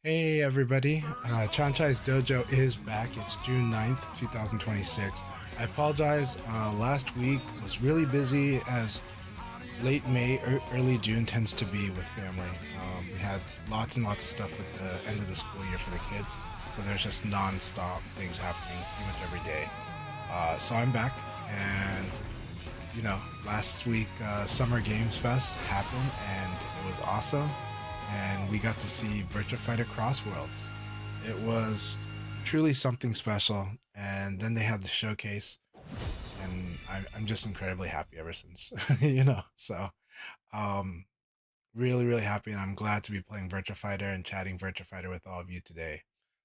Hey everybody, Chanchai's Dojo is back. It's June 9th, 2026. I apologize, last week was really busy as late May, early June tends to be with family. We had lots and lots of stuff with the end of the school year for the kids, so there's just non-stop things happening pretty much every day. So I'm back, and last week Summer Games Fest happened, and it was awesome. And we got to see Virtua Fighter CrossRoads. It was truly something special. And then they had the showcase, and I'm just incredibly happy ever since, So, um, really happy, and I'm glad to be playing Virtua Fighter and chatting Virtua Fighter with all of you today.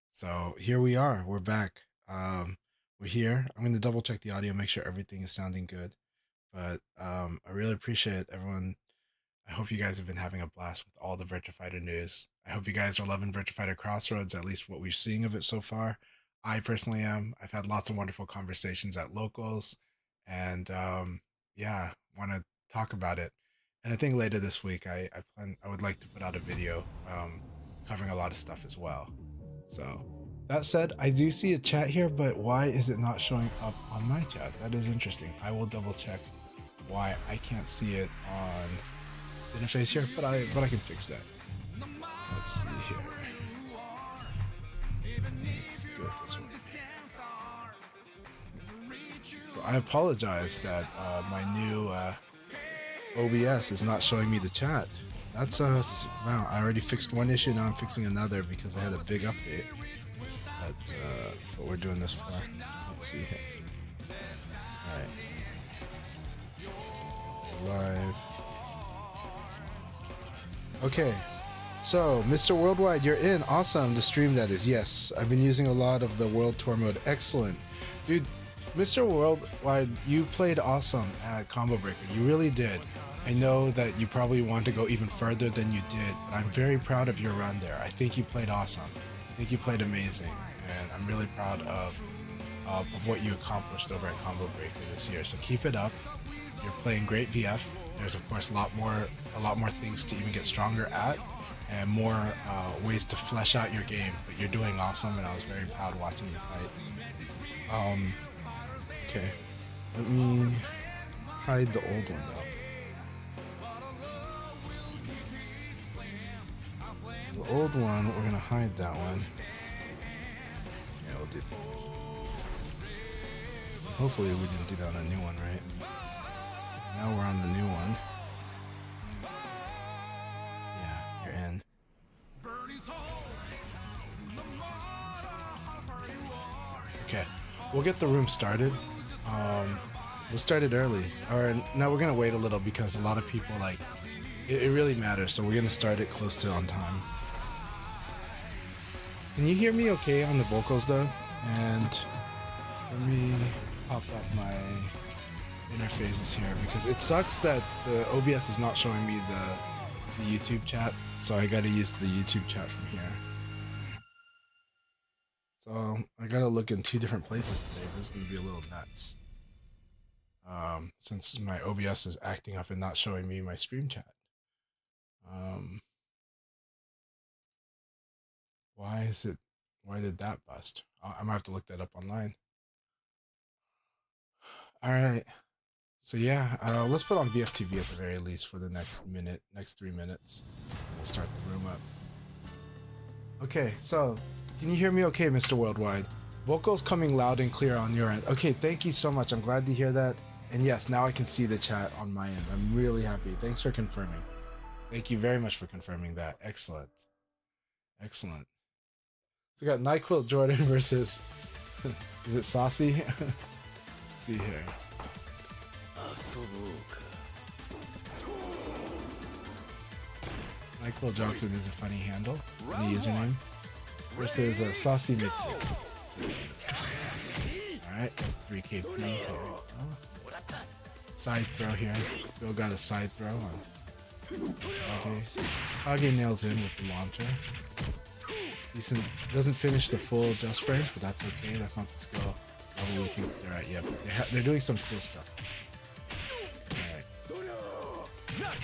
So here we are. We're back. We're here. I'm gonna double check the audio, make sure everything is sounding good. But I really appreciate everyone. I hope you guys have been having a blast with all the Virtua Fighter news. I hope you guys are loving Virtua Fighter CrossRoads, at least what we're seeing of it so far. I personally am. I've had lots of wonderful conversations at locals, and yeah, want to talk about it. And I think later this week, I would like to put out a video covering a lot of stuff as well. So that said, I do see a chat here, but why is it not showing up on my chat? That is interesting. I will double check why I can't see it on interface here, but I can fix that. Let's see here. Let's do it this way. So I apologize that my new OBS is not showing me the chat. That's wow, I already fixed one issue, now I'm fixing another because I had a big update. That's what we're doing this for. Let's see here. Alright. Live. Okay, so Mr. Worldwide, you're in. Awesome. The stream, that is. Yes, I've been using a lot of the World Tour mode. Excellent. Dude, Mr. Worldwide, you played awesome at Combo Breaker. You really did. I know that you probably want to go even further than you did, but I'm very proud of your run there. I think you played awesome. I think you played amazing, and I'm really proud of what you accomplished over at Combo Breaker this year. So keep it up. You're playing great VF. There's of course a lot more things to even get stronger at, and more ways to flesh out your game. But you're doing awesome, and I was very proud watching you fight. Okay, let me hide the old one though. The old one, we're gonna hide that one. Yeah, we'll do. Hopefully we didn't do that on a new one, right? Now we're on the new one. Yeah, you're in. Okay, we'll get the room started. We'll start it early. Or no, we're gonna wait a little because a lot of people like it really matters. So we're gonna start it close to on time. Can you hear me okay on the vocals though? And let me pop up my interfaces here because it sucks that the OBS is not showing me the YouTube chat, so I gotta use the YouTube chat from here. So I gotta look in two different places today. This is gonna be a little nuts. Since my OBS is acting up and not showing me my stream chat. Why did that bust? I might have to look that up online. Alright. So yeah, let's put on VFTV at the very least for the next 3 minutes. We'll start the room up. Okay, so can you hear me okay, Mr. Worldwide? Vocals coming loud and clear on your end. Okay, thank you so much. I'm glad to hear that. And yes, now I can see the chat on my end. I'm really happy. Thanks for confirming. Thank you very much for confirming that. Excellent. Excellent. So we got NyQuil Jordan versus... is it Saucy? Let's see here. NyQuil Johnson is a funny handle, funny username. Versus Saucy Mitsu. Alright, 3KP here. Oh. Side throw here. Bill got a side throw on. Okay. Kage nails in with the launcher. Decent. Doesn't finish the full just frames, but that's okay. That's not the skill level we think they're at yet. But they're doing some cool stuff. Alright.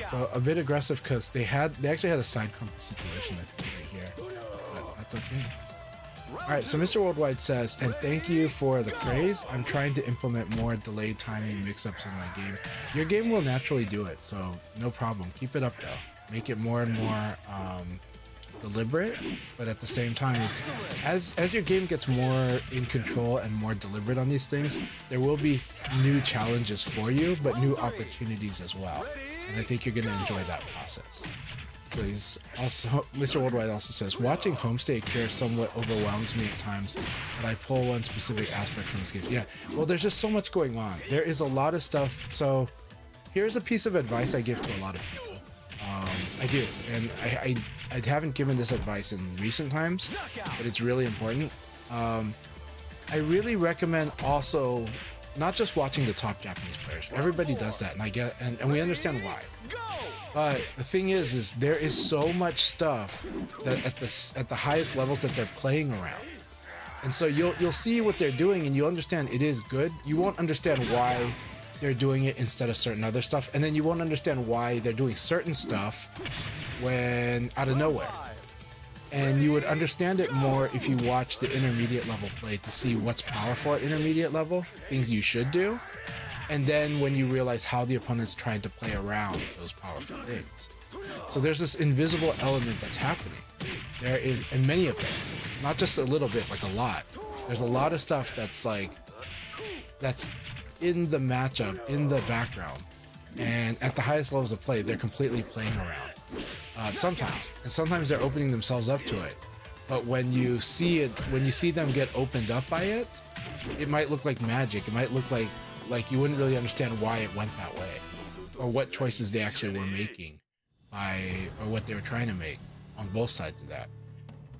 So a bit aggressive because they actually had a side crumple situation right here. But That's okay. All right, so Mr. Worldwide says, and thank you for the praise. I'm trying to implement more delayed timing mix-ups in my game. Your game will naturally do it, so no problem. Keep it up though. Make it more and more deliberate, but at the same time, it's as your game gets more in control and more deliberate on these things, there will be new challenges for you, but new opportunities as well. And I think you're going to enjoy that process. So he's also, Mr. Worldwide also says, watching Homestay Cure somewhat overwhelms me at times, but I pull one specific aspect from this game. Yeah, well, there's just so much going on. There is a lot of stuff. So here's a piece of advice I give to a lot of people. I do, and I haven't given this advice in recent times, but it's really important. I really recommend also not just watching the top Japanese players. Everybody does that, and I get, and we understand why. But the thing is there is so much stuff that at the highest levels that they're playing around, and so you'll see what they're doing, and you'll understand it is good. You won't understand why they're doing it instead of certain other stuff, and then you won't understand why they're doing certain stuff when out of nowhere. And you would understand it more if you watch the intermediate level play to see what's powerful at intermediate level, things you should do, and then when you realize how the opponent's trying to play around those powerful things. So there's this invisible element that's happening. There is, and many of them, not just a little bit, like a lot. There's a lot of stuff that's in the matchup, in the background, and at the highest levels of play, they're completely playing around. Sometimes, and sometimes they're opening themselves up to it. But when you see it, when you see them get opened up by it, it might look like magic. It might look like you wouldn't really understand why it went that way, or what choices they actually were making, or what they were trying to make on both sides of that.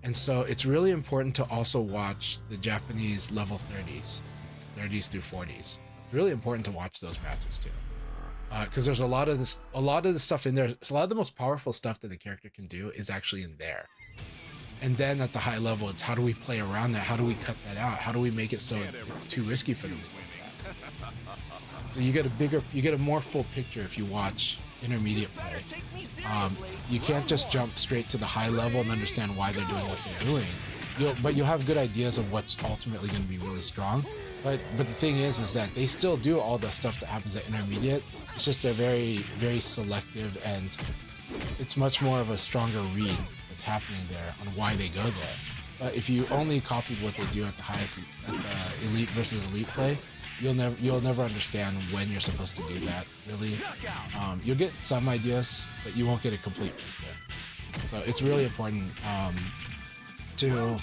And so it's really important to also watch the Japanese level 30s through 40s. It's really important to watch those matches too, because there's a lot of the stuff in there. A lot of the most powerful stuff that the character can do is actually in there. And then at the high level, it's how do we play around that? How do we cut that out? How do we make it so it's too risky for them to do that? So you get a more full picture if you watch intermediate play. You can't just jump straight to the high level and understand why they're doing what they're doing. But you'll have good ideas of what's ultimately going to be really strong. But the thing is that they still do all the stuff that happens at intermediate. It's just they're very, very selective, and it's much more of a stronger read that's happening there on why they go there. But if you only copied what they do at the highest, at the elite versus elite play, you'll never understand when you're supposed to do that. Really, you'll get some ideas, but you won't get a complete picture. So it's really important to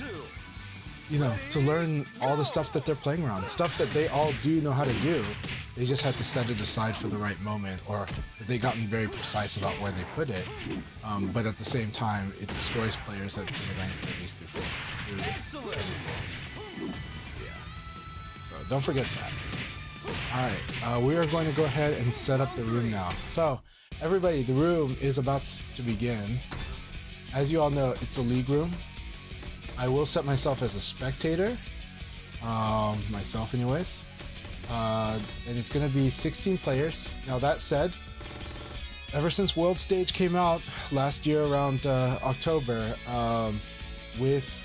learn all the stuff that they're playing around, stuff that they all do know how to do. They just had to set it aside for the right moment, or that they gotten very precise about where they put it. But at the same time, it destroys players in the rank 30s through 40. Yeah. So don't forget that. All right, we are going to go ahead and set up the room now. So everybody, the room is about to begin. As you all know, it's a league room. I will set myself as a spectator, myself anyways, and it's going to be 16 players. Now that said, ever since World Stage came out last year around October, with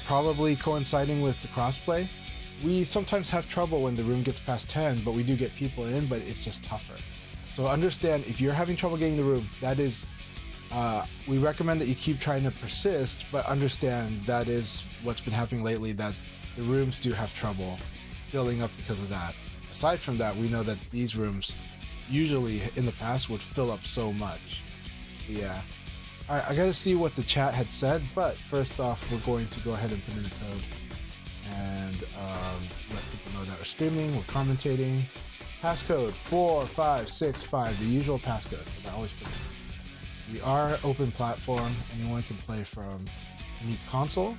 probably coinciding with the crossplay, we sometimes have trouble when the room gets past 10, but we do get people in, but it's just tougher. So understand, if you're having trouble getting the room, that is, we recommend that you keep trying to persist, but understand that is what's been happening lately, that the rooms do have trouble filling up because of that. Aside from that, we know that these rooms usually in the past would fill up so much. Yeah. All right, I gotta see what the chat had said, but first off, we're going to go ahead and put in the code and let people know that we're streaming, we're commentating. Passcode 4565, the usual passcode that I always put in. We are open platform. Anyone can play from any console.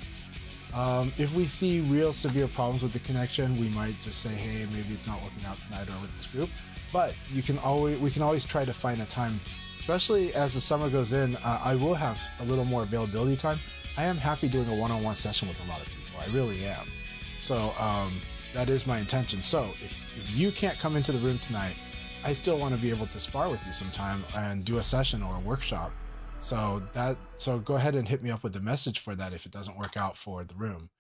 If we see real severe problems with the connection, we might just say, hey, maybe it's not working out tonight or with this group. But we can always try to find a time, especially as the summer goes in. I will have a little more availability time. I am happy doing a one-on-one session with a lot of people. I really am. So that is my intention. So if you can't come into the room tonight, I still want to be able to spar with you sometime and do a session or a workshop. So go ahead and hit me up with a message for that if it doesn't work out for the room.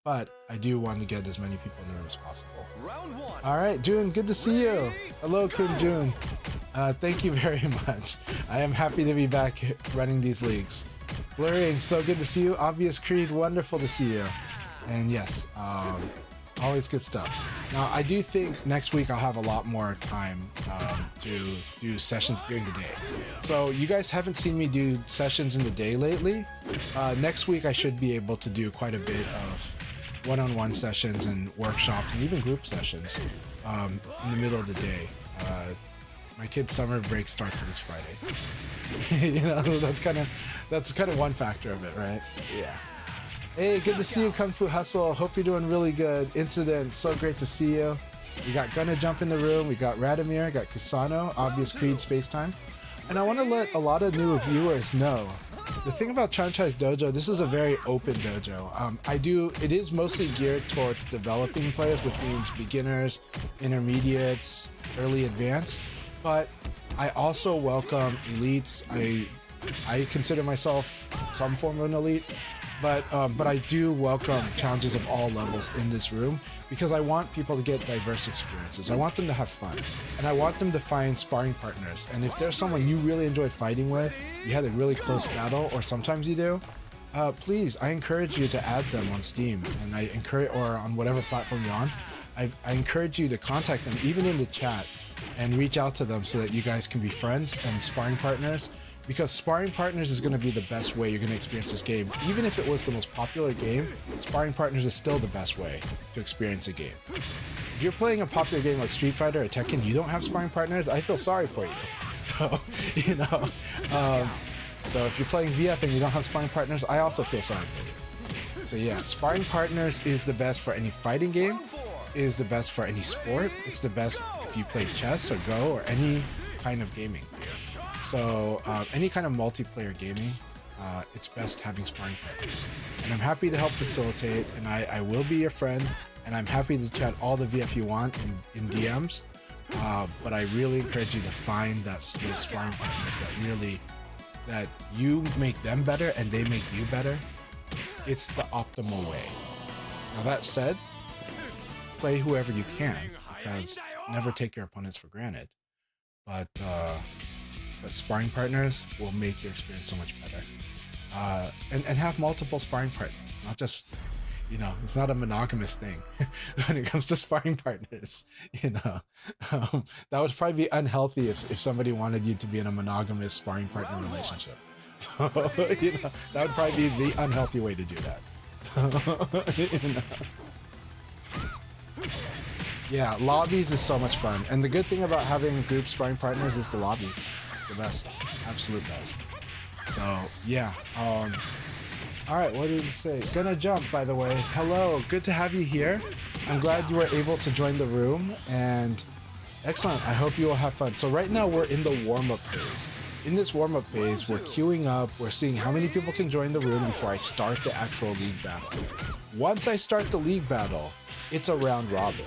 But I do want to get as many people in the room as possible. All right, June, good to see you. Hello, Kim June. Thank you very much. I am happy to be back running these leagues. Blurring, so good to see you. Obvious Creed, wonderful to see you. And yes, always good stuff. Now, I do think next week I'll have a lot more time to do sessions during the day. So you guys haven't seen me do sessions in the day lately. Next week I should be able to do quite a bit of one-on-one sessions and workshops and even group sessions in the middle of the day. My kid's summer break starts this Friday. You know, that's kind of one factor of it, right? So, yeah. Hey, good to see you, Kung Fu Hustle. Hope you're doing really good. Incident, so great to see you. We got Gonna Jump in the room. We got Radomir, got Kusano, Obvious Creed, Space Time. And I want to let a lot of new viewers know, the thing about Chanchai's dojo, this is a very open dojo. It is mostly geared towards developing players, which means beginners, intermediates, early advanced. But I also welcome elites. I consider myself some form of an elite, but I do welcome challenges of all levels in this room because I want people to get diverse experiences. I want them to have fun, and I want them to find sparring partners. And if there's someone you really enjoyed fighting with, you had a really close battle, or sometimes you do, please, I encourage you to add them on Steam, and or on whatever platform you're on. I encourage you to contact them, even in the chat, and reach out to them so that you guys can be friends and sparring partners, because sparring partners is going to be the best way you're going to experience this game. Even if it was the most popular game, sparring partners is still the best way to experience a game. If you're playing a popular game like Street Fighter or Tekken, you don't have sparring partners, I feel sorry for you. So, you know, so if you're playing VF and you don't have sparring partners, I also feel sorry for you. So yeah, sparring partners is the best for any fighting game, is the best for any sport, it's the best if you play chess or Go or any kind of gaming. So any kind of multiplayer gaming, it's best having sparring partners. And I'm happy to help facilitate, and I will be your friend, and I'm happy to chat all the VF you want in DMs, but I really encourage you to find those sparring partners that you make them better and they make you better. It's the optimal way. Now that said, play whoever you can, because never take your opponents for granted. But sparring partners will make your experience so much better. And have multiple sparring partners, not just, you know, it's not a monogamous thing when it comes to sparring partners, you know. That would probably be unhealthy if somebody wanted you to be in a monogamous sparring partner relationship. So, you know, that would probably be the unhealthy way to do that. You know. Yeah, lobbies is so much fun, and the good thing about having group sparring partners is the lobbies. It's the best, absolute best. So yeah, all right, what did you say? Gonna Jump, by the way. Hello, good to have you here. I'm glad you were able to join the room, and excellent. I hope you will have fun. So right now we're in the warm-up phase. In this warm-up phase, we're queuing up. We're seeing how many people can join the room before I start the actual league battle. Once I start the league battle, it's a round robin.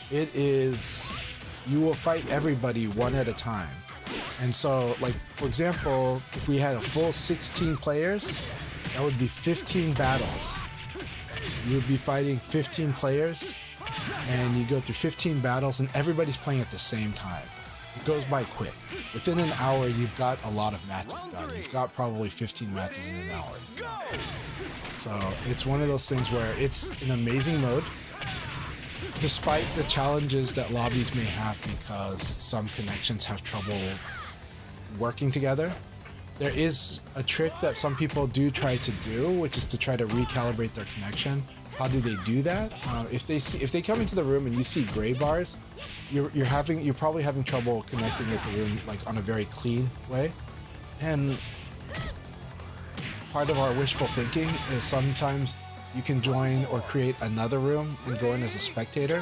It is, you will fight everybody one at a time. And so, like, for example, if we had a full 16 players, that would be 15 battles. You would be fighting 15 players, and you go through 15 battles, and everybody's playing at the same time. It goes by quick. Within an hour, you've got a lot of matches done. You've got probably 15 matches in an hour. So it's one of those things where it's an amazing mode, despite the challenges that lobbies may have because some connections have trouble working together. There is a trick that some people do try to do, which is to try to recalibrate their connection. How do they do that? If they come into the room and you see gray bars, you're probably having trouble connecting with the room like on a very clean way. And part of our wishful thinking is sometimes you can join or create another room and go in as a spectator,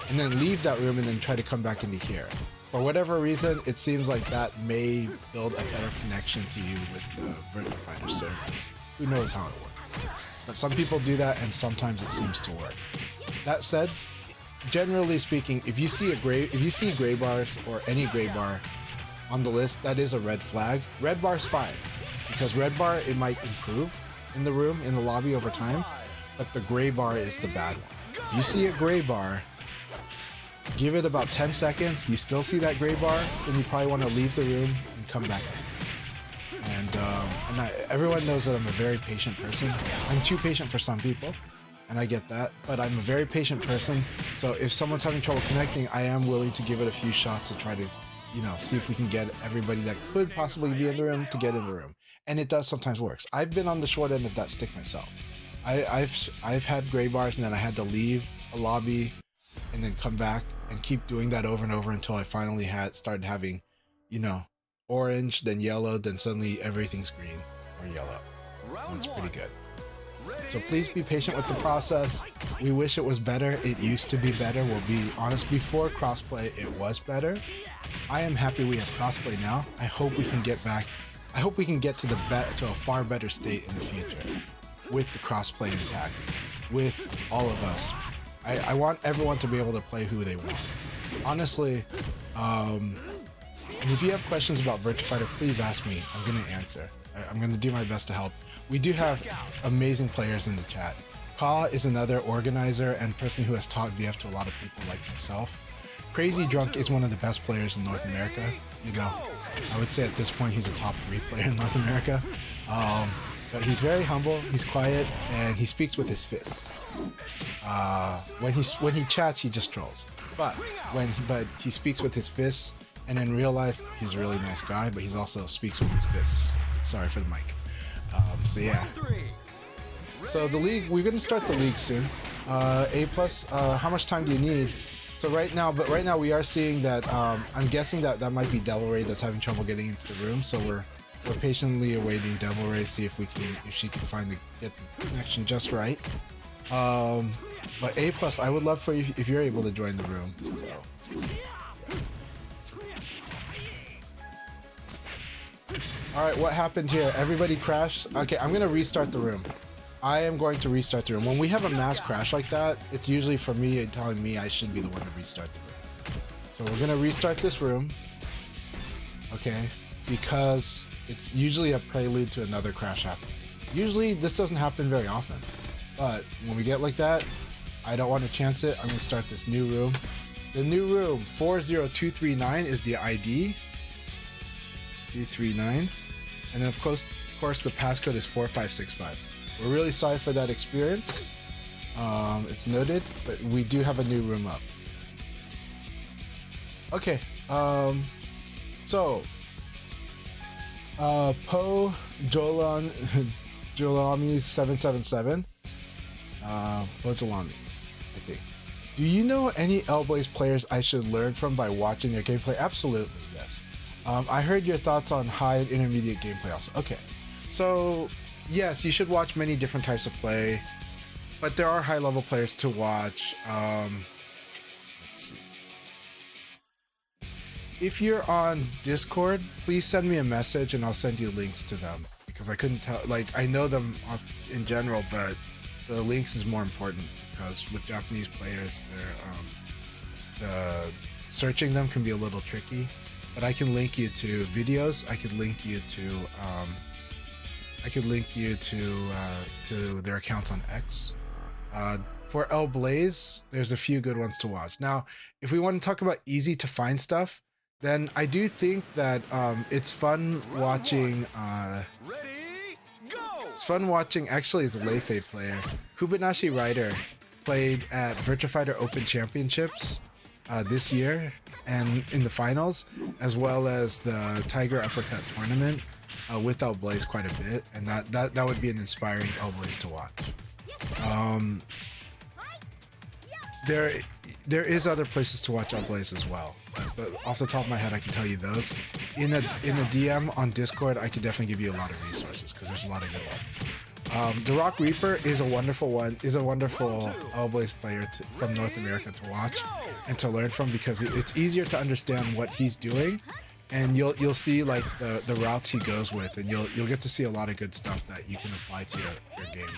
and then leave that room and then try to come back into here. For whatever reason, it seems like that may build a better connection to you with the Virtua Fighter servers. Who knows how it works? But some people do that, and sometimes it seems to work. That said, generally speaking, if you see gray bars or any gray bar on the list, that is a red flag. Red bar's fine. because red bar, it might improve in the room, in the lobby over time, but the gray bar is the bad one. If you see a gray bar, give it about 10 seconds, you still see that gray bar, then you probably want to leave the room and come back in. And everyone knows that I'm a very patient person. I'm too patient for some people, and I get that, but I'm a very patient person, so if someone's having trouble connecting, I am willing to give it a few shots to try to, you know, see if we can get everybody that could possibly be in the room to get in the room. And it does sometimes works. I've been on the short end of that stick myself. I've had gray bars and then I had to leave a lobby and then come back and keep doing that over and over until I finally started having, you know, orange, then yellow, then suddenly everything's green or yellow. And it's pretty good. So please be patient with the process. We wish it was better. It used to be better. We'll be honest, before crossplay, it was better. I am happy we have crossplay now. I hope we can get back. I hope we can get to a far better state in the future with the crossplay intact, with all of us. I want everyone to be able to play who they want. Honestly, and if you have questions about Virtua Fighter, please ask me. I'm going to answer. I'm going to do my best to help. We do have amazing players in the chat. Ka is another organizer and person who has taught VF to a lot of people like myself. Crazy Drunk is one of the best players in North America. You know, I would say at this point he's a top 3 player in North America. But he's very humble, he's quiet, and he speaks with his fists. When he chats, he just trolls. But he speaks with his fists, and in real life, he's a really nice guy, but he also speaks with his fists. Sorry for the mic. So yeah. So the league, we're gonna start the league soon. A+, how much time do you need? So right now we are seeing that, I'm guessing that might be Devil Ray that's having trouble getting into the room, so we're patiently awaiting Devil Ray, see if she can get the connection just right. But A+, I would love for you if you're able to join the room. So, yeah. All right, what happened here? Everybody crashed. Okay, I'm gonna restart the room. I am going to restart the room. When we have a mass crash like that, it's usually for me and telling me I should be the one to restart the room. So we're gonna restart this room. Okay, because it's usually a prelude to another crash happening. Usually this doesn't happen very often, but when we get like that, I don't want to chance it. I'm gonna start this new room. The new room 40239 is the ID. 239, and then of course the passcode is 4565. We're really sorry for that experience. It's noted, but we do have a new room up. Okay, so Po Jolami 777. Po Jolamis, I think. Do you know any L-Blaze players I should learn from by watching their gameplay? Absolutely, yes. I heard your thoughts on high and intermediate gameplay also. Okay, so yes, you should watch many different types of play, but there are high-level players to watch. Let's see. If you're on Discord, please send me a message and I'll send you links to them, because I couldn't tell, like, I know them in general, but the links is more important, because with Japanese players, searching them can be a little tricky. But I can link you to videos. I could link you to their accounts on X. For L-Blaze, there's a few good ones to watch. Now, if we want to talk about easy to find stuff, then I do think that it's fun watching. It's fun watching. Actually, as a Leifei player, Kubanashi Rider played at Virtua Fighter Open Championships this year, and in the finals, as well as the Tiger Uppercut tournament with L-Blaze quite a bit, and that would be an inspiring L-Blaze to watch. There is other places to watch L-Blaze as well, but off the top of my head, I can tell you those. In a DM on Discord, I could definitely give you a lot of resources, because there's a lot of good ones. The Rock Reaper is a wonderful L-Blaze player from North America to watch and to learn from, because it's easier to understand what he's doing, and you'll see like the routes he goes with, and you'll get to see a lot of good stuff that you can apply to your game.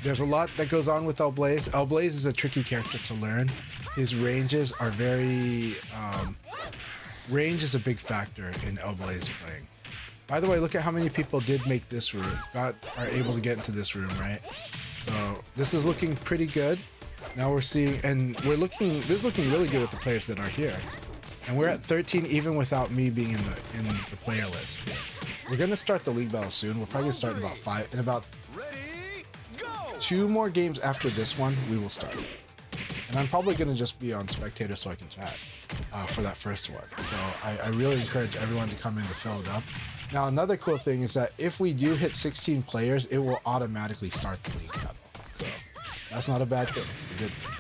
There's a lot that goes on with L-Blaze. L-Blaze is a tricky character to learn. His ranges are very range is a big factor in L-Blaze playing. By the way, look at how many people did make this room. Are able to get into this room, right? So this is looking pretty good. Now we're seeing, and this is looking really good with the players that are here. And we're at 13 even without me being in the player list here. We're gonna start the league battle soon. We're probably gonna start in about 2 more games after this one, we will start. And I'm probably gonna just be on spectator so I can chat for that first one. So I really encourage everyone to come in to fill it up. Now another cool thing is that if we do hit 16 players, it will automatically start the league battle. So that's not a bad thing, it's a good thing.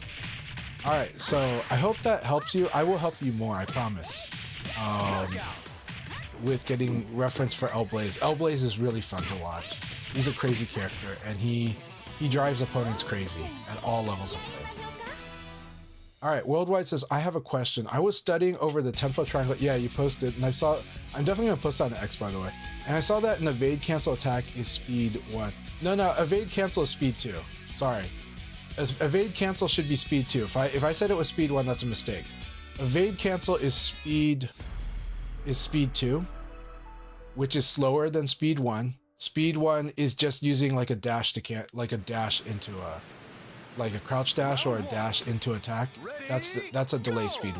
Alright, so I hope that helps you. I will help you more, I promise. With getting reference for L-Blaze. L-Blaze is really fun to watch. He's a crazy character, and he drives opponents crazy at all levels of play. Alright, Worldwide says, I have a question. I was studying over the tempo triangle. Yeah, you posted, and I saw, I'm definitely going to post that on X, by the way. And I saw that an evade cancel attack is speed 1. No, evade cancel is speed 2. Sorry. Evade cancel should be speed 2. If I said it was speed 1, that's a mistake. Evade cancel is speed 2, which is slower than speed 1. Speed 1 is just using like a dash into a, like a crouch dash or a dash into attack. That's a delay speed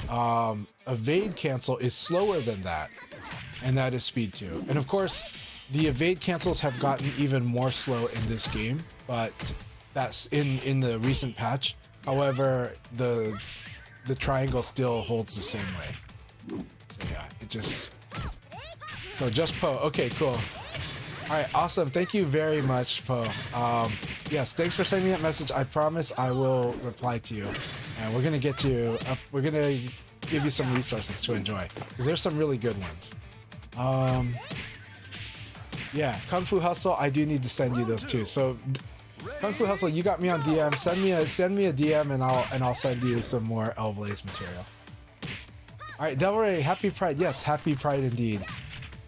1. Evade cancel is slower than that, and that is speed 2. And of course, the evade cancels have gotten even more slow in this game, but that's in the recent patch. However, the triangle still holds the same way. So yeah, just Poe. Okay, cool. All right, awesome. Thank you very much, Poe. Yes, thanks for sending me that message. I promise I will reply to you, and we're gonna get you up. We're gonna give you some resources to enjoy because there's some really good ones. Yeah, Kung Fu Hustle. I do need to send you those too. So Kung Fu Hustle, you got me on DM. Send me a DM, and I'll send you some more L-Blaze material. All right, Del Rey, happy Pride. Yes, happy Pride indeed.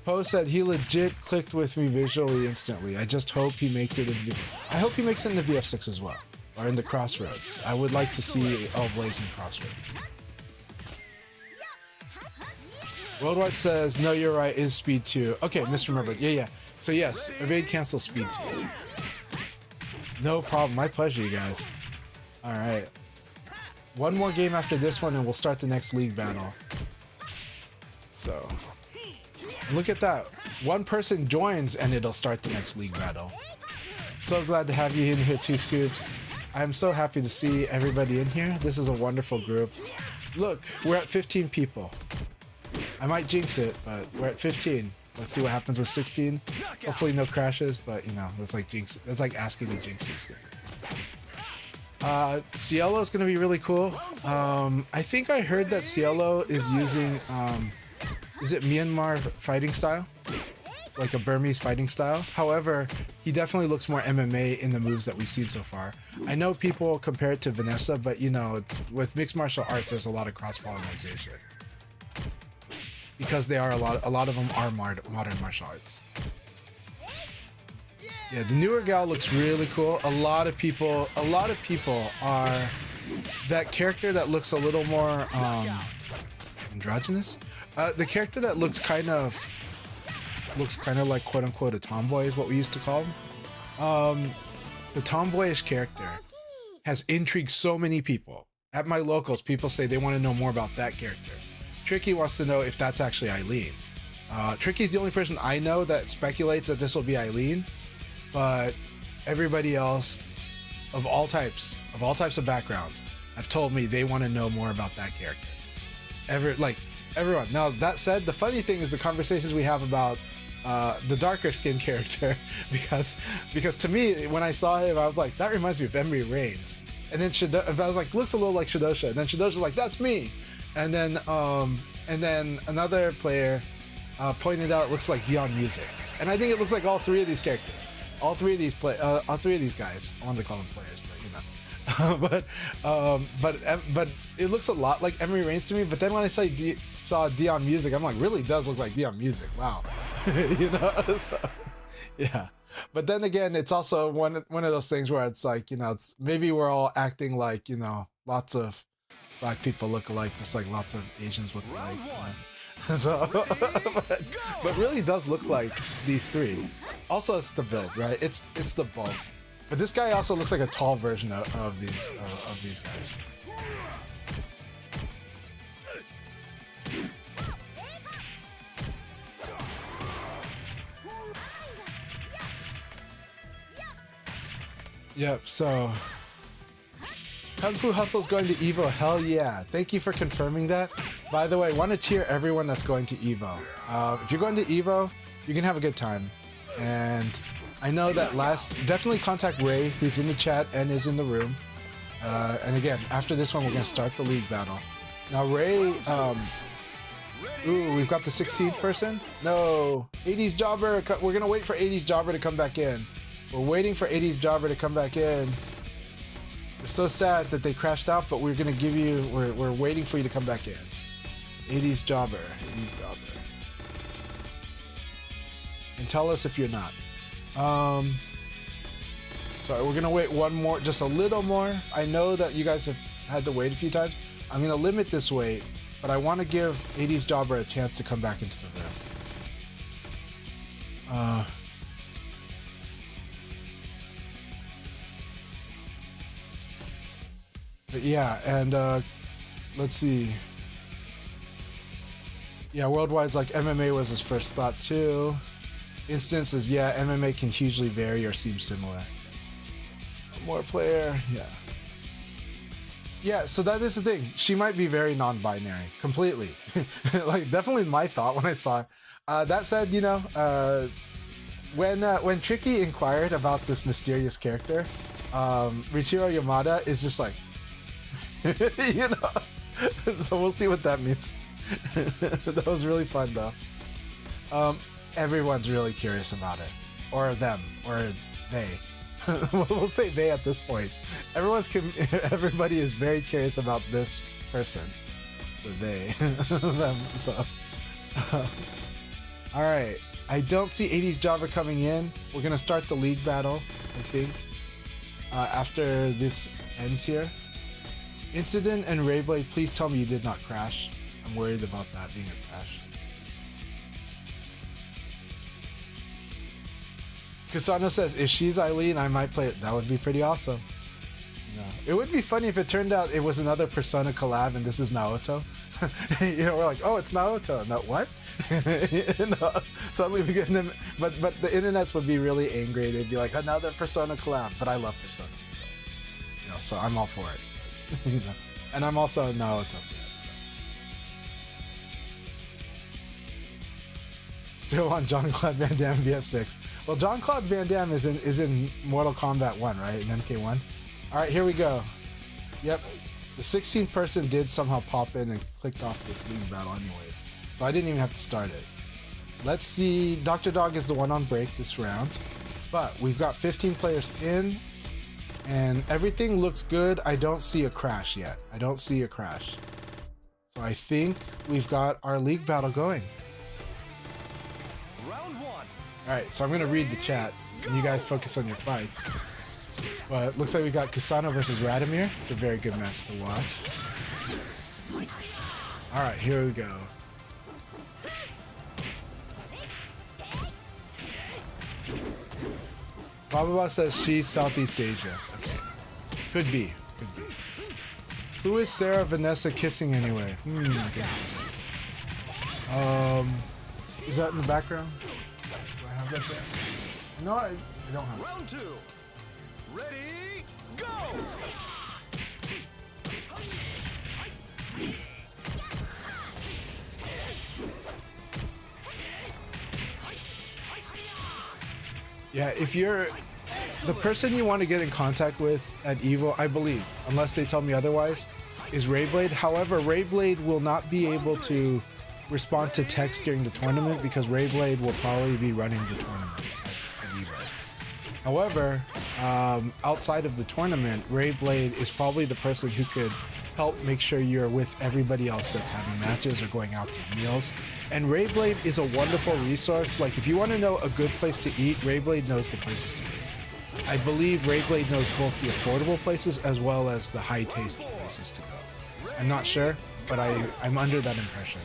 Poe said he legit clicked with me visually instantly. I just hope he makes it into. I hope he makes it into VF6 as well, or in the Crossroads. I would like to see L-Blaze in Crossroads. Worldwide says, no, you're right, is speed 2. Okay, misremembered. Yeah. So yes, evade cancel speed 2. No problem, my pleasure, you guys. All right. One more game after this one and we'll start the next league battle. So, look at that. One person joins and it'll start the next league battle. So glad to have you in here too, Scoops. I'm so happy to see everybody in here. This is a wonderful group. Look, we're at 15 people. I might jinx it, but we're at 15. Let's see what happens with 16. Hopefully no crashes, but you know, that's like asking to jinx this thing. Cielo is going to be really cool. I think I heard that Cielo is using, is it Myanmar fighting style? Like a Burmese fighting style. However, he definitely looks more MMA in the moves that we've seen so far. I know people compare it to Vanessa, but you know, with mixed martial arts, there's a lot of cross-pollination. Because they are a lot of them are modern martial arts. Yeah, the newer gal looks really cool. A lot of people are that character that looks a little more androgynous. The character that looks kind of like quote unquote a tomboy is what we used to call him. The tomboyish character has intrigued so many people. At my locals, people say they want to know more about that character. Tricky wants to know if that's actually Eileen. Tricky's the only person I know that speculates that this will be Eileen, but everybody else of all types of backgrounds have told me they want to know more about that character. Everyone. Now that said, the funny thing is the conversations we have about the darker skinned character, because to me, when I saw him, I was like, that reminds me of Emery Reigns. And then I was like, looks a little like Shadosha. And then Shadosha's like, that's me. And then another player pointed out it looks like Dion Music. And I think it looks like all three of these characters. All three of these guys. I wanted to call them players, but you know. But it looks a lot like Emery Reigns to me. But then when I saw Dion Music, I'm like, really does look like Dion Music. Wow. You know? So, yeah. But then again, it's also one of those things where it's like, you know, it's maybe we're all acting like, you know, lots of Black people look alike, just like lots of Asians look alike. So, but really does look like these three. Also, it's the build, right? It's the bulk. But this guy also looks like a tall version of these guys. Yep, so Kung Fu Hustle's going to Evo. Hell yeah. Thank you for confirming that. By the way, want to cheer everyone that's going to Evo. If you're going to Evo, you can have a good time. And I know that definitely contact Ray, who's in the chat and is in the room. And again, after this one, we're going to start the league battle. Now, Ray, ooh, we've got the 16th person. No, 80s Jobber. We're going to wait for 80s Jobber to come back in. We're waiting for 80s Jobber to come back in. We're so sad that they crashed out, but we're gonna give you. We're waiting for you to come back in. 80s Jobber, 80s Jobber, and tell us if you're not. Sorry, we're gonna wait one more, just a little more. I know that you guys have had to wait a few times. I'm gonna limit this wait, but I want to give 80s Jobber a chance to come back into the room. But yeah, and let's see. Yeah, Worldwide's like MMA was his first thought too. Instances, yeah, MMA can hugely vary or seem similar. More player, yeah. Yeah, so that is the thing. She might be very non-binary, completely. Like, definitely my thought when I saw her. That said, you know, when Tricky inquired about this mysterious character, Richiro Yamada is just like, you know, so we'll see what that means. That was really fun though. Everyone's really curious about it, or them, or they. We'll say they at this point. Everybody is very curious about this person, the they, them. So, all right. I don't see 80s Jobber coming in. We're gonna start the league battle, I think, after this ends here. Incident and Rayblade, please tell me you did not crash. I'm worried about that being a crash. Kasano says, if she's Eileen, I might play it. That would be pretty awesome. You know, it would be funny if it turned out it was another Persona collab and this is Naoto. You know, we're like, oh, it's Naoto. No, what? No, suddenly we get them. But the internets would be really angry. They'd be like, another Persona collab. But I love Persona. So, you know, so I'm all for it. You know, and I'm also a Naoto fan. Still on Jean-Claude Van Damme VF6. Well, Jean-Claude Van Damme is in Mortal Kombat 1, right? In MK1. All right, here we go. Yep, the 16th person did somehow pop in and clicked off this league battle anyway, so I didn't even have to start it. Let's see. Dr. Dog is the one on break this round, but we've got 15 players in. And everything looks good. I don't see a crash yet. I don't see a crash. So I think we've got our league battle going. Round one. Alright, so I'm going to read the chat. And you guys focus on your fights. But it looks like we got Kasano versus Radomir. It's a very good match to watch. Alright, here we go. Baba says she's Southeast Asia. Okay. Could be. Could be. Who is Sarah Vanessa kissing anyway? Is that in the background? Do I have that there? No, I don't have it. Round two. Ready, go! Yeah, if you're the person you want to get in contact with at EVO, I believe, unless they tell me otherwise, is Rayblade. However, Rayblade will not be able to respond to text during the tournament because Rayblade will probably be running the tournament at EVO. However, outside of the tournament, Rayblade is probably the person who could help make sure you're with everybody else that's having matches or going out to meals. And Rayblade is a wonderful resource. Like, if you want to know a good place to eat, Rayblade knows the places to eat. I believe Rayblade knows both the affordable places as well as the high-taste places to go. I'm not sure, but I'm under that impression.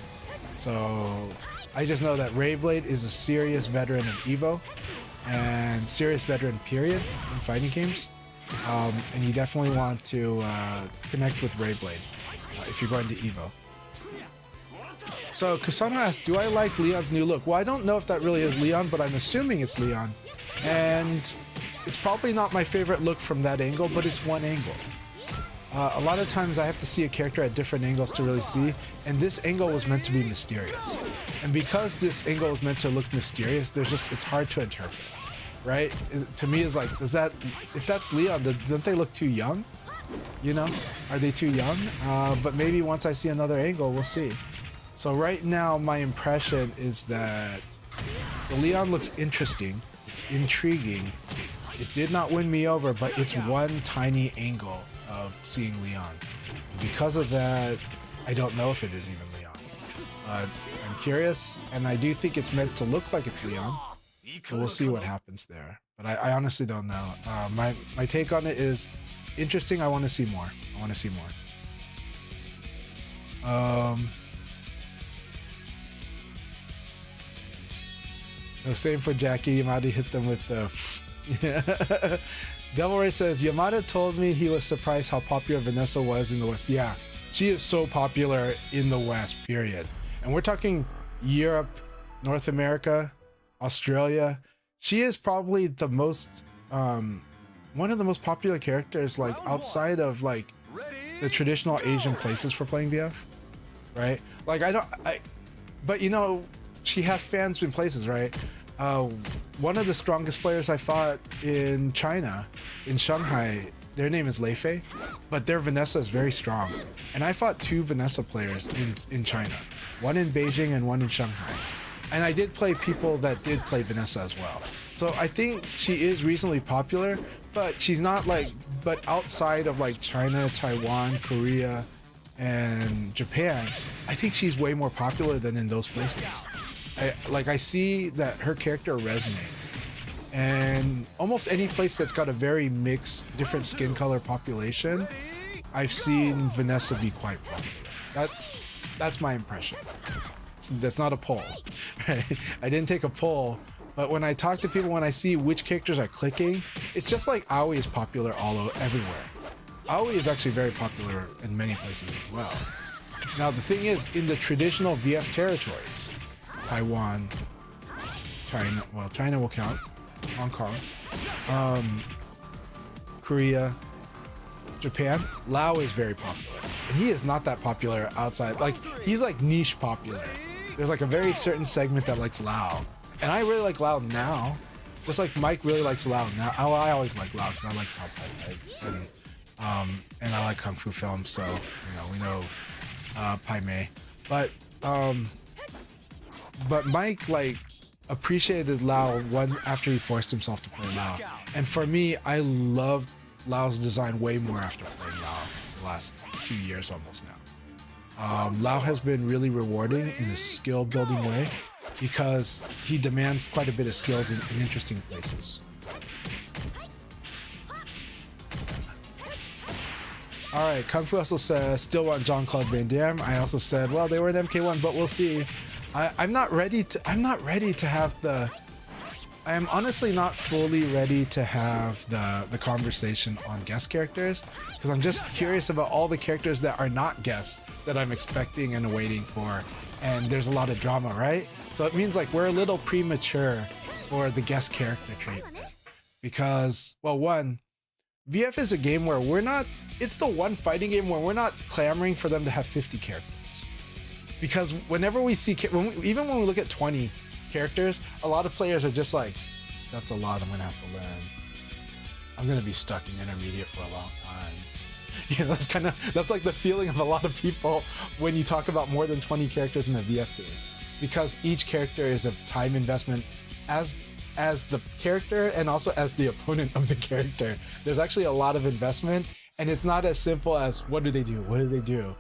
So I just know that Rayblade is a serious veteran of Evo and serious veteran period in fighting games. And you definitely want to connect with Rayblade if you're going to Evo. So Kusano asks, do I like Leon's new look? Well, I don't know if that really is Leon, but I'm assuming it's Leon. And it's probably not my favorite look from that angle, but it's one angle. A lot of times I have to see a character at different angles to really see, and this angle was meant to be mysterious. And because this angle was meant to look mysterious, it's hard to interpret, right? To me, it's like, if that's Leon, don't they look too young? You know, are they too young? But maybe once I see another angle, we'll see. So right now, my impression is that the Leon looks interesting, it's intriguing. It did not win me over, but it's one tiny angle of seeing Leon. And because of that, I don't know if it is even Leon. I'm curious, and I do think it's meant to look like it's Leon. So we'll see what happens there. But I honestly don't know. My take on it is interesting. I want to see more. No, same for Jackie. Yamada hit them with the... Devil Ray says, Yamada told me he was surprised how popular Vanessa was in the West. Yeah, she is so popular in the West, period. And we're talking Europe, North America, Australia. She is probably the most, one of the most popular characters, like outside of like the traditional Asian places for playing VF, right? Like but you know, she has fans in places, right? One of the strongest players I fought in China, in Shanghai, their name is Lei Fei, but their Vanessa is very strong. And I fought 2 Vanessa players in China, one in Beijing and one in Shanghai. And I did play people that did play Vanessa as well. So I think she is reasonably popular, but she's not like, but outside of like China, Taiwan, Korea, and Japan, I think she's way more popular than in those places. I see that her character resonates, and almost any place that's got a very mixed, different skin color population, I've seen Vanessa be quite popular. That's my impression. That's not a poll, right? I didn't take a poll, but when I talk to people, when I see which characters are clicking, it's just like Aoi is popular everywhere. Aoi is actually very popular in many places as well. Now the thing is, in the traditional VF territories, Taiwan, China, well, China will count, Hong Kong, Korea, Japan, Lao is very popular. And he is not that popular outside, like, he's like niche popular. There's like a very certain segment that likes Lao. And I really like Lao now, just like Mike really likes Lao now. I always like Lao because I like Top Pai, and I like Kung Fu films, so, you know, we know Pai Mei. But Mike, like, appreciated Lao after he forced himself to play Lao. And for me, I loved Lao's design way more after playing Lao the last 2 years almost now. Lao has been really rewarding in a skill building way because he demands quite a bit of skills in interesting places. All right, Kung Fu also says, still want Jean-Claude Van Damme. I also said, well, they were in MK1, but we'll see. I'm not ready to have the... I am honestly not fully ready to have the conversation on guest characters, because I'm just curious about all the characters that are not guests that I'm expecting and waiting for, and there's a lot of drama, right? So it means like we're a little premature for the guest character treatment, because, well, one, VF is a game where it's the one fighting game where we're not clamoring for them to have 50 characters. Because whenever we see, even when we look at 20 characters, a lot of players are just like, that's a lot I'm gonna have to learn. I'm gonna be stuck in intermediate for a long time. You know, that's like the feeling of a lot of people when you talk about more than 20 characters in a VF game. Because each character is a time investment as the character and also as the opponent of the character. There's actually a lot of investment, and it's not as simple as, what do they do? What do they do?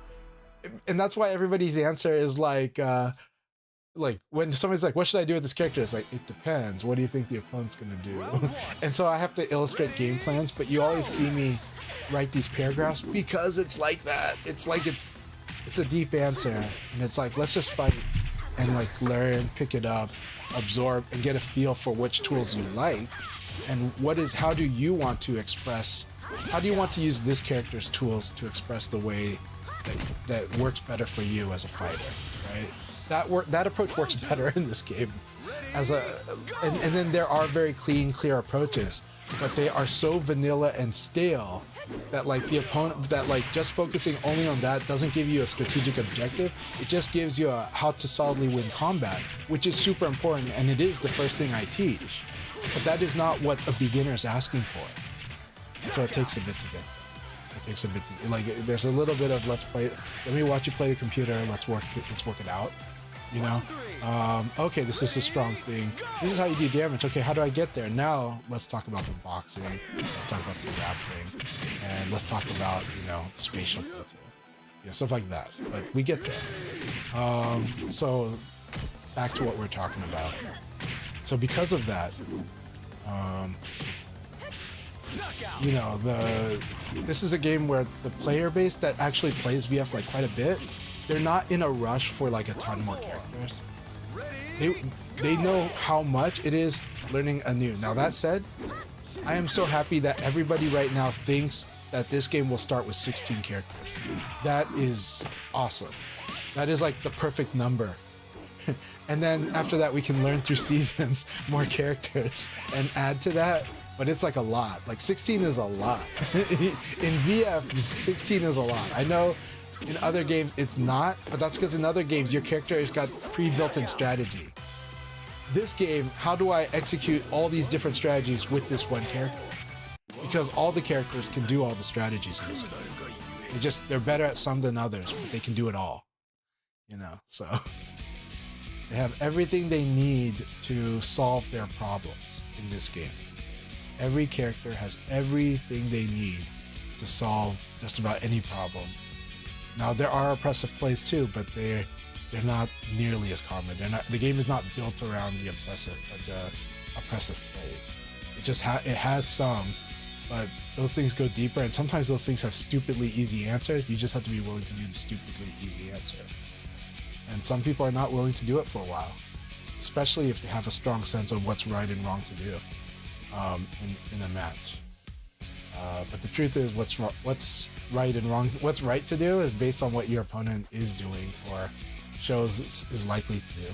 And that's why everybody's answer is like when somebody's like, what should I do with this character? It's like, it depends. What do you think the opponent's gonna do? And so I have to illustrate game plans, but you always see me write these paragraphs because it's like that. It's like, it's a deep answer, and it's like, let's just fight. and like learn, pick it up, absorb, and get a feel for which tools you like, and how do you want to use this character's tools to express the way that works better for you as a fighter, right? That approach works better in this game. And then there are very clear approaches, but they are so vanilla and stale that like the opponent, that like just focusing only on that doesn't give you a strategic objective. It just gives you a how to solidly win combat, which is super important, and it is the first thing I teach. But that is not what a beginner is asking for. And so it takes a bit to get there. It takes a bit to, like, there's a little bit of let me watch you play the computer, let's work it out. You know, okay, this is a strong thing. This is how you do damage. Okay, how do I get there? Now let's talk about the boxing. Let's talk about the grappling, and let's talk about, you know, the spatial play, you know, stuff like that. But we get there. So back to what we're talking about. So because of that, you know, this is a game where the player base that actually plays VF like quite a bit, they're not in a rush for like a ton more characters. They know how much it is learning anew. Now that said, I am so happy that everybody right now thinks that this game will start with 16 characters. That is awesome. That is like the perfect number. And then after that we can learn through seasons more characters and add to that. But it's like a lot. Like 16 is a lot. In VF, 16 is a lot. I know in other games it's not, but that's because in other games your character has got pre-built-in strategy. This game, how do I execute all these different strategies with this one character? Because all the characters can do all the strategies in this game. They're better at some than others, but they can do it all. You know, so they have everything they need to solve their problems in this game. Every character has everything they need to solve just about any problem. Now there are oppressive plays too, but they're not nearly as common. The game is not built around the oppressive plays. It has some, but those things go deeper, and sometimes those things have stupidly easy answers. You just have to be willing to do the stupidly easy answer. And some people are not willing to do it for a while, especially if they have a strong sense of what's right and wrong to do in a match. But the truth is, what's right and wrong, what's right to do is based on what your opponent is doing or shows is likely to do.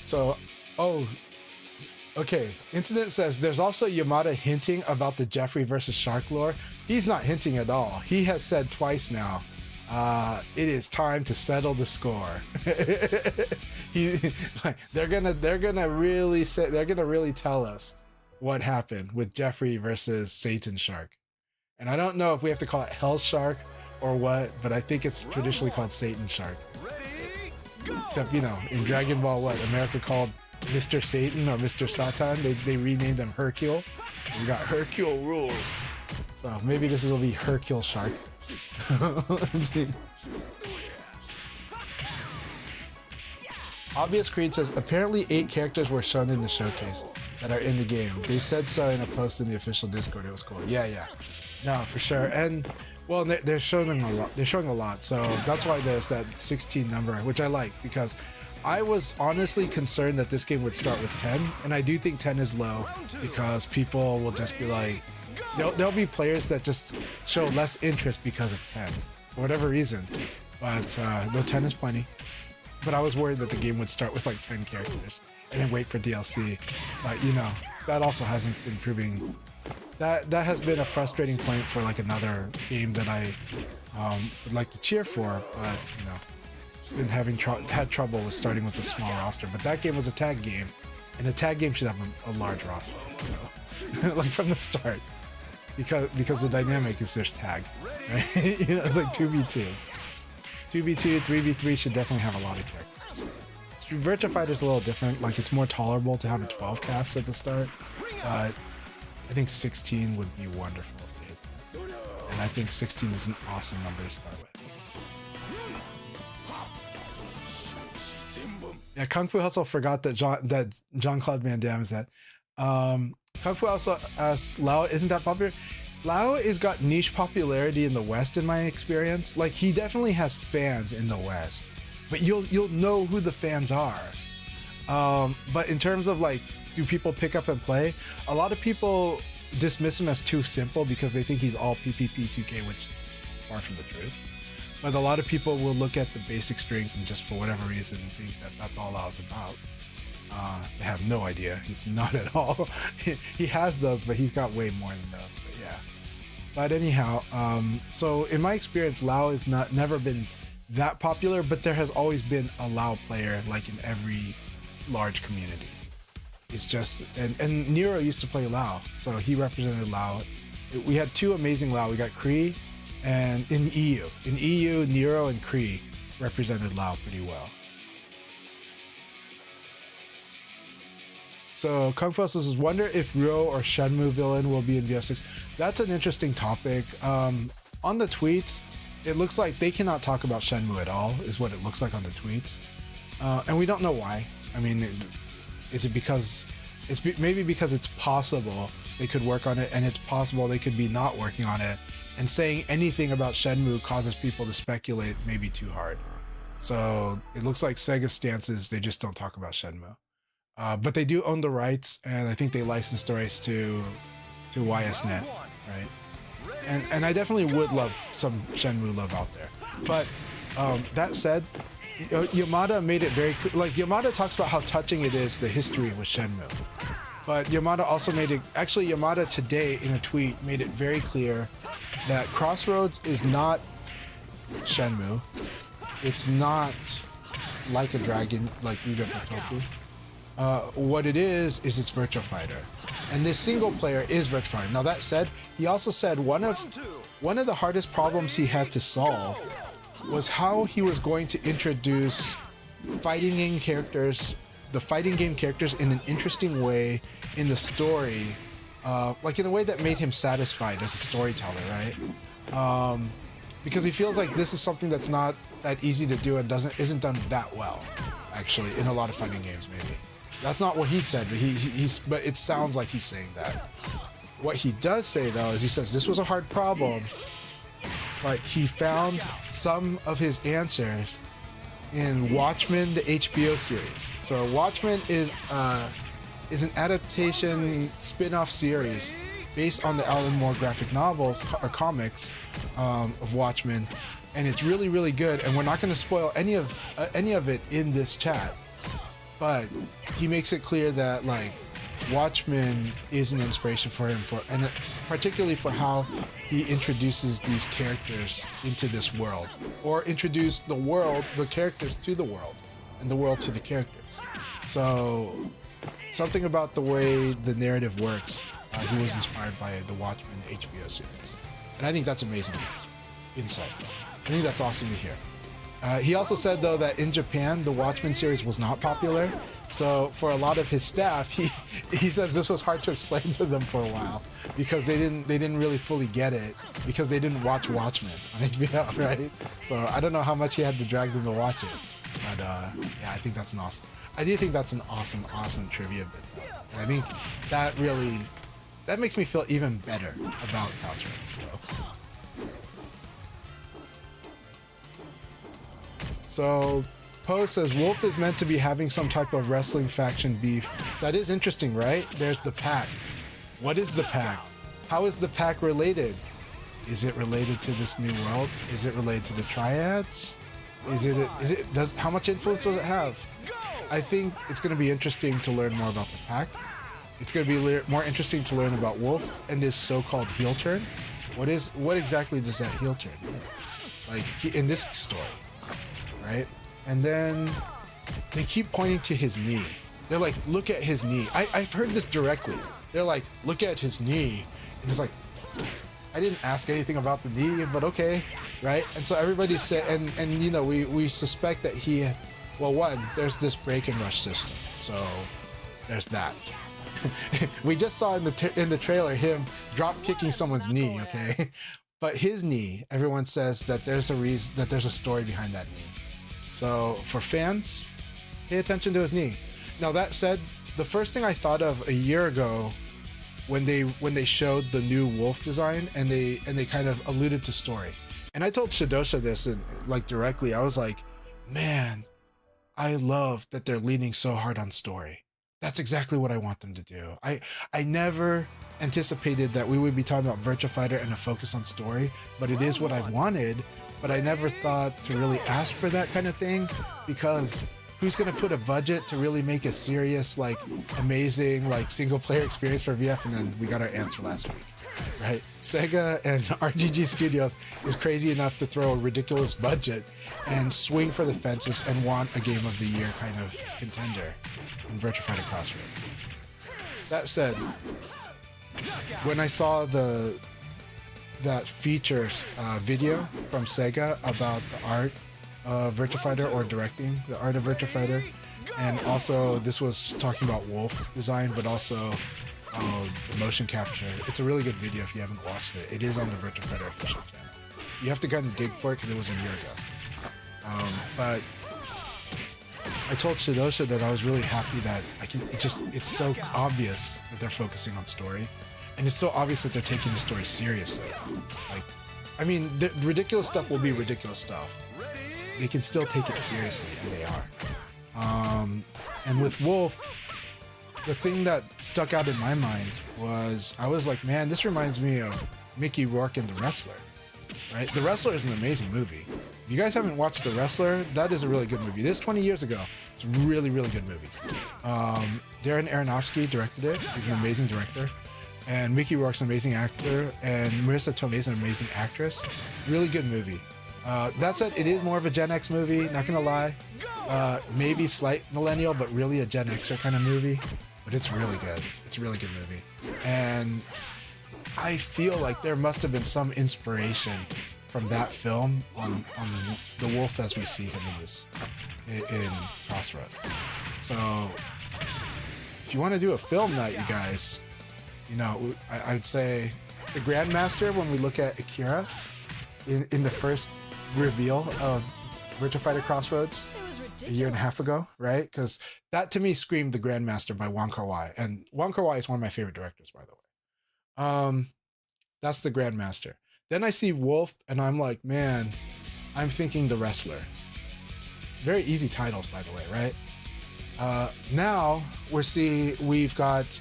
So, okay. Incident says there's also Yamada hinting about the Jeffrey versus Shark lore. He's not hinting at all. He has said twice now, it is time to settle the score. They're gonna really tell us what happened with Jeffrey versus Satan Shark. And I don't know if we have to call it Hell Shark or what, but I think it's traditionally called Satan Shark. Except, you know, in Dragon Ball, America called Mr. Satan or Mr. Satan, they renamed him Hercule. We got Hercule rules. So maybe this will be Hercule Shark. Let's see. Obvious Creed says apparently 8 characters were shown in the showcase that are in the game. They said so in a post in the official Discord. It was cool. Yeah. No, for sure. And well, they're showing a lot. They're showing a lot. So that's why there's that 16 number, which I like, because I was honestly concerned that this game would start with 10, and I do think 10 is low because people will just be like, there'll be players that just show less interest because of 10 for whatever reason. But though 10 is plenty. But I was worried that the game would start with like 10 characters and then wait for DLC. But you know, that also hasn't been proving. That has been a frustrating point for like another game that I would like to cheer for. But you know, it's been had trouble with starting with a small roster. But that game was a tag game, and a tag game should have a large roster. So like from the start, because the dynamic is there's tag, right? You know, it's like 2v2. 2v2, 3v3 should definitely have a lot of characters. Virtua Fighter's a little different, like it's more tolerable to have a 12 cast at the start, but I think 16 would be wonderful if they hit that. And I think 16 is an awesome number to start with. Yeah, Kung Fu Hustle forgot that Jean-Claude Van Damme is that. Kung Fu Hustle asks, Lao isn't that popular? Lao has got niche popularity in the West in my experience. Like, he definitely has fans in the West, but you'll know who the fans are. But in terms of like, do people pick up and play? A lot of people dismiss him as too simple because they think he's all PPP 2K, which is far from the truth. But a lot of people will look at the basic strings and just for whatever reason think that that's all Lao's about. They have no idea. He's not at all. He has those, but he's got way more than those. But yeah. But anyhow, so in my experience, Lao has never been that popular, but there has always been a Lao player like in every large community. It's just, and Nero used to play Lao, so he represented Lao. We had two amazing Lao. We got Kree, and in EU. In EU, Nero and Kree represented Lao pretty well. So Kung Fu says, wonder if Ryo or Shenmue villain will be in VO6. That's an interesting topic. On the tweets, it looks like they cannot talk about Shenmue at all, is what it looks like on the tweets. And we don't know why. I mean, is it because maybe because it's possible they could work on it, and it's possible they could be not working on it, and saying anything about Shenmue causes people to speculate maybe too hard. So it looks like Sega's stance is they just don't talk about Shenmue. But they do own the rights, and I think they licensed the rights to YSNet, right? And I definitely would love some Shenmue love out there. But that said, Yamada made it very clear. Like, Yamada talks about how touching it is, the history with Shenmue. But Yamada also made it, actually Yamada today in a tweet made it very clear that CROSSROADS is not Shenmue. It's not like a dragon, like Ryuga Gotoku. What it is it's Virtua Fighter, and this single player is Virtua Fighter. Now that said, he also said one of the hardest problems he had to solve was how he was going to introduce fighting game characters, the fighting game characters in an interesting way in the story, like in a way that made him satisfied as a storyteller, right? Because he feels like this is something that's not that easy to do and isn't done that well, actually, in a lot of fighting games, maybe. That's not what he said, but but it sounds like he's saying that. What he does say, though, is he says this was a hard problem, but he found some of his answers in Watchmen, the HBO series. So Watchmen is an adaptation spin-off series based on the Alan Moore graphic novels or comics of Watchmen, and it's really, really good. And we're not going to spoil any of it in this chat. But he makes it clear that like Watchmen is an inspiration for him, and particularly for how he introduces these characters into this world, or introduce the characters to the world, and the world to the characters. So something about the way the narrative works, he was inspired by the Watchmen HBO series, and I think that's amazing insight. I think that's awesome to hear. He also said, though, that in Japan, the Watchmen series was not popular. So for a lot of his staff, he says this was hard to explain to them for a while because they didn't really fully get it because they didn't watch Watchmen on HBO, right? So I don't know how much he had to drag them to watch it. But yeah, I think that's an awesome. I do think that's an awesome trivia bit. And I think that makes me feel even better about CROSSROADS. So Poe says Wolf is meant to be having some type of wrestling faction beef. That is interesting, right? There's the Pack. What is the Pack? How is the Pack related? Is it related to this new world? Is it related to the Triads? How much influence does it have? I think it's going to be interesting to learn more about the Pack. It's going to be more interesting to learn about Wolf and this so-called heel turn. What exactly does that heel turn mean? Like in this story. Right? And then they keep pointing to his knee. They're like, look at his knee. I've heard this directly. They're like, look at his knee. And it's like, I didn't ask anything about the knee, but okay, right? And so everybody said, and you know, we suspect that one, there's this break and rush system. So there's that. We just saw in the trailer him drop kicking someone's knee, okay? But his knee, everyone says that there's a story behind that knee. So for fans, pay attention to his knee. Now that said, the first thing I thought of a year ago when they showed the new wolf design, and they kind of alluded to story. And I told Shidosha this, and like directly, I was like, man, I love that they're leaning so hard on story. That's exactly what I want them to do. I never anticipated that we would be talking about Virtua Fighter and a focus on story, but it is what I've wanted. But I never thought to really ask for that kind of thing, because who's going to put a budget to really make a serious, like, amazing, like, single player experience for VF? And then we got our answer last week, right? Sega and RGG Studios is crazy enough to throw a ridiculous budget and swing for the fences and want a Game of the Year kind of contender in Virtua Fighter CROSSROADS. That said, when I saw that features video from Sega about the art of Virtua Fighter, or directing the art of Virtua Fighter, and also this was talking about wolf design, but also the motion capture. It's a really good video if you haven't watched it. It is on the Virtua Fighter official channel. You have to kind of dig for it because it was a year ago. But I told Shidosha that I was really happy that it's so obvious that they're focusing on story, and it's so obvious that they're taking the story seriously. Like, I mean, the ridiculous stuff will be ridiculous stuff. They can still take it seriously, and they are. And with Wolf, the thing that stuck out in my mind was, I was like, man, this reminds me of Mickey Rourke and The Wrestler, right? The Wrestler is an amazing movie. If you guys haven't watched The Wrestler, that is a really good movie. This is 20 years ago. It's a really, really good movie. Darren Aronofsky directed it. He's an amazing director. And Mickey Rourke's an amazing actor, and Marissa Tomei is an amazing actress. Really good movie. That said, it is more of a Gen X movie, not gonna lie. Maybe slight millennial, but really a Gen Xer kind of movie. But it's really good. It's a really good movie. And I feel like there must have been some inspiration from that film on the wolf as we see him in CROSSROADS. So if you want to do a film night, you guys, you know, I'd say the Grandmaster, when we look at Akira in the first reveal of Virtua Fighter CROSSROADS a year and a half ago, right? Because that to me screamed The Grandmaster by Wong Kar-wai, and Wong Kar-wai is one of my favorite directors, by the way. That's The Grandmaster. Then I see Wolf, and I'm like, man, I'm thinking The Wrestler. Very easy titles, by the way, right? Now we've got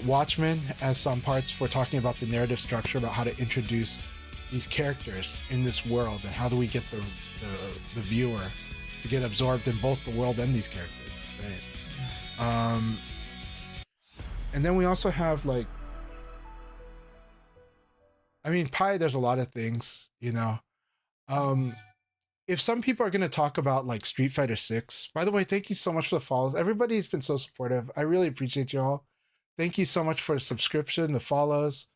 Watchmen as some parts for talking about the narrative structure, about how to introduce these characters in this world, and how do we get the viewer to get absorbed in both the world and these characters, right? And then we also have, like, I mean, Pi, there's a lot of things, you know. If some people are going to talk about, like, Street Fighter 6, by the way, thank you so much for the follows. Everybody's been so supportive. I really appreciate you all. Thank you so much for the subscription, the follows,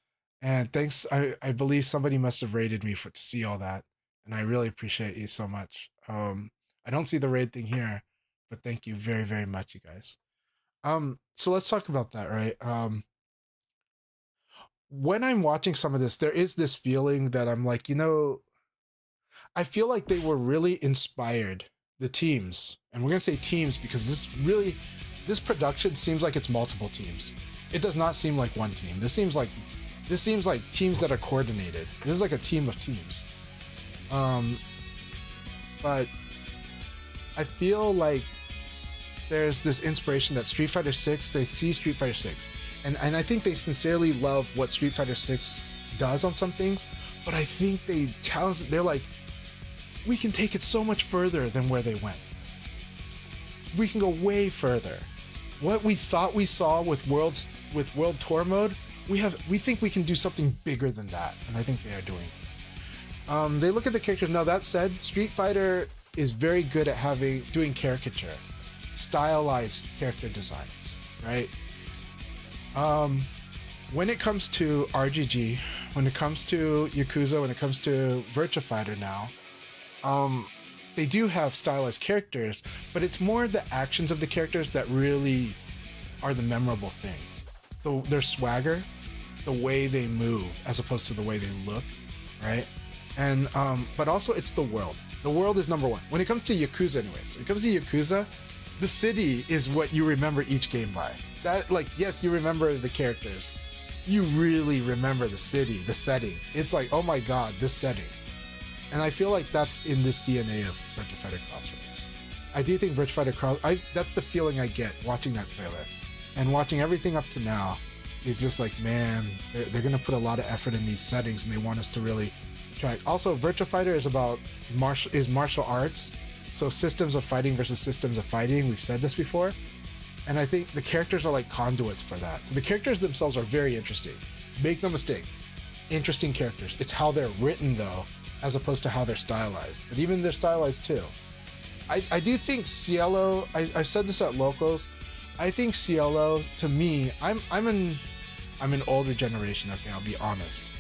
and thanks. I believe somebody must have raided me to see all that, and I really appreciate you so much. I don't see the raid thing here, but thank you very, very much, you guys. So let's talk about that, right? When I'm watching some of this, there is this feeling that I'm like, you know, I feel like they were really inspired, the teams, and we're gonna say teams because this production seems like it's multiple teams. It does not seem like one team. This seems like teams that are coordinated. This is like a team of teams. But I feel like there's this inspiration that Street Fighter 6, they see Street Fighter 6, and I think they sincerely love what Street Fighter 6 does on some things, but I think they challenge it. They're like, we can take it so much further than where they went. We can go way further. What we thought we saw with World Tour mode, we think we can do something bigger than that, and I think they are doing. They look at the characters. Now that said, Street Fighter is very good at doing caricature, stylized character designs, right? When it comes to RGG, when it comes to Yakuza, when it comes to Virtua Fighter now, they do have stylized characters, but it's more the actions of the characters that really are the memorable things. Their swagger, the way they move, as opposed to the way they look, right? And but also it's the world. The world is number one. When it comes to Yakuza anyways, when it comes to Yakuza, The city is what you remember each game by. That, like, yes, you remember the characters. You really remember the city, the setting. It's like, oh my god, this setting. And I feel like that's in this DNA of Virtua Fighter CROSSROADS. I do think Virtua Fighter that's the feeling I get watching that trailer. And watching everything up to now is just like, man, they're gonna put a lot of effort in these settings and they want us to really try. Also, Virtua Fighter is about martial arts. So systems of fighting versus systems of fighting. We've said this before. And I think the characters are like conduits for that. So the characters themselves are very interesting. Make no mistake, interesting characters. It's how they're written though, as opposed to how they're stylized. But even they're stylized too. I do think Cielo, I've said this at locals, I think Cielo, to me, I'm an older generation, okay, I'll be honest.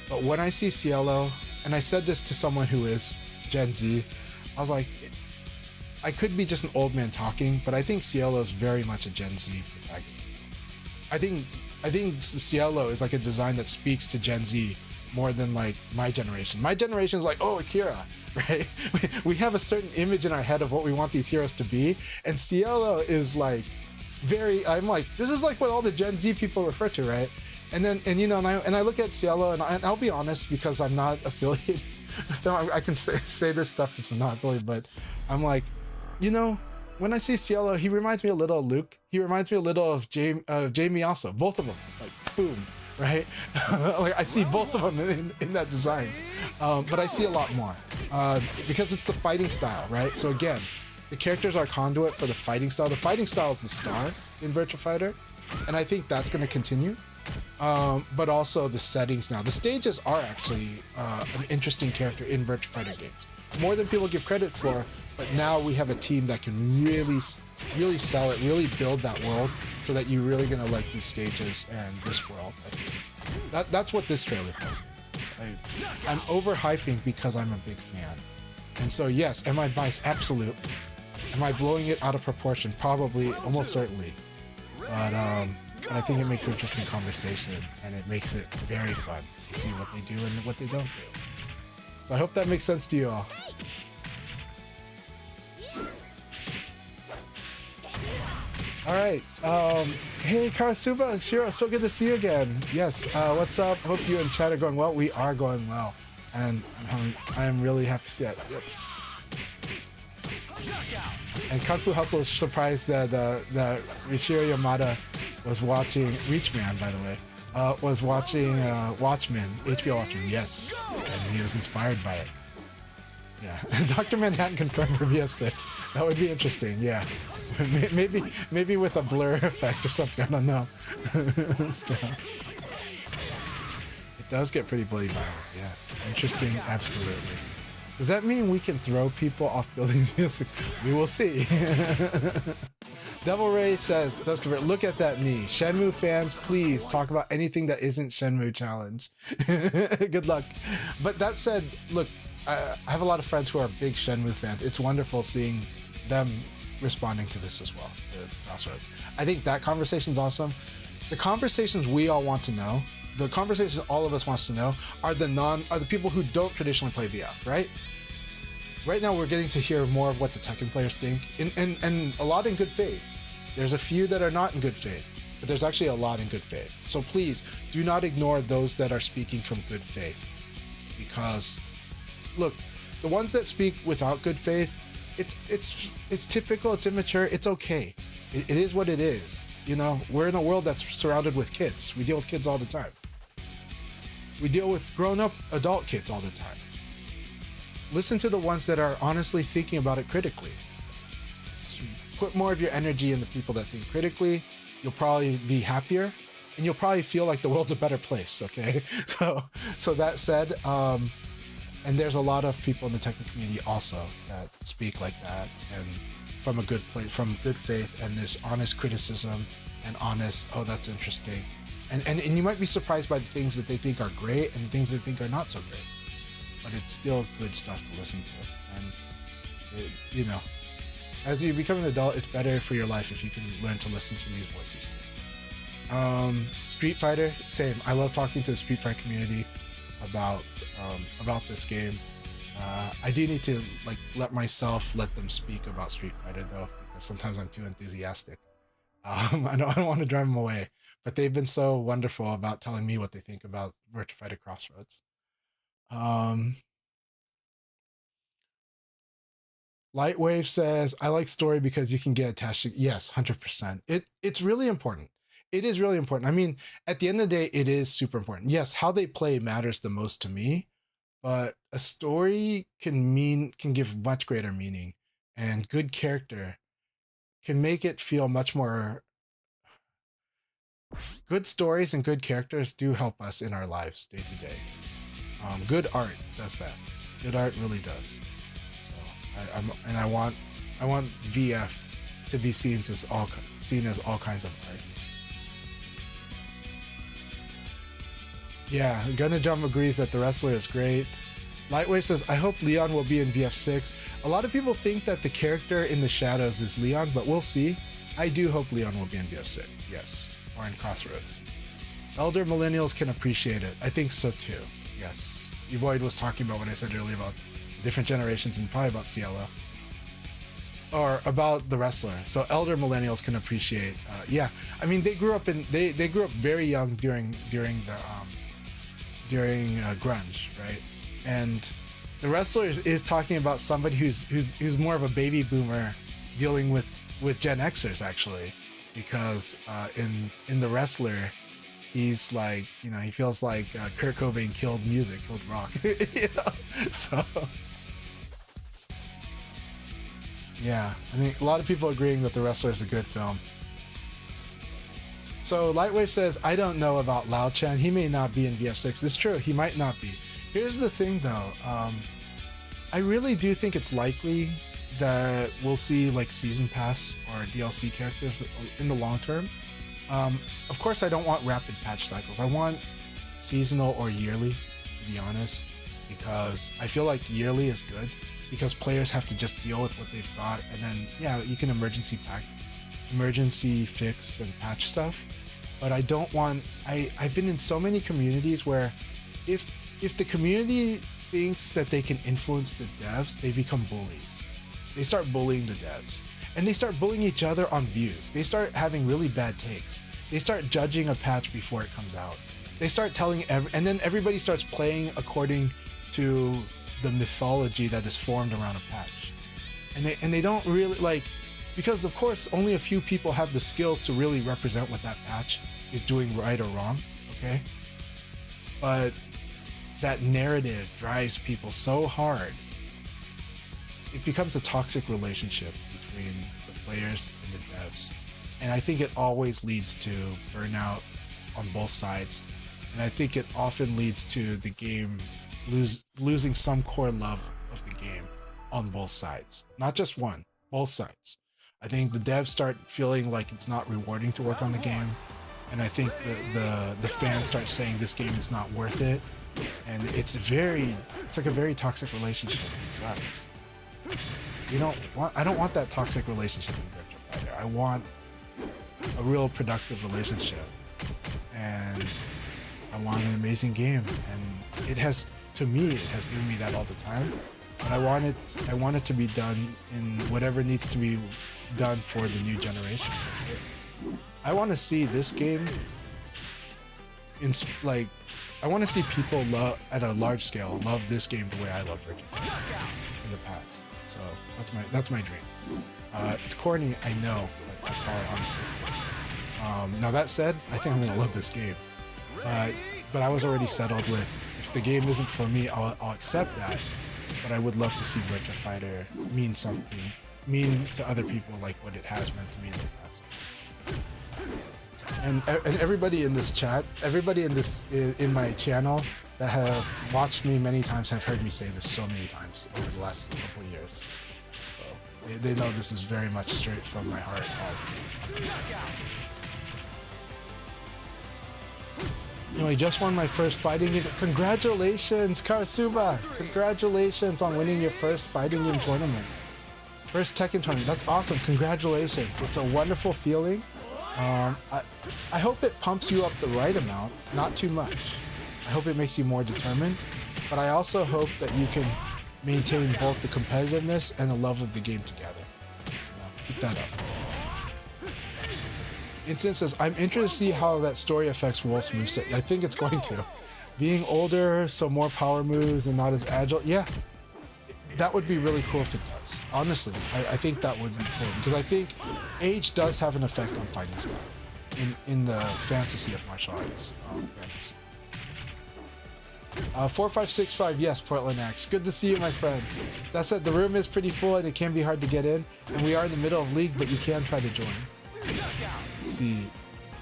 But when I see Cielo, and I said this to someone who is Gen Z, I was like, I could be just an old man talking, but I think Cielo is very much a Gen Z protagonist. I think Cielo is like a design that speaks to Gen Z more than like my generation. My generation is like, oh, Akira, right? We have a certain image in our head of what we want these heroes to be, and Cielo is like I'm like, this is like what all the Gen Z people refer to, right? And then, and you know, and I look at Cielo, and I'll be honest, because I'm not affiliated with them, I can say this stuff if I'm not affiliated, but I'm like, you know, when I see Cielo, he reminds me a little of Luke. He reminds me a little of Jamie also. Both of them, like, boom, right? Like, I see both of them in that design. But I see a lot more because it's the fighting style, right? So again, the characters are conduit for the fighting style. The fighting style is the star in Virtua Fighter, and I think that's going to continue. But also the settings now. The stages are actually an interesting character in Virtua Fighter games. More than people give credit for, but now we have a team that can really sell it, really build that world, so that you're really gonna like these stages and this world. I think that's what this trailer tells me. I'm overhyping because I'm a big fan, and so yes, am I biased? Absolutely. Am I blowing it out of proportion? Probably, almost certainly. But I think it makes interesting conversation, and it makes it very fun to see what they do and what they don't do. So I hope that makes sense to you all. All right. Hey, Karasuba, Shiro, so good to see you again. Yes. What's up? Hope you and chat are going well. We are going well, and I am really happy to see that. Yep. And Kung Fu Hustle is surprised that Richiro Yamada was watching Reachman, by the way, was watching Watchmen, HBO Watchmen. Yes, and he was inspired by it. Yeah, Dr. Manhattan confirmed for VF6. That would be interesting. Yeah, maybe with a blur effect or something. I don't know. It does get pretty bloody violent. Yes, interesting. Absolutely. Does that mean we can throw people off buildings? We will see. Devil Ray says, look at that knee. Shenmue fans, please talk about anything that isn't Shenmue challenge. Good luck. But that said, look, I have a lot of friends who are big Shenmue fans. It's wonderful seeing them responding to this as well, the CROSSROADS. I think that conversation's awesome. The conversations we all want to know, the conversations all of us wants to know, are the people who don't traditionally play VF, right? Right now we're getting to hear more of what the Tekken players think, and a lot in good faith. There's a few that are not in good faith, but there's actually a lot in good faith. So please do not ignore those that are speaking from good faith, because look, the ones that speak without good faith, it's typical, it's immature, it's okay. It is what it is. You know, we're in a world that's surrounded with kids. We deal with kids all the time. We deal with grown-up adult kids all the time. Listen to the ones that are honestly thinking about it critically. Put more of your energy in the people that think critically. You'll probably be happier, and you'll probably feel like the world's a better place, okay? So that said, and there's a lot of people in the technical community also that speak like that, and from a good place, from good faith, and there's honest criticism and honest, oh, that's interesting. And you might be surprised by the things that they think are great and the things they think are not so great. But it's still good stuff to listen to. And, you know, as you become an adult, it's better for your life if you can learn to listen to these voices too. Street Fighter, same. I love talking to the Street Fighter community about this game. I do need to let them speak about Street Fighter though, because sometimes I'm too enthusiastic. I don't want to drive them away, but they've been so wonderful about telling me what they think about Virtua Fighter Crossroads. Lightwave says, I like story because you can get attached to. Yes, 100%. It's really important. It is really important. I mean, at the end of the day, it is super important. Yes, how they play matters the most to me, but a story can give much greater meaning, and good character can make it feel much more. Good stories and good characters do help us in our lives day to day. Good art does that. Good art really does. So I want VF to be seen as all kinds of art. Yeah, Gonna Jump agrees that the wrestler is great. Lightweight says, I hope Leon will be in VF6. A lot of people think that the character in the shadows is Leon, but we'll see. I do hope Leon will be in VF6, yes. Or in Crossroads. Elder millennials can appreciate it. I think so too, yes. Evoid was talking about what I said earlier about different generations and probably about CLO. Or about the wrestler. So elder millennials can appreciate, yeah. I mean, they grew up very young during grunge, right? And the wrestler is talking about somebody who's more of a baby boomer dealing with Gen Xers actually, because in the wrestler, he's like, you know, he feels like Kurt Cobain killed rock, you know? So yeah, I mean, a lot of people agreeing that the wrestler is a good film. So Lightwave says, I don't know about Lao Chen. He may not be in VF6. It's true, he might not be. Here's the thing though, I really do think it's likely that we'll see like season pass or DLC characters in the long term. Of course, I don't want rapid patch cycles. I want seasonal or yearly, to be honest, because I feel like yearly is good because players have to just deal with what they've got, and then yeah, you can emergency fix and patch stuff. But I don't want. I've been in so many communities where if the community thinks that they can influence the devs, they become bullies. They start bullying the devs, and they start bullying each other on views. They start having really bad takes. They start judging a patch before it comes out. They start telling and then everybody starts playing according to the mythology that is formed around a patch, and they don't really like, because of course only a few people have the skills to really represent what that patch is doing right or wrong, okay? But that narrative drives people so hard, it becomes a toxic relationship between the players and the devs. And I think it always leads to burnout on both sides. And I think it often leads to the game losing some core love of the game on both sides. Not just one, both sides. I think the devs start feeling like it's not rewarding to work on the game. And I think the fans start saying this game is not worth it. And it's like a very toxic relationship. It sucks. I don't want that toxic relationship in Virtua Fighter. I want a real productive relationship, and I want an amazing game. And it has given me that all the time. But I want it to be done in whatever needs to be done for the new generation of players. I want to see this game I want to see people at a large scale love this game the way I love Virtua Fighter in the past. So that's my dream. It's corny, I know, but that's how I honestly feel. Now that said, I think I'm gonna love this game. But I was already settled with, if the game isn't for me, I'll accept that. But I would love to see Virtua Fighter mean to other people like what it has meant to me in the past. And everybody in this chat, everybody in my channel that have watched me many times have heard me say this so many times over the last couple of years. So they know this is very much straight from my heart. Anyway, just won my first fighting game. Congratulations, Karasuba! Congratulations on winning your first fighting game tournament. First Tekken tournament. That's awesome. Congratulations. It's a wonderful feeling. I hope it pumps you up the right amount, not too much. I hope it makes you more determined, but I also hope that you can maintain both the competitiveness and the love of the game together. keep that up. Instant says, I'm interested to see how that story affects Wolf's moveset. I think it's going to. Being older, so more power moves and not as agile. Yeah, that would be really cool if it does. Honestly, I think that would be cool because I think age does have an effect on fighting style in the fantasy of martial arts. Fantasy. 4565, yes, Portland X. Good to see you, my friend. That said, the room is pretty full and it can be hard to get in. And we are in the middle of league, but you can try to join. Let's see.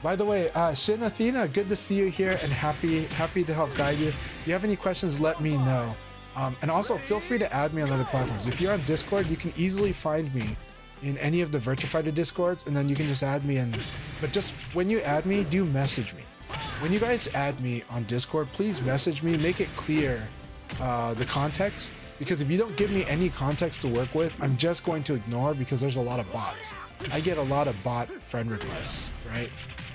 By the way, Shin Athena, good to see you here and happy to help guide you. If you have any questions, let me know. And also, feel free to add me on other platforms. If you're on Discord, you can easily find me in any of the Virtua Fighter Discords, and then you can just add me in. But just when you add me, do message me. When you guys add me on Discord, please message me, make it clear the context, because if you don't give me any context to work with, I'm just going to ignore because there's a lot of bots. I get a lot of bot friend requests, right?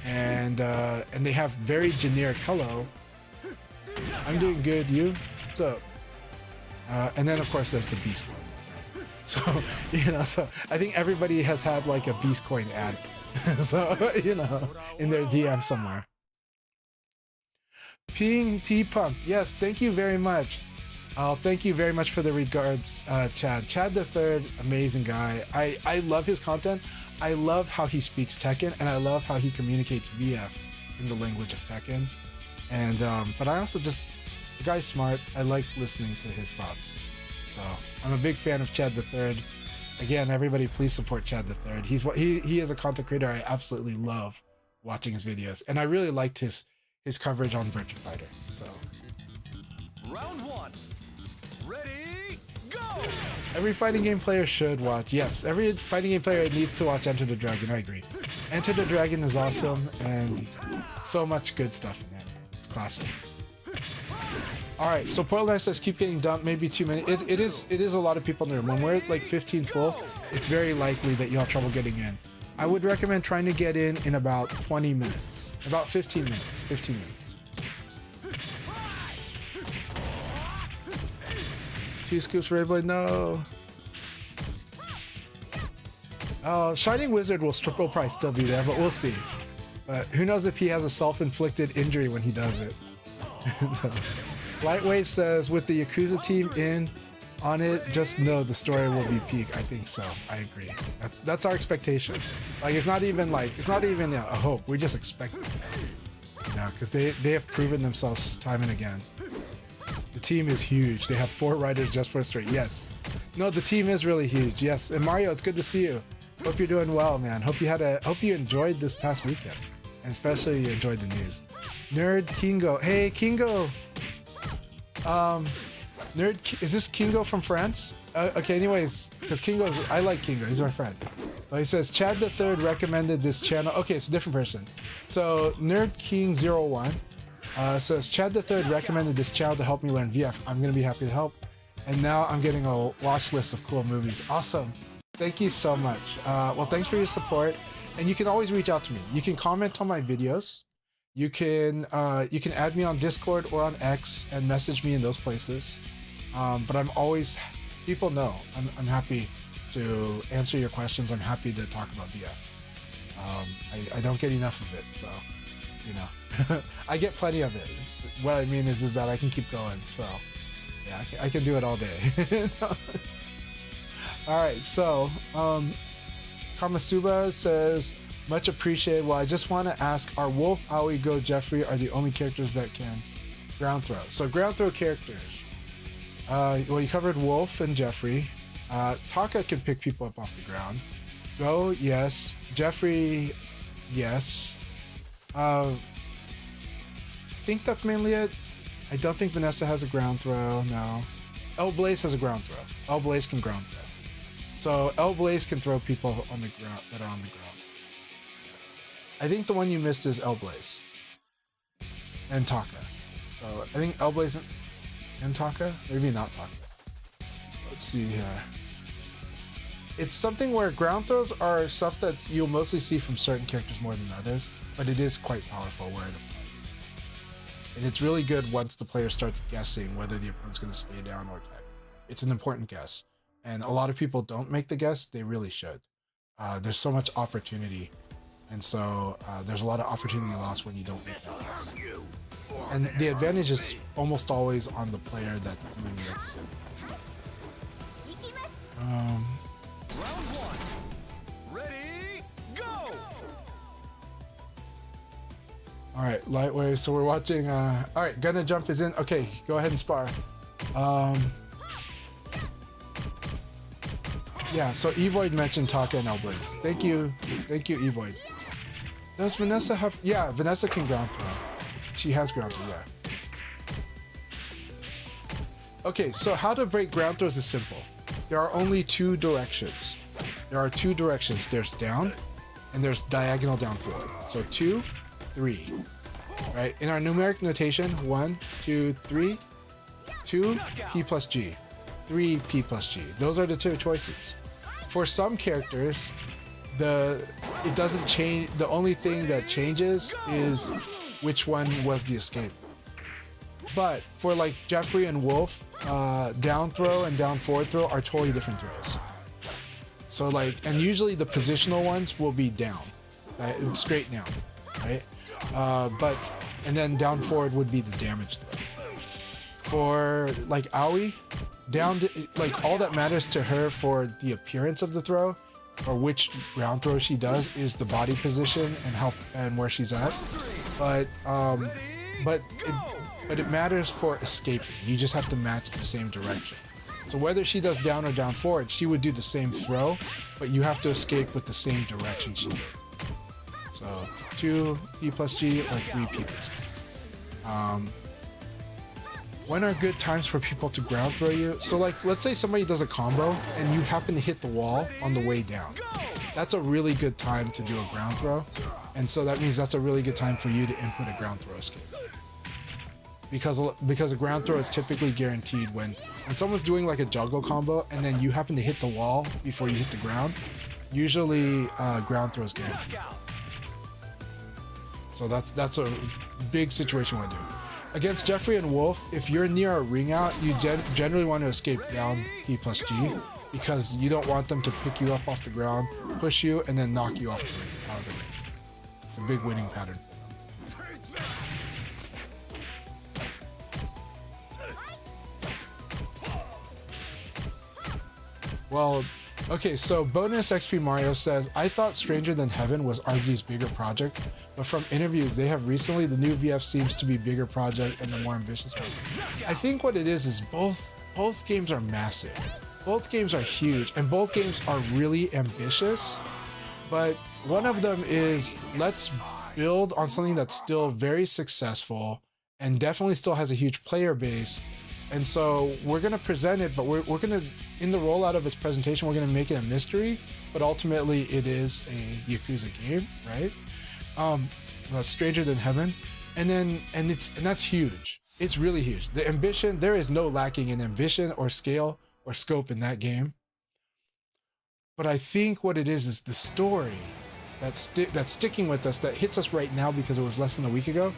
And they have very generic hello. I'm doing good, you? What's up? And then of course there's the Beast Coin. So, you know, so I think everybody has had like a Beast Coin ad. So, you know, in their DM somewhere. Ping T Punk, yes, thank you very much. Thank you very much for the regards, Chad. Chad the Third, amazing guy. I love his content. I love how he speaks Tekken, and I love how he communicates VF in the language of Tekken. And but I also just, the guy's smart. I like listening to his thoughts. So I'm a big fan of Chad the Third. Again, everybody, please support Chad the Third. He is a content creator I absolutely love watching his videos, and I really liked his coverage on Virtua Fighter. So. Round one. Ready, go! Every fighting game player should watch. Yes, every fighting game player needs to watch Enter the Dragon. I agree. Enter the Dragon is awesome, and so much good stuff in it. It's classic. All right, so Portland says keep getting dumped. Maybe too many. It is a lot of people in the room. When we're at like 15 full, it's very likely that you'll have trouble getting in. I would recommend trying to get in about 20 minutes. About 15 minutes. 15 minutes. 2 scoops for Rayblade, no. Oh, Shining Wizard will probably still be there, but we'll see. But who knows if he has a self-inflicted injury when he does it. So, Lightwave says, with the Yakuza team in on it, just know the story will be peak. I think so. I agree. That's our expectation. Like it's not even a hope. We just expect it. You know, because they have proven themselves time and again. The team is huge. They have 4 writers just for a straight. Yes. No, the team is really huge. Yes. And Mario, it's good to see you. Hope you're doing well, man. Hope you enjoyed this past weekend. And especially you enjoyed the news. Nerd Kingo. Hey, Kingo. Is this Kingo from France? Okay, anyways, because I like Kingo. He's my friend. But he says, Chad the Third recommended this channel. Okay, it's a different person. So, Nerd King 01 says, Chad the Third recommended this channel to help me learn VF. I'm going to be happy to help. And now I'm getting a watch list of cool movies. Awesome. Thank you so much. Well, thanks for your support. And you can always reach out to me. You can comment on my videos. You can add me on Discord or on X and message me in those places. But I'm always, people know, I'm happy to answer your questions. I'm happy to talk about VF. I don't get enough of it, so, you know, I get plenty of it. What I mean is that I can keep going, so, yeah, I can do it all day. All right, so, Kamasuba says, much appreciated. Well, I just want to ask, are Wolf, Aoi, Go, Jeffrey are the only characters that can ground throw? So ground throw characters. Well, you covered Wolf and Jeffrey. Taka can pick people up off the ground. Go, yes. Jeffrey, yes. I think that's mainly it. I don't think Vanessa has a ground throw, no. El Blaze has a ground throw. El Blaze can ground throw. So El Blaze can throw people on the ground that are on the ground. I think the one you missed is El Blaze. And Taka. So I think El Blaze and Taka? Maybe not Taka. Let's see here. It's something where ground throws are stuff that you'll mostly see from certain characters more than others, but it is quite powerful where it applies. And it's really good once the player starts guessing whether the opponent's going to stay down or attack. It's an important guess. And a lot of people don't make the guess. They really should. there's so much opportunity, and so there's a lot of opportunity lost when you don't make that pass. And the advantage is almost always on the player that's doing the opposite. Round one. Ready, go! All right, Lightwave. So we're watching. All right, Gonna Jump is in. Okay, go ahead and spar. Yeah. So Evoid mentioned Taka and Elblaze. Thank you, Evoid. Does Vanessa have? Yeah, Vanessa can ground throw. She has ground throw. Yeah. Okay, so how to break ground throws is simple. There are only two directions. There's down, and there's diagonal down forward. So 2, 3. Right? In our numeric notation, 1, 2, 3. 2, P plus G. 3, P plus G. Those are the two choices. For some characters, it doesn't change. The only thing that changes is which one was the escape. But for like Jeffrey and Wolf, down throw and down forward throw are totally different throws. So like, and usually the positional ones will be down, straight down, right? And then down forward would be the damage throw. For like Aoi, like all that matters to her for the appearance of the throw, or which ground throw she does, is the body position and where she's at. But it matters for escaping. You just have to match the same direction. So whether she does down or down forward, she would do the same throw, but you have to escape with the same direction she did. So 2 P plus G or 3 P plus G. When are good times for people to ground throw you? So like, let's say somebody does a combo and you happen to hit the wall on the way down. That's a really good time to do a ground throw. And so that means that's a really good time for you to input a ground throw escape. Because a ground throw is typically guaranteed when someone's doing like a juggle combo and then you happen to hit the wall before you hit the ground, usually ground throw is guaranteed. So that's a big situation we want to do. Against Jeffrey and Wolf, if you're near a ring out, you generally want to escape down P plus G because you don't want them to pick you up off the ground, push you, and then knock you off the ring, out of the ring. It's a big winning pattern. Well, okay, so Bonus XP Mario says, I thought Stranger Than Heaven was RG's bigger project, but from interviews they have recently, the new VF seems to be bigger project and the more ambitious one. I think what it is both games are massive. Both games are huge, and both games are really ambitious, but one of them is, let's build on something that's still very successful and definitely still has a huge player base. And so we're going to present it, but we're going to, in the rollout of its presentation, we're going to make it a mystery, but ultimately it is a Yakuza game, right? That's Stranger Than Heaven. And that's huge. It's really huge. The ambition, there is no lacking in ambition or scale or scope in that game. But I think what it is the story that's sticking with us, that hits us right now because it was less than a week ago,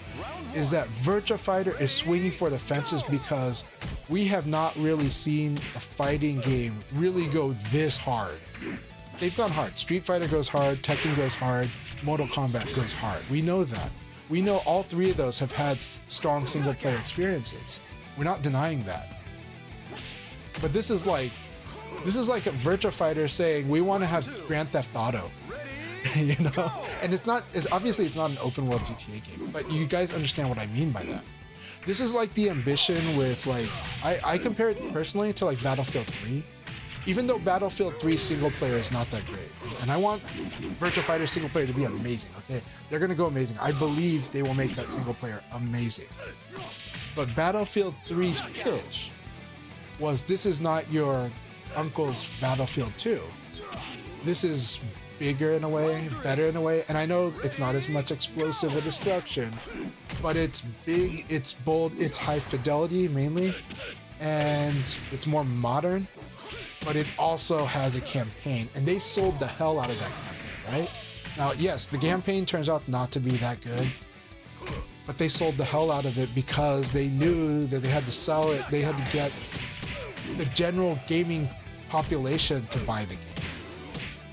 is that Virtua Fighter is swinging for the fences because we have not really seen a fighting game really go this hard. They've gone hard. Street Fighter goes hard, Tekken goes hard, Mortal Kombat goes hard. We know that. We know all three of those have had strong single player experiences. We're not denying that. But this is like a Virtua Fighter saying we want to have Grand Theft Auto. You know, and it's obviously it's not an open world GTA game, but you guys understand what I mean by that. This is like the ambition with like, I compare it personally to like Battlefield 3, even though Battlefield 3 single player is not that great. And I want Virtua Fighter single player to be amazing, okay? They're gonna go amazing. I believe they will make that single player amazing. But Battlefield 3's pitch was, this is not your uncle's Battlefield 2. This is bigger in a way, better in a way, and I know it's not as much explosive or destruction, but it's big, it's bold, it's high fidelity mainly, and it's more modern, but it also has a campaign, and they sold the hell out of that campaign, right? Now, yes, the campaign turns out not to be that good, but they sold the hell out of it because they knew that they had to sell it, they had to get the general gaming population to buy the game,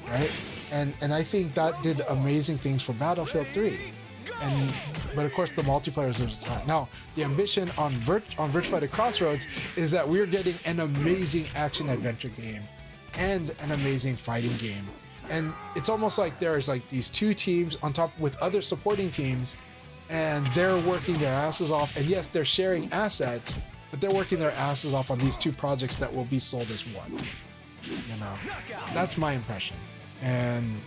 right? And I think that did amazing things for Battlefield 3. But of course the multiplayer is at the time. Now the ambition on Virtua Fighter Crossroads is that we're getting an amazing action adventure game and an amazing fighting game. And it's almost like there's like these two teams on top with other supporting teams, and they're working their asses off. And yes, they're sharing assets, but they're working their asses off on these two projects that will be sold as one. You know, that's my impression. And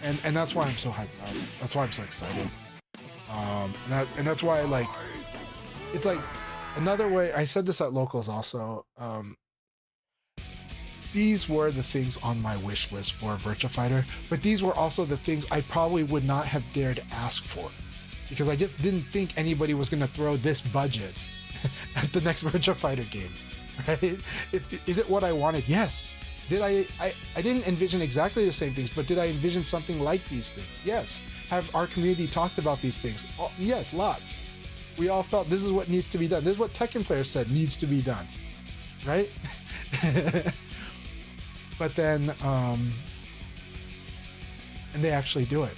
that's why I'm so hyped up. That's why I'm so excited. And that's why, like, it's like another way. I said this at locals also. These were the things on my wish list for Virtua Fighter, but these were also the things I probably would not have dared ask for, because I just didn't think anybody was going to throw this budget at the next Virtua Fighter game, right? Is it what I wanted? Yes. Did I didn't envision exactly the same things, but did I envision something like these things? Yes. Have our community talked about these things? Oh, yes, lots. We all felt this is what needs to be done. This is what Tekken players said needs to be done, right? But then, and they actually do it.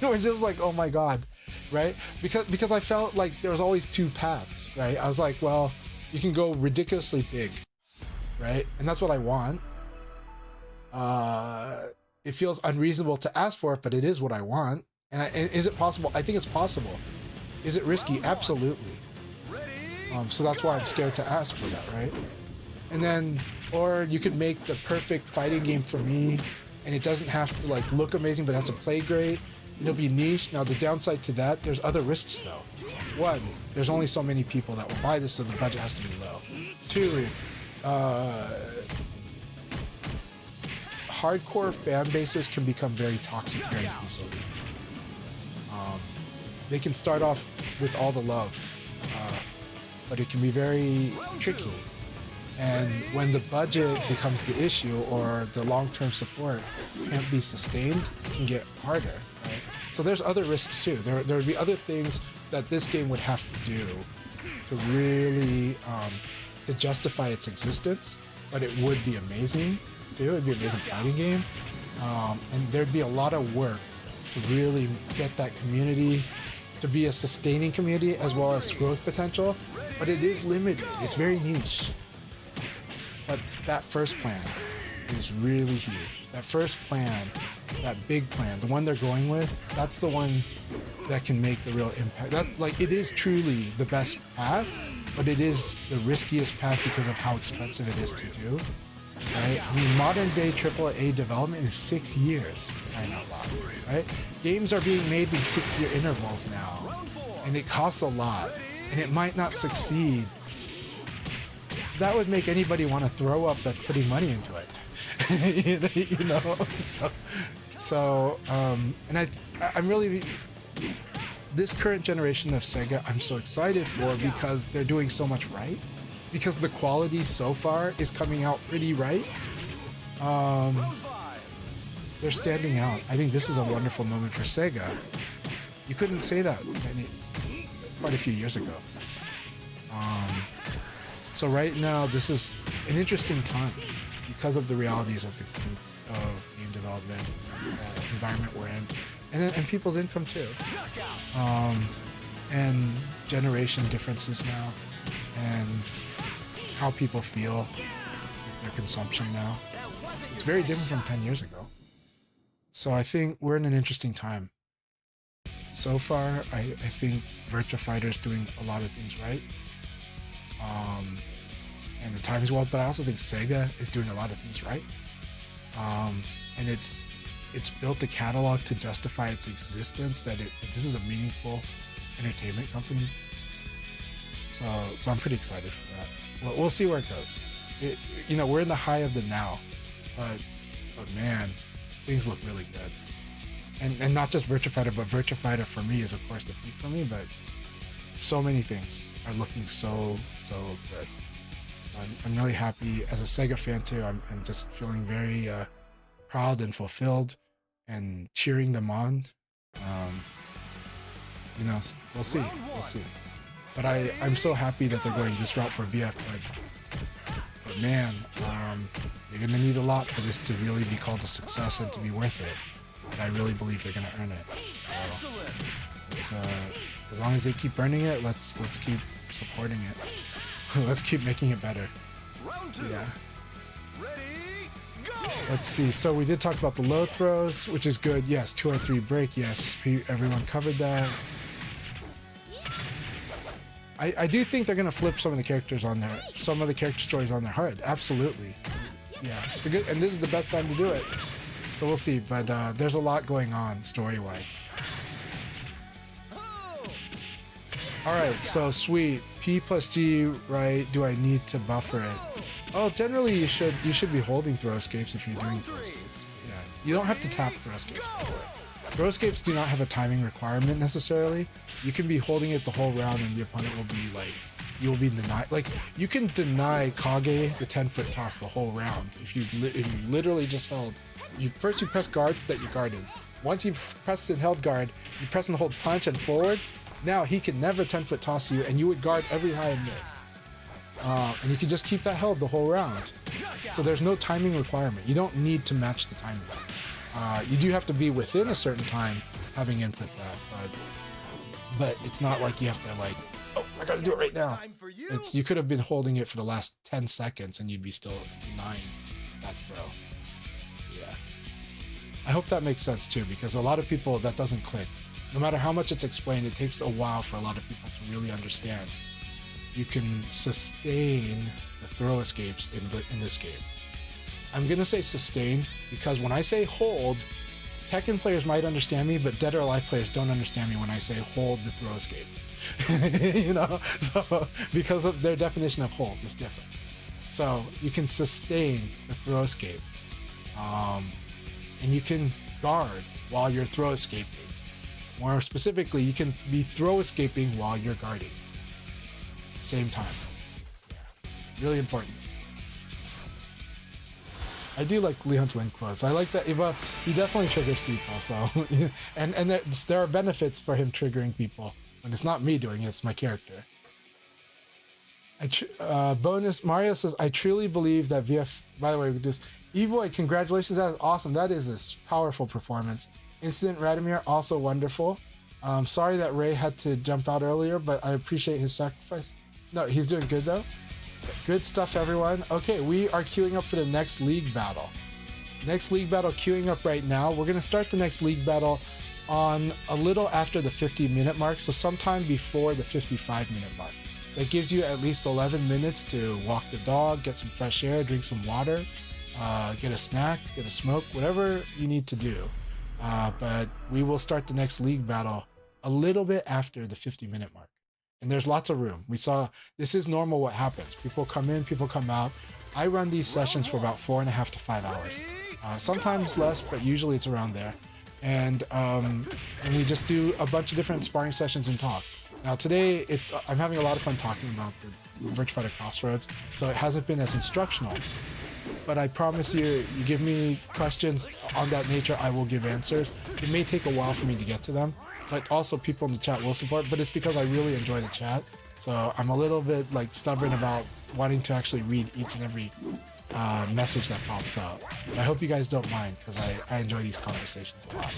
We're just like, oh my God, right? Because I felt like there was always two paths, right? I was like, well, you can go ridiculously big, right? And that's what I want. It feels unreasonable to ask for it, but it is what I want. And is it possible? I think it's possible. Is it risky? Absolutely. So that's why I'm scared to ask for that, right? And then, or you could make the perfect fighting game for me, and it doesn't have to like look amazing, but it has to play great. It'll be niche. Now the downside to that, there's other risks though. One, there's only so many people that will buy this, so the budget has to be low. Two, hardcore fan bases can become very toxic very easily. They can start off with all the love, but it can be very tricky. And when the budget becomes the issue, or the long-term support can't be sustained, it can get harder, right? So there's other risks too. There would be other things that this game would have to do to really to justify its existence, but it would be amazing too. It'd be an amazing fighting game, and there'd be a lot of work to really get that community to be a sustaining community as well as growth potential. But it is limited. It's very niche. But that first plan is really huge. That first plan, that big plan, the one they're going with, that's the one that can make the real impact. That, like, it is truly the best path, but it is the riskiest path because of how expensive it is to do. Right? I mean, modern day AAA development is 6 years. Crying out loud, right? Games are being made in 6-year intervals now, and it costs a lot, and it might not succeed. That would make anybody want to throw up that's putting money into it. You know? And I'm really, this current generation of Sega, I'm so excited for, because they're doing so much right. Because the quality so far is coming out pretty right. They're standing out. I think this is a wonderful moment for Sega. You couldn't say that quite a few years ago. So right now, this is an interesting time because of the realities of game development environment we're in, and people's income too, and generation differences now, and how people feel with their consumption now. It's very different from 10 years ago. So I think we're in an interesting time. So far, I think Virtua Fighter is doing a lot of things right. And the time is well, but I also think Sega is doing a lot of things right. And it's built a catalog to justify its existence, that this is a meaningful entertainment company. So I'm pretty excited for that. We'll see where it goes. We're in the high of the now, but man, things look really good. And not just Virtua Fighter, but Virtua Fighter for me is of course the peak for me, but so many things are looking so good. I'm really happy as a Sega fan too. I'm just feeling very proud and fulfilled and cheering them on. We'll see. But I'm so happy that they're going this route for VF, But man, you're gonna need a lot for this to really be called a success and to be worth it. But I really believe they're gonna earn it. So it's, as long as they keep earning it, let's keep supporting it. Let's keep making it better. Round 2. Yeah. Ready, go! Let's see. So we did talk about the low throws, which is good. Yes, 2 or 3 break. Yes, everyone covered that. I do think they're gonna flip some of the character stories on their heart. Absolutely. Yeah, it's a good, and this is the best time to do it. So we'll see. But there's a lot going on story-wise. All right. So sweet. P plus G. Right? Do I need to buffer it? Oh, generally you should be holding throw escapes if you're doing throw escapes. Yeah. You don't have to tap throw escapes, by the way. Throw escapes do not have a timing requirement necessarily. You can be holding it the whole round and the opponent will be like, you will be denied. Like, you can deny Kage the 10-foot toss the whole round if you literally just held. First you press guards that you're guarded. Once you've pressed and held guard, you press and hold punch and forward. Now he can never 10-foot toss you and you would guard every high and mid. And you can just keep that held the whole round. So there's no timing requirement. You don't need to match the timing. You do have to be within a certain time having input that, but it's not like you have to like, oh, I gotta do it right now. You could have been holding it for the last 10 seconds and you'd be still denying that throw. So yeah. I hope that makes sense too, because a lot of people, that doesn't click. No matter how much it's explained, it takes a while for a lot of people to really understand. You can sustain the throw escapes in this game. I'm gonna say sustain because when I say hold, Tekken players might understand me, but Dead or Alive players don't understand me when I say hold the throw escape. You know, so because of their definition of hold is different. So you can sustain the throw escape, and you can guard while you're throw escaping. More specifically, you can be throw escaping while you're guarding. Same time. Yeah. Really important. I do like Leon's win quotes. I like that. Well, he definitely triggers people. So, and there are benefits for him triggering people. When it's not me doing it, it's my character. Bonus Mario says, I truly believe that VF. By the way, with this Evoy, congratulations. That is awesome. That is a powerful performance. Incident Radomir, also wonderful. Sorry that Ray had to jump out earlier, but I appreciate his sacrifice. No, he's doing good though. Good stuff, everyone. Okay, we are queuing up for the next league battle. Next league battle queuing up right now. We're gonna start the next league battle on a little after the 50-minute mark, so sometime before the 55-minute mark. That gives you at least 11 minutes to walk the dog, get some fresh air, drink some water, get a snack, get a smoke, whatever you need to do. But we will start the next league battle a little bit after the 50-minute mark. And there's lots of room. We saw this is normal what happens. People come in, people come out. I run these sessions for about 4.5 to 5 hours. Sometimes less, but usually it's around there. And we just do a bunch of different sparring sessions and talk. Now today, I'm having a lot of fun talking about the Virtua Fighter CROSSROADS, so it hasn't been as instructional. But I promise you give me questions on that nature, I will give answers. It may take a while for me to get to them, but also people in the chat will support, but it's because I really enjoy the chat. So I'm a little bit like stubborn about wanting to actually read each and every message that pops up. But I hope you guys don't mind because I enjoy these conversations a lot.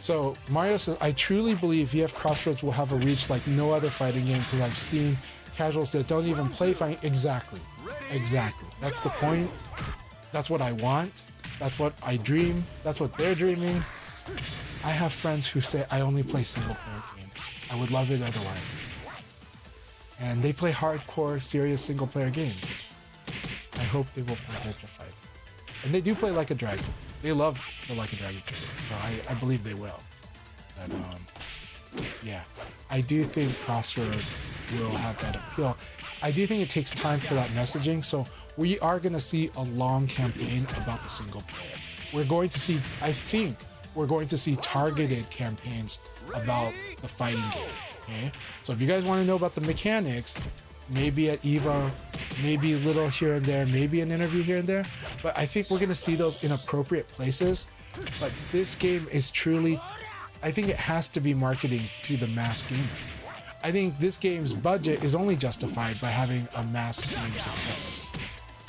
So Mario says, I truly believe VF CROSSROADS will have a reach like no other fighting game because I've seen casuals that don't even play fighting. Exactly. That's the point. That's what I want. That's what I dream. That's what they're dreaming. I have friends who say I only play single player games. I would love it otherwise. And they play hardcore, serious single player games. I hope they will play Virtua Fighter. And they do play Like a Dragon. They love the Like a Dragon series, so I believe they will. But yeah, I do think CROSSROADS will have that appeal. I do think it takes time for that messaging, so we are going to see a long campaign about the single player. We're going to see, I think, we're going to see targeted campaigns about the fighting game, okay? So if you guys want to know about the mechanics, maybe at EVO, maybe a little here and there, maybe an interview here and there, but I think we're going to see those in appropriate places. But this game is truly, I think it has to be marketing to the mass gamer. I think this game's budget is only justified by having a mass game success.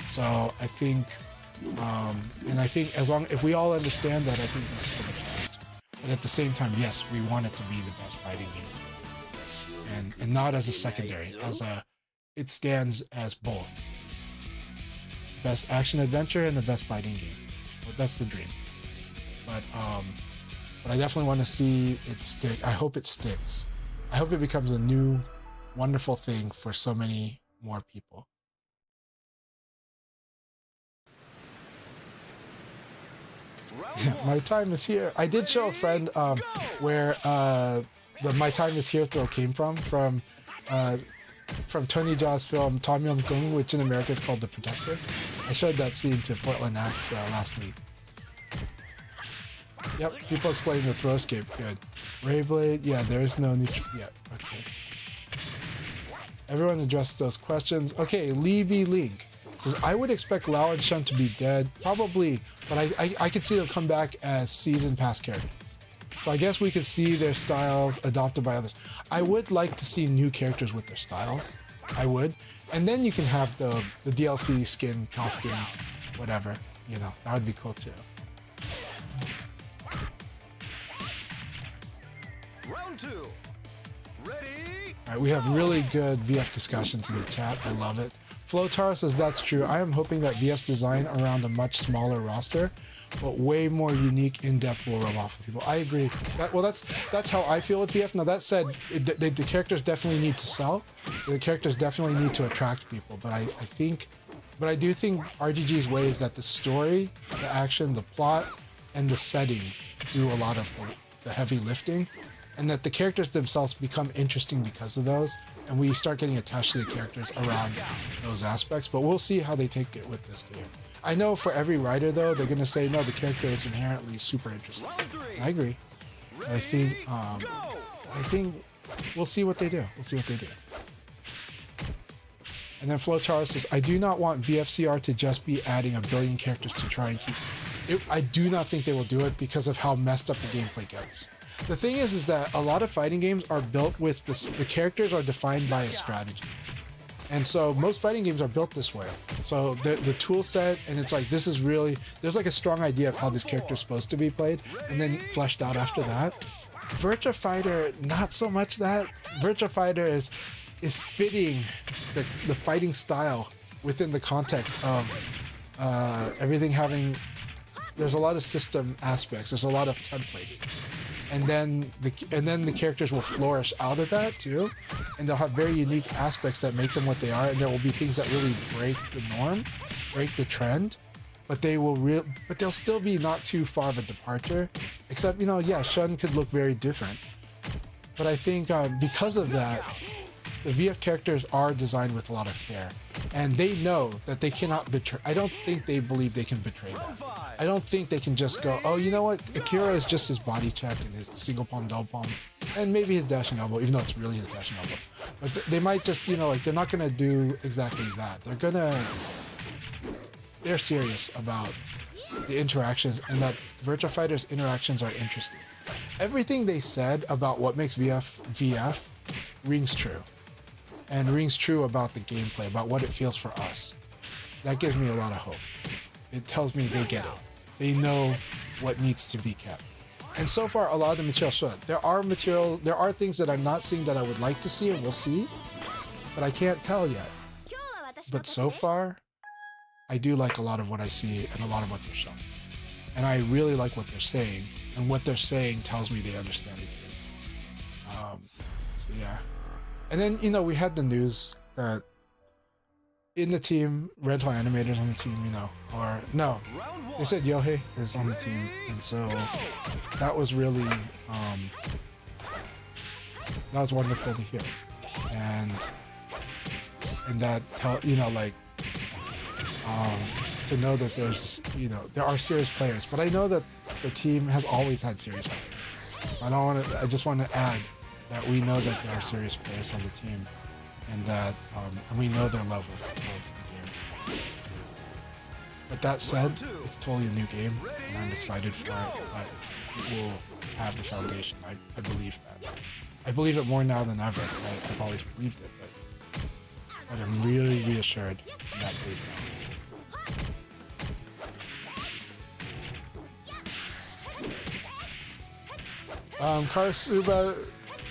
So I think, and I think if we all understand that, I think that's for the best. But at the same time, yes, we want it to be the best fighting game, and not as a secondary, it stands as both. Best action adventure and the best fighting game. But that's the dream. But I definitely want to see it stick. I hope it sticks. I hope it becomes a new, wonderful thing for so many more people. My time is here. I did show a friend where the My Time is Here throw came from Tony Jaa's film Tom Yum Goong, which in America is called The Protector. I showed that scene to Portland Axe last week. Yep, people explaining the throw escape. Good. Rayblade, yeah, there is no new. Yeah, okay. Everyone addressed those questions. Okay, Lee B. Link says, I would expect Lao and Shun to be dead, probably, but I could see them come back as season pass characters. So I guess we could see their styles adopted by others. I would like to see new characters with their styles. I would. And then you can have the DLC skin, costume, whatever. You know, that would be cool too. Round 2. Ready? All right, we have really good VF discussions in the chat. I love it. Flotar says that's true. I am hoping that VF's design around a much smaller roster, but way more unique, in-depth will rub off on people. I agree. That's how I feel with VF. Now that said, the characters definitely need to sell. The characters definitely need to attract people. But I do think RGG's way is that the story, the action, the plot, and the setting do a lot of the heavy lifting, and that the characters themselves become interesting because of those, and we start getting attached to the characters around those aspects. But we'll see how they take it with this game. I know for every writer though, they're gonna say no, the character is inherently super interesting. I agree. But I think we'll see what they do. We'll see what they do. And then Flotar says, I do not want VFCR to just be adding a billion characters to try and keep it. I do not think they will do it because of how messed up the gameplay gets. The thing is that a lot of fighting games are built with the characters are defined by a strategy. And so most fighting games are built this way. So the tool set, and it's like, this is really, there's like a strong idea of how this character is supposed to be played, and then fleshed out after that. Virtua Fighter, not so much that. Virtua Fighter is fitting the fighting style within the context of everything having, there's a lot of system aspects, there's a lot of templating. And then the characters will flourish out of that too, and they'll have very unique aspects that make them what they are, and there will be things that really break the norm, break the trend, but they'll still be not too far of a departure. Except, you know, yeah, Shun could look very different, but I think because of that, the VF characters are designed with a lot of care, and they know that they cannot betray. I don't think they believe they can betray that. I don't think they can just go, oh, you know what? Akira is just his body check and his single palm, double palm, and maybe his dashing elbow, even though it's really his dashing elbow. But they might just, you know, like, they're not gonna do exactly that. They're serious about the interactions, and that Virtua Fighter's interactions are interesting. Everything they said about what makes VF rings true. And rings true about the gameplay, about what it feels for us. That gives me a lot of hope. It tells me they get it. They know what needs to be kept. And so far, a lot of the material should. There are things that I'm not seeing that I would like to see, and we'll see, but I can't tell yet. But so far, I do like a lot of what I see and a lot of what they're showing. And I really like what they're saying, and what they're saying tells me they understand the game. So yeah. And then, you know, we had the news that in the team, rental animators on the team, you know, or no, they said Yohei is on the team, and so that was really, that was wonderful to hear, and that you know, like, to know that there's, you know, there are serious players, but I know that the team has always had serious players. I just want to add that we know that there are serious players on the team, and that and we know their level of the game. But that said, it's totally a new game, and I'm excited for it, but it will have the foundation. I believe that. I believe it more now than ever. I've always believed it, but I'm really reassured in that belief now. Karasuba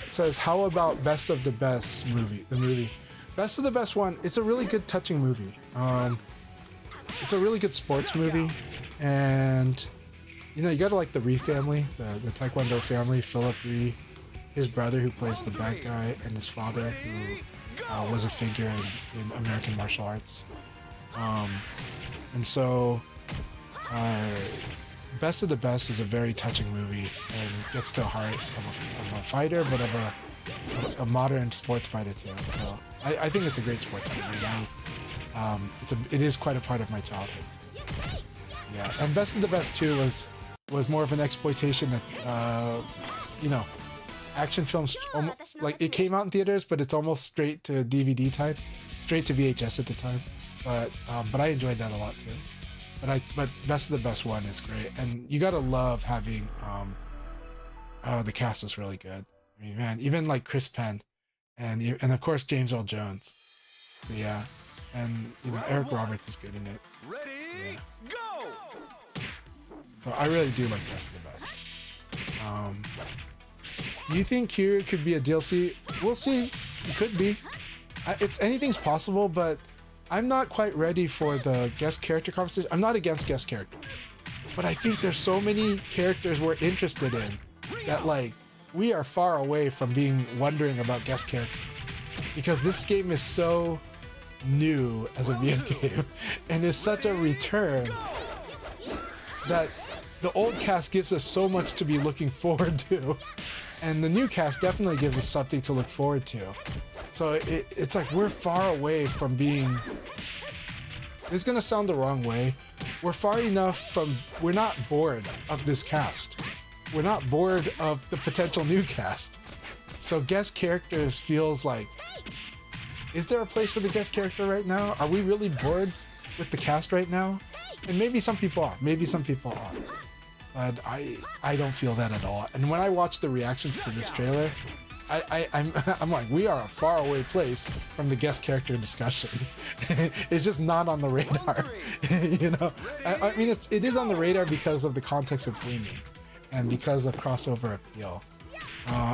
says, how about Best of the Best movie? The movie. Best of the Best one, it's a really good touching movie. It's a really good sports movie. And, you know, you gotta like the Ree family, the Taekwondo family, Philip Ree, his brother who plays the bad guy, and his father who was a figure in American martial arts. And so, Best of the Best is a very touching movie and gets to the heart of a fighter, but of a modern sports fighter too. So I think it's a great sports movie. And it is quite a part of my childhood. So, yeah, and Best of the Best 2 was more of an exploitation that you know, action films, like it came out in theaters, but it's almost straight to DVD type, straight to VHS at the time. But I enjoyed that a lot too. But Best of the Best one is great, and you gotta love having the cast was really good. I mean, man, even like Chris Penn, and of course James Earl Jones. So yeah, and you know Eric Roberts is good in it. Ready, So, yeah. go! So I really do like Best of the Best. Do you think Kira could be a DLC? We'll see. It could be. Anything's possible, but I'm not quite ready for the guest character conversation. I'm not against guest characters, but I think there's so many characters we're interested in that like we are far away from wondering about guest characters because this game is so new as a VF game and is such a return that the old cast gives us so much to be looking forward to, and the new cast definitely gives us something to look forward to. So it's like we're far away from being, this is gonna sound the wrong way, we're far enough from, we're not bored of this cast. We're not bored of the potential new cast. So guest characters feels like, is there a place for the guest character right now? Are we really bored with the cast right now? And maybe some people are, but I don't feel that at all. And when I watch the reactions to this trailer, I'm like, we are a far away place from the guest character discussion. It's just not on the radar. You know, I mean, it is on the radar because of the context of gaming and because of crossover appeal.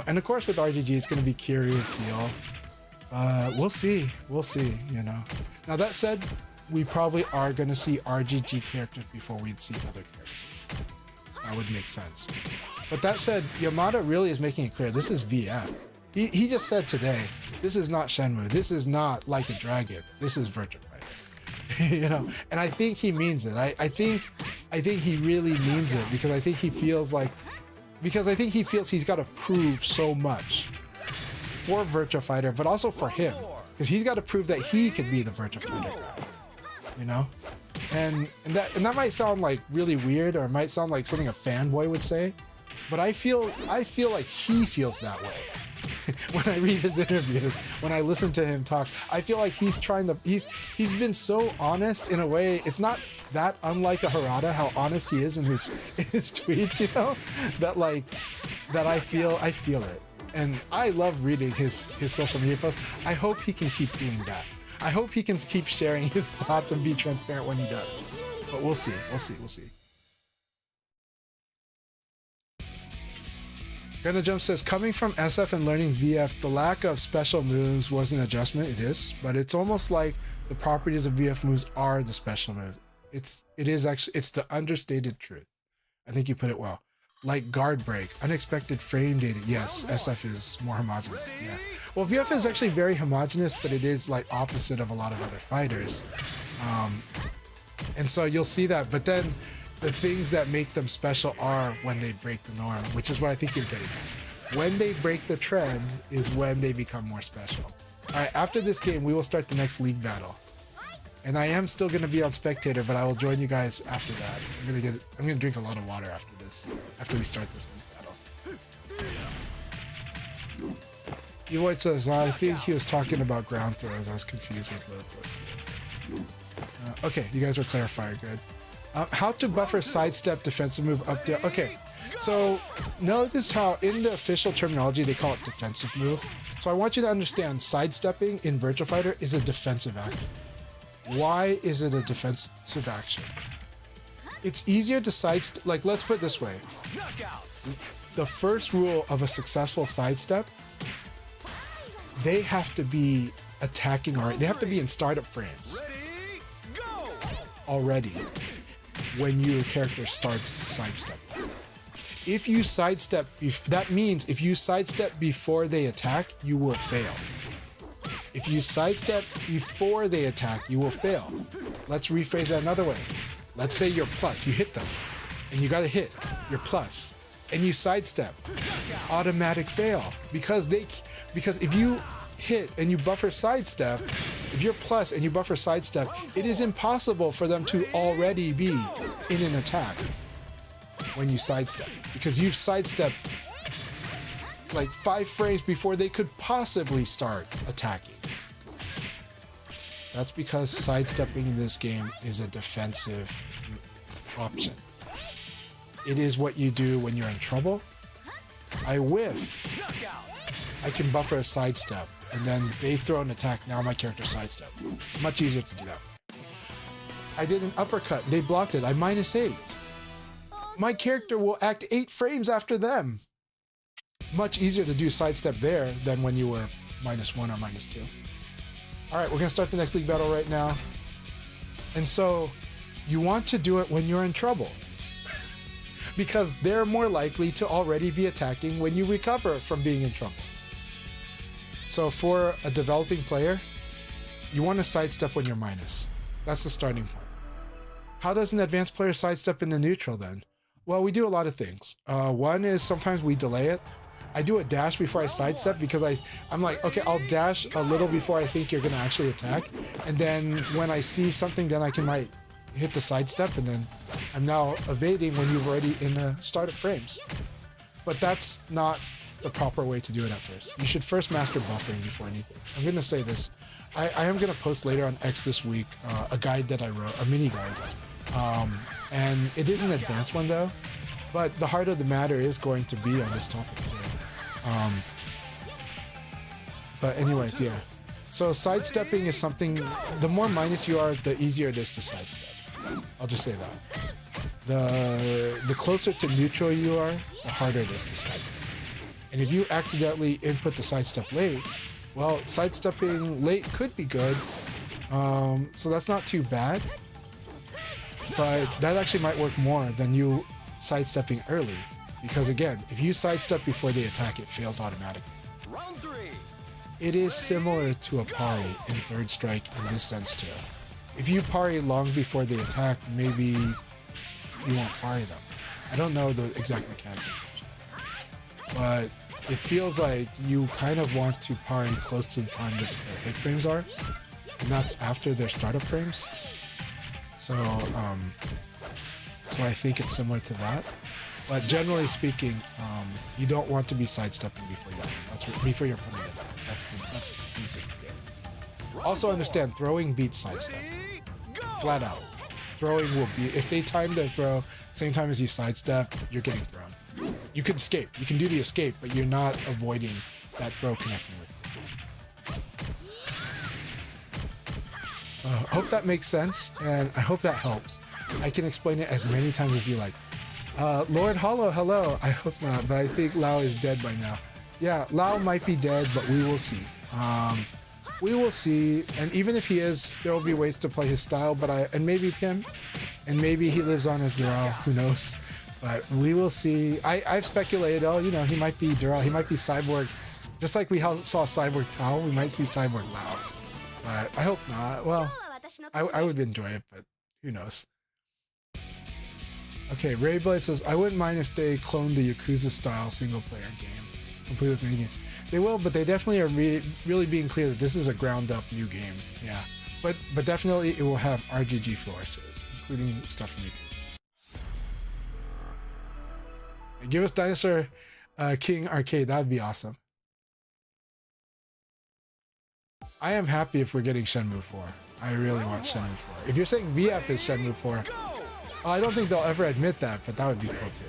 And of course with RGG, it's going to be Kiryu appeal. We'll see, you know. Now that said, we probably are going to see RGG characters before we'd see other characters. That would make sense. But that said, Yamada really is making it clear this is VF. He just said today, this is not Shenmue. This is not Like a Dragon. This is Virtua Fighter. You know, and I think he means it. I think he really means it because I think he feels he's got to prove so much for Virtua Fighter, but also for him because he's got to prove that he can be the Virtua Fighter guy. You know, and that might sound like really weird, or it might sound like something a fanboy would say. But I feel like he feels that way. When I read his interviews, when I listen to him talk, I feel like he's been so honest in a way. It's not that unlike a Harada, how honest he is in his tweets, you know, that I feel it. And I love reading his social media posts. I hope he can keep doing that. I hope he can keep sharing his thoughts and be transparent when he does. But we'll see. Gonna Jump says, coming from SF and learning VF, the lack of special moves was an adjustment. It is, but it's almost like the properties of VF moves are the special moves. It's the understated truth. I think you put it well. Like guard break, unexpected frame data. Yes, SF is more homogeneous. Yeah. Well, VF is actually very homogeneous, but it is like opposite of a lot of other fighters. And so you'll see that, but then the things that make them special are when they break the norm, which is what I think you're getting at. When they break the trend is when they become more special. All right, after this game, we will start the next league battle. And I am still going to be on spectator, but I will join you guys after that. I'm going to drink a lot of water after this, after we start this league battle. Evoid says, I think he was talking about ground throws. I was confused with low throws. Okay, you guys were clarifying, good. How to buffer sidestep defensive move up to... Okay, so notice how in the official terminology they call it defensive move. So I want you to understand sidestepping in Virtua Fighter is a defensive action. Why is it a defensive action? It's easier to sidestep... Like, let's put it this way. The first rule of a successful sidestep, they have to be attacking already. They have to be in startup frames already when your character starts sidestepping. If you sidestep, that means if you sidestep before they attack, you will fail. If you sidestep before they attack, you will fail. Let's rephrase that another way. Let's say you're plus, you hit them, and you got a hit, you're plus, and you sidestep, automatic fail. Because if you hit and you buffer sidestep, if you're plus and you buffer sidestep, it is impossible for them to already be in an attack when you sidestep, because you've sidestepped like 5 frames before they could possibly start attacking. That's because sidestepping in this game is a defensive option. It is what you do when you're in trouble. I whiff, I can buffer a sidestep, and then they throw an attack, now my character sidestep. Much easier to do that. I did an uppercut, they blocked it, I -8. My character will act 8 frames after them. Much easier to do sidestep there than when you were -1 or -2. All right, we're gonna start the next league battle right now. And so you want to do it when you're in trouble because they're more likely to already be attacking when you recover from being in trouble. So for a developing player, you want to sidestep when you're minus. That's the starting point. How does an advanced player sidestep in the neutral then? Well, we do a lot of things. One is sometimes we delay it. I do a dash before I sidestep because I'm like, okay, I'll dash a little before I think you're gonna actually attack. And then when I see something, then I might hit the sidestep, and then I'm now evading when you've already in the startup frames. But that's not the proper way to do it at first. You should first master buffering before anything. I'm gonna say this. I am gonna post later on X this week a guide that I wrote, a mini guide. And it is an advanced one though, but the heart of the matter is going to be on this topic here. But anyways, yeah. So sidestepping is something, the more minus you are, the easier it is to sidestep. I'll just say that. The closer to neutral you are, the harder it is to sidestep. And if you accidentally input the sidestep late, well, sidestepping late could be good. So that's not too bad. But that actually might work more than you sidestepping early. Because again, if you sidestep before they attack, it fails automatically. Round 3. It is similar to a parry in Third Strike in this sense too. If you parry long before they attack, maybe you won't parry them. I don't know the exact mechanics, but it feels like you kind of want to parry close to the time that their hit frames are, and that's after their startup frames. So I think it's similar to that. But generally speaking, you don't want to be sidestepping before before your opponent attacks. That's basic. Yeah. Also understand, throwing beats sidestep. Flat out. Throwing will be, if they time their throw same time as you sidestep, you're getting thrown. You can escape. You can do the escape, but you're not avoiding that throw connecting with you. So I hope that makes sense, and I hope that helps. I can explain it as many times as you like. Lord Hollow, hello. I hope not, but I think Lao is dead by now. Yeah, Lao might be dead, but we will see. We will see, and even if he is, there will be ways to play his style, and maybe him, and maybe he lives on as Dural, who knows. But we will see. I've speculated, he might be Dural, he might be Cyborg. Just like we saw Cyborg Tao, we might see Cyborg Lao. But I hope not. Well, I would enjoy it, but who knows. Okay, Rayblade says, I wouldn't mind if they cloned the Yakuza-style single-player game, complete with Mania. They will, but they definitely are really being clear that this is a ground-up new game. Yeah, but definitely it will have RGG flourishes, including stuff from Yakuza. And give us Dinosaur King Arcade. That'd be awesome. I am happy if we're getting Shenmue 4. I really want Shenmue 4. If you're saying VF is Shenmue 4, Oh, I don't think they'll ever admit that, but that would be cool too.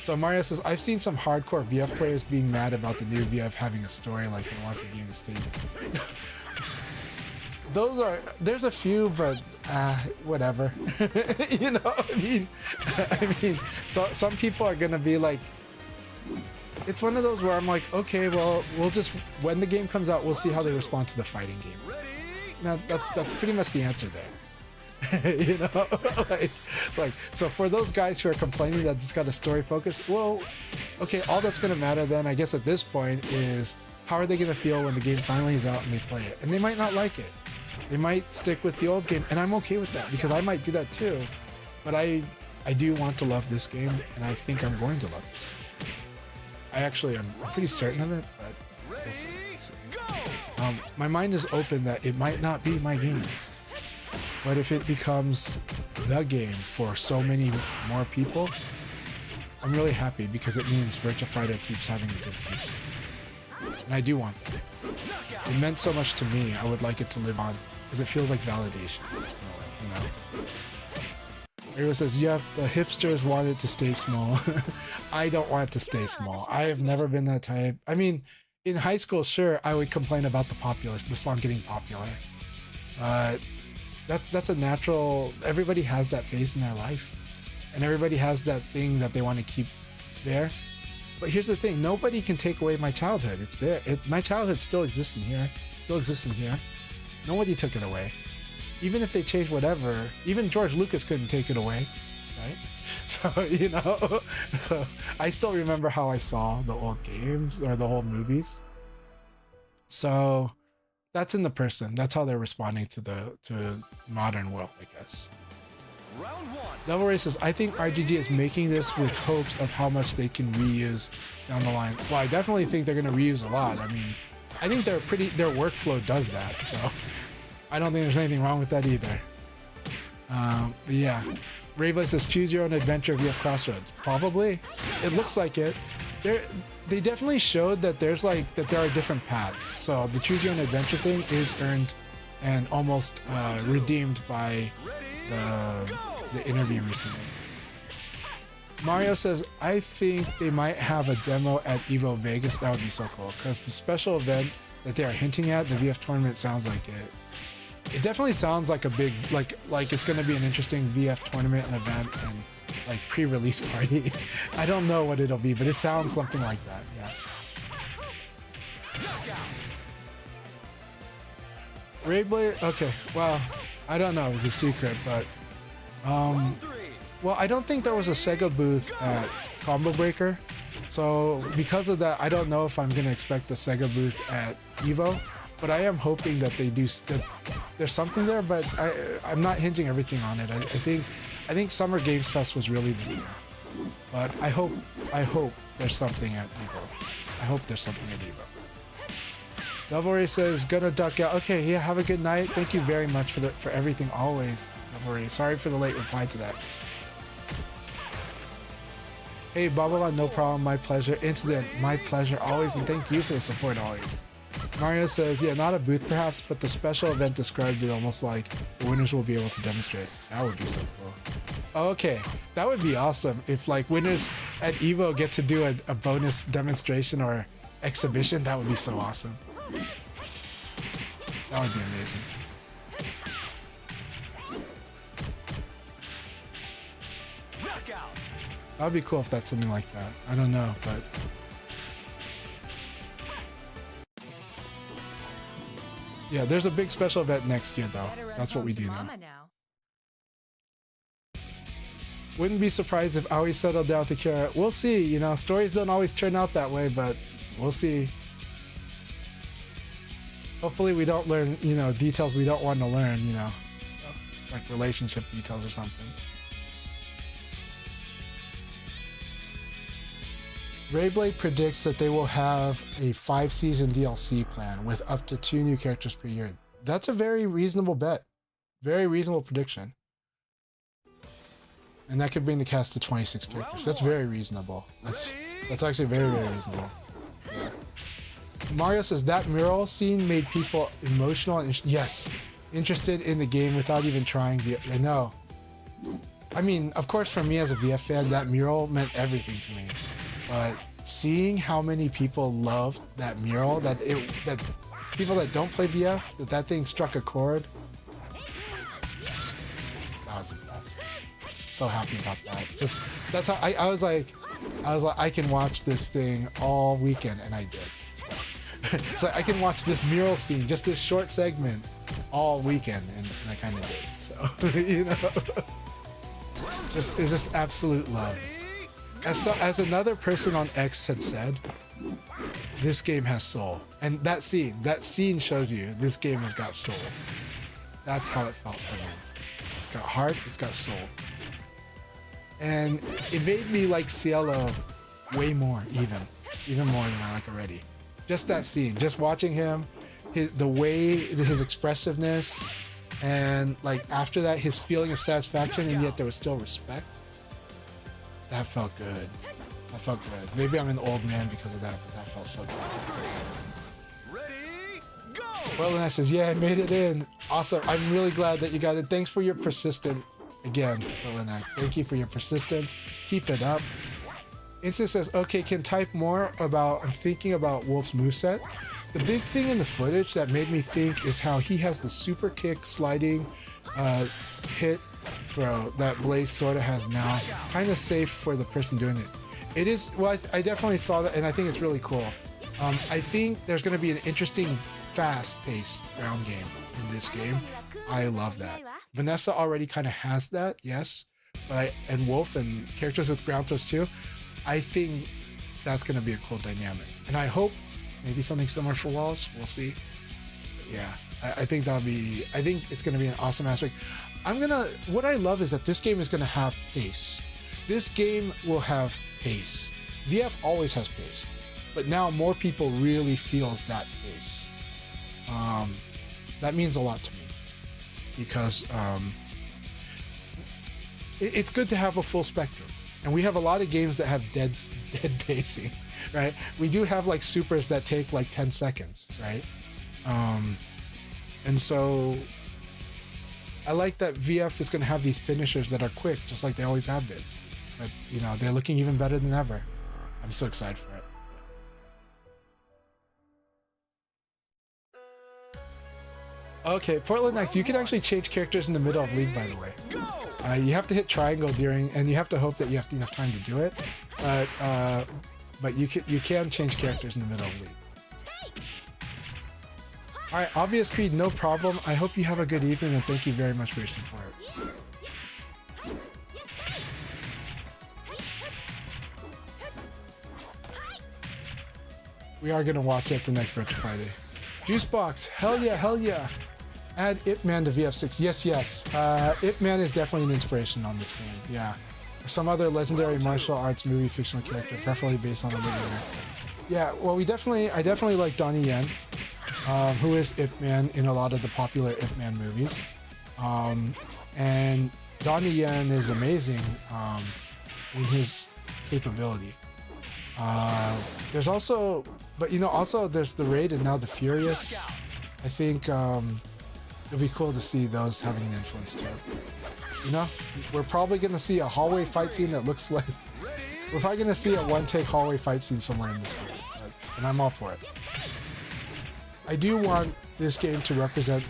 So Mario says, I've seen some hardcore VF players being mad about the new VF having a story, like they want the game to stay. There's a few, but whatever. You know, I mean, so some people are gonna be like, it's one of those where I'm like, okay, well, we'll just, when the game comes out, we'll see how they respond to the fighting game. Now, that's pretty much the answer there. You know, like, so for those guys who are complaining that it's got a story focus, well, okay, all that's gonna matter then, I guess at this point, is how are they gonna feel when the game finally is out and they play it? And they might not like it. They might stick with the old game, and I'm okay with that because I might do that too. But I do want to love this game, and I think I'm going to love this game. I actually am pretty certain of it, but we'll see. My mind is open that it might not be my game. But if it becomes the game for so many more people, I'm really happy because it means Virtua Fighter keeps having a good future. And I do want that. It meant so much to me, I would like it to live on because it feels like validation, you know? Everyone says, yeah, the hipsters want it to stay small. I don't want it to stay small. I have never been that type. I mean, in high school, sure, I would complain about the song getting popular. That's a natural, everybody has that phase in their life. And everybody has that thing that they want to keep there. But here's the thing, nobody can take away my childhood. It's there. My childhood still exists in here. Still exists in here. Nobody took it away. Even if they changed whatever, even George Lucas couldn't take it away, right? So, you know, so I still remember how I saw the old games or the old movies. So that's in the person. That's how they're responding to the modern world, I guess. Round one. Devil Ray says, I think RGG is making this with hopes of how much they can reuse down the line. Well, I definitely think they're going to reuse a lot. I mean, I think their workflow does that. So I don't think there's anything wrong with that either. But yeah, Raveblade says, choose your own adventure via CROSSROADS. Probably. It looks like it. They definitely showed that there are different paths. So the choose your own adventure thing is earned and almost redeemed by the interview recently. Mario says, I think they might have a demo at Evo Vegas. That would be so cool because the special event that they are hinting at, the VF tournament, sounds like it. It definitely sounds like a big, like it's going to be an interesting VF tournament and event and like pre-release party. I don't know what it'll be, but it sounds something like that. Yeah. Rayblade. Okay. Well, I don't know. It was a secret, but well, I don't think there was a Sega booth at Combo Breaker, so because of that, I don't know if I'm gonna expect the Sega booth at Evo. But I am hoping that they do. That there's something there, but I'm not hinging everything on it. I think Summer Games Fest was really the thing. But I hope there's something at Evo. I hope there's something at Evo. Devilry says, gonna duck out. Okay, yeah, have a good night. Thank you very much for everything always, Devilry. Sorry for the late reply to that. Hey, Babylon, no problem, my pleasure. Incident, my pleasure always, and thank you for the support always. Mario says, yeah, not a booth perhaps, but the special event described it almost like the winners will be able to demonstrate. That would be so cool. Okay, that would be awesome if like winners at Evo get to do a bonus demonstration or exhibition. That would be so awesome. That would be amazing. That would be cool if that's something like that. I don't know, but yeah, there's a big special event next year though. That's what we do now. Wouldn't be surprised if Aoi settled down to Kira. We'll see, you know, stories don't always turn out that way, but we'll see. Hopefully we don't learn, you know, details we don't want to learn, you know, so, like relationship details or something. Rayblade predicts that they will have a 5-season DLC plan with up to 2 new characters per year. That's a very reasonable bet. Very reasonable prediction. And that could bring the cast to 26 characters. That's very reasonable. That's actually very, very reasonable. Yeah. Mario says that mural scene made people emotional and yes, interested in the game without even trying. I know. I mean, of course, for me as a VF fan, that mural meant everything to me. But seeing how many people loved that mural, that people that don't play VF, that thing struck a chord. That was the best. So happy about that. Because that's how I was like, I can watch this thing all weekend, and I did. So, it's like I can watch this mural scene, just this short segment, all weekend, and I kind of did. So, you know, it's just absolute love. As another person on X had said, this game has soul, and that scene shows you this game has got soul. That's how it felt for me. It's got heart, it's got soul. And it made me like Cielo way more, even more than I like already. Just that scene, just watching him, the way, his expressiveness, and like after that, his feeling of satisfaction, and yet there was still respect. That felt good. That felt good. Maybe I'm an old man because of that, but that felt so good. Ready, go! Well, and I says, yeah, I made it in. Awesome. I'm really glad that you got it. Thanks for your persistence. Again, Relax, thank you for your persistence. Keep it up. Instant says, okay, can type more about, I'm thinking about Wolf's moveset. The big thing in the footage that made me think is how he has the super kick sliding hit throw that Blaze sort of has now. Kind of safe for the person doing it. It is, well, I definitely saw that, and I think it's really cool. I think there's going to be an interesting, fast-paced ground game in this game. I love that. Vanessa already kind of has that, yes, but and Wolf and characters with ground throws too. I think that's going to be a cool dynamic, and I hope maybe something similar for Walls. We'll see. But yeah, I think that'll be. I think it's going to be an awesome aspect. What I love is that this game is going to have pace. This game will have pace. VF always has pace, but now more people really feels that pace. That means a lot to me. Because it's good to have a full spectrum, and we have a lot of games that have dead pacing, right? We do have like supers that take like 10 seconds, right? And so I like that VF is going to have these finishers that are quick, just like they always have been. But you know, they're looking even better than ever. I'm so excited for it. Okay, Portland X, you can actually change characters in the middle of League, by the way. You have to hit triangle during, and you have to hope that you have enough time to do it. But you can change characters in the middle of League. All right, Obvious Creed, no problem. I hope you have a good evening, and thank you very much for your support. We are gonna watch it the next Virtua Friday. Juicebox, hell yeah, hell yeah. Add Ip Man to VF6. Yes. Ip Man is definitely an inspiration on this game. Yeah. Or some other legendary martial arts movie fictional character, preferably based on a living actor. Yeah, well, I definitely like Donnie Yen, who is Ip Man in a lot of the popular Ip Man movies. And Donnie Yen is amazing in his capability. There's also, but you know, also there's the Raid and now the Furious. I think it'll be cool to see those having an influence too. You know, we're probably gonna see a hallway fight scene that looks like, we're probably gonna see a one-take hallway fight scene somewhere in this game, and I'm all for it. I do want this game to represent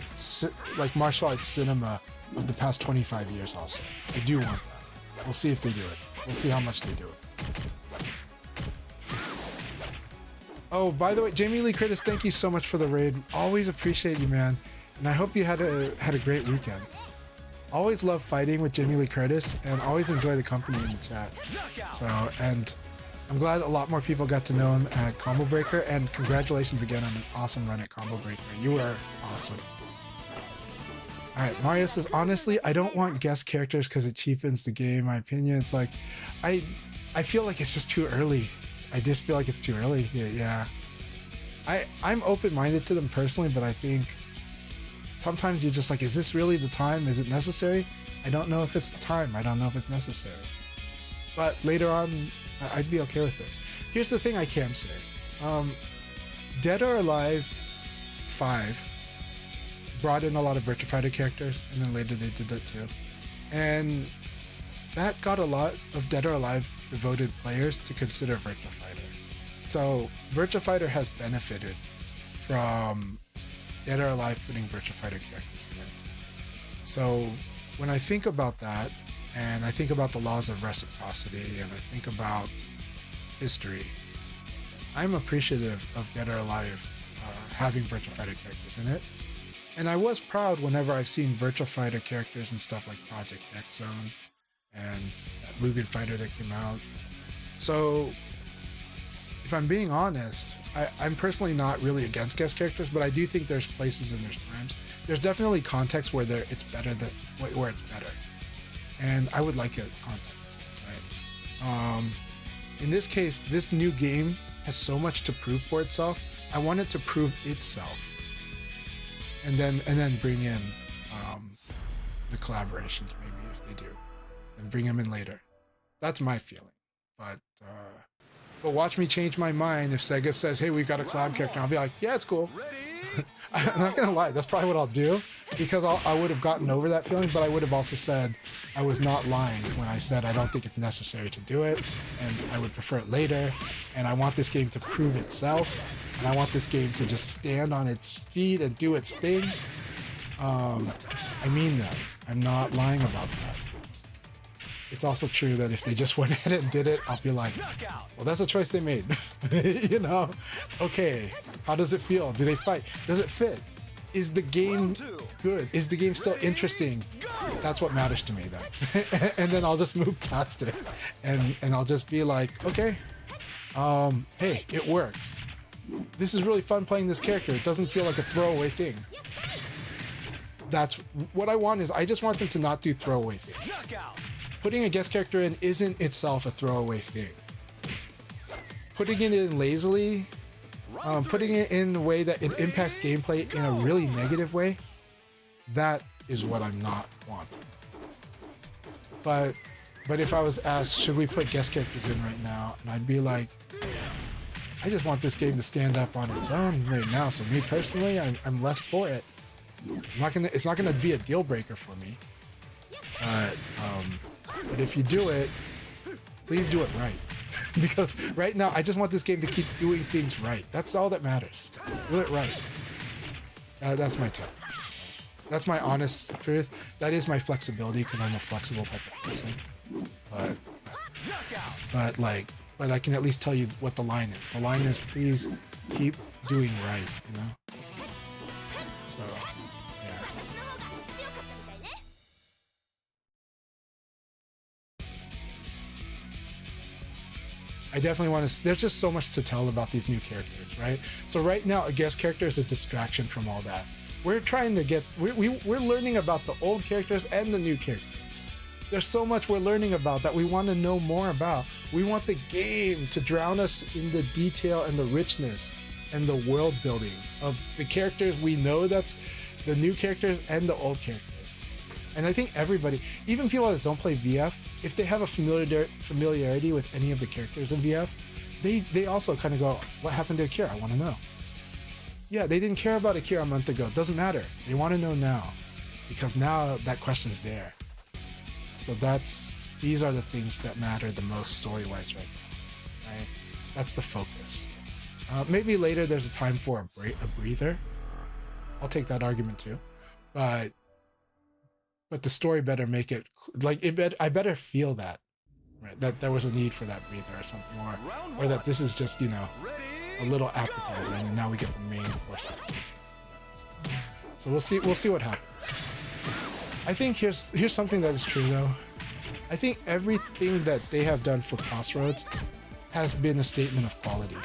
like martial arts cinema of the past 25 years also. I do want that. We'll see if they do it. We'll see how much they do it. Oh, by the way, Jamie Lee Curtis, thank you so much for the raid. Always appreciate you, man. And I hope you had a great weekend. Always love fighting with Jamie Lee Curtis and always enjoy the company in the chat. So, and I'm glad a lot more people got to know him at Combo Breaker, and congratulations again on an awesome run at Combo Breaker. You were awesome. All right, Mario says, honestly, I don't want guest characters because it cheapens the game, in my opinion. It's like, I feel like it's just too early. I just feel like it's too early. Yeah. I'm open-minded to them personally, but I think sometimes you're just like, is this really the time? Is it necessary? I don't know if it's the time. I don't know if it's necessary. But later on, I'd be okay with it. Here's the thing I can say. Dead or Alive 5 brought in a lot of Virtua Fighter characters, and then later they did that too. And that got a lot of Dead or Alive devoted players to consider Virtua Fighter. So Virtua Fighter has benefited from Dead or Alive putting Virtua Fighter characters in it. So when I think about that, and I think about the laws of reciprocity, and I think about history, I'm appreciative of Dead or Alive having Virtua Fighter characters in it. And I was proud whenever I've seen Virtua Fighter characters and stuff like Project X Zone and that Mugen Fighter that came out. So if I'm being honest, I'm personally not really against guest characters, but I do think there's places and there's times. There's definitely context where it's better than where it's better. And I would like a context, right? In this case, this new game has so much to prove for itself. I want it to prove itself, and then bring in the collaborations, maybe if they do, and bring them in later. That's my feeling. But watch me change my mind if Sega says, "Hey, we've got a collab character." I'll be like, "Yeah, it's cool." I'm not gonna lie, that's probably what I'll do, because I would have gotten over that feeling, but I would have also said I was not lying when I said I don't think it's necessary to do it, and I would prefer it later, and I want this game to prove itself, and I want this game to just stand on its feet and do its thing. I mean that. I'm not lying about that. It's also true that if they just went ahead and did it, I'll be like, well, that's a choice they made. You know? Okay, how does it feel? Do they fight? Does it fit? Is the game good? Is the game still interesting? That's what matters to me then. And then I'll just move past it. And I'll just be like, okay, hey, it works. This is really fun playing this character. It doesn't feel like a throwaway thing. That's what I want. Is I just want them to not do throwaway things. Putting a guest character in isn't itself a throwaway thing. Putting it in lazily, putting it in a way that it impacts gameplay in a really negative way, that is what I'm not wanting. But if I was asked, should we put guest characters in right now? And I'd be like, I just want this game to stand up on its own right now. So me personally, I'm less for it. It's not gonna be a deal breaker for me. But if you do it, please do it right. Because right now, I just want this game to keep doing things right. That's all that matters. Do it right. That's my take. That's my honest truth. That is my flexibility, because I'm a flexible type of person. But I can at least tell you what the line is. The line is, please keep doing right, you know? So, yeah. I definitely want to. There's just so much to tell about these new characters, right? So right now, a guest character is a distraction from all that. We're trying to get. We're learning about the old characters and the new characters. There's so much we're learning about that we want to know more about. We want the game to drown us in the detail and the richness and the world building of the characters we know. That's the new characters and the old characters. And I think everybody, even people that don't play VF, if they have a familiarity with any of the characters in VF, they also kind of go, what happened to Akira? I want to know. Yeah, they didn't care about Akira a month ago. It doesn't matter. They want to know now, because now that question's there. So these are the things that matter the most story-wise right now, right? That's the focus. Maybe later there's a time for a breather. I'll take that argument too. But the story better make it like it. I better feel that, right? That there was a need for that breather or something, or that this is just, you know, a little appetizer, and then now we get the main course. So we'll see what happens. I think here's something that is true though. I think everything that they have done for CROSSROADS has been a statement of quality.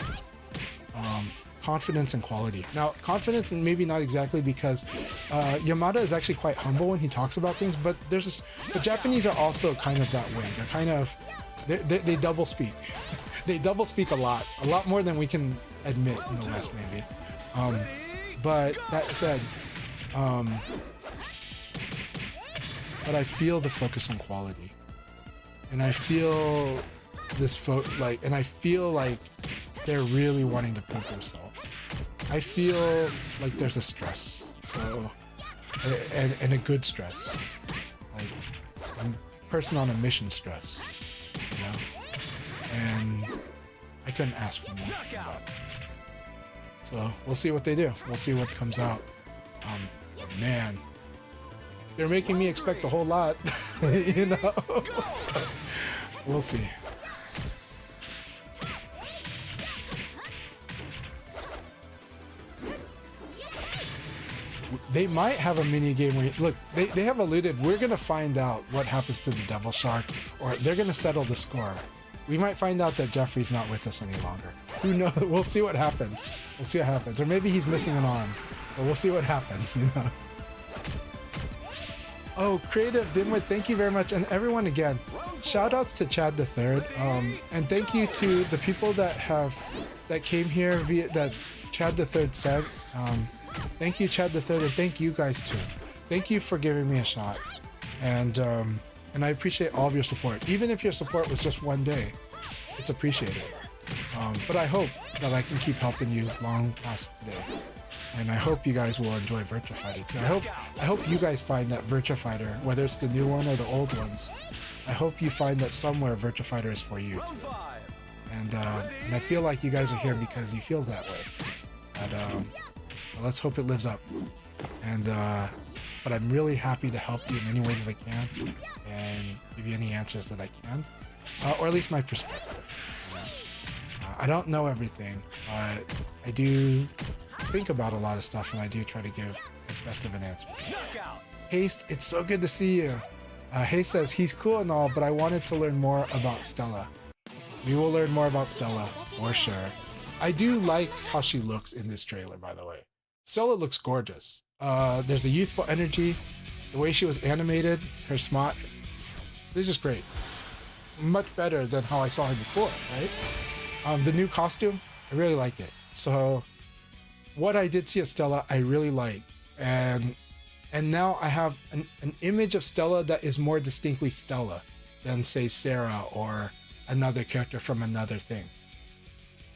Confidence and quality. Now, confidence, maybe not exactly, because Yamada is actually quite humble when he talks about things, but the Japanese are also kind of that way. They're kind of, they double speak. They double speak a lot more than we can admit in the West, maybe. But that said, but I feel the focus on quality, and I feel and I feel like they're really wanting to prove themselves. I feel like there's a stress, so and a good stress. Like person on a mission stress, you know, and I couldn't ask for more than that. So we'll see what they do. We'll see what comes out. But man, they're making me expect a whole lot, you know. So we'll see. They might have a mini game where look, they have alluded we're gonna find out what happens to the Devil Shark, or they're gonna settle the score. We might find out that Jeffrey's not with us any longer. Who knows? We'll see what happens. We'll see what happens. Or maybe he's missing an arm. But we'll see what happens, you know. Oh, Creative Dimwit, thank you very much. And everyone again, shout outs to Chad the Third. And thank you to the people that came here via that Chad the Third sent. Thank you, Chad the Third, and thank you guys too. Thank you for giving me a shot. And I appreciate all of your support. Even if your support was just one day, it's appreciated. But I hope that I can keep helping you long past today. And I hope you guys will enjoy Virtua Fighter too. I hope you guys find that Virtua Fighter, whether it's the new one or the old ones, I hope you find that somewhere Virtua Fighter is for you too. And I feel like you guys are here because you feel that way. But let's hope it lives up. And but I'm really happy to help you in any way that I can and give you any answers that I can, or at least my perspective. You know? I don't know everything, but I do think about a lot of stuff, and I do try to give as best of an answer. Haste, it's so good to see you. Haste says he's cool and all, but I wanted to learn more about Stella. We will learn more about Stella for sure. I do like how she looks in this trailer, by the way. Stella looks gorgeous. There's a youthful energy, the way she was animated, her smile. It's just great. Much better than how I saw her before, right? The new costume, I really like it. So what I did see of Stella, I really like. And now I have an image of Stella that is more distinctly Stella than, say, Sarah or another character from another thing.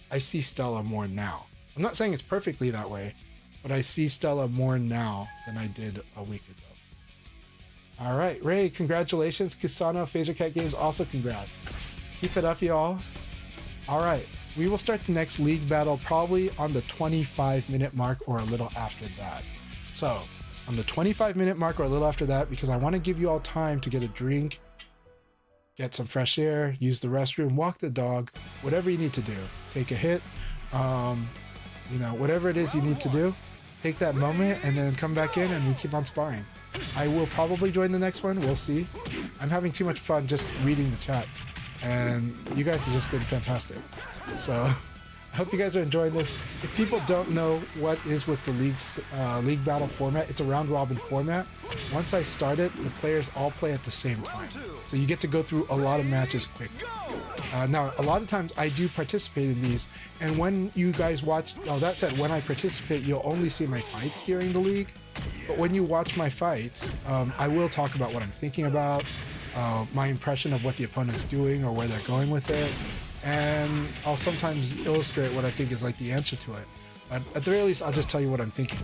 I see Stella more now. I'm not saying it's perfectly that way, but I see Stella more now than I did a week ago. All right, Ray, congratulations. Kusano, Phaser Cat Games, also congrats. Keep it up, y'all. All right, we will start the next league battle probably on the 25-minute mark or a little after that. So, on the 25-minute mark or a little after that, because I want to give you all time to get a drink, get some fresh air, use the restroom, walk the dog, whatever you need to do. Take a hit, you know, whatever it is you need to do. Take that moment and then come back in and we keep on sparring. I will probably join the next one. We'll see. I'm having too much fun just reading the chat, and you guys have just been fantastic. So I hope you guys are enjoying this. If people don't know what is with the league battle format, it's a round robin format. Once I start it, the players all play at the same time. So you get to go through a lot of matches quickly. Now, a lot of times I do participate in these, and when you guys watch, that said, when I participate, you'll only see my fights during the league. But when you watch my fights, I will talk about what I'm thinking about, my impression of what the opponent's doing or where they're going with it, and I'll sometimes illustrate what I think is like the answer to it. But at the very least, I'll just tell you what I'm thinking.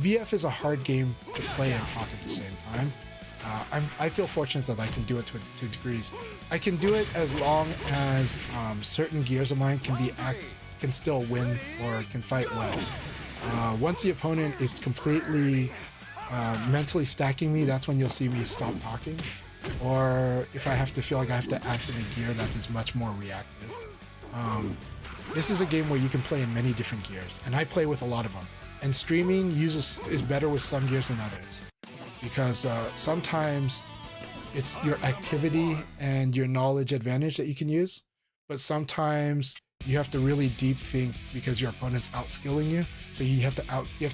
VF is a hard game to play and talk at the same time. I feel fortunate that I can do it to degrees. I can do it as long as certain gears of mine can still win or can fight well. Once the opponent is completely mentally stacking me, that's when you'll see me stop talking. Or if I have to feel like I have to act in a gear that is much more reactive. This is a game where you can play in many different gears, and I play with a lot of them. And streaming is better with some gears than others, because sometimes it's your activity and your knowledge advantage that you can use, but sometimes you have to really deep think because your opponent's outskilling you. So you have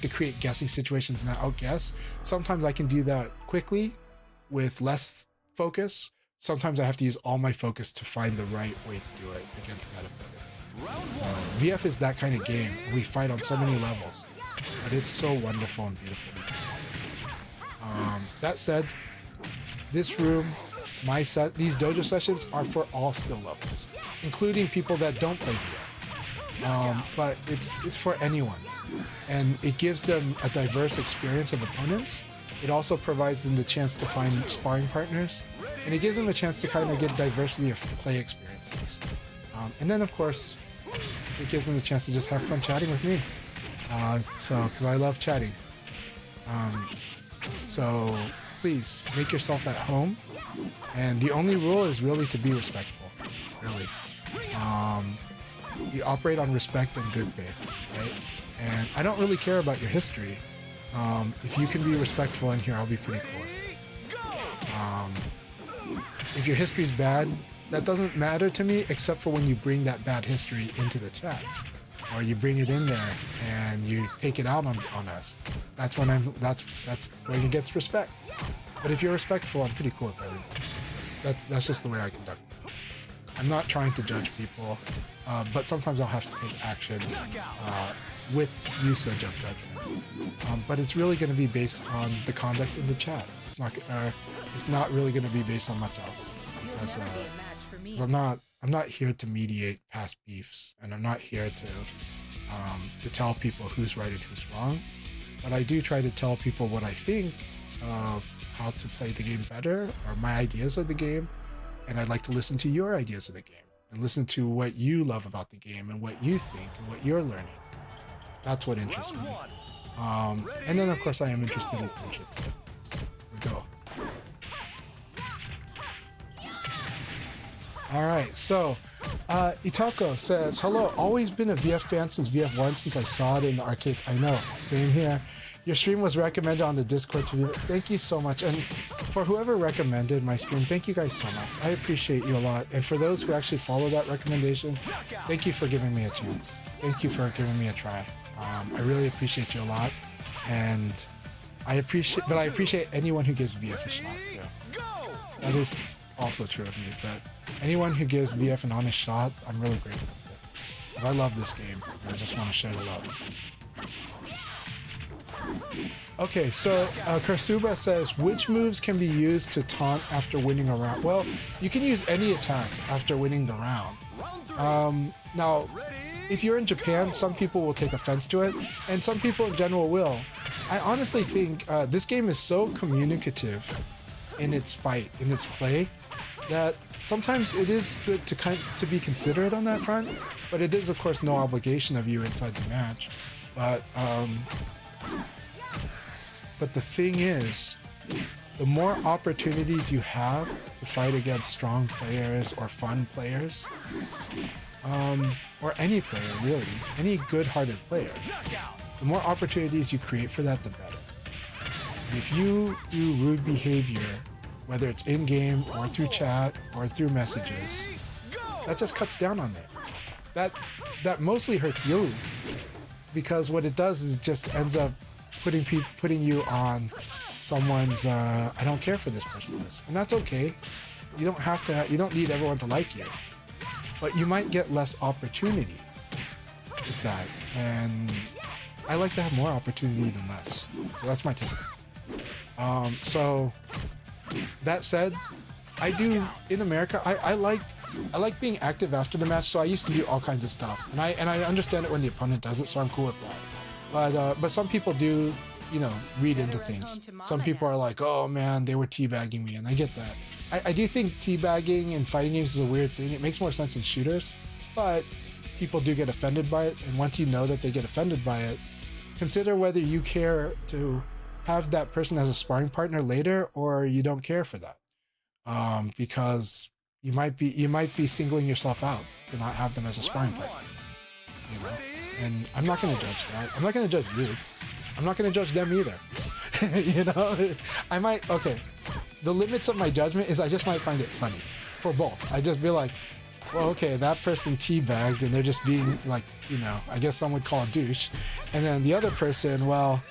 to create guessing situations and outguess. Sometimes I can do that quickly with less focus. Sometimes I have to use all my focus to find the right way to do it against that opponent. So VF is that kind of game. We fight on so many levels, but it's so wonderful and beautiful. That said, this room, these dojo sessions are for all skill levels, including people that don't play VF. But it's for anyone, and it gives them a diverse experience of opponents. It also provides them the chance to find sparring partners, and it gives them a chance to kind of get diversity of play experiences. And then, of course, it gives them the chance to just have fun chatting with me. Because I love chatting. So please make yourself at home. And the only rule is really to be respectful. Really. We operate on respect and good faith, right? And I don't really care about your history. If you can be respectful in here, I'll be pretty cool. If your history is bad, that doesn't matter to me, except for when you bring that bad history into the chat, or you bring it in there and you take it out on us. That's when that's when it gets respect. But if you're respectful, I'm pretty cool with everybody. That's just the way I conduct it. I'm not trying to judge people, but sometimes I'll have to take action with usage of judgment. But it's really going to be based on the conduct in the chat. It's not really going to be based on much else, because I'm not here to mediate past beefs, and I'm not here to tell people who's right and who's wrong. But I do try to tell people what I think of how to play the game better, or my ideas of the game, and I'd like to listen to your ideas of the game and listen to what you love about the game and what you think and what you're learning. That's what interests me. And then, of course, I am interested in friendship. So, here we go. All right, so Itako says, hello, always been a VF fan since VF1, since I saw it in the arcade. I know, same here. Your stream was recommended on the Discord to view. Thank you so much. And for whoever recommended my stream, thank you guys so much. I appreciate you a lot. And for those who actually follow that recommendation, thank you for giving me a chance. Thank you for giving me a try. I really appreciate you a lot. And I appreciate anyone who gives VF a shot too. That is also true of me, is that anyone who gives VF an honest shot, I'm really grateful for. Because I love this game, and I just want to share the love. Okay, so Kursuba says, which moves can be used to taunt after winning a round? Well, you can use any attack after winning the round. Now, if you're in Japan, some people will take offense to it, and some people in general will. I honestly think this game is so communicative in its fight, in its play, that sometimes it is good to be considerate on that front, but it is, of course, no obligation of you inside the match. But the thing is, the more opportunities you have to fight against strong players or fun players, or any player really, any good-hearted player, the more opportunities you create for that, the better. And if you do rude behavior, whether it's in-game or through chat or through messages, that just cuts down on that. That mostly hurts you, because what it does is it just ends up putting you on someone's I don't care for this person list. And that's okay. You don't need everyone to like you. But you might get less opportunity with that. And I like to have more opportunity than less. So that's my take. So that said, I do in America, I like being active after the match, so I used to do all kinds of stuff. And I understand it when the opponent does it, so I'm cool with that. But some people do, read into things. Some people are like, oh man, they were teabagging me, and I get that. I do think teabagging in fighting games is a weird thing. It makes more sense in shooters, but people do get offended by it, and once you know that they get offended by it, consider whether you care to have that person as a sparring partner later, or you don't care for that. Because you might be singling yourself out to not have them as a sparring partner. And I'm not going to judge that. I'm not going to judge you. I'm not going to judge them either. I might, okay. The limits of my judgment is I just might find it funny for both. I just be like, well, okay, that person teabagged and they're just being like, I guess some would call a douche. And then the other person, well,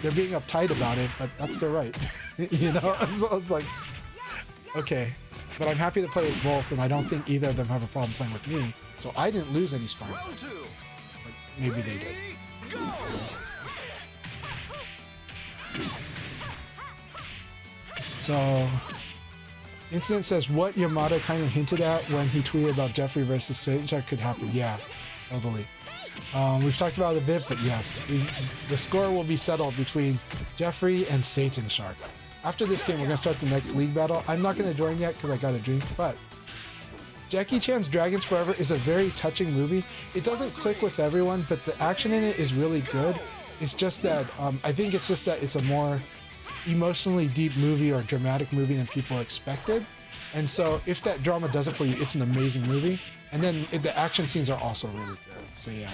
they're being uptight about it, but that's their right. And so it's like, okay, but I'm happy to play with both, and I don't think either of them have a problem playing with me. So I didn't lose any sparring partners. But maybe they did. So, Incident says, what Yamada kind of hinted at when he tweeted about Jeffrey versus Chanchai could happen. Yeah, totally. We've talked about it a bit, but yes, the score will be settled between Jeffrey and Satan Shark. after this game, we're gonna start the next league battle. I'm not gonna join yet because I got a drink, but Jackie Chan's Dragons Forever is a very touching movie. It doesn't click with everyone, but the action in it is really good. It's just that I think it's just that it's a more emotionally deep movie or dramatic movie than people expected. And so if that drama does it for you, it's an amazing movie. And then the action scenes are also really good. So yeah.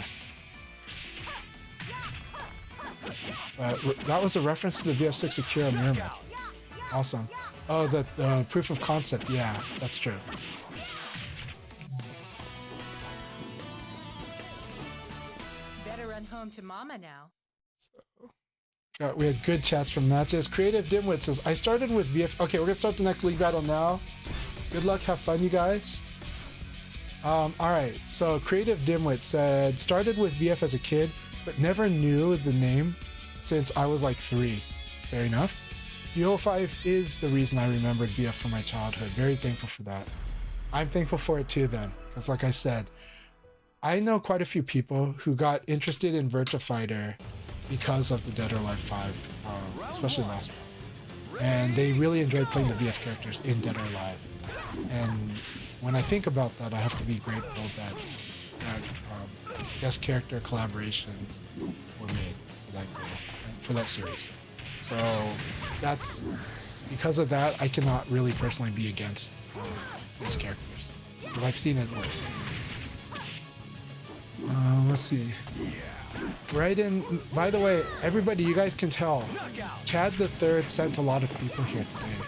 That was a reference to the VF6 Akira mirror match. Awesome. Oh, the proof of concept. Yeah, that's true. Better run home to mama now. We had good chats from matches. Creative Dimwit says, I started with VF. Okay, we're gonna start the next league battle now. Good luck, have fun, you guys. Alright, so Creative Dimwit said, started with VF as a kid, but never knew the name since I was like 3. Fair enough. DO5 is the reason I remembered VF from my childhood. Very thankful for that. I'm thankful for it too then, because like I said, I know quite a few people who got interested in Virtua Fighter because of the Dead or Alive 5, especially last one. And they really enjoyed playing the VF characters in Dead or Alive. And when I think about that, I have to be grateful that guest character collaborations were made for that game, for that series. So that's because of that, I cannot really personally be against these characters because I've seen it work. Let's see. Right in, by the way, everybody, you guys can tell, Chad the Third sent a lot of people here today.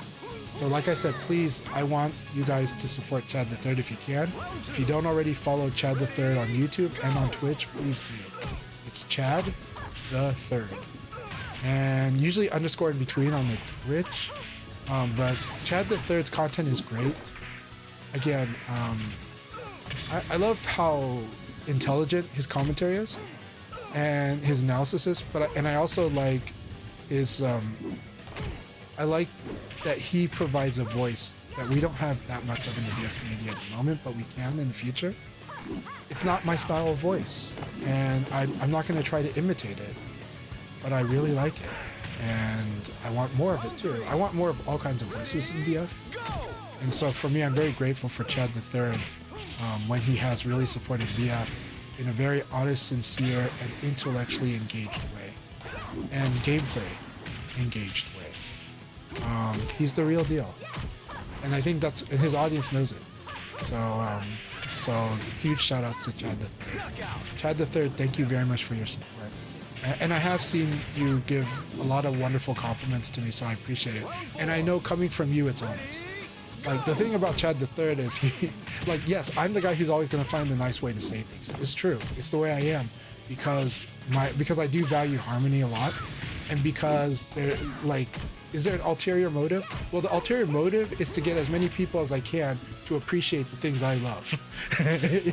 So like I said, please, I want you guys to support Chad the Third if you can. If you don't already follow Chad the Third on YouTube and on Twitch, please do. It's Chad the Third. And usually underscore in between on the Twitch. But Chad the Third's content is great. Again, I love how intelligent his commentary is and his analysis is, and I also like his I like that he provides a voice that we don't have that much of in the VF community at the moment, but we can in the future. It's not my style of voice, and I'm not going to try to imitate it, but I really like it, and I want more of it too. I want more of all kinds of voices in VF, and so for me, I'm very grateful for Chad the Third when he has really supported VF in a very honest, sincere, and intellectually engaged way, and gameplay engaged way. He's the real deal, and I think and his audience knows it. So huge shout outs to Chad the Third. Chad the Third, thank you very much for your support. And I have seen you give a lot of wonderful compliments to me, so I appreciate it. And I know coming from you, it's honest. Like, the thing about Chad the Third is like, yes, I'm the guy who's always going to find the nice way to say things. It's true. It's the way I am because I do value harmony a lot, and because is there an ulterior motive? Well, the ulterior motive is to get as many people as I can to appreciate the things I love,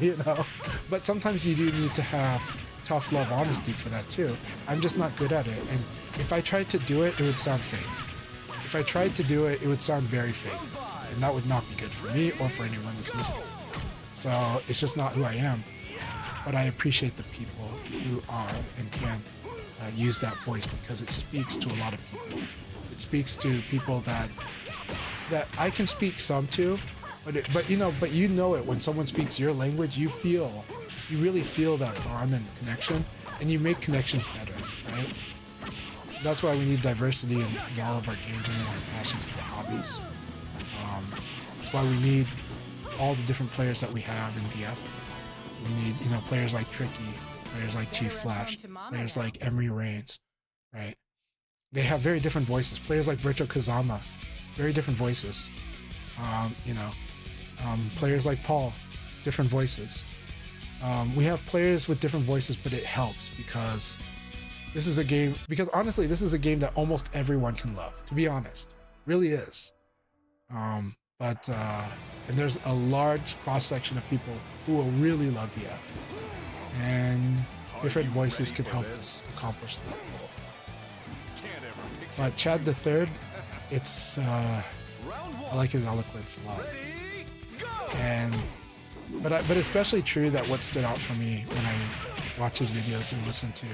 you know? But sometimes you do need to have tough love honesty for that too. I'm just not good at it, and if I tried to do it, it would sound fake. If I tried to do it, it would sound very fake, and that would not be good for me or for anyone that's listening. So it's just not who I am, but I appreciate the people who are and can use that voice because it speaks to a lot of people. It speaks to people that I can speak some to, but you know it when someone speaks your language, you really feel that bond and connection, and you make connections better, right? That's why we need diversity in all of our games and in our passions and our hobbies. That's why we need all the different players that we have in VF. We need, players like Tricky, players like Chief Flash, players like Emery Reigns, right? They have very different voices. Players like Virtua Kazama, very different voices. Players like Paul, different voices. We have players with different voices, but it helps because this is a game, honestly, this is a game that almost everyone can love, to be honest. Really is. And there's a large cross-section of people who will really love VF. And different voices can help us accomplish that goal. But Chad the Third, I like his eloquence a lot. But especially true that what stood out for me when I watch his videos and listen to,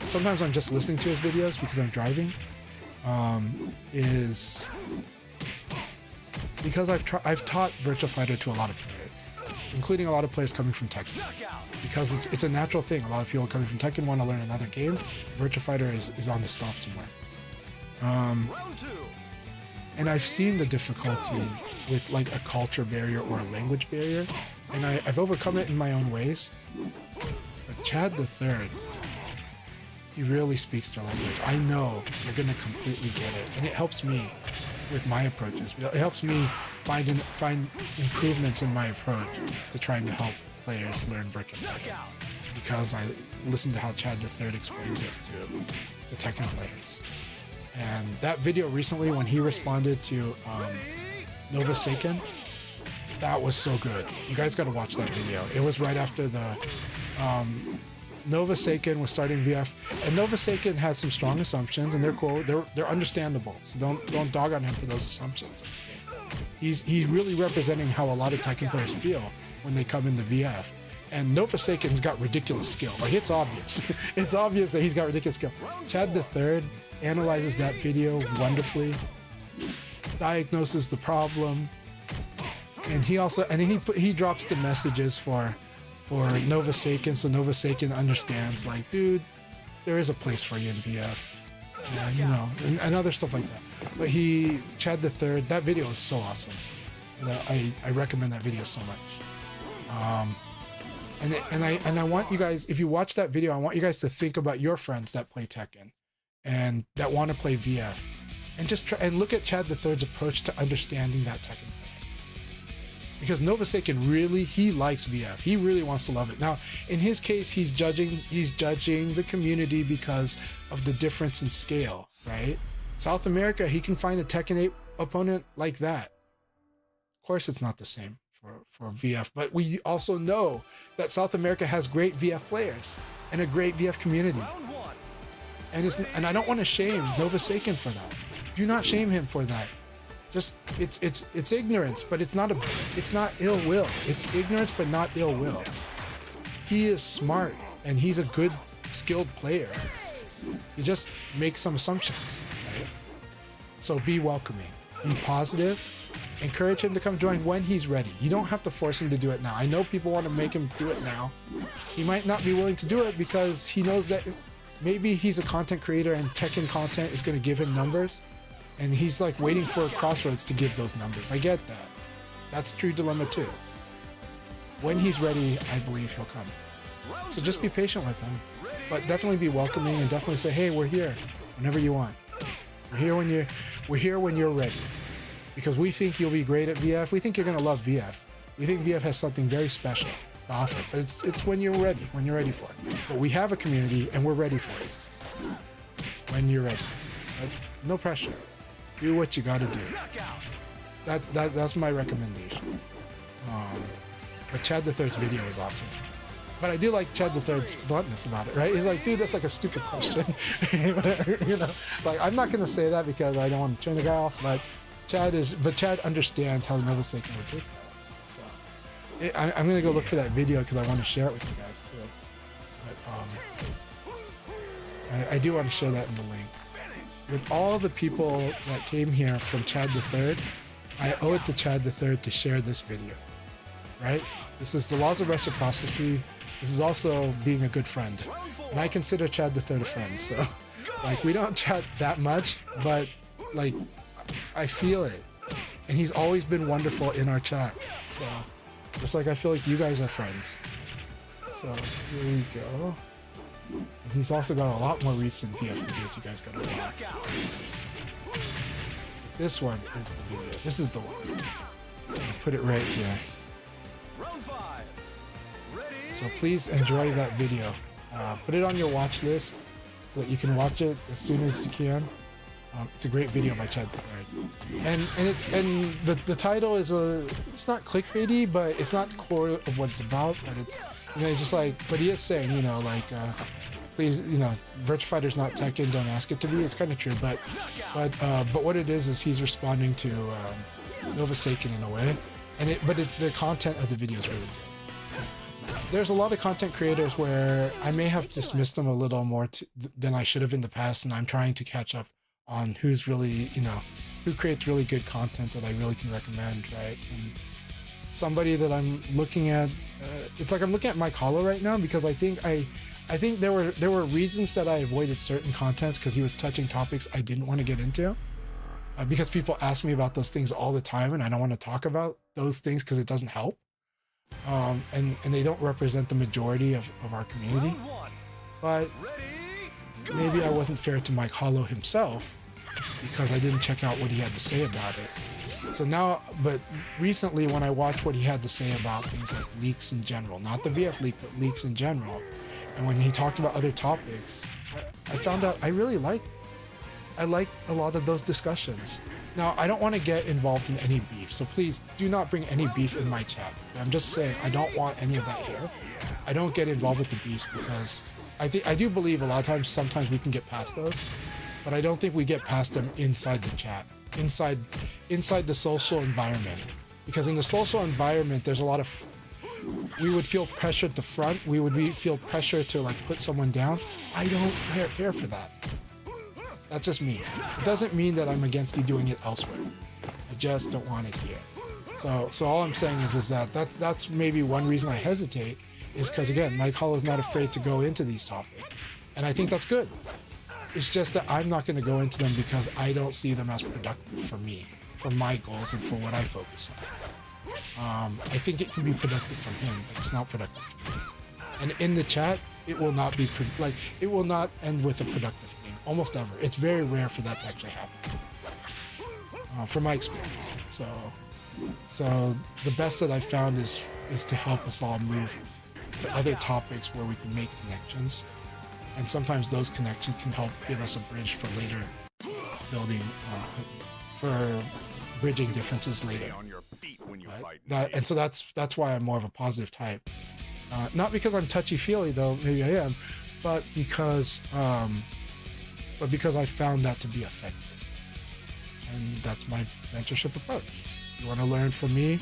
sometimes I'm just listening to his videos because I'm driving, is because I've taught Virtua Fighter to a lot of players, including a lot of players coming from Tekken. Because it's a natural thing. A lot of people coming from Tekken want to learn another game. Virtua Fighter is on the stop somewhere. And I've seen the difficulty with like a culture barrier or a language barrier, and I've overcome it in my own ways. But Chad the Third, he really speaks their language. I know you're gonna completely get it, and it helps me with my approaches. It helps me find improvements in my approach to trying to help players learn Virtua Fighter, because I listened to how Chad the Third explains it to the Tekken players. And that video recently, when he responded to Nova Seiken, that was so good. You guys got to watch that video. It was right after the Nova Seiken was starting VF, and Nova Seiken has some strong assumptions, and they're cool. They're understandable. So don't dog on him for those assumptions. He's really representing how a lot of Tekken players feel when they come into VF. And Nova Seiken's got ridiculous skill. Like, it's obvious. It's obvious that he's got ridiculous skill. Chad the Third analyzes that video wonderfully, diagnoses the problem, and he drops the messages for Nova Seiken, so Nova Seiken understands, like, dude, there is a place for you in VF, you know, and other stuff like that. But Chad the Third, that video is so awesome. I recommend that video so much. And I want you guys, if you watch that video, I want you guys to think about your friends that play Tekken and that want to play VF, and just try and look at Chad the Third's approach to understanding that Tekken play. Because Nova Seiken he likes VF. He really wants to love it. Now, in his case, he's judging the community because of the difference in scale, right? South America, he can find a Tekken 8 opponent like that. Of course, it's not the same for VF, but we also know that South America has great VF players and a great VF community. And I don't want to shame Nova Seiken for that. Do not shame him for that. Just it's ignorance, but it's not ill will. It's ignorance, but not ill will. He is smart and he's a good, skilled player. He just makes some assumptions, right? So be welcoming, be positive, encourage him to come join when he's ready. You don't have to force him to do it now. I know people want to make him do it now. He might not be willing to do it because he knows that maybe he's a content creator and Tekken content is going to give him numbers, and he's like waiting for CROSSROADS to give those numbers. I get that. That's a true dilemma too. When he's ready, I believe he'll come. So just be patient with him, but definitely be welcoming and definitely say, hey, we're here whenever you want. We're here when you're ready. Because we think you'll be great at VF. We think you're going to love VF. We think VF has something very special to offer. But it's when you're ready for it. But we have a community and we're ready for it. When you're ready. But no pressure. Do what you got to do. That's my recommendation. But Chad the Third's video was awesome. But I do like Chad the Third's bluntness about it, right? He's like, dude, that's like a stupid question. You know, like, I'm not going to say that because I don't want to turn the guy off, but Chad understands how Nova Seiken would take that. So I'm going to go look for that video because I want to share it with you guys too. But I do want to share that in the link. With all the people that came here from Chad the Third, I owe it to Chad the Third to share this video, right? This is the laws of reciprocity. This is also being a good friend. And I consider Chad the Third a friend, so like, we don't chat that much, but like, I feel it. And he's always been wonderful in our chat. So just like I feel like you guys are friends. So here we go. And he's also got a lot more recent VF videos you guys gotta watch. This one is the video. This is the one. I'm gonna put it right here. So please enjoy that video. Put it on your watch list so that you can watch it as soon as you can. It's a great video by Chad the Third. And the title is it's not clickbaity, but it's not the core of what it's about. But it's, you know, it's just like, but he is saying, you know, like, please, you know, Virtua Fighter's not Tekken, don't ask it to be. It's kind of true, but what it is he's responding to Nova Seiken in a way, but the content of the video is really good. There's a lot of content creators where I may have dismissed them a little more than I should have in the past, and I'm trying to catch up on who's really, who creates really good content that I really can recommend, right? And somebody that I'm looking at, it's like I'm looking at Mike Hollow right now because I think there were reasons that I avoided certain contents because he was touching topics I didn't want to get into. Because people ask me about those things all the time, and I don't want to talk about those things because it doesn't help. And they don't represent the majority of our community. But maybe I wasn't fair to Mike Hollow himself because I didn't check out what he had to say about it. So now, but recently when I watched what he had to say about things like leaks in general, not the VF leak, but leaks in general, and when he talked about other topics, I found out I like a lot of those discussions. Now, I don't want to get involved in any beef, so please do not bring any beef in my chat. I'm just saying I don't want any of that here. I don't get involved with the beefs because I do believe a lot of times, sometimes we can get past those, but I don't think we get past them inside the chat, inside the social environment. Because in the social environment, there's a lot of, we would feel pressure at the front. We would feel pressure to like put someone down. I don't care for that. That's just me. It doesn't mean that I'm against you doing it elsewhere. I just don't want it here. So all I'm saying is that's maybe one reason I hesitate is because again, Mike Hollow is not afraid to go into these topics, and I think that's good. It's just that I'm not going to go into them because I don't see them as productive for me, for my goals, and for what I focus on. I think it can be productive from him, but it's not productive for me. And in the chat, it will not be it will not end with a productive thing almost ever. It's very rare for that to actually happen, from my experience. So the best that I've found is to help us all move to other topics where we can make connections, and sometimes those connections can help give us a bridge for later building, for bridging differences later. And so that's why I'm more of a positive type. Not because I'm touchy-feely, though maybe I am, but because I found that to be effective. And that's my mentorship approach. You want to learn from me?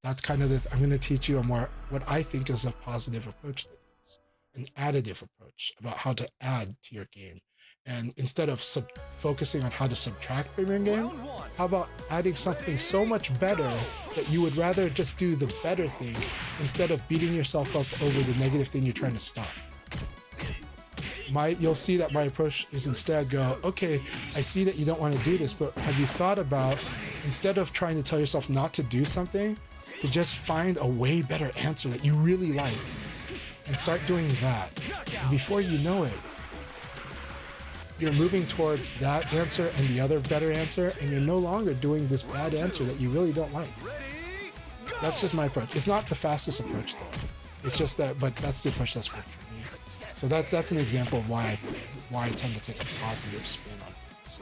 That's kind of I'm going to teach you a more, what I think is a positive approach to things, an additive approach about how to add to your game. And instead of focusing on how to subtract from your game, how about adding something so much better that you would rather just do the better thing instead of beating yourself up over the negative thing you're trying to stop. You'll see that my approach is instead go, okay, I see that you don't want to do this, but have you thought about, instead of trying to tell yourself not to do something, to just find a way better answer that you really like and start doing that. And before you know it, you're moving towards that answer and the other better answer, and you're no longer doing this bad answer that you really don't like. That's just my approach. It's not the fastest approach though. It's just that, but that's the approach that's worked for me. So that's an example of why I tend to take a positive spin on things.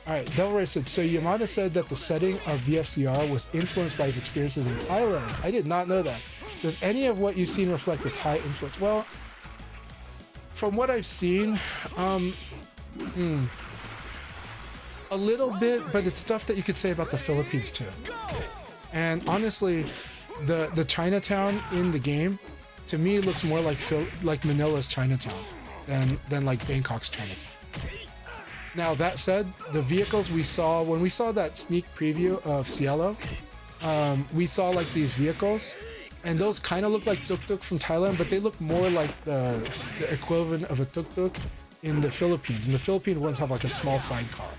All right, Devil Ray said, so Yamada said that the setting of VFCR was influenced by his experiences in Thailand. I did not know that. Does any of what you've seen reflect a Thai influence? Well, from what I've seen, a little bit, but it's stuff that you could say about the Philippines too. And honestly, the Chinatown in the game, to me, looks more like Manila's Chinatown than like Bangkok's Chinatown. Now that said, the vehicles we saw when we saw that sneak preview of Cielo, we saw like these vehicles. And those kind of look like tuk-tuk from Thailand, but they look more like the equivalent of a tuk-tuk in the Philippines. And the Philippine ones have like a small sidecar,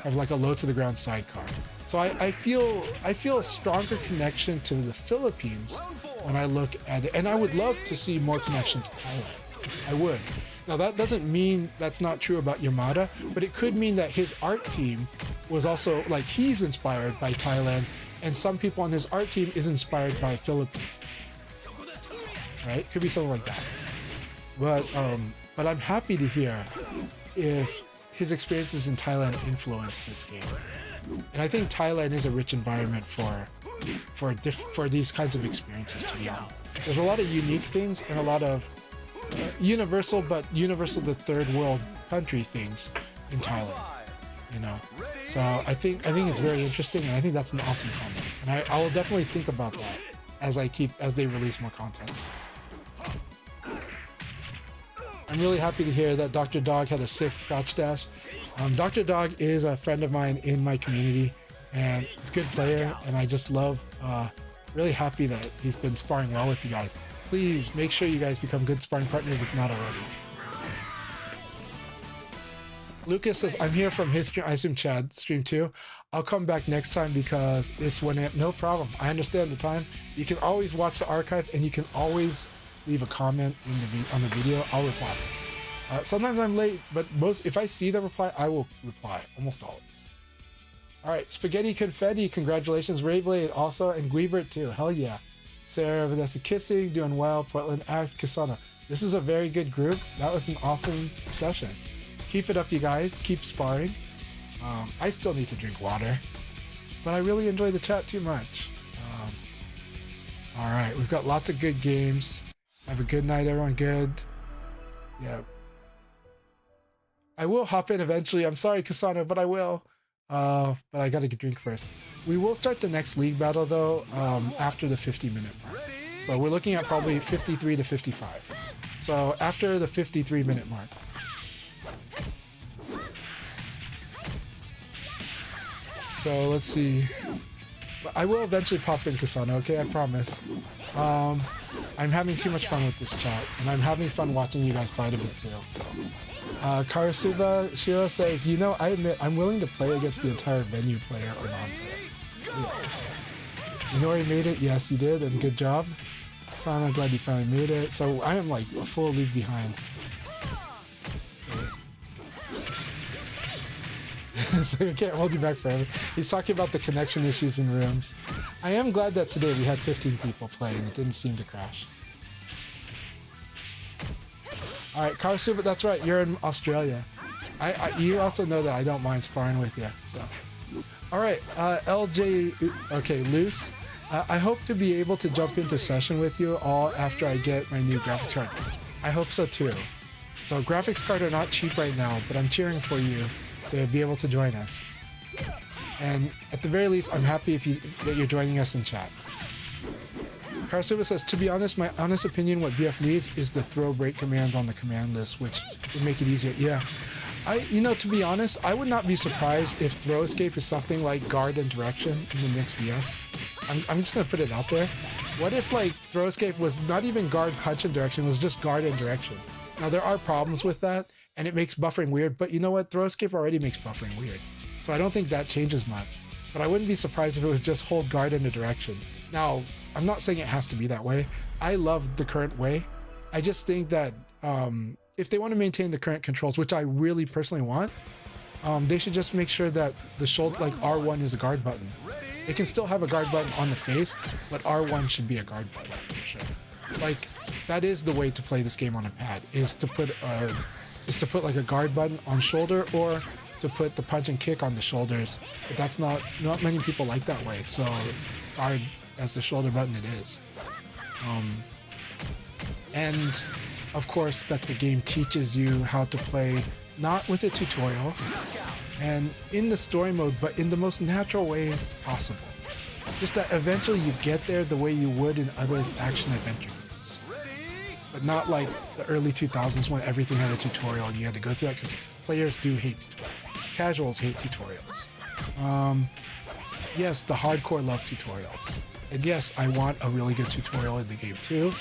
have like a low-to-the-ground sidecar. So I feel a stronger connection to the Philippines when I look at it. And I would love to see more connection to Thailand. I would. Now that doesn't mean that's not true about Yamada, but it could mean that his art team was also, like, he's inspired by Thailand, and some people on his art team is inspired by Philippines, right? Could be something like that. But I'm happy to hear if his experiences in Thailand influenced this game. And I think Thailand is a rich environment for these kinds of experiences, to be honest. There's a lot of unique things and a lot of universal to third world country things in Thailand, you know. So I think it's very interesting, and I think that's an awesome comment. And I will definitely think about that as they release more content. All I'm really happy to hear that Dr. Dog had a sick crouch dash. Dr. Dog is a friend of mine in my community, and he's a good player, and I just love, really happy that he's been sparring well with you guys. Please make sure you guys become good sparring partners if not already. Lucas says, I'm here from his stream, I assume Chad stream too. I'll come back next time because it's 1 a.m. No problem. I understand the time. You can always watch the archive and you can always leave a comment in on the video. I'll reply. Sometimes I'm late, but if I see the reply, I will reply almost always. All right, Spaghetti Confetti, congratulations. Rayblade also, and Guibert too. Hell yeah. Sarah, Vanessa Kissing, doing well. Portland Axe, Kisana. This is a very good group. That was an awesome session. Keep it up, you guys. Keep sparring. I still need to drink water, but I really enjoy the chat too much. All right, we've got lots of good games. Have a good night, everyone. Good. Yeah. I will hop in eventually. I'm sorry, Kasana, but I will. But I gotta get drink first. We will start the next league battle though after the 50-minute mark. So we're looking at probably 53 to 55. So after the 53-minute mark. So let's see. I will eventually pop in, Kasana, okay? I promise. I'm having too much fun with this chat, and I'm having fun watching you guys fight a bit too. So, Karasuba Shiro says, you know, I admit I'm willing to play against the entire venue player or non-player. Yeah. You know where you made it? Yes, you did, and good job. Son, I'm glad you finally made it. So I am like a full league behind. So I can't hold you back forever. He's talking about the connection issues in rooms. I am glad that today we had 15 people play and it didn't seem to crash. Alright, Karasuba, that's right, you're in Australia. You also know that I don't mind sparring with you, so. Alright, LJ, okay, Loose. I hope to be able to jump into session with you all after I get my new graphics card. I hope so too. So graphics cards are not cheap right now, but I'm cheering for you to be able to join us. And at the very least, I'm happy that you're joining us in chat. Karasuba says, to be honest, my honest opinion, what VF needs is the throw break commands on the command list, which would make it easier. Yeah, to be honest, I would not be surprised if throw escape is something like guard and direction in the next VF. I'm just gonna put it out there. What if like throw escape was not even guard, punch, and direction, it was just guard and direction? Now there are problems with that, and it makes buffering weird, but you know what? Throw escape already makes buffering weird. So I don't think that changes much. But I wouldn't be surprised if it was just hold guard in a direction. Now, I'm not saying it has to be that way. I love the current way. I just think that if they want to maintain the current controls, which I really personally want, they should just make sure that the shoulder, like R1 is a guard button. It can still have a guard button on the face, but R1 should be a guard button for sure. Like, that is the way to play this game on a pad, is to put like a guard button on shoulder, or to put the punch and kick on the shoulders. But that's not many people like that way, so guard as the shoulder button it is. And of course that the game teaches you how to play, not with a tutorial and in the story mode, but in the most natural ways possible. Just that eventually you get there the way you would in other action adventure games. But not like the early 2000s when everything had a tutorial and you had to go through that, because players do hate tutorials. Casuals hate tutorials. Yes, the hardcore love tutorials. And yes, I want a really good tutorial in the game too,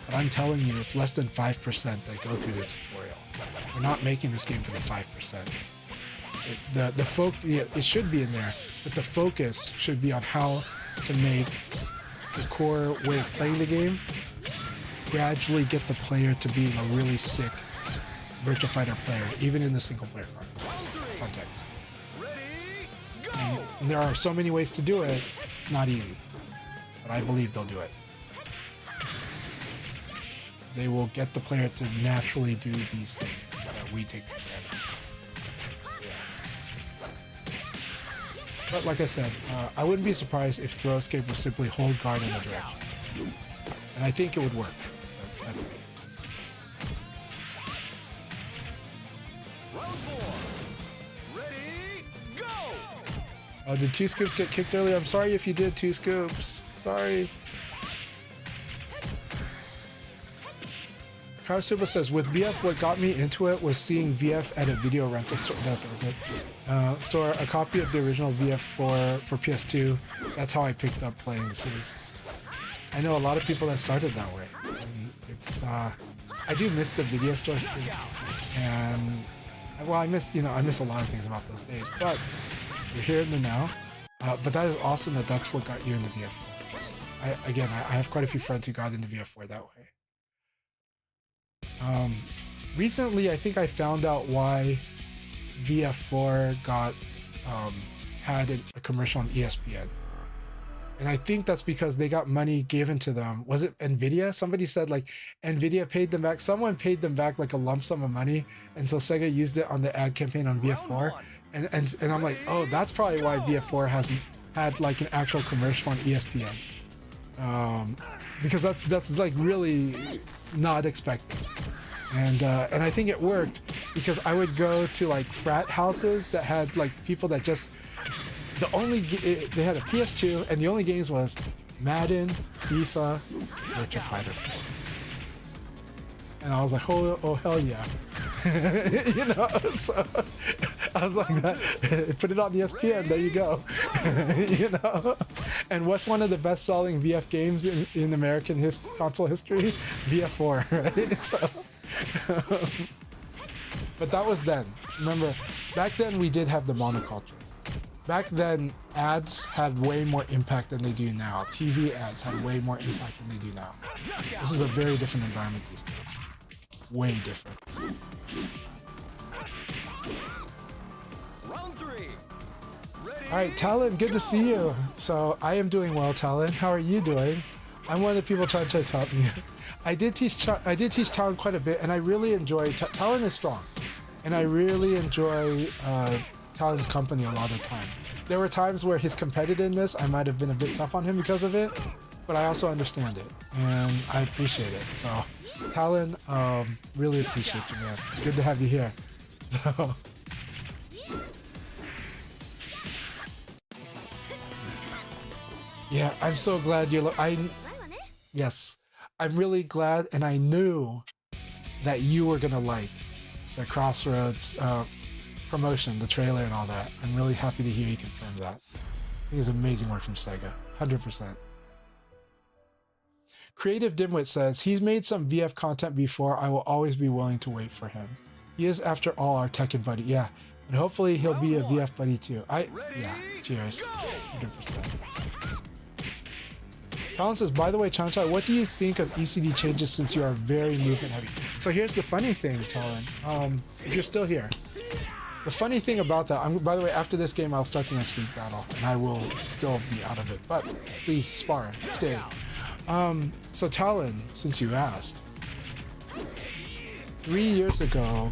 but I'm telling you, it's less than 5% that go through the tutorial. We're not making this game for the 5%. It should be in there, but the focus should be on how to make the core way of playing the game gradually get the player to being a really sick Virtua Fighter player, even in the single player context. And there are so many ways to do it, it's not easy. But I believe they'll do it. They will get the player to naturally do these things that we take for granted. So, yeah. But like I said, I wouldn't be surprised if throw escape was simply hold guard in a direction. And I think it would work. That's me. Round 4. Ready, go! Oh, did 2 Scoops get kicked earlier? I'm sorry if you did, 2 Scoops. Sorry. Car Super says, with VF, what got me into it was seeing VF at a video rental store. That does it. Store a copy of the original VF for PS2. That's how I picked up playing the series. I know a lot of people that started that way, and it's I do miss the video stores too. And well, I miss a lot of things about those days. But you're here in the now. But that is awesome that that's what got you into VF4. I have quite a few friends who got into VF4 that way. Recently, I think I found out why VF4 got had a commercial on ESPN, and I think that's because they got money given to them. Was it Nvidia? Somebody said like Nvidia paid them back. Someone paid them back like a lump sum of money, and so Sega used it on the ad campaign on VF4. And I'm like, oh, that's probably why VF4 hasn't had like an actual commercial on ESPN, because that's like really not expected. And I think it worked because I would go to like frat houses that had like people that just they had a PS2 and the only games was Madden, FIFA, Virtua Fighter 4. And I was like, oh hell yeah. So I was like, put it on ESPN, there you go. And what's one of the best-selling VF games in American console history? VF4, right? So, but that was then. Remember, back then we did have the monoculture. Back then, ads had way more impact than they do now. TV ads had way more impact than they do now. This is a very different environment these days. Way different. Round 3. Ready? All right, Talon, good to see you. So I am doing well, Talon. How are you doing? I'm one of the people Chanchai taught me. I did teach Talon quite a bit, and I really enjoy. Talon is strong, and I really enjoy Talon's company a lot of times. There were times where his competitiveness, I might have been a bit tough on him because of it, but I also understand it, and I appreciate it. So, Talon, really appreciate you, man. Good to have you here. So. Yeah, I'm so glad you're. Yes, I'm really glad, and I knew that you were gonna like the CROSSROADS promotion, the trailer, and all that. I'm really happy to hear you confirm that. I think it's amazing work from Sega, 100%. Creative Dimwit says he's made some VF content before. I will always be willing to wait for him. He is, after all, our Tekken buddy. Yeah, and hopefully he'll be a VF buddy too. Yeah. Cheers, 100%. Colin says, by the way, Chanchai, what do you think of ECD changes since you are very movement heavy? So here's the funny thing, Talon. If you're still here, the funny thing about that, by the way, after this game, I'll start the next week battle, and I will still be out of it. But please, Spar, stay. So Talon, since you asked, 3 years ago,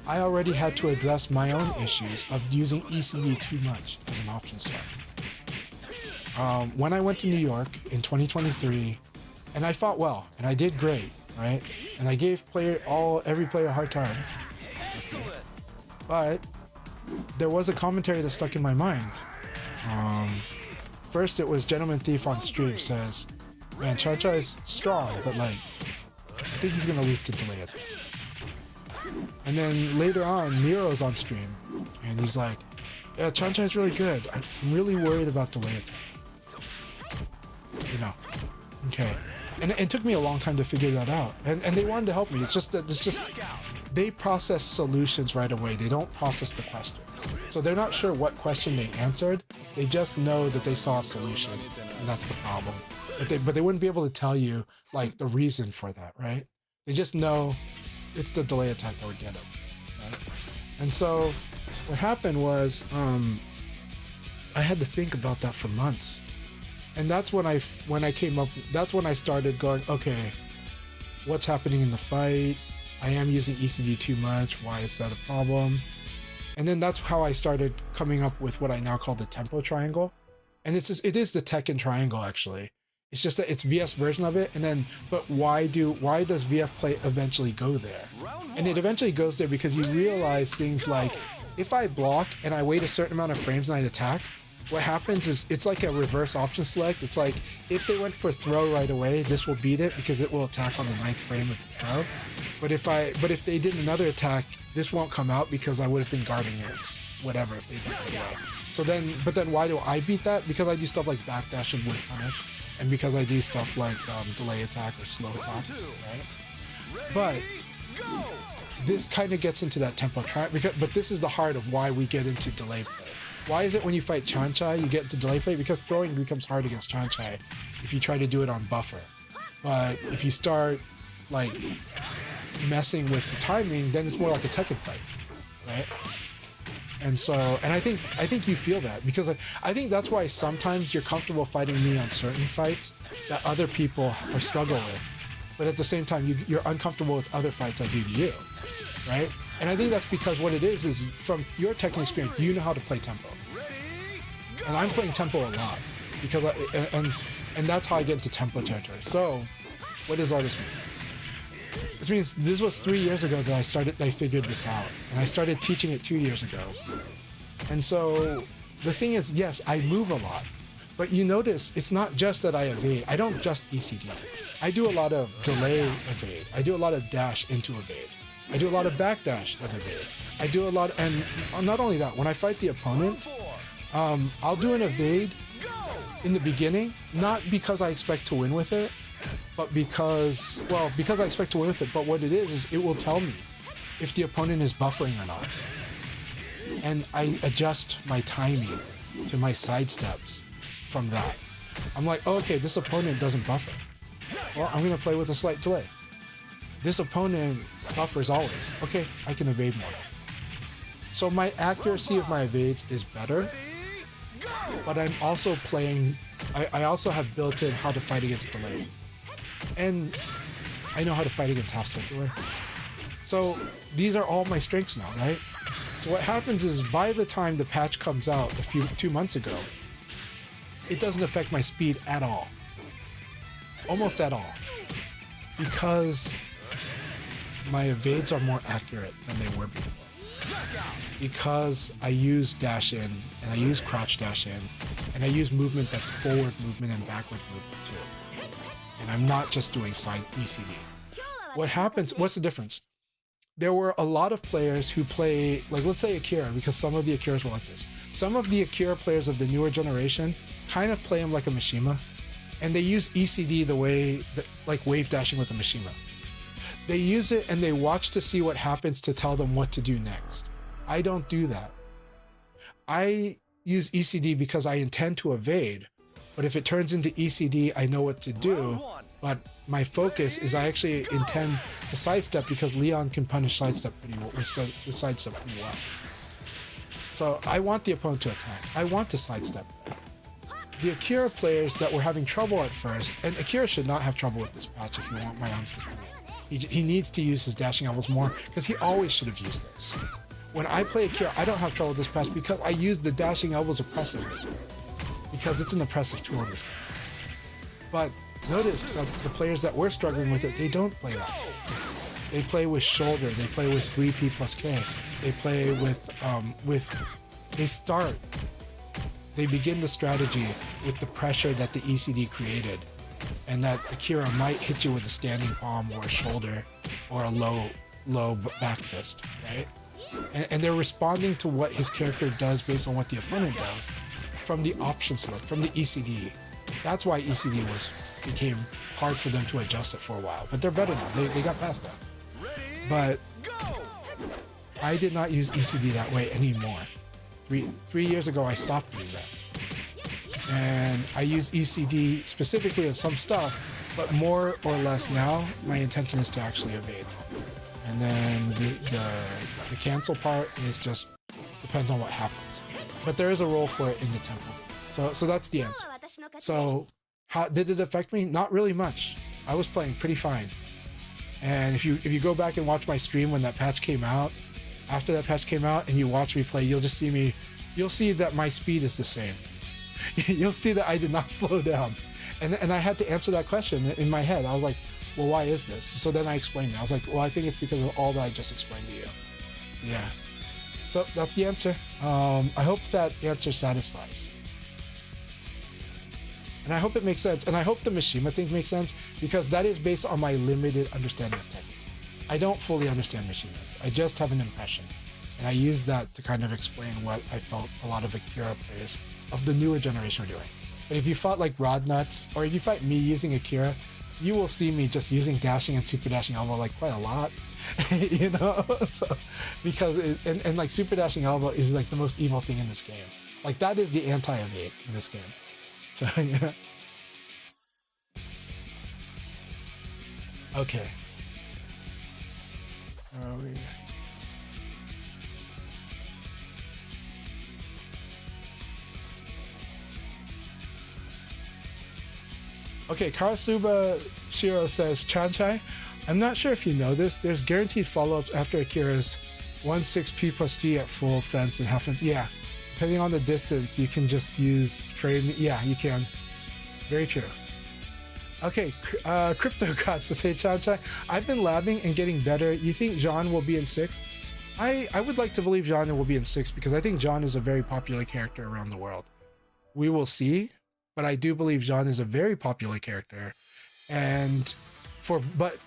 I already had to address my own issues of using ECD too much as an option slot. When I went to New York in 2023, and I fought well, and I did great, right? And I gave every player a hard time. But there was a commentary that stuck in my mind. First, it was Gentleman Thief on stream says, man, Chanchai is strong, but like, I think he's gonna lose to delay it. And then later on, Nero's on stream, and he's like, yeah, Chanchai is really good. I'm really worried about delay it. Okay. And it took me a long time to figure that out. And they wanted to help me. It's just they process solutions right away. They don't process the questions. So they're not sure what question they answered. They just know that they saw a solution, and that's the problem. But they wouldn't be able to tell you like the reason for that, right? They just know it's the delay attack that would get them, right? And so what happened was I had to think about that for months. And that's when I started going, okay, what's happening in the fight? I am using ECD too much. Why is that a problem? And then that's how I started coming up with what I now call the tempo triangle. And it is the Tekken triangle, actually. It's just that it's VF's version of it. And then, but why does VF play eventually go there? And it eventually goes there because you realize things like, if I block and I wait a certain amount of frames and I attack, what happens is it's like a reverse option select. It's like if they went for throw right away, this will beat it because it will attack on the 9th frame of the throw. But if they did another attack, this won't come out because I would have been guarding it, whatever, if they attack it away. So then, but then why do I beat that? Because I do stuff like backdash and wood punish, and because I do stuff like delay attack or slow attacks, right? But this kind of gets into that tempo track, but this is the heart of why we get into delay play. Why is it when you fight Chanchai, you get into delay play? Because throwing becomes hard against Chanchai if you try to do it on buffer. But if you start like messing with the timing, then it's more like a Tekken fight, right? And so, and I think you feel that because I think that's why sometimes you're comfortable fighting me on certain fights that other people are struggle with, but at the same time you're uncomfortable with other fights I do to you, right? And I think that's because what it is from your Tekken experience, you know how to play tempo. And I'm playing tempo a lot because and that's how I get into tempo territory. So what does all this mean? This means this was 3 years ago that I figured this out, and I started teaching it 2 years ago. And so the thing is, yes, I move a lot, but you notice it's not just that I evade. I don't just ECD. I do a lot of delay evade. I do a lot of dash into evade. I do a lot of backdash and evade. I do a lot, and not only that, when I fight the opponent, I'll do an evade in the beginning, not because I expect to win with it, but because I expect to win with it, but what it is it will tell me if the opponent is buffering or not. And I adjust my timing to my sidesteps from that. I'm like, oh, okay, this opponent doesn't buffer. Well, I'm going to play with a slight delay. This opponent buffers always. Okay, I can evade more. So my accuracy of my evades is better, but I'm also playing, I also have built in how to fight against delay. And I know how to fight against half circular. So these are all my strengths now, right? So what happens is by the time the patch comes out 2 months ago, it doesn't affect my speed at all. Almost at all. Because my evades are more accurate than they were before. Because I use dash in, and I use crouch dash in, and I use movement that's forward movement and backward movement too. And I'm not just doing side ECD. What happens, what's the difference? There were a lot of players who play, like let's say Akira, because some of the Akiras were like this. Some of the Akira players of the newer generation kind of play him like a Mishima, and they use ECD the way, like wave dashing with a Mishima. They use it and they watch to see what happens to tell them what to do next. I don't do that. I use ECD because I intend to evade, but if it turns into ECD, I know what to do. But my focus is I actually intend to sidestep because Leon can punish sidestep pretty well, with sidestep pretty well. So I want the opponent to attack. I want to sidestep. The Akira players that were having trouble at first, and Akira should not have trouble with this patch if you want my honest opinion. He needs to use his dashing elbows more because he always should have used those. When I play Akira, I don't have trouble with this patch because I use the dashing elbows oppressively. Because it's an oppressive tool in this game. But notice that the players that were struggling with it, they don't play that. They play with shoulder, they play with 3P plus K, they play they begin the strategy with the pressure that the ECD created, and that Akira might hit you with a standing palm or a shoulder or a low back fist, right? And they're responding to what his character does based on what the opponent does from the option select, from the ECD. That's why ECD became hard for them to adjust it for a while, but they're better now. They got past that. But I did not use ECD that way anymore. Three years ago, I stopped doing that. And I use ECD specifically in some stuff, but more or less now, my intention is to actually evade. And then the cancel part is just depends on what happens. But there is a role for it in the tempo. So that's the answer. So how did it affect me? Not really much. I was playing pretty fine. And if you go back and watch my stream when that patch came out, after that patch came out and you watch me play, you'll see that my speed is the same. You'll see that I did not slow down. And I had to answer that question in my head. I was like, well, why is this? So then I explained it. I was like, well, I think it's because of all that I just explained to you. So yeah. So that's the answer. I hope that answer satisfies. And I hope it makes sense. And I hope the Mishima thing makes sense, because that is based on my limited understanding of technique. I don't fully understand Mishimas. I just have an impression. And I use that to kind of explain what I felt a lot of Akira players of the newer generation are doing. But if you fought like Rod Nuts, or if you fight me using Akira, you will see me just using dashing and super dashing elbow like quite a lot. You know? So because and like super dashing elbow is like the most evil thing in this game. Like that is the anti-evade in this game. So yeah. Okay. Where are we? Okay, Karasuba Shiro says, Chanchai, I'm not sure if you know this, there's guaranteed follow-ups after Akira's 1/6P plus G at full fence and half fence. Yeah, depending on the distance, you can just use frame. Yeah, you can. Very true. Okay, CryptoCots to say, Chanchai, I've been labbing and getting better. You think Jean will be in 6? I would like to believe Jean will be in 6 because I think Jean is a very popular character around the world. We will see, but I do believe Jean is a very popular character, and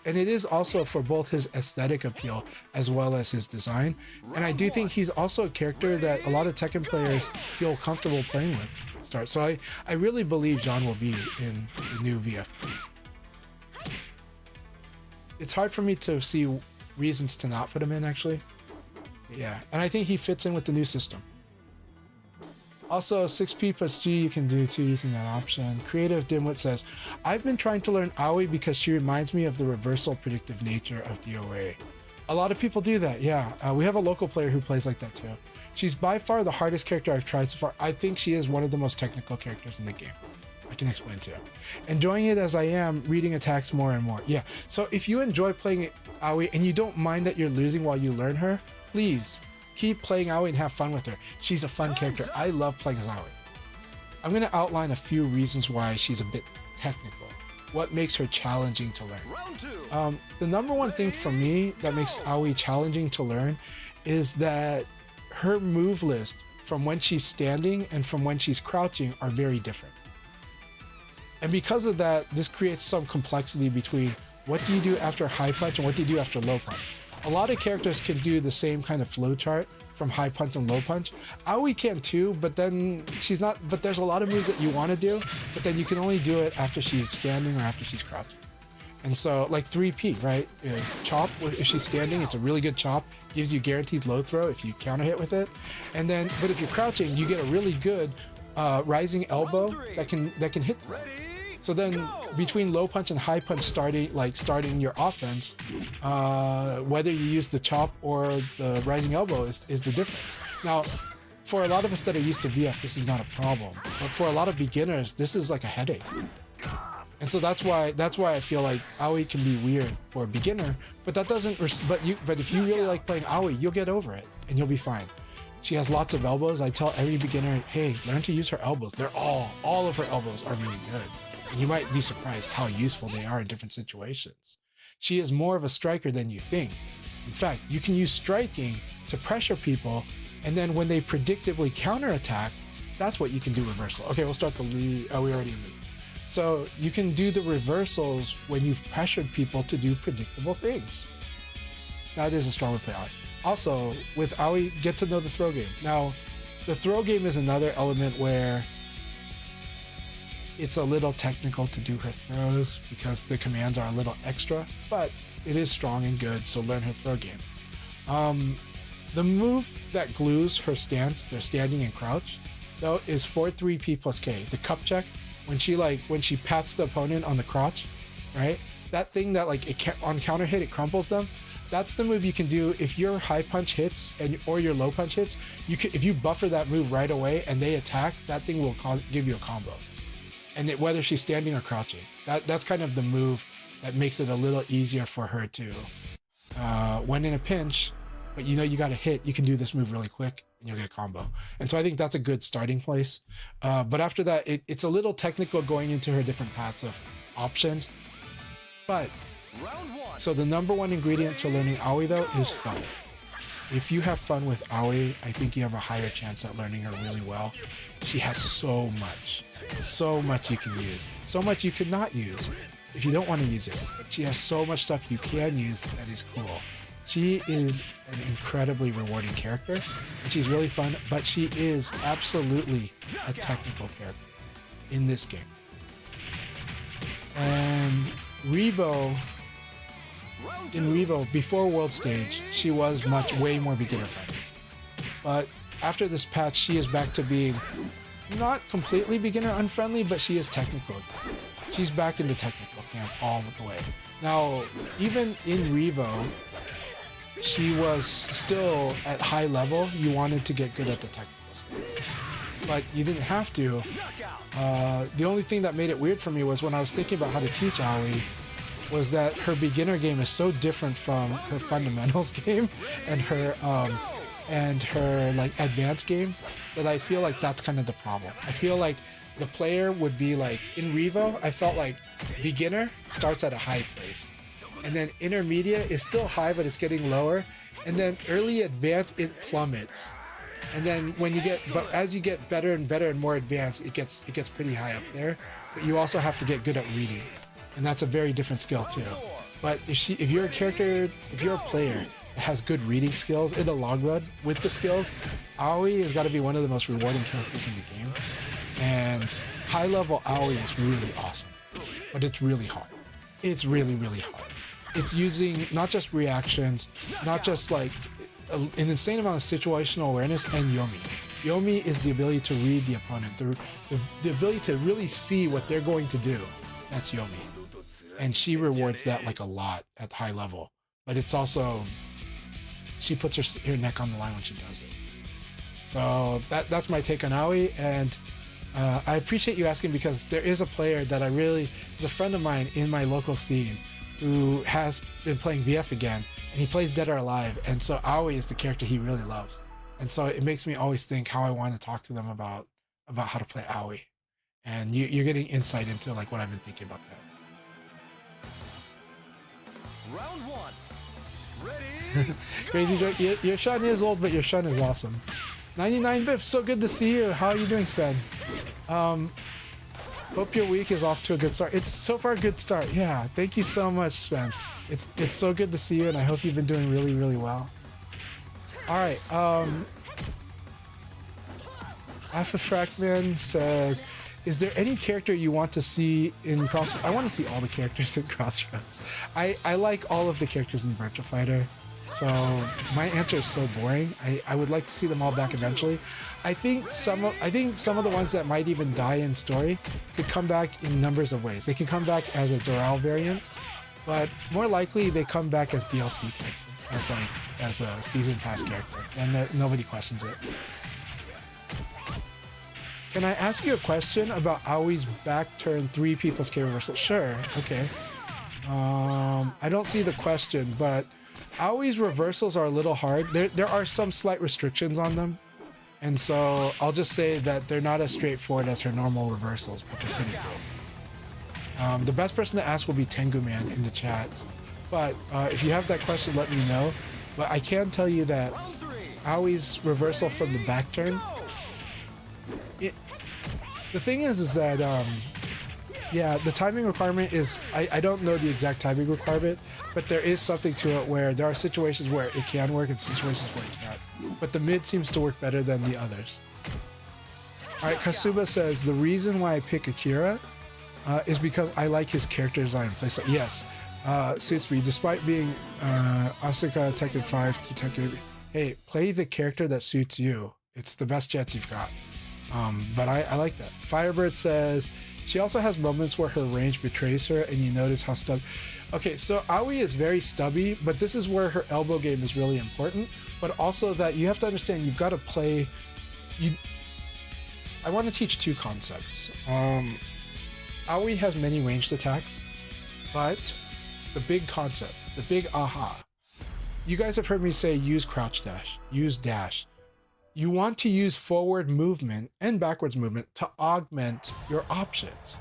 it is also for both his aesthetic appeal as well as his design. And I do think he's also a character that a lot of Tekken players feel comfortable playing with. So I really believe Jean will be in the new VFP. It's hard for me to see reasons to not put him in, actually. Yeah, and I think he fits in with the new system. Also, 6P plus G you can do too using that option. Creative Dimwit says, I've been trying to learn Aoi because she reminds me of the reversal predictive nature of DOA. A lot of people do that, yeah. We have a local player who plays like that too. She's by far the hardest character I've tried so far. I think she is one of the most technical characters in the game. I can explain to you. Enjoying it as I am, reading attacks more and more. Yeah, so if you enjoy playing Aoi and you don't mind that you're losing while you learn her, please keep playing Aoi and have fun with her. She's a fun character. I love playing as Aoi. I'm going to outline a few reasons why she's a bit technical. What makes her challenging to learn? The number one thing for me that makes Aoi challenging to learn is that her move list from when she's standing and from when she's crouching are very different. And because of that, this creates some complexity between what do you do after high punch and what do you do after low punch. A lot of characters can do the same kind of flow chart from high punch and low punch. Aoi can too, but then but there's a lot of moves that you want to do, but then you can only do it after she's standing or after she's crouching. And so like 3P, right? Chop, if she's standing, it's a really good chop, gives you guaranteed low throw if you counter hit with it. And then, but if you're crouching, you get a really good rising elbow that can hit throw. So then between low punch and high punch starting your offense, whether you use the chop or the rising elbow is the difference. Now, for a lot of us that are used to VF, this is not a problem. But for a lot of beginners, this is like a headache. And so that's why I feel like Aoi can be weird for a beginner, but that doesn't, but if you really like playing Aoi, you'll get over it and you'll be fine. She has lots of elbows. I tell every beginner, hey, learn to use her elbows. They're all of her elbows are really good. And you might be surprised how useful they are in different situations. She is more of a striker than you think. In fact, you can use striking to pressure people, and then when they predictably counterattack, that's what you can do reversal. Okay, we'll start the lead. Oh, we already lead. So you can do the reversals when you've pressured people to do predictable things. That is a strong way to play Aoi. Also, with Aoi, get to know the throw game. Now, the throw game is another element where it's a little technical to do her throws because the commands are a little extra, but it is strong and good, so learn her throw game. The move that glues her stance, their standing and crouch, though, is 4-3P plus K. The cup check, when she pats the opponent on the crotch, right? That thing that on counter hit, it crumples them. That's the move you can do if your high punch hits or your low punch hits. If you buffer that move right away and they attack, that thing will give you a combo. And whether she's standing or crouching, that's kind of the move that makes it a little easier for her to, when in a pinch, but you got to hit, you can do this move really quick and you'll get a combo. And so I think that's a good starting place. But after that, it's a little technical going into her different paths of options. But, so the number one ingredient to learning Aoi though is fun. if you have fun with Aoi, I think you have a higher chance at learning her really well. She has so much you can use, so much you could not use if you don't want to use it. But she has so much stuff you can use that is cool. She is an incredibly rewarding character, and she's really fun, but she is absolutely a technical character in this game. And Revo, before World Stage, she was way more beginner friendly. But after this patch, she is back to being not completely beginner unfriendly, but she is technical. She's back in the technical camp all the way. Now, even in Revo, she was still at high level. You wanted to get good at the technical stuff, but you didn't have to. The only thing that made it weird for me was when I was thinking about how to teach Aoi, was that her beginner game is so different from her fundamentals game and her like advanced game, that I feel like that's kind of the problem. I feel like the player would be like, in Revo, I felt like beginner starts at a high place, and then intermediate is still high, but it's getting lower, and then early advanced, it plummets. And then but as you get better and better and more advanced, it gets pretty high up there. But you also have to get good at reading, and that's a very different skill too. But if you're a player that has good reading skills in the long run with the skills, Aoi has got to be one of the most rewarding characters in the game. And high level Aoi is really awesome, but it's really hard. It's really, really hard. It's using not just reactions, not just like an insane amount of situational awareness, and Yomi. Yomi is the ability to read the opponent, the ability to really see what they're going to do. That's Yomi. And she rewards that like a lot at high level. But it's also, she puts her neck on the line when she does it. So that's my take on Aoi, and I appreciate you asking, because there is a player that is a friend of mine in my local scene who has been playing VF again, and he plays Dead or Alive, and so Aoi is the character he really loves. And so it makes me always think how I want to talk to them about how to play Aoi. And you're getting insight into like what I've been thinking about that. Round one. Ready? Crazy joke. Your shun is old, but your shun is awesome. 99 Biff, so good to see you. How are you doing, Sven? Hope your week is off to a good start. It's so far a good start. Yeah, thank you so much, Sven. It's so good to see you, and I hope you've been doing really, really well. All right. Alpha Frackman says, is there any character you want to see in CROSSROADS? I want to see all the characters in CROSSROADS. I like all of the characters in Virtua Fighter. So my answer is so boring. I would like to see them all back eventually. I think some of the ones that might even die in story could come back in numbers of ways. They can come back as a Doral variant, but more likely they come back as DLC character, as a season pass character, and nobody questions it. Can I ask you a question about Aoi's back turn 3 people's K reversal? Sure. Okay. I don't see the question, but Aoi's reversals are a little hard. There are some slight restrictions on them, and so I'll just say that they're not as straightforward as her normal reversals, but they're pretty cool. The best person to ask will be Tengu Man in the chats, but if you have that question, let me know. But I can tell you that Aoi's reversal from the back turn, the thing is that yeah, the timing requirement is, I don't know the exact timing requirement, but there is something to it where there are situations where it can work and situations where it can't. But the mid seems to work better than the others. Alright, Kasuba says, the reason why I pick Akira is because I like his character design and playstyle. Yes, suits me. Despite being Asuka Tekken 5 to Tekken... Hey, play the character that suits you. It's the best chance you've got. But I like that. Firebird says, she also has moments where her range betrays her and you notice how stubby. Okay, so Aoi is very stubby, but this is where her elbow game is really important. But also that you have to understand, you've got to play... I want to teach 2 concepts. Aoi has many ranged attacks, but the big concept, the big aha. You guys have heard me say use crouch dash, use dash. You want to use forward movement and backwards movement to augment your options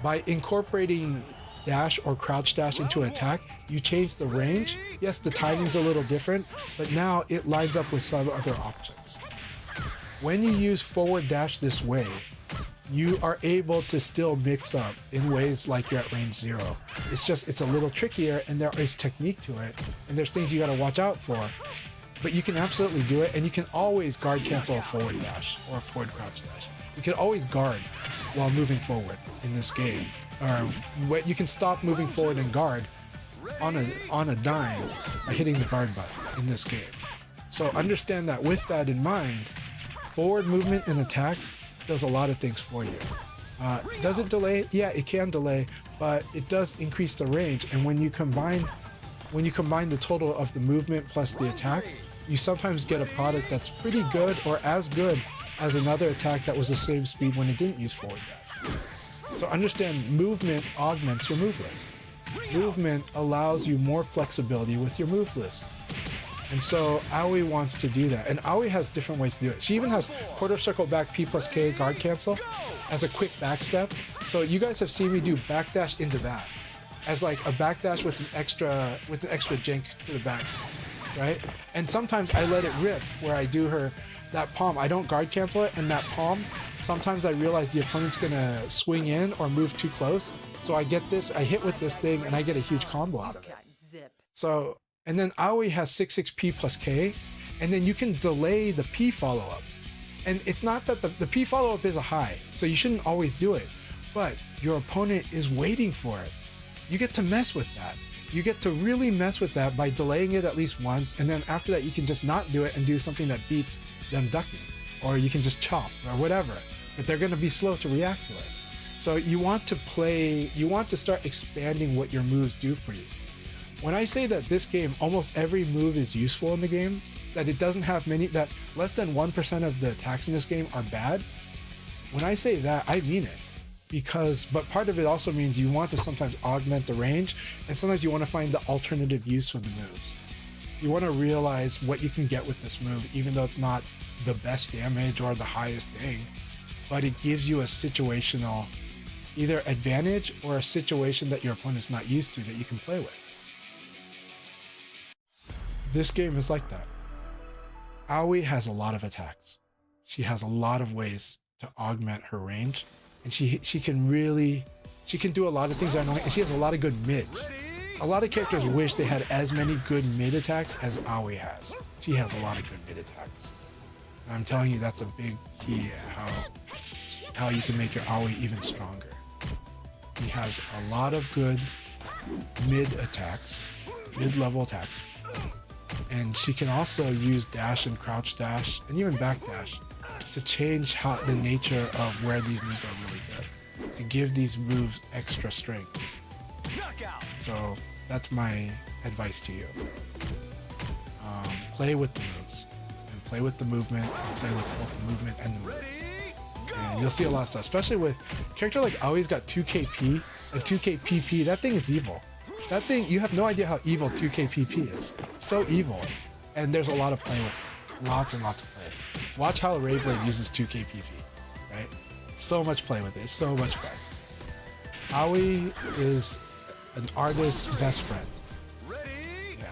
by incorporating dash or crouch dash into an attack, you change the range. Yes, the timing's a little different, but now it lines up with some other options. When you use forward dash this way, you are able to still mix up in ways like you're at range 0. It's a little trickier, and there is technique to it, and there's things you got to watch out for, but you can absolutely do it, and you can always guard cancel a forward dash or a forward crouch dash. You can always guard while moving forward in this game. You can stop moving forward and guard on a dime by hitting the guard button in this game. So understand that with that in mind, forward movement and attack does a lot of things for you. Does it delay? Yeah, it can delay, but it does increase the range. And when you combine the total of the movement plus the attack, you sometimes get a product that's pretty good or as good as another attack that was the same speed when it didn't use forward dash. So understand, movement augments your move list. Movement allows you more flexibility with your move list. And so Aoi wants to do that. And Aoi has different ways to do it. She even has quarter circle back P plus K guard cancel as a quick back step. So you guys have seen me do backdash into that as like a backdash with an extra jank to the back, right? And sometimes I let it rip where I do that palm. I don't guard cancel it, and that palm, sometimes I realize the opponent's gonna swing in or move too close. So I hit with this thing, and I get a huge combo out of it. So, and then Aoi has 6/6 P plus K, and then you can delay the P follow-up. And it's not that the P follow-up is a high, so you shouldn't always do it, but your opponent is waiting for it. You get to mess with that. You get to really mess with that by delaying it at least once, and then after that you can just not do it and do something that beats them ducking, or you can just chop or whatever, but they're gonna be slow to react to it. So you want to start expanding what your moves do for you. When I say that this game, almost every move is useful in the game, that it doesn't have that less than 1% of the attacks in this game are bad, when I say that, I mean it. But part of it also means you want to sometimes augment the range, and sometimes you want to find the alternative use for the moves. You want to realize what you can get with this move, even though it's not the best damage or the highest thing, but it gives you a situational either advantage or a situation that your opponent's not used to that you can play with. This game is like that. Aoi has a lot of attacks. She has a lot of ways to augment her range, and she can do a lot of things that are annoying, and she has a lot of good mids. A lot of characters wish they had as many good mid attacks as Aoi has. She has a lot of good mid attacks. And I'm telling you, that's a big key to how you can make your Aoi even stronger. He has a lot of good mid attacks, mid-level attacks. And she can also use dash and crouch dash and even back dash to change the nature of where these moves are really good, to give these moves extra strength. So that's my advice to you. Play with the moves, and play with the movement, and play with both the movement and the moves. And you'll see a lot of stuff, especially with a character like Aoi's got 2k P and 2k PP. That thing is evil. That thing, you have no idea how evil 2k PP is. So evil. And there's a lot of play with it. Lots and lots of play. Watch how Rayblade uses 2k PP, right? So much play with it. It's so much fun. Aoi is an artist's best friend. Yeah.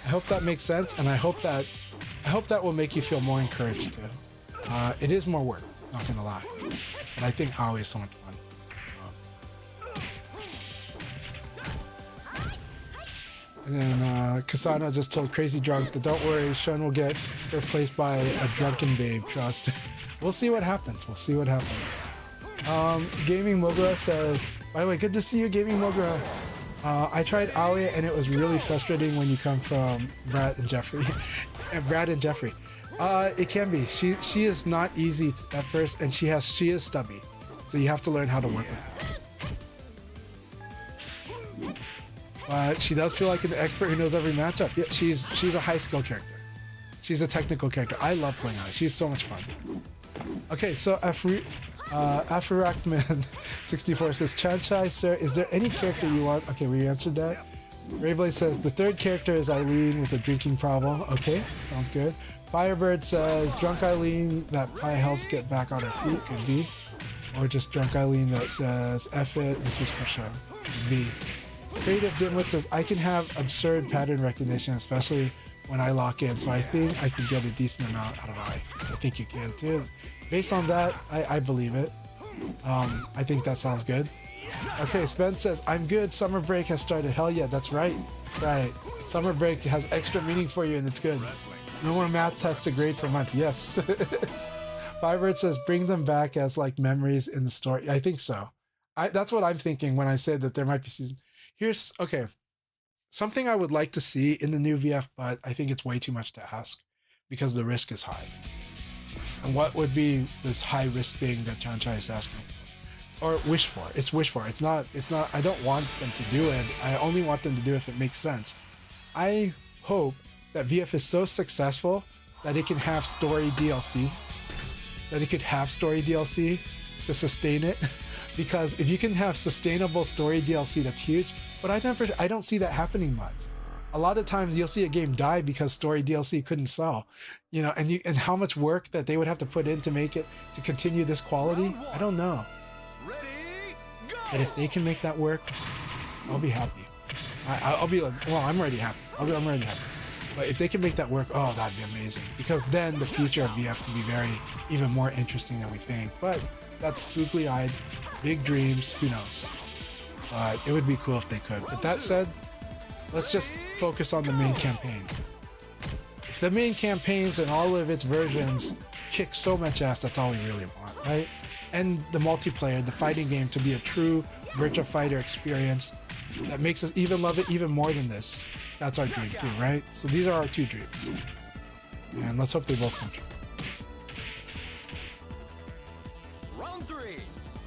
I hope that makes sense, and I hope that will make you feel more encouraged too. It is more work, not gonna lie, but I think Aoi is so much fun. And then Kasana just told Crazy Drunk that don't worry, Shun will get replaced by a drunken babe, trust. We'll see what happens. Gaming Mogura says, by the way, good to see you, Gaming Mogura. I tried Aoi and it was really frustrating when you come from Brad and Jeffrey. It can be. She is not easy at first, and she is stubby. So you have to learn how to work with her. She does feel like an expert who knows every matchup. Yeah, she's a high skill character. She's a technical character. I love playing her. She's so much fun. Okay, so Afirakman64 says, Chanchai, sir, is there any character you want? Okay, we answered that. Rayblade says, the third character is Eileen with a drinking problem. Okay, sounds good. Firebird says, drunk Eileen, that probably helps get back on her feet. Could be. Or just Drunk Eileen that says, F it, this is for sure. V. Creative Dimwit says, I can have absurd pattern recognition, especially when I lock in, so I think I can get a decent amount out of I. I think you can too. Based on that, I believe it. I think that sounds good. Okay, Spence says, I'm good, summer break has started. Hell yeah, that's right. That's right. Summer break has extra meaning for you and it's good. No more math tests to grade for months. Yes. Firebird says, bring them back as like memories in the story. I think so. That's what I'm thinking when I said that there might be season. Here's, okay. Something I would like to see in the new VF, but I think it's way too much to ask because the risk is high. And what would be this high risk thing that Chanchai is asking for? Or wish for? It's wish for. It's not, I don't want them to do it. I only want them to do it if it makes sense. I hope that VF is so successful that it can have story DLC. That it could have story DLC to sustain it. Because if you can have sustainable story DLC, that's huge. But I don't see that happening much. A lot of times you'll see a game die because story DLC couldn't sell, you know, and how much work that they would have to put in to make it to continue this quality. I don't know. But if they can make that work, I'll be happy. I'll be like, well, I'm already happy. I'm already happy. But if they can make that work, oh, that'd be amazing. Because then the future of VF can be even more interesting than we think. But that's googly-eyed, big dreams, who knows? But it would be cool if they could. But that said, let's just focus on the main campaign. If the main campaigns and all of its versions kick so much ass, that's all we really want, right? And the multiplayer, the fighting game, to be a true Virtua Fighter experience that makes us even love it even more than this. That's our dream too, right? So these are our two dreams. And let's hope they both come true. Round 3.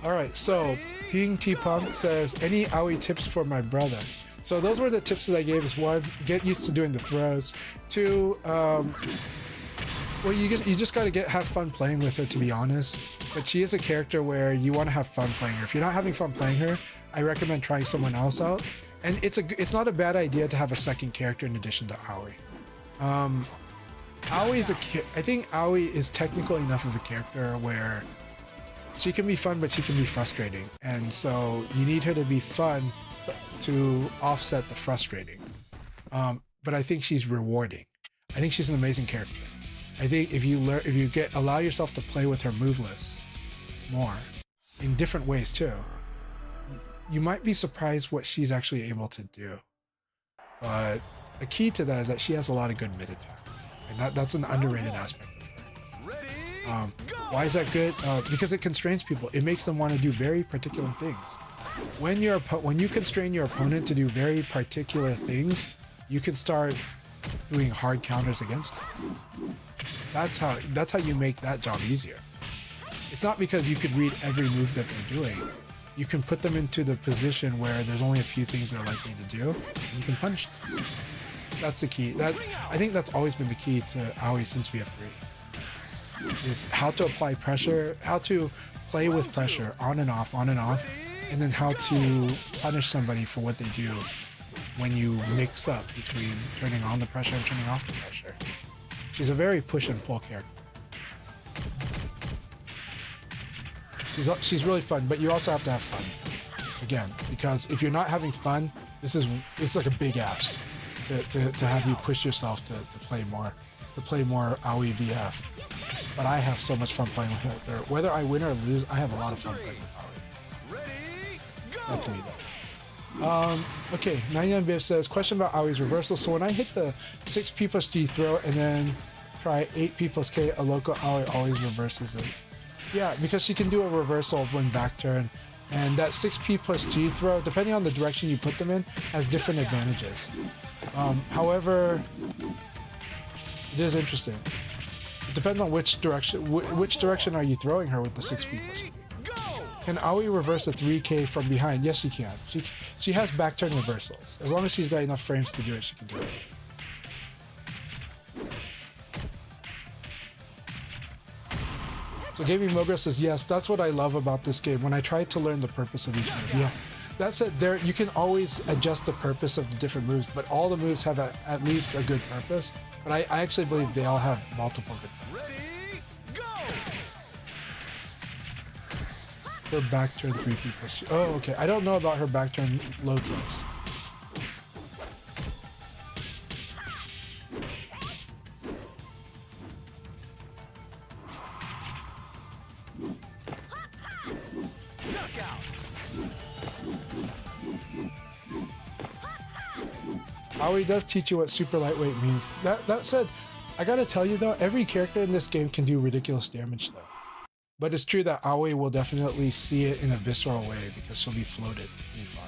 Alright, so Ping T Punk says, any Aoi tips for my brother? So those were the tips that I gave. Is one, get used to doing the throws. Two, well, you just gotta have fun playing with her, to be honest. But she is a character where you want to have fun playing her. If you're not having fun playing her, I recommend trying someone else out. And it's not a bad idea to have a second character in addition to Aoi. I think Aoi is technical enough of a character where she can be fun, but she can be frustrating. And so you need her to be fun to offset the frustrating. But I think she's rewarding. I think she's an amazing character. I think if you allow yourself to play with her move list more in different ways too, you might be surprised what she's actually able to do. But the key to that is that she has a lot of good mid attacks, and that's an underrated aspect of her. Why is that good? Because it constrains people. It makes them want to do very particular things. When you constrain your opponent to do very particular things, you can start doing hard counters against them. That's how you make that job easier. It's not because you could read every move that they're doing. You can put them into the position where there's only a few things they're likely to do, and you can punish them. That's the key. I think that's always been the key to Aoi since VF3. Is how to apply pressure, how to play with pressure on and off, and then how to punish somebody for what they do when you mix up between turning on the pressure and turning off the pressure. She's a very push and pull character. She's really fun, but you also have to have fun. Again, because if you're not having fun, it's like a big ask to have you push yourself to play more Aoi VF. But I have so much fun playing with her. Whether I win or lose, I have a lot of fun playing with Aoi. That's me though. Okay, 99bif says, question about Aoi's reversal. So when I hit the 6P plus G throw and then try 8P plus K, a local Aoi always reverses it. Yeah, because she can do a reversal of when back turn, and that 6P plus G throw, depending on the direction you put them in, has different advantages. However, it is interesting. It depends on which direction are you throwing her with the 6P plus G. Can Aoi reverse a 3K from behind? Yes, she can. She has back turn reversals. As long as she's got enough frames to do it, she can do it. So Gaming Mogra says, yes, that's what I love about this game. When I tried to learn the purpose of each move. Yeah, that's it. You can always adjust the purpose of the different moves, but all the moves have at least a good purpose. But I actually believe they all have multiple good purposes. her back turn 3P plus 2. Oh, okay. I don't know about her back turn low throws. Aoi does teach you what super lightweight means. That said, I gotta tell you though, every character in this game can do ridiculous damage though. But it's true that Aoi will definitely see it in a visceral way because she'll be floated pretty far.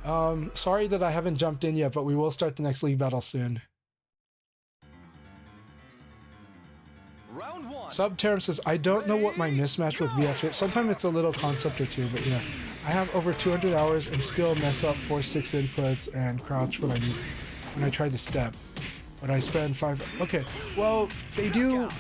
Alright. Sorry that I haven't jumped in yet, but we will start the next league battle soon. Round 1. Subterm says, I don't know what my mismatch with VF is. Sometimes it's a little concept or two, but yeah. I have over 200 hours and still mess up 4-6 inputs and crouch when I need to. When I try to step. But I spend 5... Okay, well, they do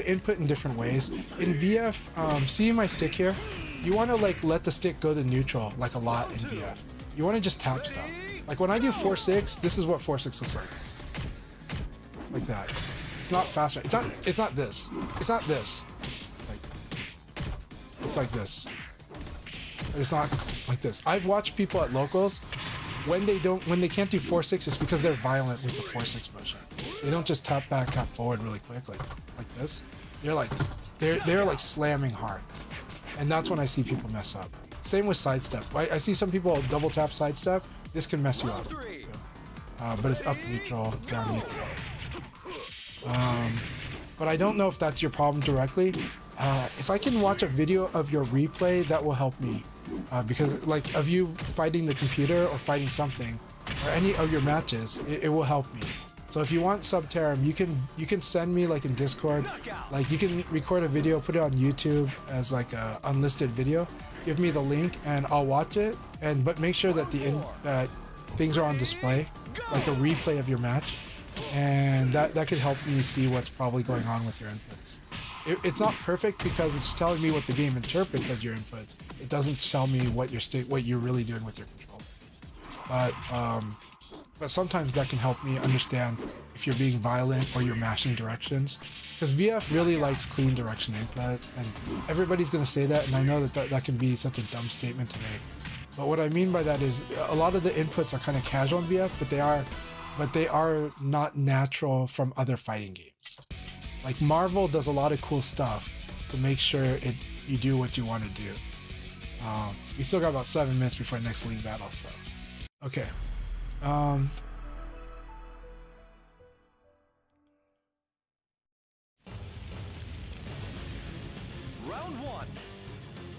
input in different ways. In VF, see my stick here? You want to like let the stick go to neutral, like a lot in VF. You want to just tap stuff. Like when I do 4-6, this is what 4-6 looks like. Like that. It's not faster. It's not this. It's not this. Like, it's like this. But it's not like this. I've watched people at locals when they can't do 4-6, it's because they're violent with the 4-6 motion. They don't just tap back, tap forward really quick like this. They're like slamming hard. And that's when I see people mess up. Same with sidestep. I see some people double tap sidestep. This can mess you up. But it's up neutral, down neutral. But I don't know if that's your problem directly. If I can watch a video of your replay, that will help me. Because like of you fighting the computer or fighting something, or any of your matches, it will help me. So if you want Subterm, you can send me like in Discord, like you can record a video, put it on YouTube as like a unlisted video. Give me the link and I'll watch it. But make sure that that things are on display, like a replay of your match, and that could help me see what's probably going on with your inputs. It's not perfect because it's telling me what the game interprets as your inputs. It doesn't tell me what you're really doing with your control. But sometimes that can help me understand if you're being violent or you're mashing directions. Because VF really likes clean direction input, and everybody's gonna say that, and I know that can be such a dumb statement to make. But what I mean by that is a lot of the inputs are kind of casual in VF, but they are not natural from other fighting games. Like Marvel does a lot of cool stuff to make sure you do what you want to do. We still got about 7 minutes before the next league battle, so okay. Round 1.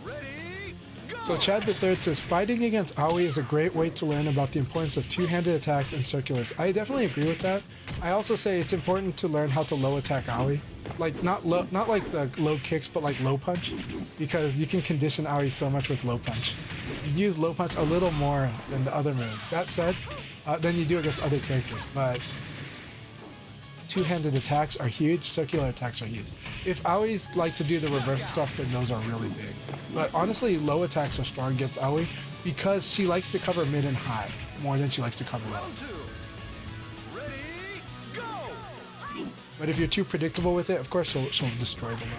Ready? Go! So Chad the Third says, fighting against Aoi is a great way to learn about the importance of two-handed attacks and circulars. I definitely agree with that. I also say it's important to learn how to low attack Aoi. Like not like the low kicks, but like low punch, because you can condition Aoi so much with low punch. You use low punch a little more than the other moves. That said, than you do against other characters, but two-handed attacks are huge, circular attacks are huge. If Aoi's like to do the reverse stuff, then those are really big. But honestly, low attacks are strong against Aoi because she likes to cover mid and high more than she likes to cover low. Round 2. Ready? Go! But if you're too predictable with it, of course she'll destroy the low.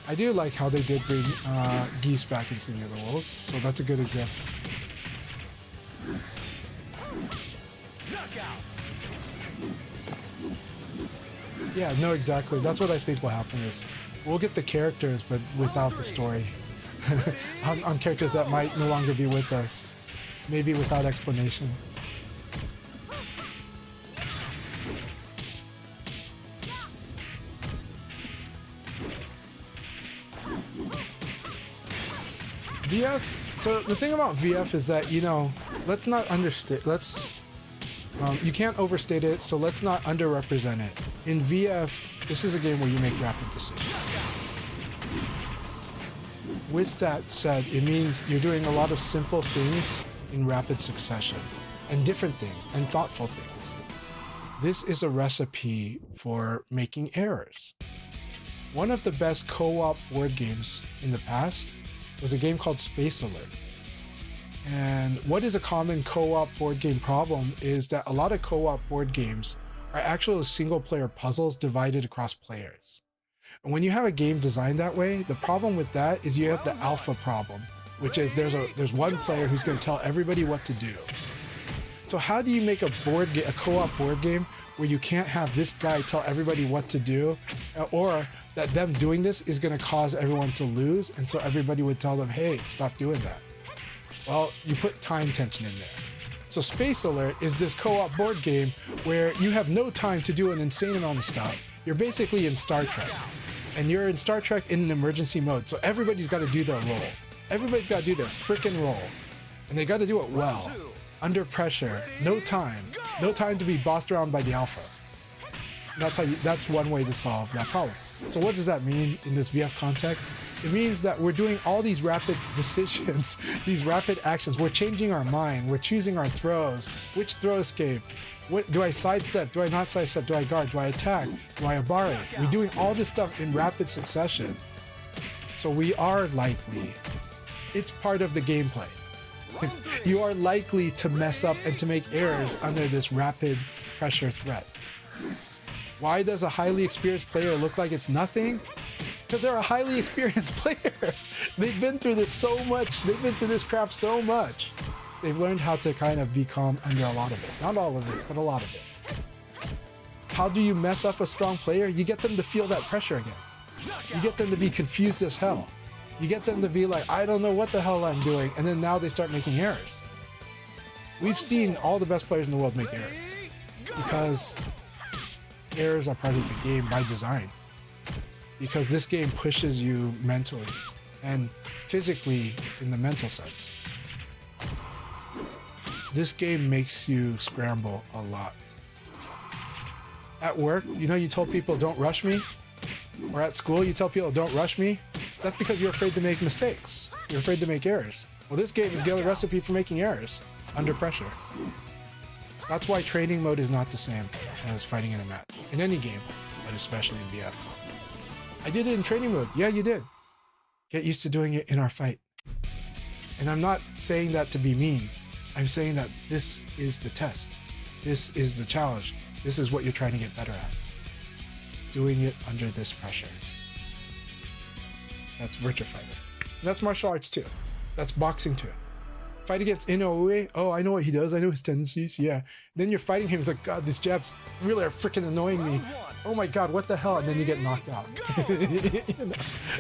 I do like how they did bring Geese back in City of the Wolves, so that's a good example. Knockout! Yeah, no, exactly. That's what I think will happen is we'll get the characters, but without the story. on characters that might no longer be with us. Maybe without explanation. VF, so the thing about VF is that, you know, let's not understate, you can't overstate it, so let's not underrepresent it. In VF, this is a game where you make rapid decisions. With that said, it means you're doing a lot of simple things in rapid succession, and different things, and thoughtful things. This is a recipe for making errors. One of the best co-op board games in the past was a game called Space Alert. And what is a common co-op board game problem is that a lot of co-op board games are actually single player puzzles divided across players. And when you have a game designed that way, the problem with that is you have the alpha problem, which is there's one player who's going to tell everybody what to do. So how do you make a co-op board game where you can't have this guy tell everybody what to do, or that them doing this is going to cause everyone to lose, and so everybody would tell them, hey, stop doing that? Well, you put time tension in there. So Space Alert is this co-op board game where you have no time to do an insane amount of stuff. You're basically in Star Trek, and you're in Star Trek in an emergency mode, so everybody's got to do their role. Everybody's got to do their freaking role, and they got to do it well, under pressure, no time to be bossed around by the alpha. And that's one way to solve that problem. So what does that mean in this VF context? It means that we're doing all these rapid decisions, these rapid actions. We're changing our mind. We're choosing our throws. Which throw escape? What, do I sidestep? Do I not sidestep? Do I guard? Do I attack? Do I abare? We're doing all this stuff in rapid succession. So we are likely, it's part of the gameplay. You are likely to mess up and to make errors under this rapid pressure threat. Why does a highly experienced player look like it's nothing? Because they're a highly experienced player. They've been through this so much. They've been through this crap so much. They've learned how to kind of be calm under a lot of it. Not all of it, but a lot of it. How do you mess up a strong player? You get them to feel that pressure again. You get them to be confused as hell. You get them to be like, I don't know what the hell I'm doing. And then now they start making errors. We've seen all the best players in the world make errors because errors are part of the game by design. Because this game pushes you mentally and physically in the mental sense. This game makes you scramble a lot. At work, you told people don't rush me? Or at school, you tell people don't rush me? That's because you're afraid to make mistakes. You're afraid to make errors. Well, this game is a recipe for making errors under pressure. That's why training mode is not the same as fighting in a match. In any game, but especially in BF. I did it in training mode. Yeah, you did. Get used to doing it in our fight. And I'm not saying that to be mean. I'm saying that this is the test. This is the challenge. This is what you're trying to get better at. Doing it under this pressure. That's Virtua Fighter. And that's martial arts too. That's boxing too. Fight against Inoue. Oh, I know what he does. I know his tendencies. Yeah. Then you're fighting him. It's like, God, these jabs really are freaking annoying me. Oh my God, what the hell? And then you get knocked out.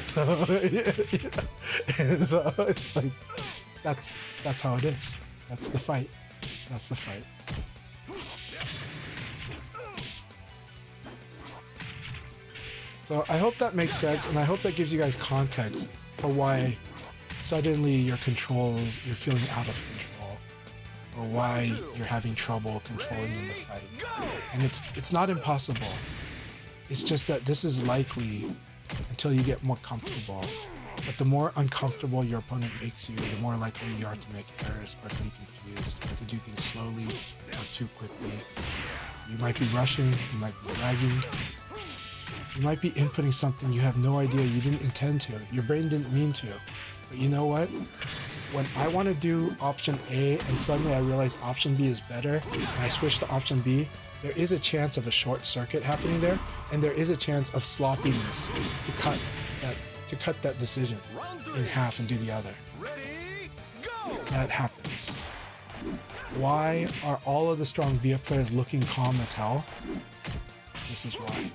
So it's like, that's how it is. That's the fight. That's the fight. So I hope that makes sense, and I hope that gives you guys context for why suddenly you're feeling out of control, or why you're having trouble controlling in the fight. And it's not impossible. It's just that this is likely until you get more comfortable. But the more uncomfortable your opponent makes you, the more likely you are to make errors or to be confused, to do things slowly or too quickly. You might be rushing, you might be lagging, you might be inputting something you have no idea, you didn't intend to, your brain didn't mean to. But you know what? When I want to do option A and suddenly I realize option B is better, and I switch to option B, there is a chance of a short circuit happening there, and there is a chance of sloppiness to cut that decision in half and do the other. That happens. Why are all of the strong VF players looking calm as hell? This is why.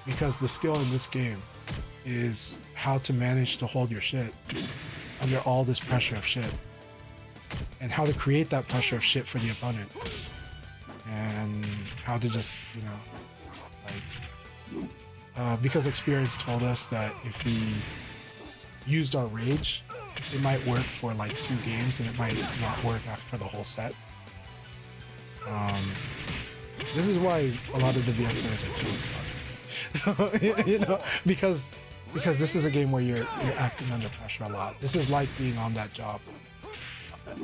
Because the skill in this game is how to manage to hold your shit under all this pressure of shit, and how to create that pressure of shit for the opponent, and how to just, because experience told us that if we used our rage, it might work for like 2 games and it might not work for the whole set. This is why a lot of the VF players are chill as fuck. So, because this is a game where you're acting under pressure a lot. This is like being on that job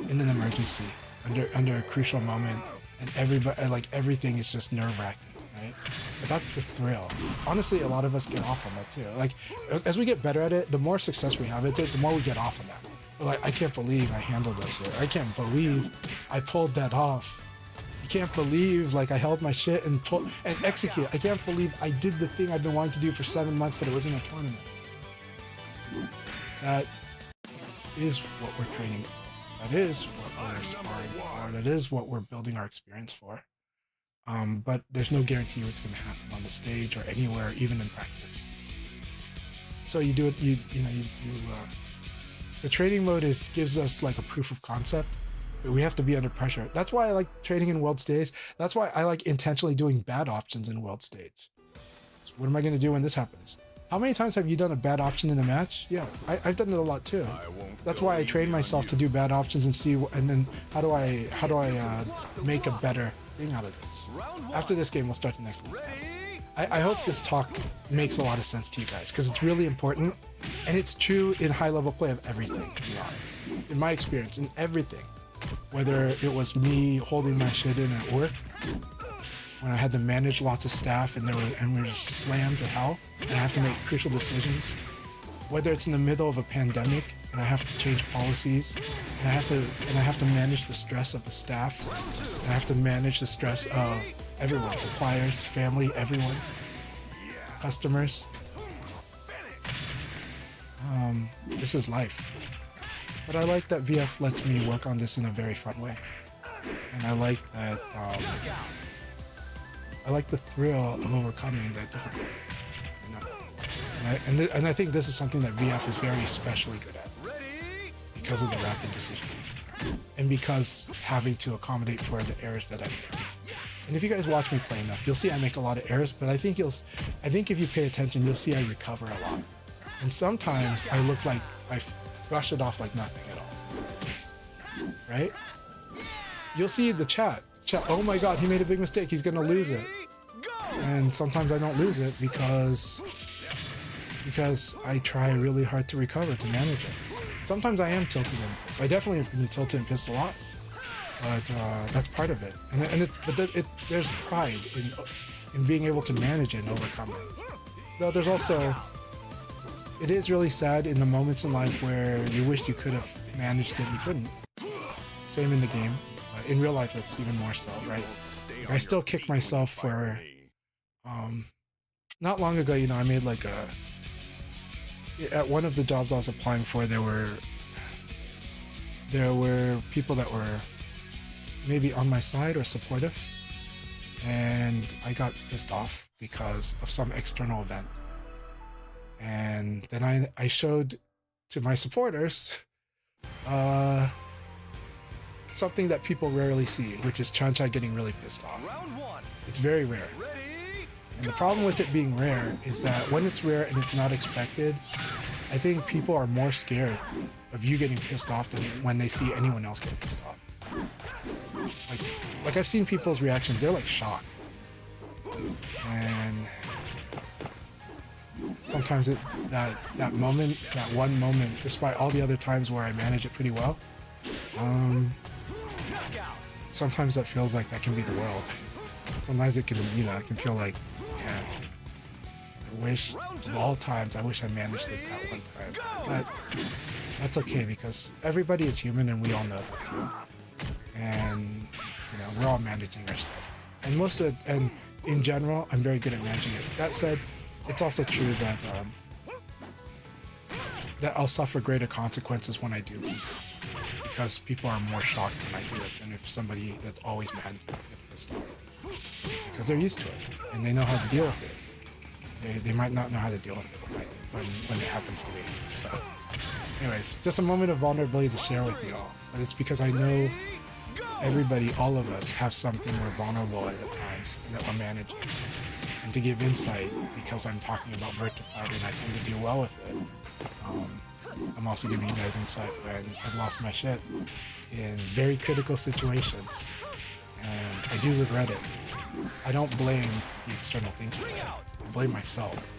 in an emergency, under a crucial moment, and everything is just nerve-wracking. right? But that's the thrill. Honestly, a lot of us get off on that too. Like, as we get better at it, the more success we have at it, the more we get off on that. We're like, I can't believe I handled that shit. I can't believe I pulled that off. I can't believe like I held my shit and execute. I can't believe I did the thing I've been wanting to do for 7 months, but it was in a tournament. That is what we're training for. That is what we're sparring for. That is what we're building our experience for. But there's no guarantee what's going to happen on the stage or anywhere, even in practice. So you do it. The training mode gives us like a proof of concept, but we have to be under pressure. That's why I like training in world stage. That's why I like intentionally doing bad options in world stage. So what am I going to do when this happens? How many times have you done a bad option in a match? Yeah, I've done it a lot too. That's why I train myself to do bad options and see, and then how do I make a better thing out of this. After this game, we'll start the next one. I hope this talk makes a lot of sense to you guys, because it's really important, and it's true in high-level play of everything, to be honest. In my experience, in everything. Whether it was me holding my shit in at work, when I had to manage lots of staff and we were just slammed to hell, and I have to make crucial decisions. Whether it's in the middle of a pandemic and I have to change policies, and I have to manage the stress of the staff, and I have to manage the stress of everyone, suppliers, family, everyone, customers. This is life. But I like that VF lets me work on this in a very fun way. And I like that, I like the thrill of overcoming that difficulty. You know? And I think this is something that VF is very especially good at, because of the rapid decision making, and because having to accommodate for the errors that I make. And if you guys watch me play enough, you'll see I make a lot of errors, but I think if you pay attention, you'll see I recover a lot. And sometimes I look like I brush it off like nothing at all. Right? You'll see the chat, oh my god, he made a big mistake, he's gonna lose it. And sometimes I don't lose it because I try really hard to recover, to manage it. Sometimes I am tilted and pissed. I definitely have been tilted and pissed a lot, but that's part of it. There's pride in being able to manage it and overcome it. Though there's also, it is really sad in the moments in life where you wish you could have managed it and you couldn't. Same in the game. In real life, that's even more so, right? Like, I still kick myself for, not long ago, you know, I made like at one of the jobs I was applying for, there were people that were maybe on my side or supportive, and I got pissed off because of some external event. And then I showed to my supporters something that people rarely see, which is Chanchai getting really pissed off. It's very rare. And the problem with it being rare is that when it's rare and it's not expected, I think people are more scared of you getting pissed off than when they see anyone else get pissed off. Like I've seen people's reactions, they're like shocked. And sometimes that moment, that one moment, despite all the other times where I manage it pretty well, sometimes that feels like that can be the world. Sometimes it can, you know, it can feel like, man, I wish, of all times, I wish I managed it that one time. But that's okay, because everybody is human and we all know that too. And, you know, we're all managing our stuff. And in general, I'm very good at managing it. That said, it's also true that that I'll suffer greater consequences when I do lose it, because people are more shocked when I do it than if somebody that's always mad gets pissed off, because they're used to it and they know how to deal with it. They might not know how to deal with it when it happens to me. So, anyways, just a moment of vulnerability to share with you all. But it's because I know everybody, all of us, have something we're vulnerable at times and that we're managing. And to give insight, because I'm talking about Virtua Fighter and I tend to do well with it, I'm also giving you guys insight when I've lost my shit in very critical situations. And I do regret it. I don't blame the external things for that. I blame myself.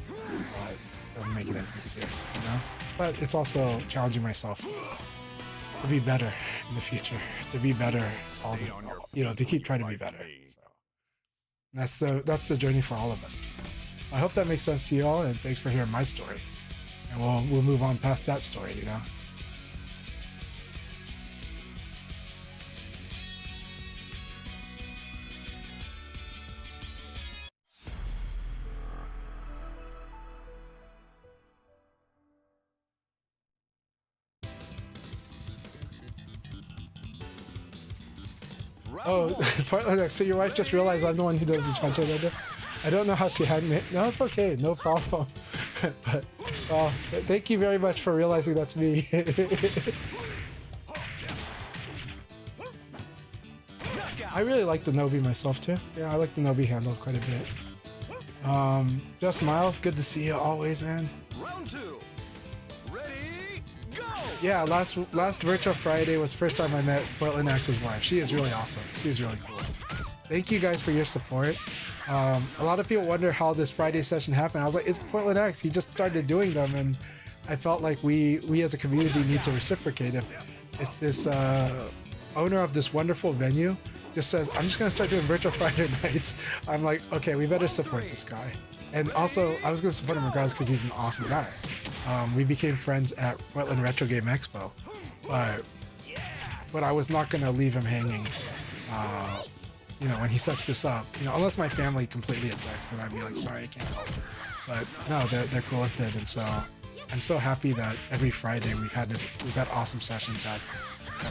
But it doesn't make it any easier, you know? But it's also challenging myself to be better in the future, to be better, to keep trying to be better. So, That's the journey for all of us. I hope that makes sense to you all, and thanks for hearing my story. And we'll move on past that story, you know. Oh, so your wife just realized I'm the one who does the Chanchai Dojo? I don't know how she had me. No, it's okay. No problem. But thank you very much for realizing that's me. I really like the Nobi myself too. Yeah, I like the Nobi handle quite a bit. Just Miles, good to see you always, man. Round 2. Ready, go! Yeah, last Virtua Friday was the first time I met Portland X's wife. She is really awesome. She's really cool. Thank you guys for your support. A lot of people wonder how this Friday session happened. I was like, it's Portland X. He just started doing them, and I felt like we as a community need to reciprocate. If this owner of this wonderful venue just says, I'm just gonna start doing Virtual Friday nights, I'm like, okay, we better support this guy. And also, I was gonna support him regardless because he's an awesome guy. We became friends at Portland Retro Game Expo, but I was not gonna leave him hanging. You know, when he sets this up, you know, unless my family completely objects, then I'd be like, sorry, I can't help. But no, they're cool with it, and so I'm so happy that every Friday we've had awesome sessions at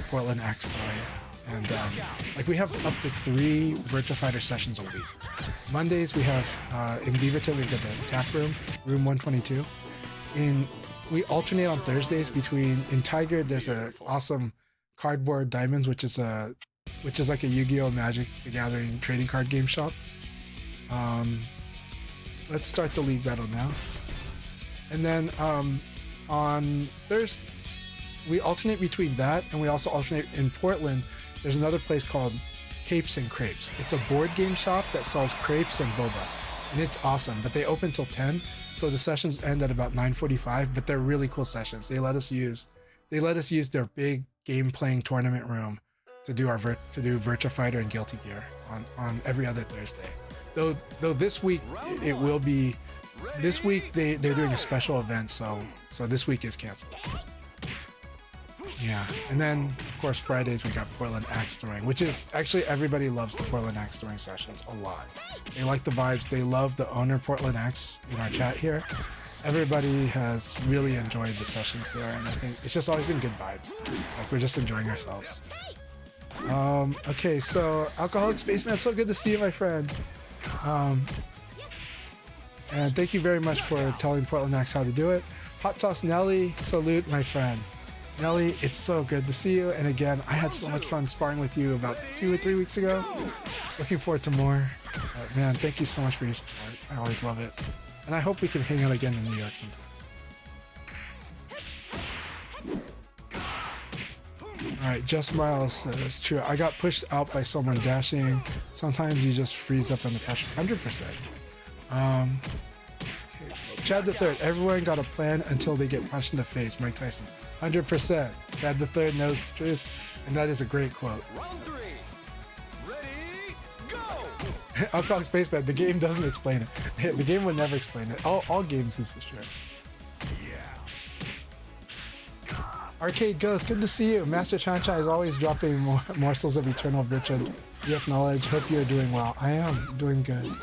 Portland X Toy, and like we have up to 3 Virtua Fighter sessions a week. Mondays we have in Beaverton we've got the tap room 122. We alternate on Thursdays between in Tiger. There's a awesome Cardboard Diamonds, which is like a Yu-Gi-Oh! Magic the Gathering trading card game shop. Let's start the league battle now. And then on Thursday, we alternate between that, and we also alternate in Portland. There's another place called Capes and Crepes. It's a board game shop that sells crepes and boba, and it's awesome. But they open till 10, so the sessions end at about 9:45. But they're really cool sessions. They let us use their big game playing tournament room to do Virtua Fighter and Guilty Gear on every other Thursday. Though this week it will be. This week they're doing a special event, so this week is canceled. Yeah, and then of course Fridays we got Portland Axe Throwing, which is actually everybody loves the Portland Axe Throwing sessions a lot. They like the vibes. They love the owner Portland Axe in our chat here. Everybody has really enjoyed the sessions there, and I think it's just always been good vibes. Like we're just enjoying ourselves. Okay, so Alcoholic Spaceman, so good to see you, my friend. And thank you very much for telling Portland Axe how to do it. Hot Sauce Nelly, salute, my friend. Nelly, it's so good to see you. And again, I had so much fun sparring with you about 2 or 3 weeks ago. Looking forward to more. But man, thank you so much for your support. I always love it. And I hope we can hang out again in New York sometime. Alright, Just Miles says, true, I got pushed out by someone dashing. Sometimes you just freeze up under pressure. 100%. Okay. Chad the Third, everyone got a plan until they get punched in the face. Mike Tyson. 100%. Chad the Third knows the truth, and that is a great quote. Round 3. Ready, go! Alcoholic Spaceman, the game doesn't explain it. The game would never explain it. All games, this is true. Arcade Ghost, good to see you. Master Chanchai is always dropping morsels of eternal virtue and knowledge. Hope you're doing well. I am doing good.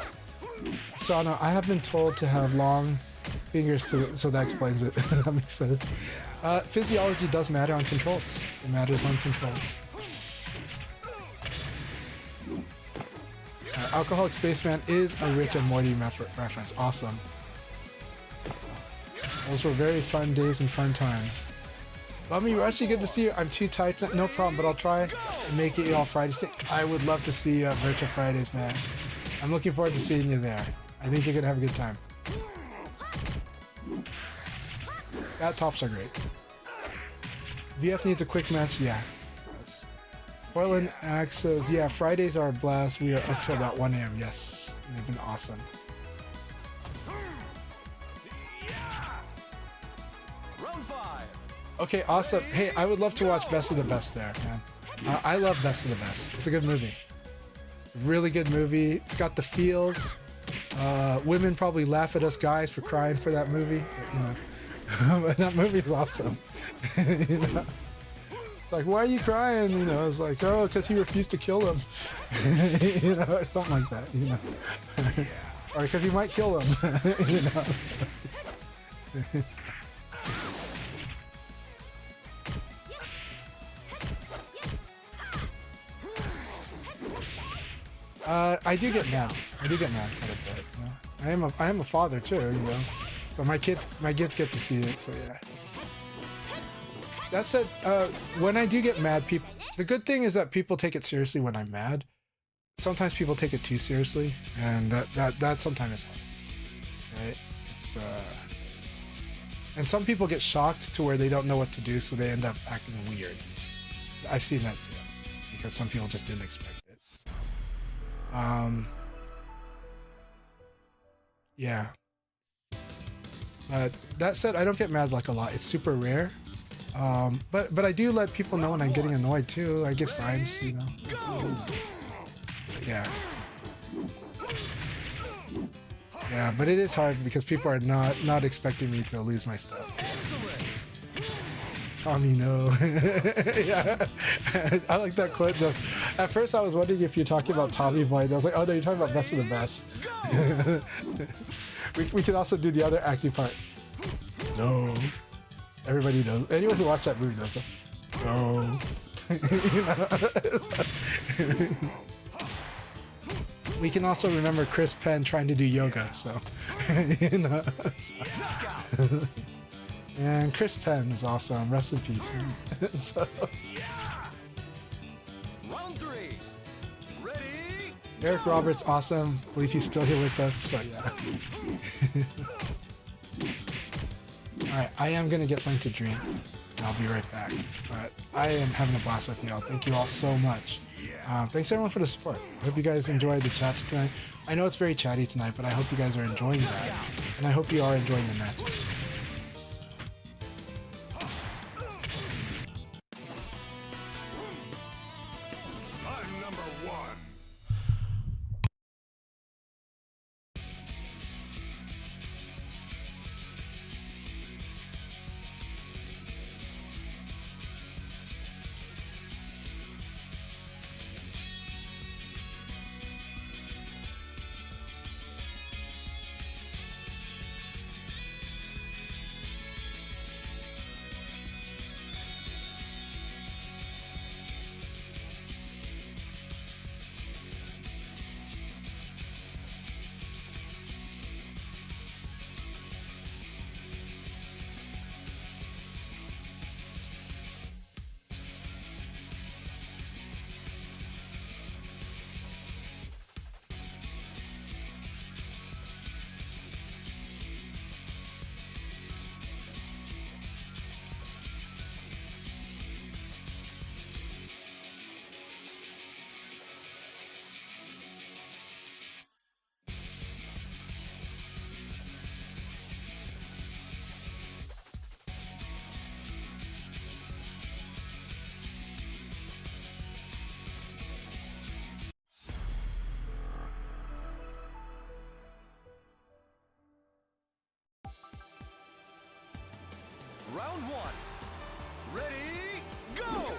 Sana, I have been told to have long fingers, so that explains it. That makes sense. Physiology does matter on controls. It matters on controls. Alcoholic Spaceman is a Rick and Morty reference. Awesome. Those were very fun days and fun times. Bummy, we're actually good to see you. I'm too tired tonight. No problem, but I'll try and make it all Fridays. I would love to see you at Virtual Fridays, man. I'm looking forward to seeing you there. I think you're gonna have a good time. Bat tops are great. VF needs a quick match. Yeah. Yes. Portland Axe says, yeah, Fridays are a blast. We are up to about 1 a.m. Yes. They've been awesome. Round 5. Okay, awesome. Hey, I would love to watch Best of the Best there, man. I love Best of the Best. It's a good movie. Really good movie. It's got the feels. Women probably laugh at us guys for crying for that movie, but, you know. But that movie is awesome. You know? Like, why are you crying? You know, it's like, oh, because he refused to kill him. You know, or something like that, you know. Or because he might kill him. You know. So. I do get mad. I do get mad quite a bit. You know? I am a father too, you know. So my kids get to see it. So yeah. That said, when I do get mad, the good thing is that people take it seriously when I'm mad. Sometimes people take it too seriously, and that sometimes is hard. Right? It's and some people get shocked to where they don't know what to do, so they end up acting weird. I've seen that too, because some people just didn't expect it. So. Yeah. But that said, I don't get mad like a lot. It's super rare. But I do let people know when I'm getting annoyed too. I give signs, you know. But yeah. Yeah, but it is hard because people are not expecting me to lose my stuff. Tommy, no. Yeah. I like that quote. Just at first, I was wondering if you're talking about Tommy Boy. I was like, oh no, you're talking about Best of the Best. we could also do the other acting part. No. Everybody knows. Anyone who watched that movie knows that. No. You know? We can also remember Chris Penn trying to do yoga, so. You know. So. And Chris Penn is awesome. Rest in peace, man. So. Round 3. Ready? Eric Roberts, awesome. I believe he's still here with us, so yeah. Alright, I am gonna get something to drink, and I'll be right back. But I am having a blast with y'all. Thank you all so much. Thanks everyone for the support. I hope you guys enjoyed the chats tonight. I know it's very chatty tonight, but I hope you guys are enjoying that. And I hope you are enjoying the matches too. So. I'm number 1. Round 1. Ready? Go!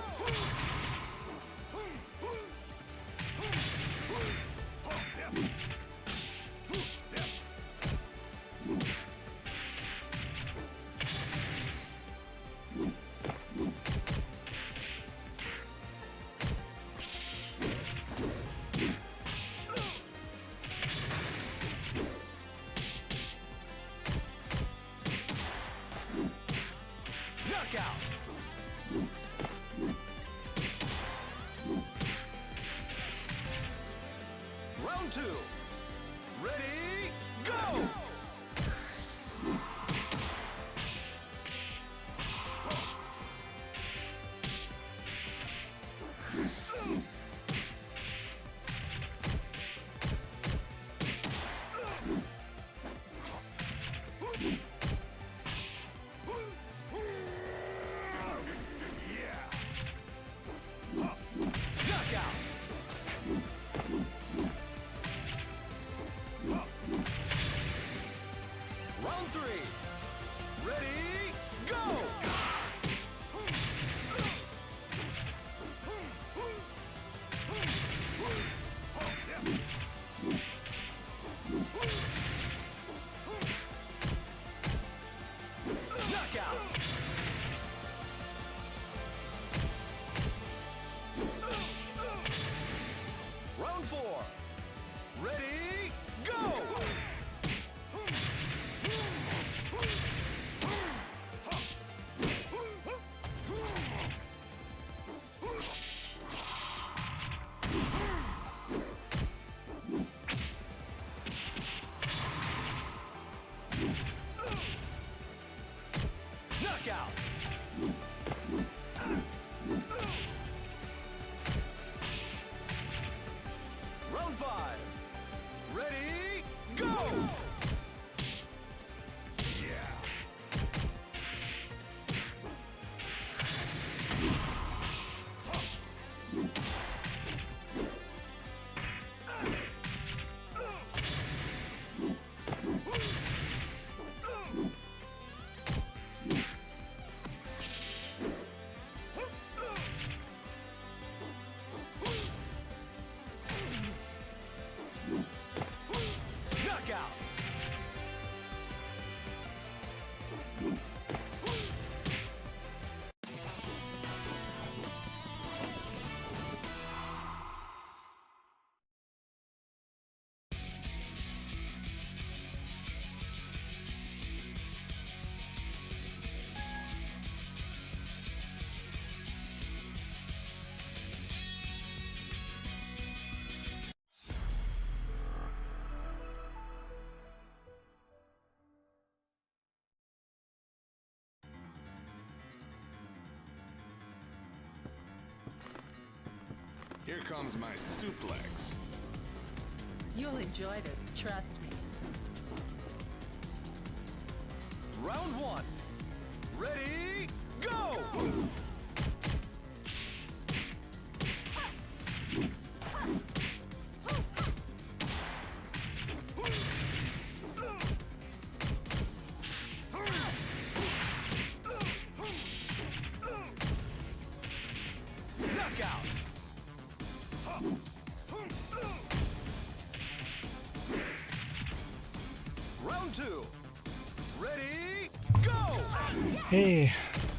Knockout! Round 2. Ready? Go! Knockout! Round 5. Ready, go! Knockout! Here comes my suplex. You'll enjoy this, trust me. Round 1. Ready, go! Knockout! Round 2. Ready, go! Hey,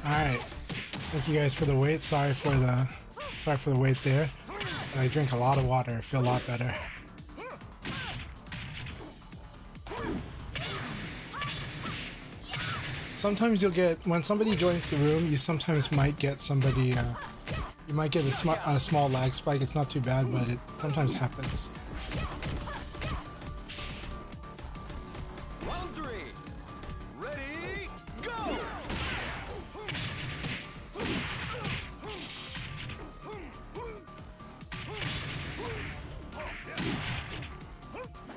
all right. Thank you guys for the wait. Sorry for the wait there. But I drink a lot of water. I feel a lot better. Sometimes you'll get, when somebody joins the room, you sometimes might get somebody. You might get a small lag spike. It's not too bad, but it sometimes happens. Round 3. Ready, go!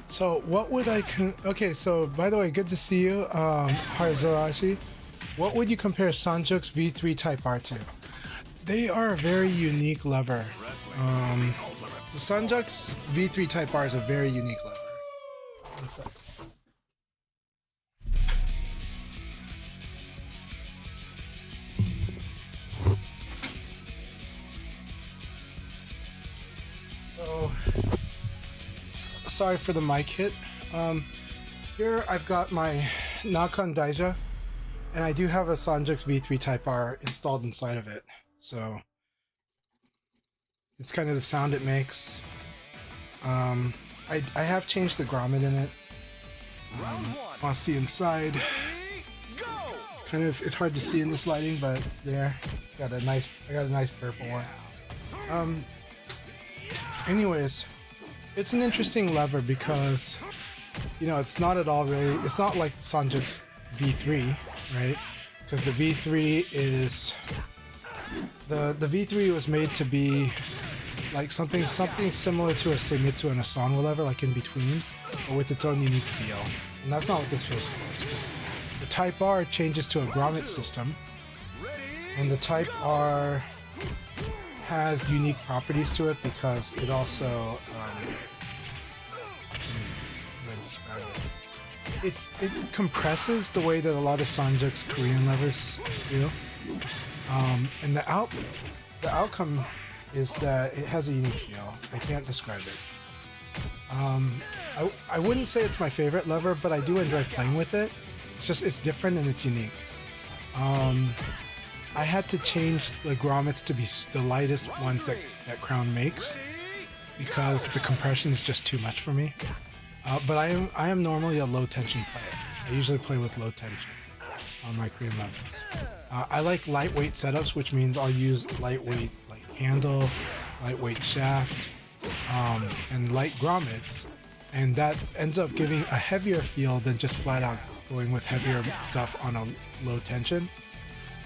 So what would I okay, so by the way, good to see you, Harzarashi. What would you compare Sanjuk's V3 Type R to? They are a very unique lever. The Sanjuk's V3 Type R is a very unique lever. One sec. So, sorry for the mic hit. Here I've got my Nakon Daija, and I do have a Sanjuk's V3 Type R installed inside of it. So it's kind of the sound it makes. I have changed the grommet in it. If you want to see inside, it's hard to see in this lighting, but it's there. I got a nice purple one. Anyways, it's an interesting lever because, you know, it's not at all really. It's not like Sanjuk's V3, right? Because the V3 is the V3 was made to be like something similar to a Seimitsu and a Sanwa lever, like in between, but with its own unique feel. And that's not what this feels, of course, because the Type R changes to a grommet system, and the Type R has unique properties to it because it also it compresses the way that a lot of Sanjuk's Korean levers do, and the outcome is that it has a unique feel. I can't describe it. I wouldn't say it's my favorite lever, but I do enjoy playing with it. It's different and it's unique. I had to change the grommets to be the lightest ones that Crown makes because the compression is just too much for me. But I am normally a low tension player. I usually play with low tension on my Korean levels. I like lightweight setups, which means I'll use lightweight handle, lightweight shaft, and light grommets, and that ends up giving a heavier feel than just flat out going with heavier stuff on a low tension.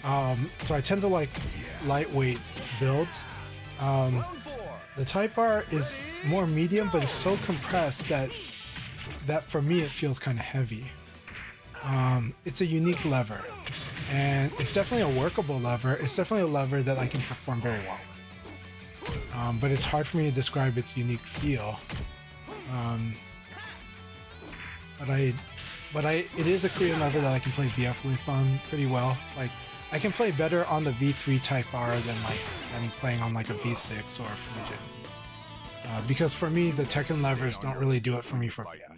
So I tend to like lightweight builds. Round 4. The Type R is more medium, but it's so compressed that for me it feels kind of heavy. It's a unique lever, and it's definitely a workable lever. It's definitely a lever that I can perform very well with. But it's hard for me to describe its unique feel. But it is a Korean lever that I can play VF with on pretty well. Like, I can play better on the V3 Type R than playing on like a V6 or a Fujin. Because for me, the Tekken levers don't really do it for me for VF.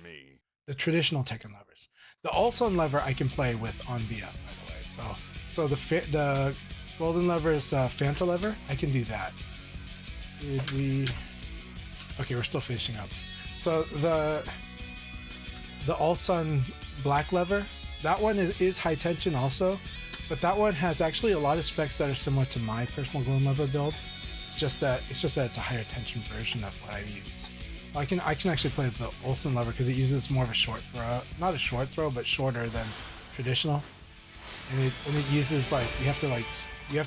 The traditional Tekken levers. The Ulson lever I can play with on VF, by the way. So the golden lever is Fanta lever. I can do that. Okay, we're still finishing up. So the Ulson black lever, that one is high tension also, but that one has actually a lot of specs that are similar to my personal golden lever build. It's just that it's a higher tension version of what I use. I can actually play the Ulson lever because it uses more of a short throw, not a short throw, but shorter than traditional. And it uses like you have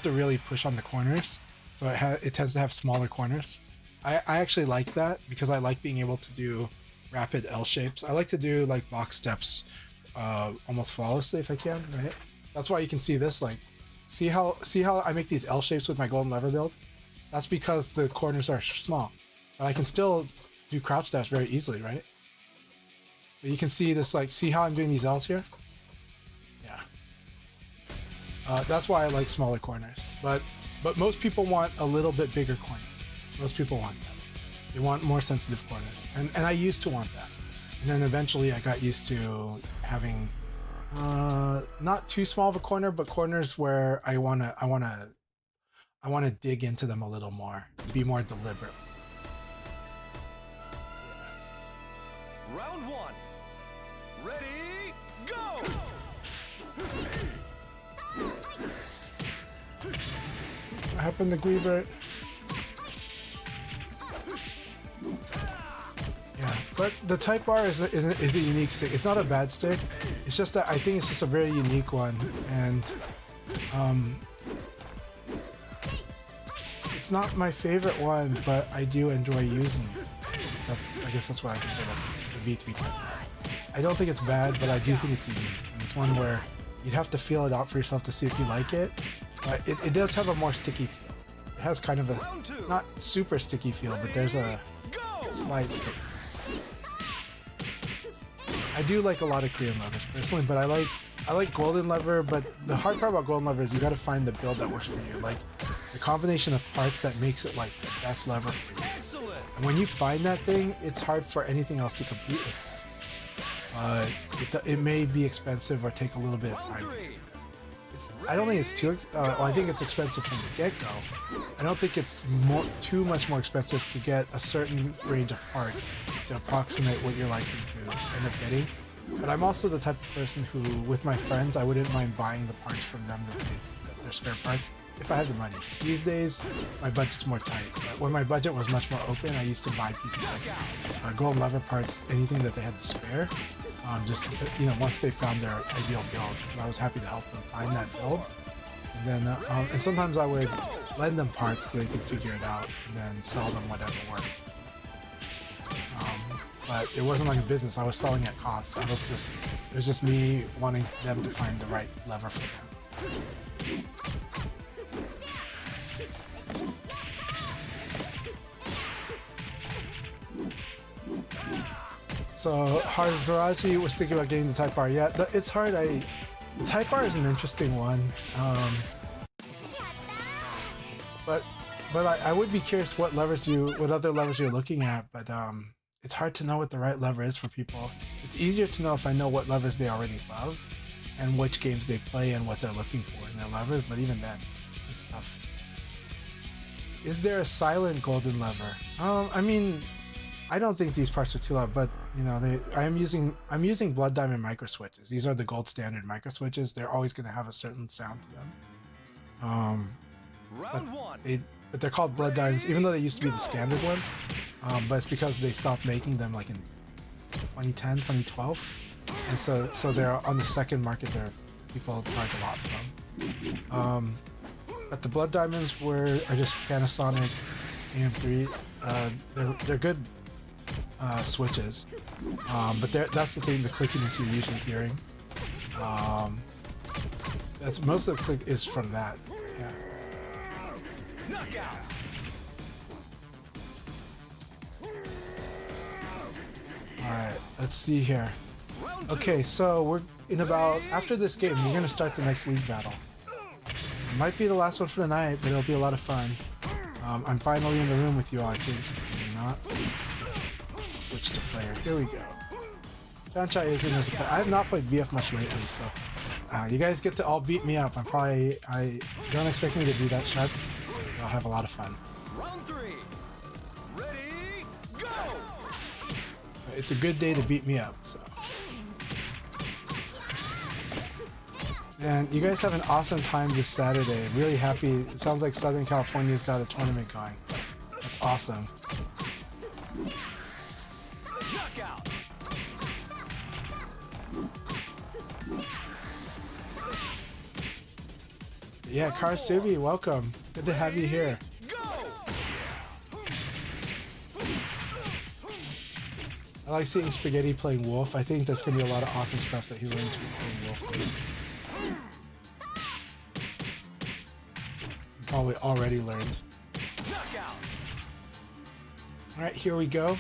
to really push on the corners, so it tends to have smaller corners. I actually like that because I like being able to do rapid L shapes. I like to do like box steps almost flawlessly if I can, right? That's why you can see this, like, see how I make these L shapes with my golden lever build? That's because the corners are small, but I can still do crouch dash very easily, right? But you can see this, like, see how I'm doing these L's here? Yeah. That's why I like smaller corners, but most people want a little bit bigger corner. Most people want that. They want more sensitive corners, and I used to want that, and then eventually I got used to having not too small of a corner, but corners where I wanna dig into them a little more, be more deliberate. Round 1. Ready, go! What happened to Guibert? Yeah, but the Type R is a unique stick. It's not a bad stick. It's just that I think it's just a very unique one, and it's not my favorite one, but I do enjoy using it. I guess that's what I can say about the V3 Type R. I don't think it's bad, but I do think it's unique. And it's one where you'd have to feel it out for yourself to see if you like it. But it does have a more sticky feel. It has kind of a not super sticky feel, but there's a slight stickiness. I do like a lot of Korean levers personally, but I like golden lever. But the hard part about golden lever is you got to find the build that works for you, like the combination of parts that makes it like the best lever for you. Excellent. And when you find that thing, it's hard for anything else to compete with. It may be expensive or take a little bit of time. Round 3. I don't think it's too. I think it's expensive from the get-go. I don't think it's too much more expensive to get a certain range of parts to approximate what you're likely to end up getting. But I'm also the type of person who, with my friends, I wouldn't mind buying the parts from them, their spare parts, if I had the money. These days, my budget's more tight. But when my budget was much more open, I used to buy people's golden lever parts, anything that they had to spare. Just, you know, once they found their ideal build, I was happy to help them find that build. And then, and sometimes I would lend them parts so they could figure it out and then sell them whatever worked. But it wasn't like a business. I was selling at cost. It was just me wanting them to find the right lever for them. So Harzaraji was thinking about getting the Type R. Yeah, it's hard. The Type R is an interesting one, but I would be curious what other levers you're looking at. But it's hard to know what the right lever is for people. It's easier to know if I know what levers they already love, and which games they play and what they're looking for in their levers. But even then, it's tough. Is there a silent golden lever? I mean, I don't think these parts are too loud, but you know, I'm using Blood Diamond micro switches. These are the gold standard micro switches. They're always going to have a certain sound to them. Round 1. But they're called Blood Diamonds, even though they used to be the standard ones. But it's because they stopped making them like in 2010, 2012, and so they're on the second market. There, people charge a lot for them. But the Blood Diamonds are just Panasonic AM3. They're good switches, but that's the thing. The clickiness you're usually hearing. That's most of the click is from that. Yeah. Knockout. All right. Let's see here. Round 2. Okay, so we're in about after this game. We're gonna start the next league battle. It might be the last one for the night, but it'll be a lot of fun. I'm finally in the room with you all, I think. Maybe not. Let's switch to player. Here we go. Chanchai isn't as a player. I have not played VF much lately, so you guys get to all beat me up. I don't expect me to be that sharp. I'll have a lot of fun. Round 3. Ready, go. It's a good day to beat me up, so. And you guys have an awesome time this Saturday. I'm really happy. It sounds like Southern California's got a tournament going. That's awesome. Knockout. Yeah, Karasubi, welcome. Good to have you here. Go. I like seeing Spaghetti playing Wolf. I think that's going to be a lot of awesome stuff that he learns from playing Wolf. Probably already learned. Knockout. Alright, here we go.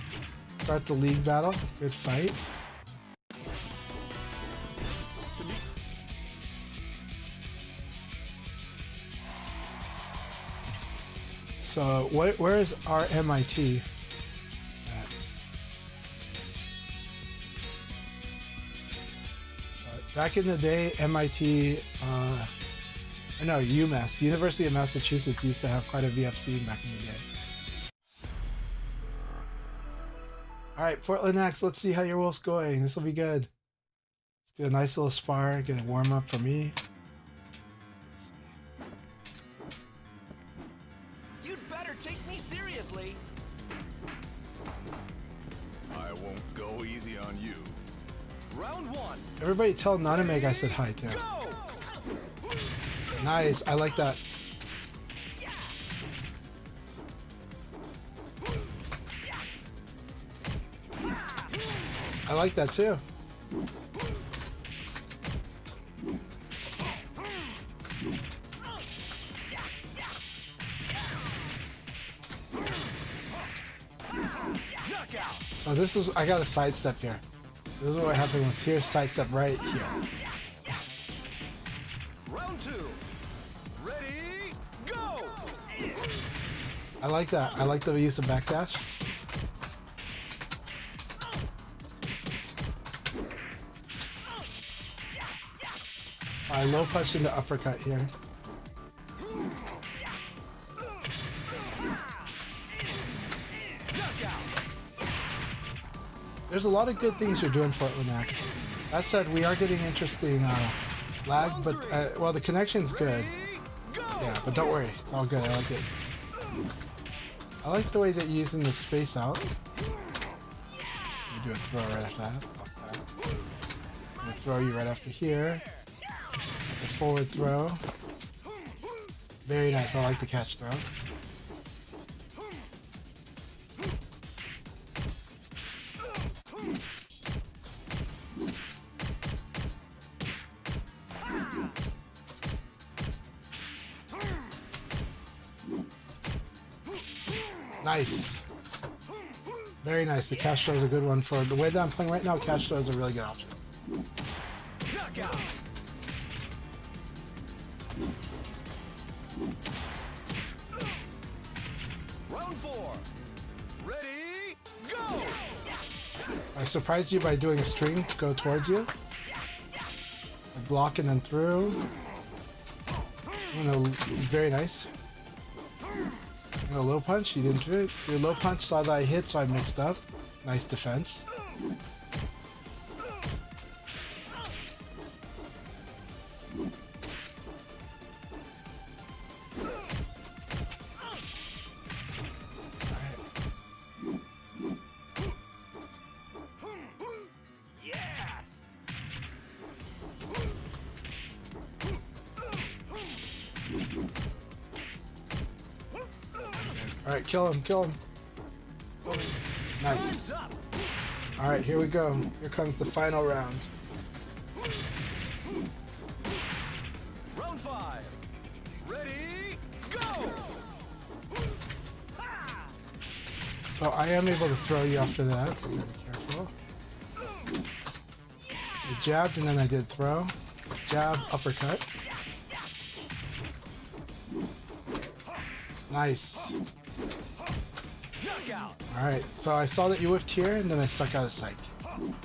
Start the league battle. Good fight. So, where is our MIT? Back in the day, MIT, no, UMass, University of Massachusetts used to have quite a VF scene back in the day. Alright, Portland X, let's see how your wolf's going. This will be good. Let's do a nice little spar, get a warm up for me. Let's see. You'd better take me seriously. I won't go easy on you. Round 1. Everybody tell Nanameg I said hi to. Go. Nice, I like that. I like that too. Knockout. So this is, I got a sidestep here. This is what happened was here, sidestep right here. Round 2. Ready, go. I like that. I like the use of backdash. I low punch into uppercut here. There's a lot of good things you're doing, Portland Max. That said, we are getting interesting lag, but well, the connection's good. Yeah, but don't worry, it's all good. I like it. I like the way that you're using the space out. You do a throw right after that. I'm gonna throw you right after here. It's a forward throw. Very nice. I like the catch throw. Nice. Very nice. The catch throw is a good one for the way that I'm playing right now. Catch throw is a really good option. Knockout. Round 4. Ready, go. I surprised you by doing a string to go towards you. I block and then through. Very nice. A low punch, you didn't do it. Your low punch saw that I hit, so I mixed up. Nice defense. Yes. Alright, kill him, kill him. Nice. Time's up. Alright, here we go. Here comes the final round. Round 5. Ready, go! So I am able to throw you after that, so you gotta be careful. I jabbed and then I did throw. Jab, uppercut. Nice. Knockout. Alright, so I saw that you whiffed here and then I stuck out of sight. Boom.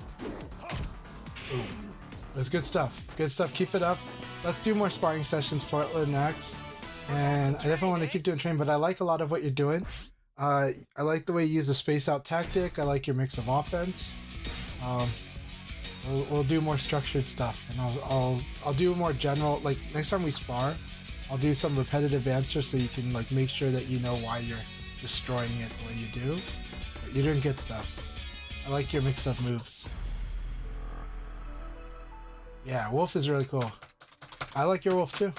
It was good stuff. Good stuff. Keep it up. Let's do more sparring sessions, Portland next. And I definitely want to keep doing training, but I like a lot of what you're doing. I like the way you use the space out tactic. I like your mix of offense. We'll do more structured stuff, and I'll do more general. Like next time we spar, I'll do some repetitive answers so you can like make sure that you know why you're destroying it the way you do. But you're doing good stuff. I like your mix of moves. Yeah, Wolf is really cool. I like your Wolf too.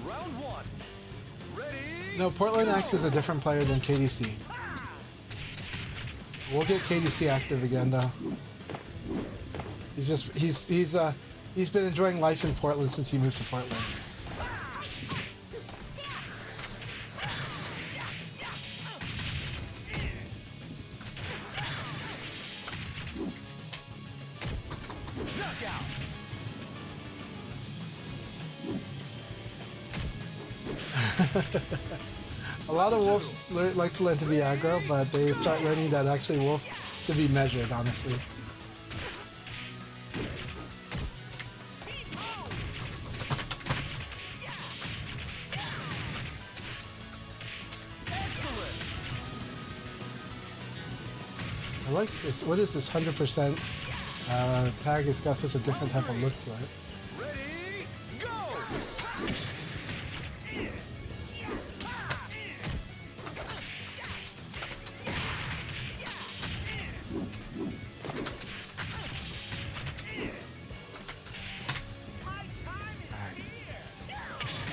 Round 1. Ready, No, Portland X is a different player than KDC. We'll get KDC active again though. He's been enjoying life in Portland since he moved to Portland. knockout. A lot of wolves like to learn to be aggro, but they start learning that actually wolf should be measured, honestly. Excellent. I like this. What is this 100% tag? It's got such a different type of look to it. Ready, go!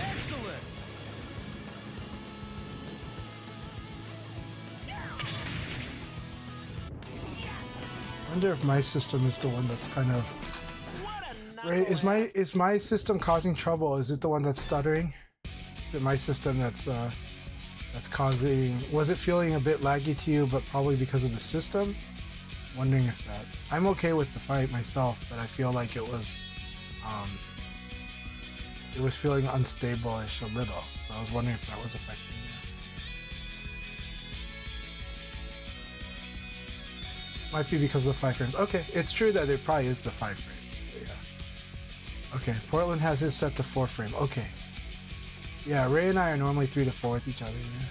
Excellent. I wonder if my system is the one that's kind of. Right, is my system causing trouble? Is it the one that's stuttering? Is it my system that's causing? Was it feeling a bit laggy to you, but probably because of the system? Wondering if that. I'm okay with the fight myself, but I feel like it was feeling unstable-ish a little. So I was wondering if that was affecting you. Might be because of the 5 frames. Okay, it's true that it probably is the 5 frames. But yeah. Okay, Portland has his set to 4 frame. Okay. Yeah, Ray and I are normally 3 to 4 with each other. Yeah.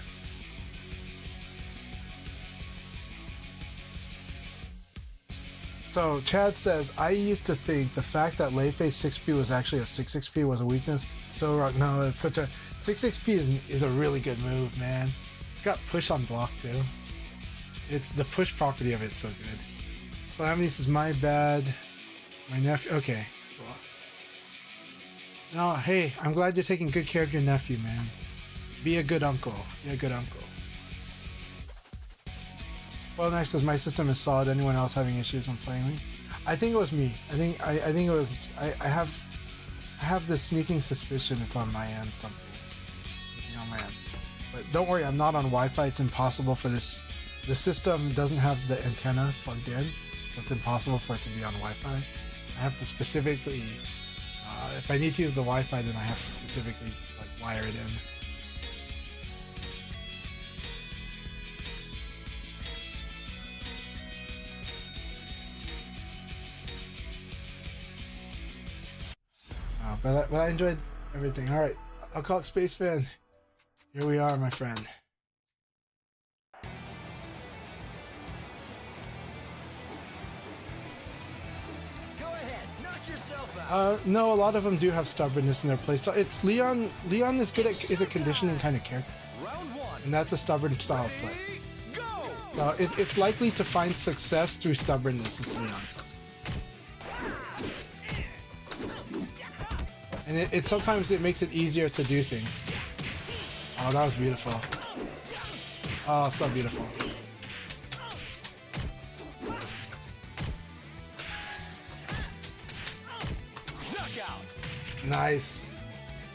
So Chad says, I used to think the fact that lay face 6P was actually a 6XP was a weakness. So wrong. No, it's such a 6XP is a really good move, man. It's got push on block too. It's the push property of it is so good. Calamity says, my bad. My nephew. Okay. Cool. No, hey, I'm glad you're taking good care of your nephew, man. Be a good uncle. Be a good uncle. Well, next says, my system is solid. Anyone else having issues when playing me? I think it was me. I think it was. I have this sneaking suspicion it's on my end. Something on my end. But don't worry, I'm not on Wi-Fi. It's impossible for this. The system doesn't have the antenna plugged in, so it's impossible for it to be on Wi-Fi. I have to specifically, if I need to use the Wi-Fi, then I have to specifically like wire it in. But I enjoyed everything. All right, Alcoholic Space Fan, here we are, my friend. No, a lot of them do have stubbornness in their playstyle. It's Leon. Leon is good at is a conditioning kind of character, and that's a stubborn style of play. So it's likely to find success through stubbornness. It's Leon, And it sometimes it makes it easier to do things. Oh, that was beautiful. Oh, so beautiful. Knockout. Nice.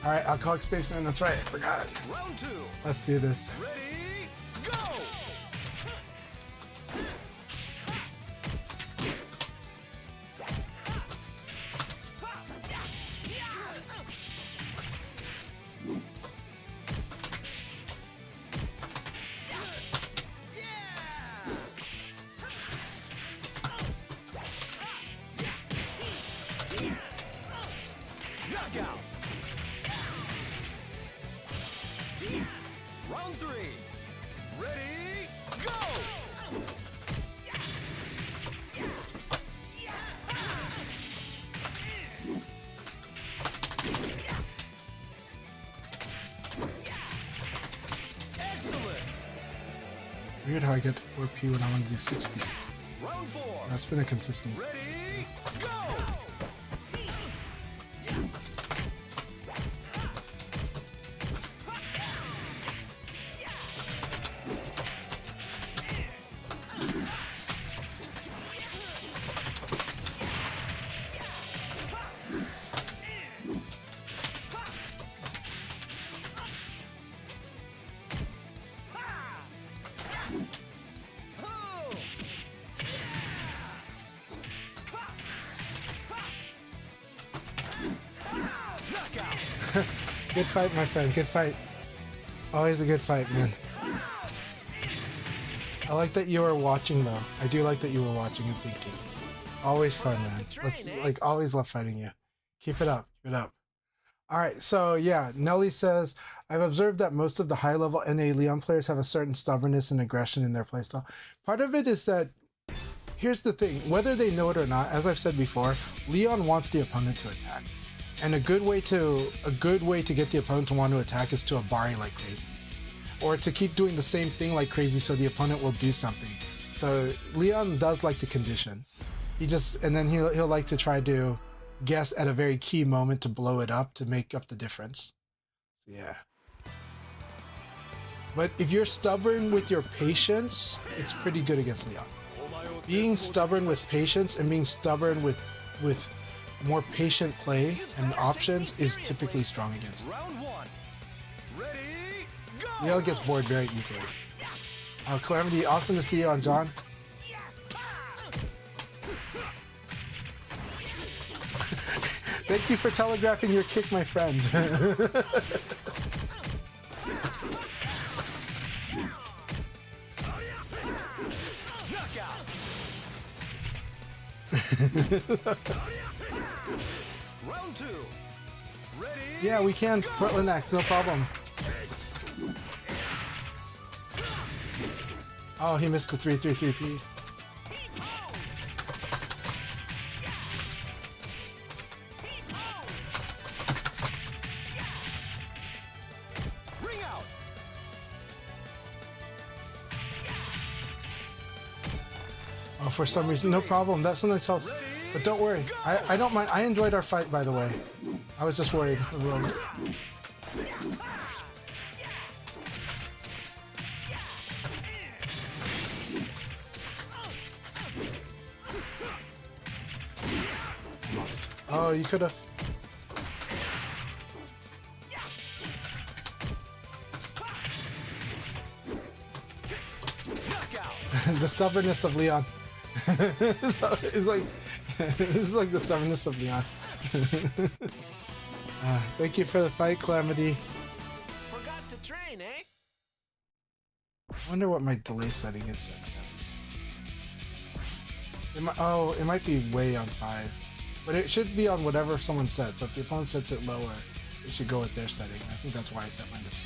All right, Alcoholic Spaceman. That's right. I forgot. Round 2. Let's do this. Ready, go! Knockout. Round 3. Ready, go! Excellent. Weird how I get 4P when I want to do 6P. Round 4. That's been a consistent. Ready, go! Good fight, my friend. Good fight. Always a good fight, man. I like that you were watching, though. I do like that you were watching and thinking. Always fun, man. Let's always love fighting you. Keep it up. Keep it up. All right. So yeah, Nelly says, I've observed that most of the high-level NA Leon players have a certain stubbornness and aggression in their playstyle. Part of it is that, here's the thing, whether they know it or not, as I've said before, Leon wants the opponent to attack. And a good way to get the opponent to want to attack is to abari like crazy, or to keep doing the same thing like crazy so the opponent will do something. So Leon does like to condition. And then he'll like to try to guess at a very key moment to blow it up to make up the difference. So yeah. But if you're stubborn with your patience, it's pretty good against Leon. Being stubborn with patience and being stubborn with more patient play and options is typically strong against. Round 1. Ready, go! Leon gets bored very easily. Calamity, awesome to see you on John. Thank you for telegraphing your kick, my friend. Round 2. Ready? Yeah, we can. Portland Axe, no problem. Oh, he missed the 3-3-3P. Ring out. Oh, for some reason, no problem. That sometimes helps. But don't worry, I don't mind. I enjoyed our fight, by the way. I was just worried a little bit. Lost. Oh, you could have. The stubbornness of Leon. It's like this is like the stubbornness of Leon. Thank you for the fight, Calamity. Forgot to train, eh? I wonder what my delay setting is set to. It might be way on 5. But it should be on whatever someone sets. So if the opponent sets it lower, it should go with their setting. I think that's why I set mine to 5.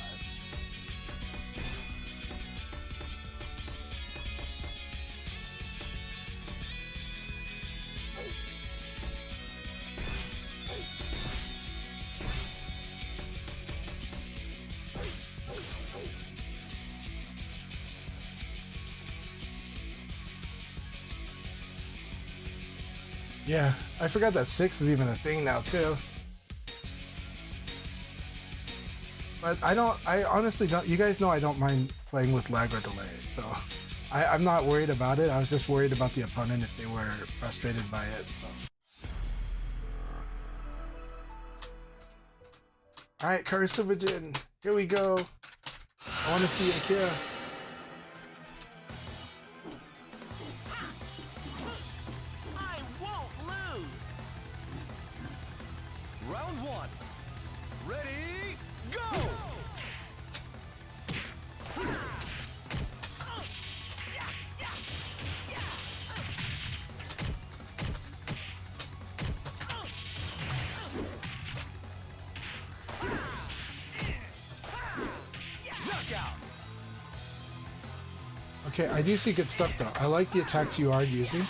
Yeah, I forgot that 6 is even a thing now too. But I honestly don't, you guys know I don't mind playing with lag or delay, so I'm not worried about it. I was just worried about the opponent if they were frustrated by it, so. Alright, CROSSROADS, here we go. I want to see Akira. I won't lose. Round one. Ready, go! Knockout. Okay, I do see good stuff though. I like the attacks you are using.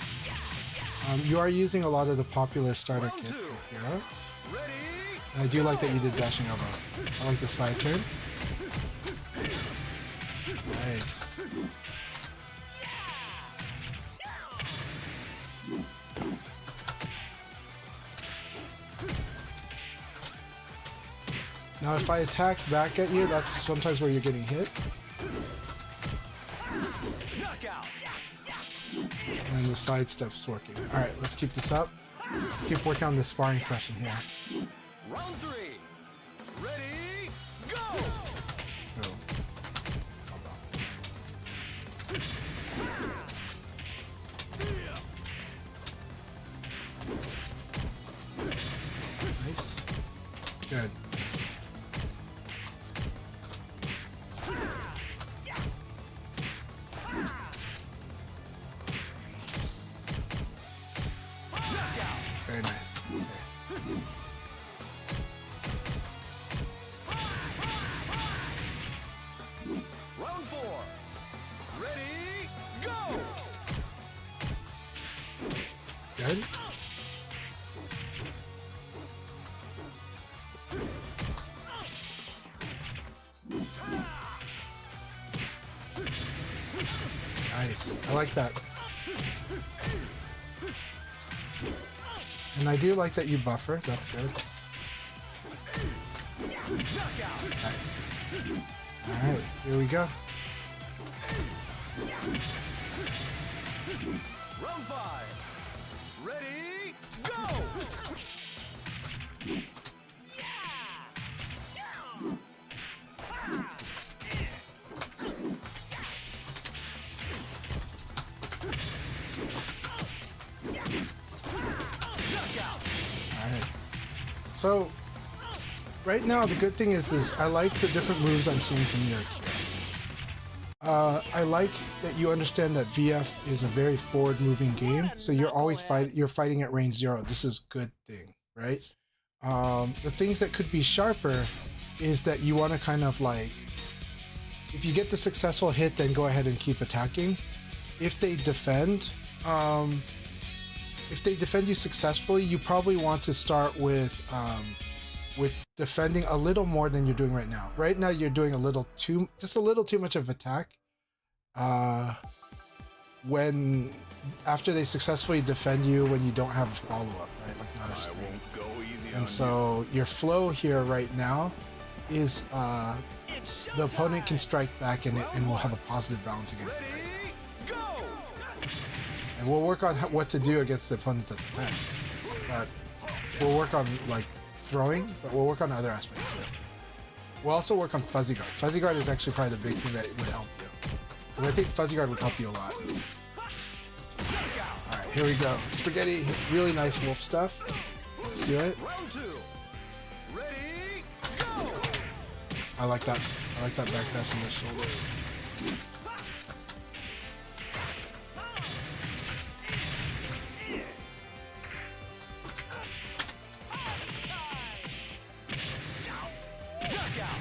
You are using a lot of the popular starter kit for Hero. Ready, And I do like that you did dashing over. I like the side turn. Nice. Now if I attack back at you, that's sometimes where you're getting hit. knockout. And the side step's working. Alright, let's keep this up. Let's keep working on this sparring session here. Round three. Ready, go! Cool. Nice. Good. Knockout. Very nice. Okay. Round four. Ready, go! Good. Nice. I like that. And I do like that you buffer. That's good. Knockout. Nice. Alright, here we go. Round five. Ready, go! Knockout. Alright. So, right now the good thing is I like the different moves I'm seeing from your Akira. I like that you understand that VF is a very forward-moving game, so you're always fighting at range 0. This is a good thing, right? The things that could be sharper is that you want to kind of like, if you get the successful hit, then go ahead and keep attacking. If they defend you successfully, you probably want to start with defending a little more than you're doing right now. Right now you're doing just a little too much of attack. When after they successfully defend you, when you don't have a follow-up, right? Like not a I screen. won't go easy on And so your flow here right now is It's the opponent showtime. can strike back and we'll have a positive balance against it. Right? Ready, go! And we'll work on what to do against the opponent that defends. But we'll work on like throwing, but we'll work on other aspects too. We'll also work on fuzzy guard. Fuzzy guard is actually probably the big thing that would help you. Because I think fuzzy guard would help you a lot. Alright, here we go. Spaghetti, really nice wolf stuff. Let's do it. Round two. Ready, go! I like that. I like that backdash on the shoulder. Knockout.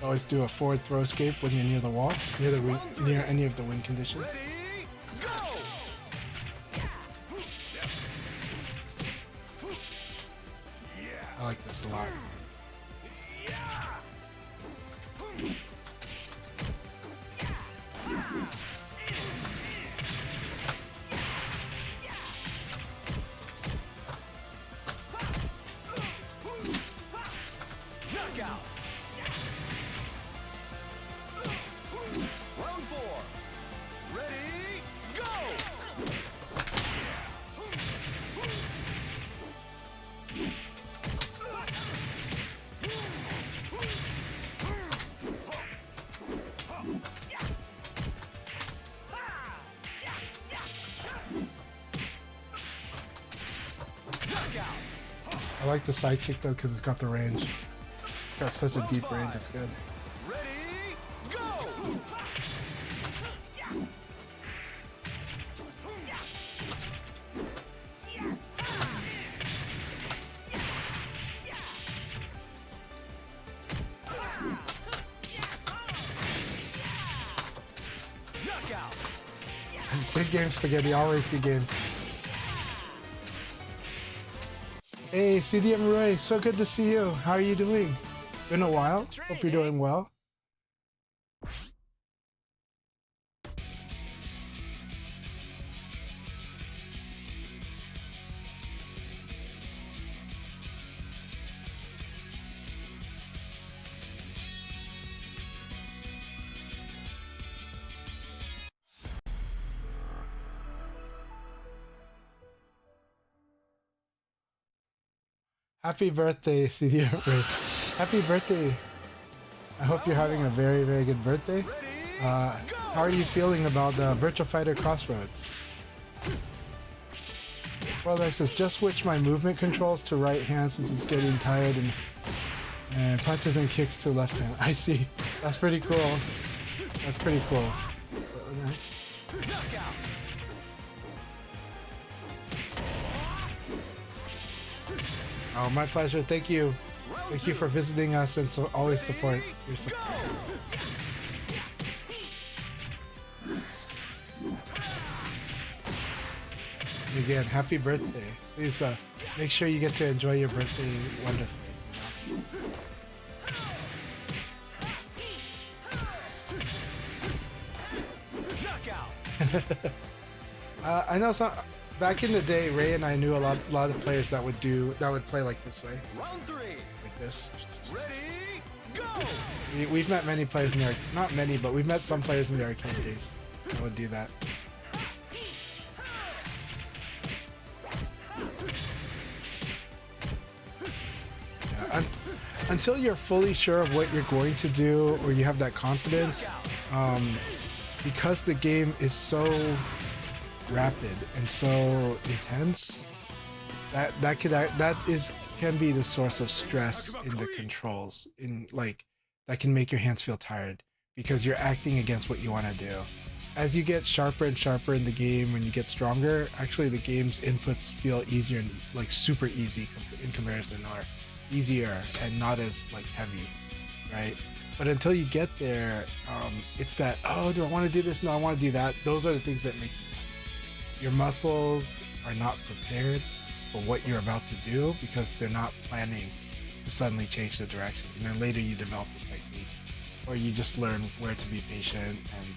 Always do a forward throw escape when you're near the wall, near any of the win conditions. Ready, go! I like this a lot. Knockout. I like the side kick though because it's got the range. It's got such a deep range, it's good. Ready, go! Knockout! Good games, Spaghetti. Always good games. Hey, CDM Roy. So good to see you. How are you doing? It's been a while. Hope you're doing well. Happy birthday, CDM Roy. Happy birthday. I hope you're having a very, very good birthday. How are you feeling about the Virtua Fighter CROSSROADS? Well, I says just switch my movement controls to right hand since it's getting tired and punches and kicks to left hand. I see. That's pretty cool. That's pretty cool. Knockout! Oh, my pleasure. Thank you. Thank you for visiting us and so always support your support. And again, happy birthday. Please make sure you get to enjoy your birthday wonderfully. Knockout! I know some back in the day, Ray and I knew a lot of players that would play like this way, Round 3. like this. Ready, go! We've met many players in the not many, but we've met some players in the arcade days that would do that. Yeah, until you're fully sure of what you're going to do, or you have that confidence, because the game is so rapid and so intense, can be the source of stress in the controls, that can make your hands feel tired because you're acting against what you want to do. As you get sharper and sharper in the game, when you get stronger, actually the game's inputs feel easier and like super easy in comparison, or easier and not as like heavy, right? But until you get there, it's that, oh, do I want to do this? No, I want to do that. Those are the things that make you tired. Your muscles are not prepared for what you're about to do because they're not planning to suddenly change the direction. And then later you develop the technique, or you just learn where to be patient, and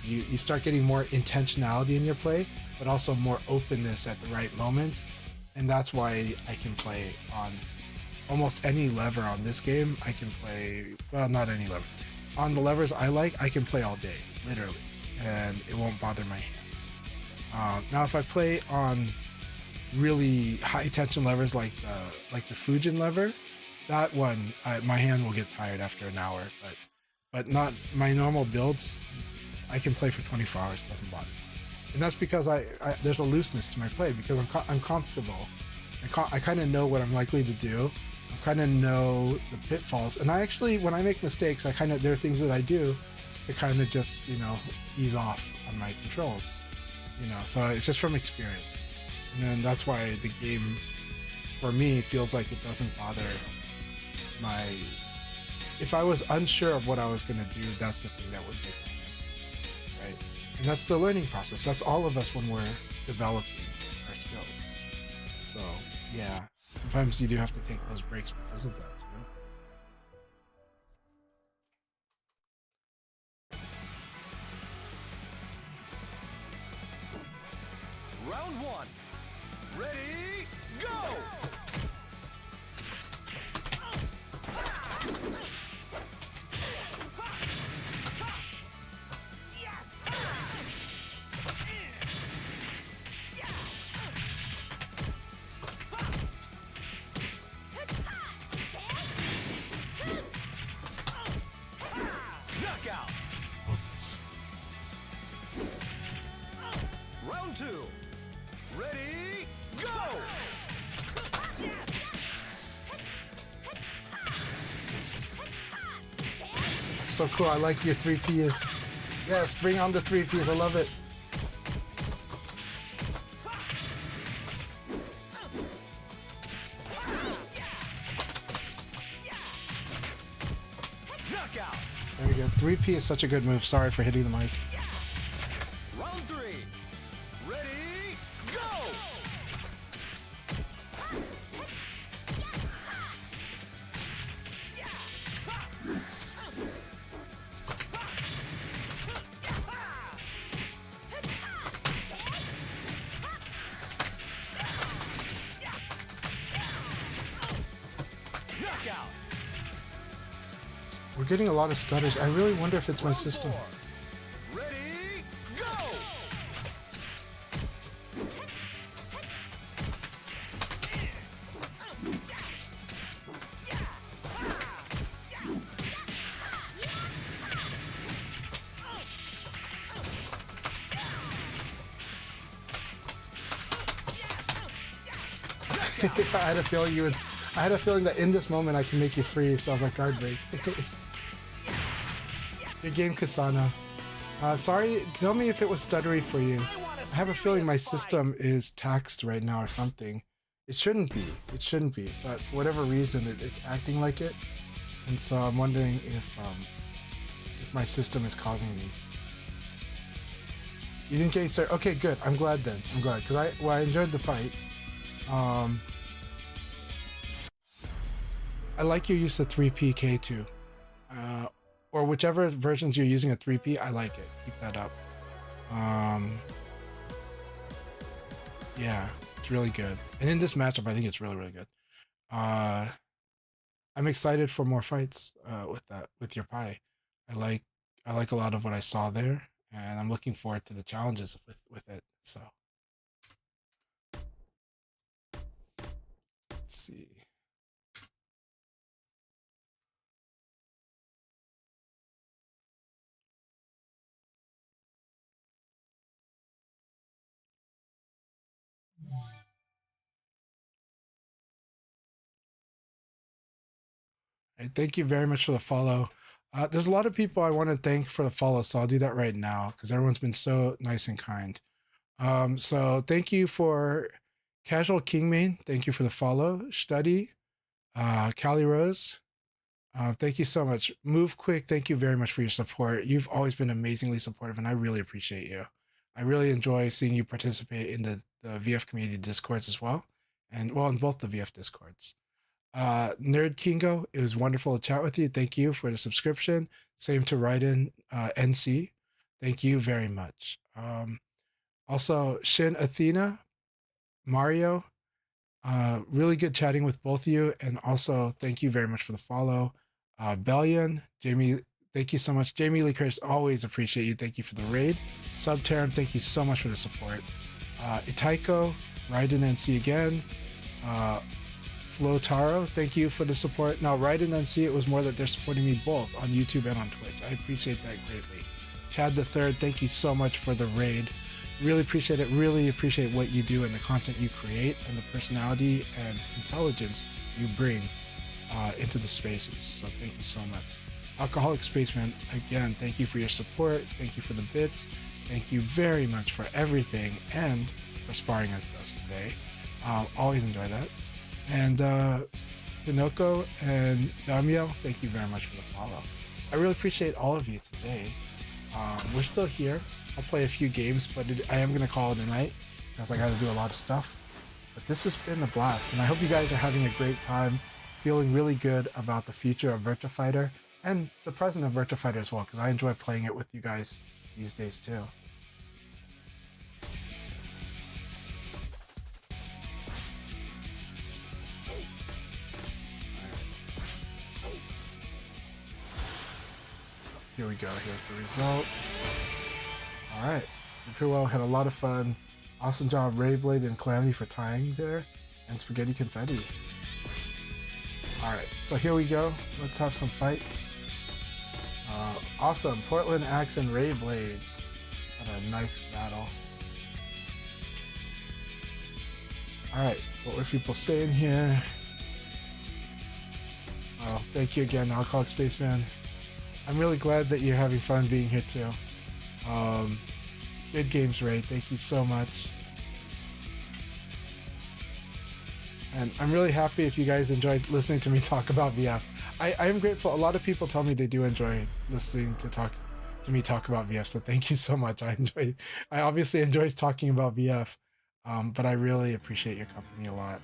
you start getting more intentionality in your play, but also more openness at the right moments. And that's why I can play on almost any lever on this game. I can play, well, not any lever. On the levers I like, I can play all day, literally, and it won't bother my hand. Now, if I play on really high tension levers like the Fujin lever, that one, my hand will get tired after an hour. But not my normal builds. I can play for 24 hours. It doesn't bother me. And that's because there's a looseness to my play because I'm comfortable. I kind of know what I'm likely to do. I kind of know the pitfalls. And I actually, when I make mistakes, there are things that I do to kind of just, ease off on my controls. So it's just from experience. And then that's why the game, for me, feels like it doesn't bother my... If I was unsure of what I was going to do, that's the thing that would make my hands go, right? And that's the learning process. That's all of us when we're developing our skills. So, yeah, sometimes you do have to take those breaks because of that, Round 1. Ready, go! so cool. I like your 3Ps. Yes, bring on the 3Ps. I love it. Knockout. There we go. 3P is such a good move. Sorry for hitting the mic. Round 3. Ready, go! Knockout. We're getting a lot of stutters. I really wonder if it's my system. Ready, go! I had a feeling you would. I had a feeling that in this moment I can make you free, so I was like, guard break. Good game, Kasana. Sorry, tell me if it was stuttery for you. I have a feeling my system is taxed right now or something. It shouldn't be. It shouldn't be. But for whatever reason, it's acting like it. And so I'm wondering if my system is causing these. You didn't get started. Okay, good. I'm glad then. I'm glad because I enjoyed the fight. I like your use of 3PK2. Or whichever versions you're using a 3P, I like it. Keep that up. Yeah, it's really good. And in this matchup, I think it's really, really good. I'm excited for more fights with your Pi. I like a lot of what I saw there, and I'm looking forward to the challenges with it. So let's see. Hey, thank you very much for the follow. There's a lot of people I want to thank for the follow, so I'll do that right now because everyone's been so nice and kind. So thank you for Casual Kingmain. Thank you for the follow. Study, Callie Rose. Thank you so much. Move Quick. Thank you very much for your support. You've always been amazingly supportive, and I really appreciate you. I really enjoy seeing you participate in the VF community discords as well, and well, in both the VF discords. Nerd Kingo, it was wonderful to chat with you. Thank you for the subscription. Same to Raiden NC. Thank you very much. Also, Shin Athena, Mario, really good chatting with both of you. And also, thank you very much for the follow. Bellion, Jamie, thank you so much. Jamie Lee Curtis, always appreciate you. Thank you for the raid. Subterm, thank you so much for the support. Itaiko, Raiden NC again. Flo Taro, thank you for the support. Now, Raiden NC, it was more that they're supporting me both on YouTube and on Twitch. I appreciate that greatly. Chad the Third, thank you so much for the raid. Really appreciate it. Really appreciate what you do and the content you create and the personality and intelligence you bring into the spaces. So thank you so much. Alcoholic Spaceman, again, thank you for your support. Thank you for the bits. Thank you very much for everything and for sparring with us today. Always enjoy that. And Pinocchio and Damio, thank you very much for the follow. I really appreciate all of you today. We're still here. I'll play a few games, but I am going to call it a night because I got to do a lot of stuff. But this has been a blast, and I hope you guys are having a great time, feeling really good about the future of Virtua Fighter and the present of Virtua Fighter as well, because I enjoy playing it with you guys these days too. Here we go. Here's the result. All right. Virtua had a lot of fun. Awesome job, Rayblade and Calamity for tying there, and Spaghetti Confetti. All right. So here we go. Let's have some fights. Awesome. Portland Axe and Rayblade had a nice battle. All right. Well, if people stay in here. Oh, thank you again, Alcoholic Spaceman. I'm really glad that you're having fun being here too. Good games, Ray. Thank you so much. And I'm really happy if you guys enjoyed listening to me talk about VF. I am grateful. A lot of people tell me they do enjoy listening to me talk about VF. So thank you so much. I obviously enjoy talking about VF, but I really appreciate your company a lot.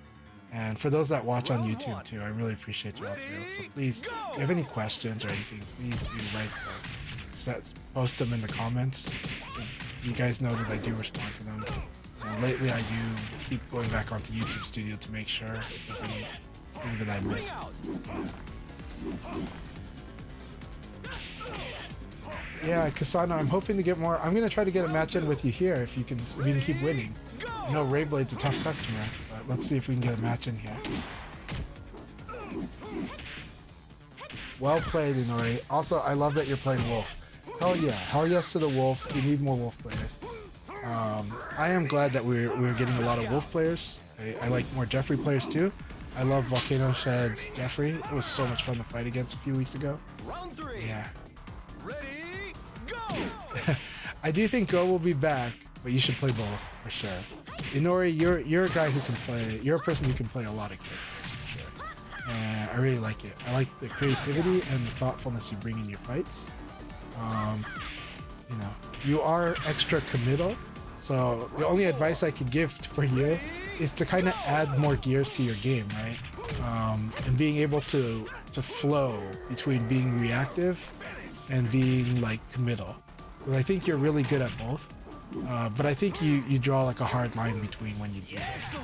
And for those that watch on YouTube too, I really appreciate you all too. So please, if you have any questions or anything, please do post them in the comments. You guys know that I do respond to them. And lately I do keep going back onto YouTube Studio to make sure if there's anything that I missed. Yeah, Kasana, I'm hoping to get more. I'm gonna try to get a match in with you here if you can keep winning. I know Rayblade's a tough customer, but let's see if we can get a match in here. Well played, Inori. Also, I love that you're playing Wolf. Hell yeah, hell yes to the Wolf. We need more Wolf players. I am glad that we're getting a lot of Wolf players. I like more Jeffrey players too. I love Volcano Shed's Jeffrey. It was so much fun to fight against a few weeks ago. Round 3. Yeah. Ready, go! I do think Go will be back, but you should play both for sure. Inori, you're a guy who can play. You're a person who can play a lot of characters for sure. And I really like it. I like the creativity and the thoughtfulness you bring in your fights. You know, you are extra committal. So the only advice I could give for you is to kind of add more gears to your game, right? And being able to flow between being reactive and being like committal. Because I think you're really good at both. But I think you draw like a hard line between when you do that.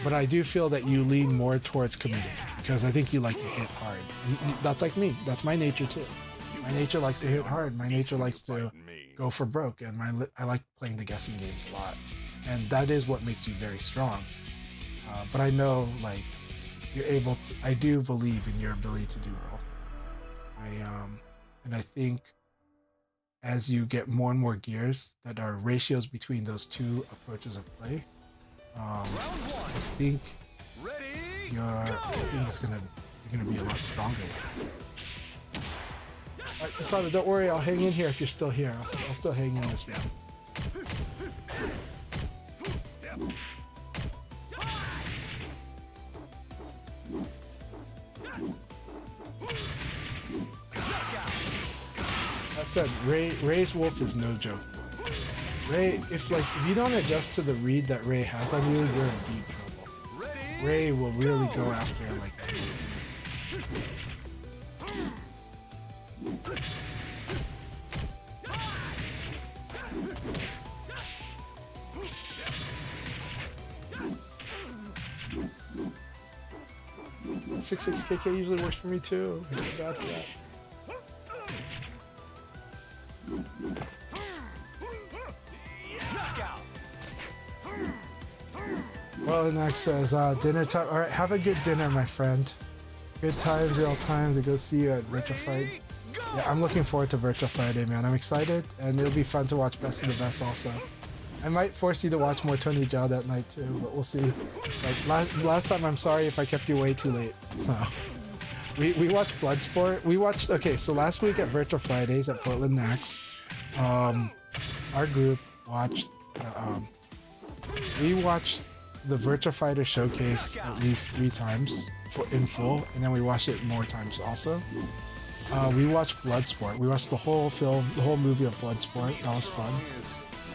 But I do feel that you lean more towards committing because I think you like to hit hard. And that's like me. That's my nature too. My nature likes to hit hard. My nature likes to go for broke, and I like playing the guessing games a lot, and that is what makes you very strong. But I know, like, you're able to. I do believe in your ability to do both. And I think as you get more and more gears that are ratios between those two approaches of play, I think you're gonna be a lot stronger. Alright, Kasada, don't worry, I'll hang in here if you're still here. I'll still hang in this round. That said, Ray's Wolf is no joke. Ray, if you don't adjust to the read that Ray has on you, you're in deep trouble. Ray will really go after like that. 6-6 KK usually works for me too. I'm not bad for that. Well, Next says, dinner time. Alright, have a good dinner, my friend. Good times, all time to go see you at Virtua Friday. Yeah, I'm looking forward to Virtua Friday, man. I'm excited, and it'll be fun to watch Best of the Best also. I might force you to watch more Tony Jaa that night too, but we'll see. Like last time, I'm sorry if I kept you way too late. So we watched Bloodsport. We watched. Okay, so last week at Virtua Fridays at Portland Nax, our group watched. We watched the Virtua Fighter showcase at least 3 times in full, and then we watched it more times also. We watched Bloodsport. We watched the whole film, the whole movie of Bloodsport. That was fun.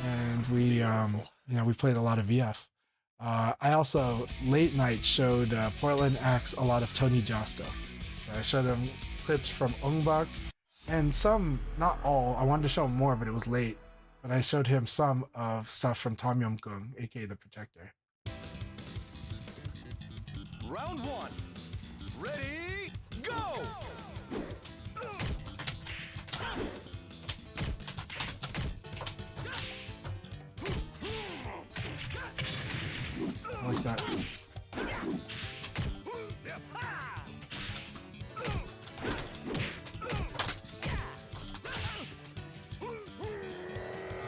And we, we played a lot of VF. I also, late night, showed Portland Axe a lot of Tony Jaa stuff. So I showed him clips from Ongbak, and some, not all, I wanted to show him more, but it was late. But I showed him some of stuff from Tom Yum Kung, aka The Protector. Round 1. Ready, go! I like that.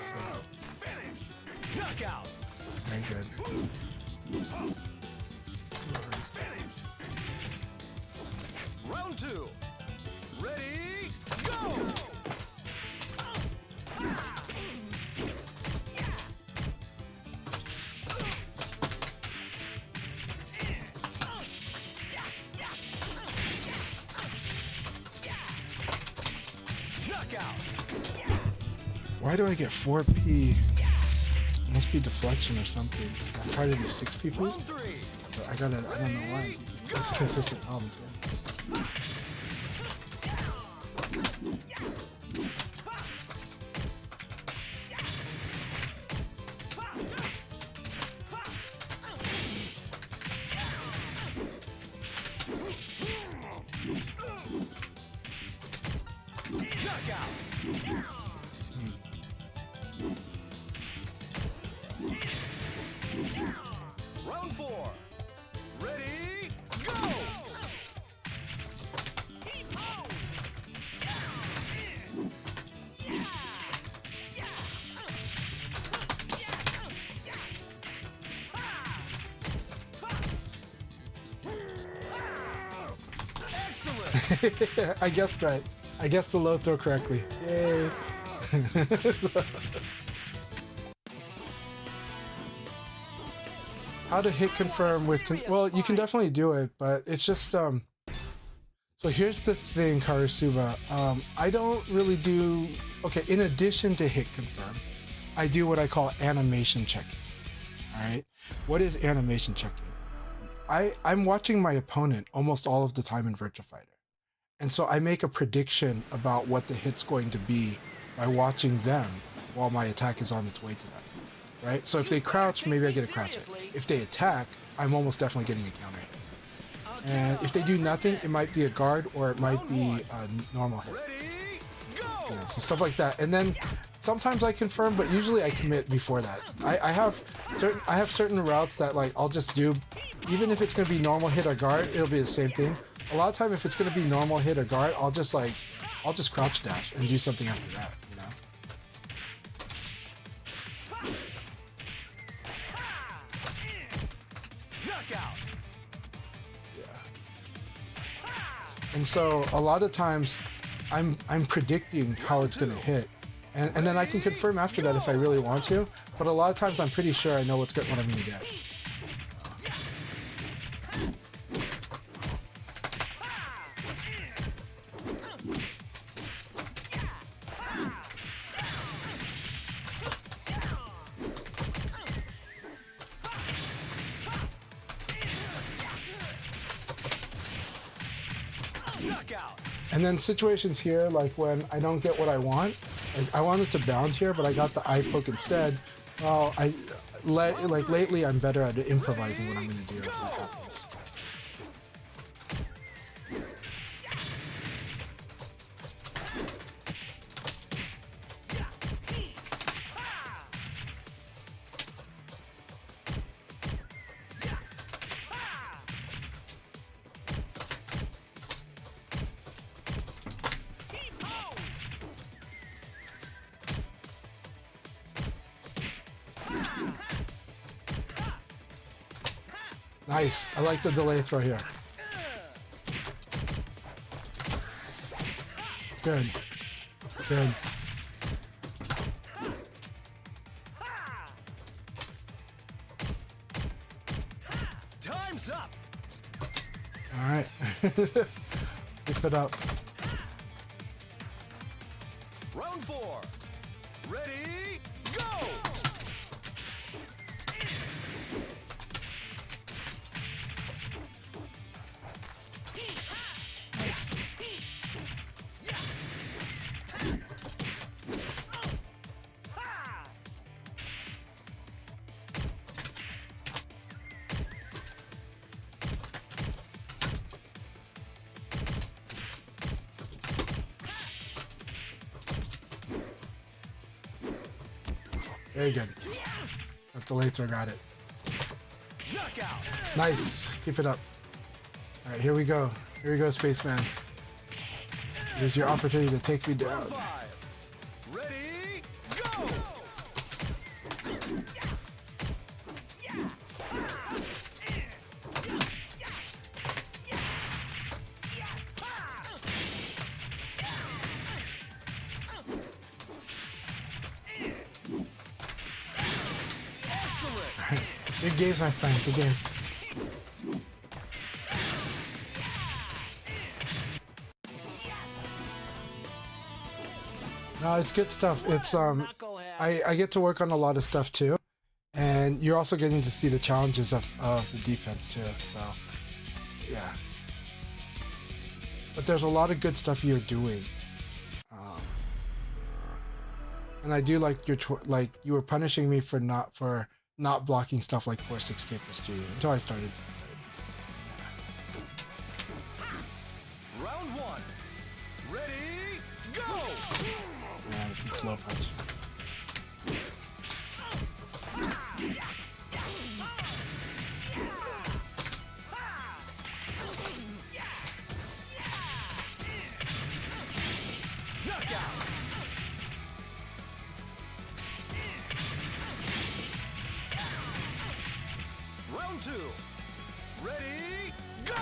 So, Knockout. very good. Round Round 2. Ready, go! Knockout. Why do I get 4P? Must be deflection or something. I try to do 6P, Round 3. but I don't know why. It's a consistent problem too. Knockout. Round 4. Ready, go! Excellent. I guessed right. I guessed the low throw correctly. Yay. How to hit confirm with well, you can definitely do it, but it's just so here's the thing, Karasuba. I don't really do okay, in addition to hit confirm, I do what I call animation checking. All right? What is animation checking? I'm watching my opponent almost all of the time in Virtua Fighter. And so I make a prediction about what the hit's going to be by watching them while my attack is on its way to them. Right? So if they crouch, maybe I get a crouch hit. If they attack, I'm almost definitely getting a counter hit. And if they do nothing, it might be a guard or it might be a normal hit. Ready, go! Yeah, so stuff like that. And then sometimes I confirm, but usually I commit before that. I have certain routes that like I'll just do, even if it's gonna be normal hit or guard, it'll be the same thing. A lot of time if it's gonna be normal hit or guard, I'll just crouch dash and do something after that, you know? Knockout. And so a lot of times I'm predicting how it's gonna hit. And then I can confirm after that if I really want to, but a lot of times I'm pretty sure I know what I'm gonna get. Knockout. And then situations here, like when I don't get what I want, like I wanted to bound here, but I got the eye poke instead. Well, like lately I'm better at improvising what I'm gonna do if that happens. Nice. I like the delay throw here. Good. Good. Time's up. All right. Pick it up. Round 4. Ready, go! Nice. Very good. That delay throw got it. Knockout. Nice. Keep it up. All right, here we go. Here we go, Spaceman. Here's your opportunity to take me down. Round 5. Ready, go! Good games, my friend. Good games. No, it's good stuff. It's I get to work on a lot of stuff too, and you're also getting to see the challenges of the defense too. So, yeah. But there's a lot of good stuff you're doing, and I do like like you were punishing me for not blocking stuff like 4-6K plus G until I started. Round one. Ready, go! Man, it's low punch. Knockout. Round two. Ready, go!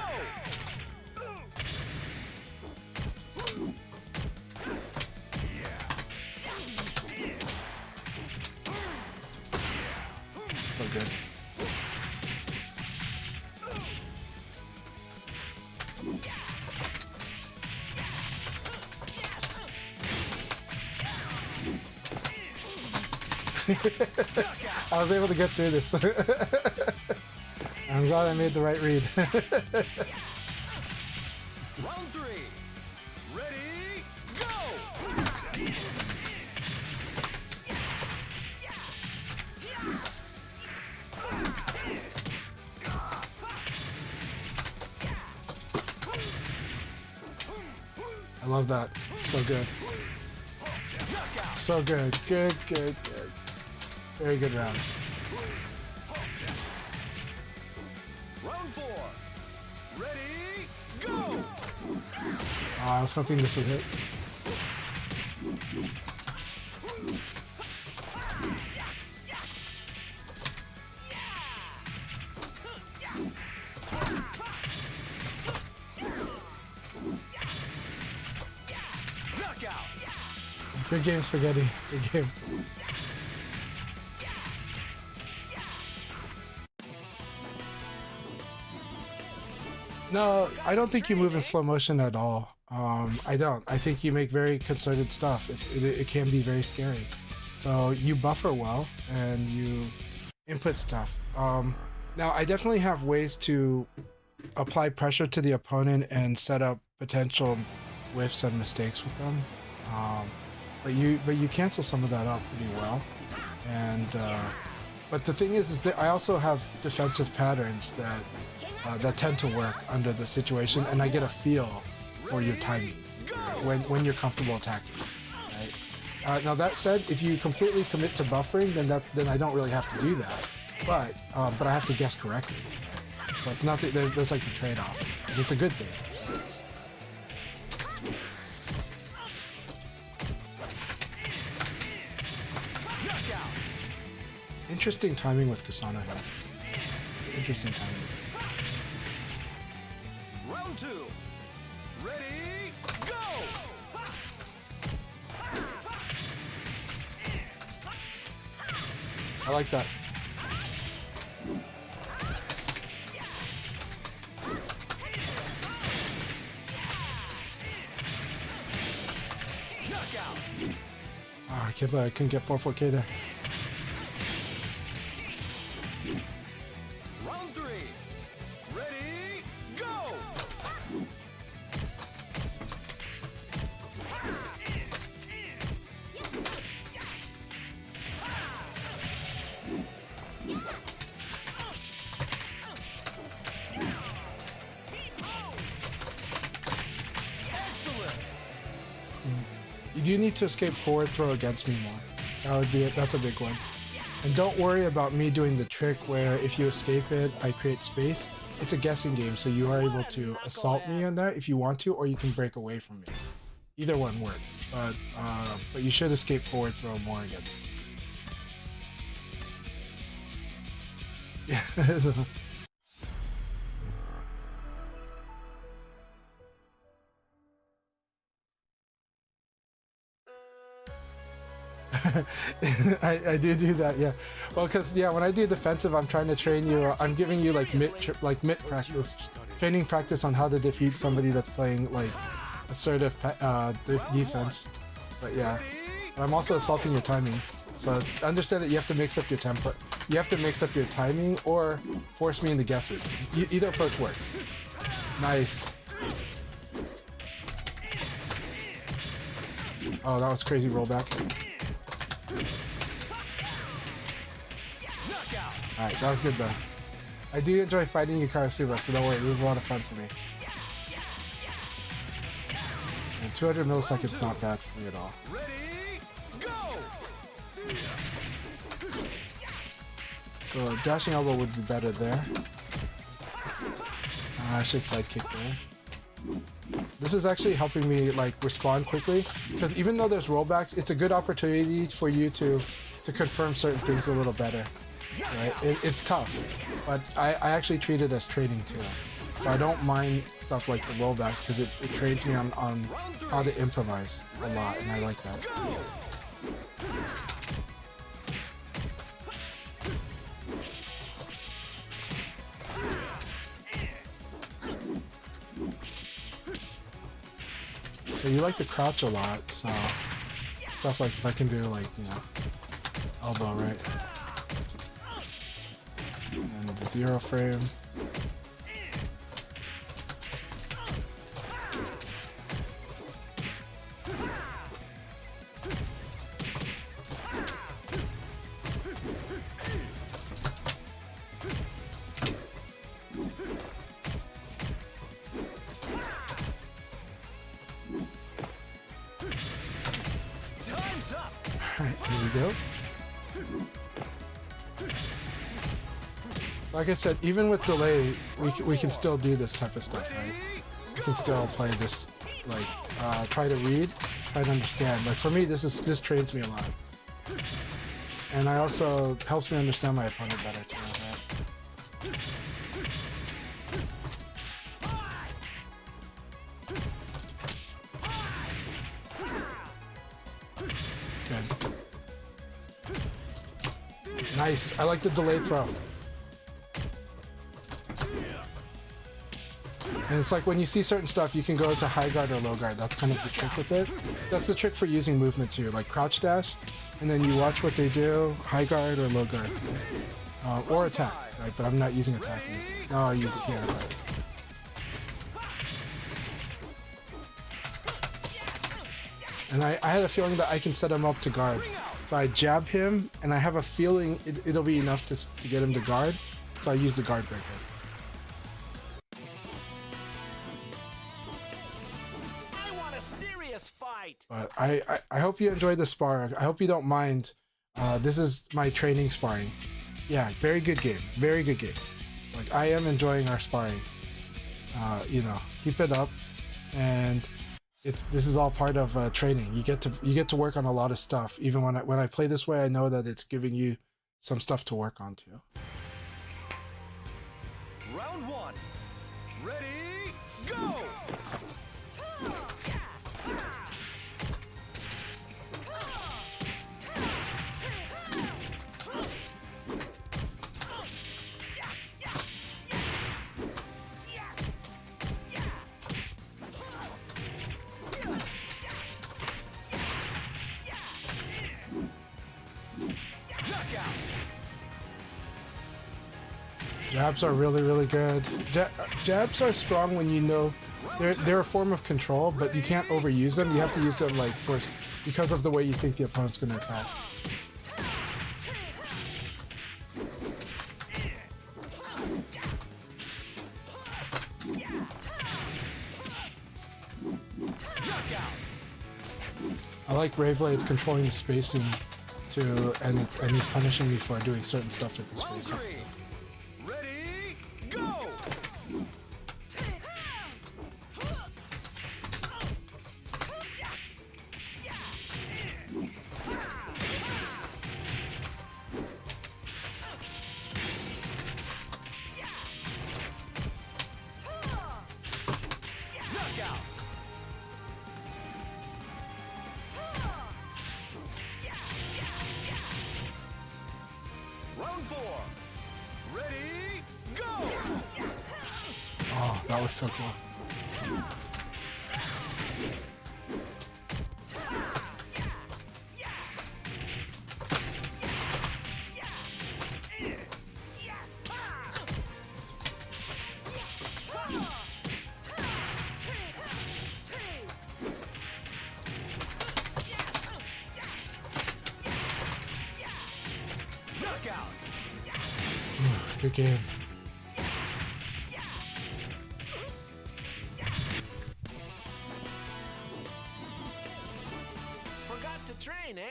So good. I was able to get through this. I'm glad I made the right read. Round three. Ready, go! I love that. So good. So good. Good. Very good round. Round four. Ready, go! I was hoping this would hit. Knockout. Good game, Spaghetti. Good game. No, I don't think you move in slow motion at all. I don't. I think you make very concerted stuff. It can be very scary. So you buffer well and you input stuff. Now, I definitely have ways to apply pressure to the opponent and set up potential whiffs and mistakes with them. But you cancel some of that out pretty well. And but the thing is that I also have defensive patterns that tend to work under the situation, and I get a feel for your timing when you're comfortable attacking. Right? Now that said, if you completely commit to buffering, then I don't really have to do that. But I have to guess correctly. So it's not that there's like the trade-off. And it's a good thing. Knockout. Interesting timing with Kasana here. Interesting timing with this. Round two. Ready, go! I like that. Knockout. Oh, I can't believe I couldn't get 4-4K there. Round three. Ready, go! Excellent. You do need to escape forward throw against me more. That's a big one. And don't worry about me doing the trick where if you escape it, I create space. It's a guessing game, so you are able to assault me on that if you want to, or you can break away from me. Either one works, but you should escape forward throw more against me. Yeah. I do that, yeah. Well, because yeah, when I do defensive, I'm trying to train you. I'm giving you like mid practice, training practice on how to defeat somebody that's playing like assertive defense. But yeah, but I'm also assaulting your timing. So understand that you have to mix up your tempo. You have to mix up your timing or force me into guesses. Either approach works. Nice. Oh, that was crazy rollback. Alright, that was good though. I do enjoy fighting you, Karasuba, so don't worry, this was a lot of fun for me. And 200 milliseconds not bad for me at all. So dashing elbow would be better there. I should sidekick there. This is actually helping me like respond quickly, because even though there's rollbacks, it's a good opportunity for you to confirm certain things a little better. Right? It's tough, but I actually treat it as training too. So I don't mind stuff like the rollbacks because it trains me on how to improvise a lot, and I like that. So you like to crouch a lot, so stuff like if I can do like, you know, elbow, right? And the 0 frame. Like I said, even with delay, we can still do this type of stuff, right? We can still play this, like, try to read, try to understand. Like for me, this trains me a lot, and I also helps me understand my opponent better too. Right? Good. Nice. I like the delayed throw. And it's like when you see certain stuff, you can go to high guard or low guard. That's kind of the trick with it. That's the trick for using movement too, like crouch dash, and then you watch what they do, high guard or low guard, or attack, right? But I'm not using attack. No, I'll use it here. But... And I had a feeling that I can set him up to guard. So I jab him, and I have a feeling it'll be enough to get him to guard. So I use the guard breaker. But I hope you enjoyed the spar. I hope you don't mind. This is my training sparring. Yeah, very good game. Very good game. Like I am enjoying our sparring. You know, keep it up. And this is all part of training. You get to work on a lot of stuff. Even when I play this way, I know that it's giving you some stuff to work on too. Round 1. Ready, go! Jabs are really good. Jabs are strong when you know they're a form of control, but you can't overuse them. You have to use them like first because of the way you think the opponent's going to attack. I like Ray Blades controlling the spacing too, and he's punishing me for doing certain stuff with the spacing. Ready, go! Knockout! Oh, that looks so cool. Good game. Forgot to train, eh?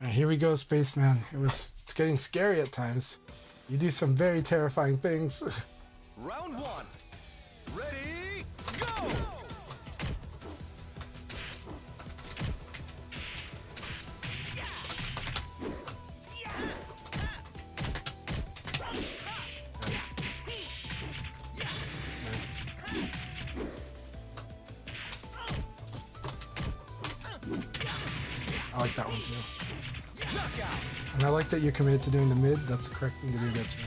Alright, here we go, Spaceman. It's getting scary at times. You do some very terrifying things. Round one. Ready, go! I like that one too. And I like that you're committed to doing the mid. That's the correct thing to do against me.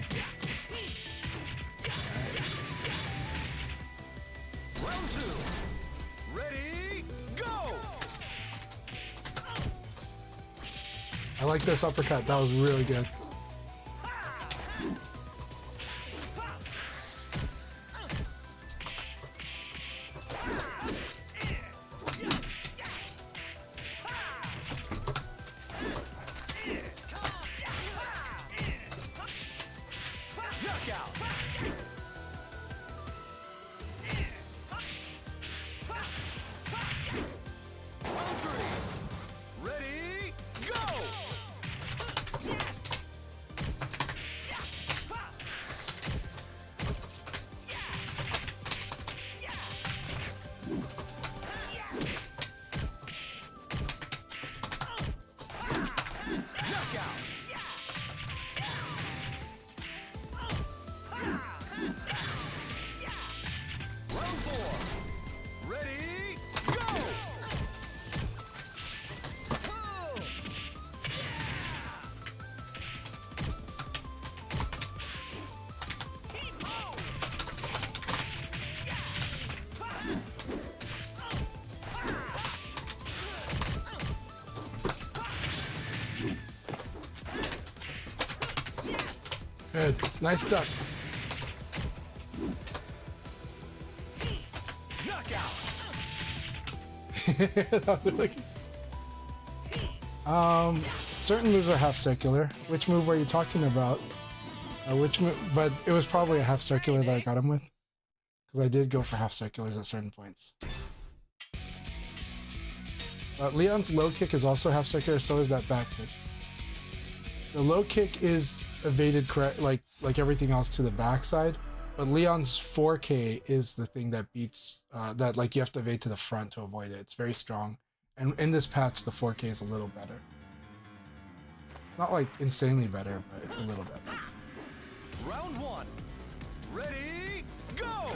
Round two. Ready, go! I like this uppercut. That was really good. Knockout. Round three. Ready, go! Knockout. Round four. Ready, go! Good. Nice duck. Knockout. That was really good. Certain moves are half circular. Which move were you talking about? Which move? But it was probably a half circular that I got him with, because I did go for half circulars at certain points. Leon's low kick is also half circular. So is that back kick. The low kick is evaded correct, like everything else to the backside. But Leon's 4K is the thing that beats that, like, you have to evade to the front to avoid it. It's very strong. And in this patch, the 4K is a little better. Not like insanely better, but it's a little better. Round one. Ready, go!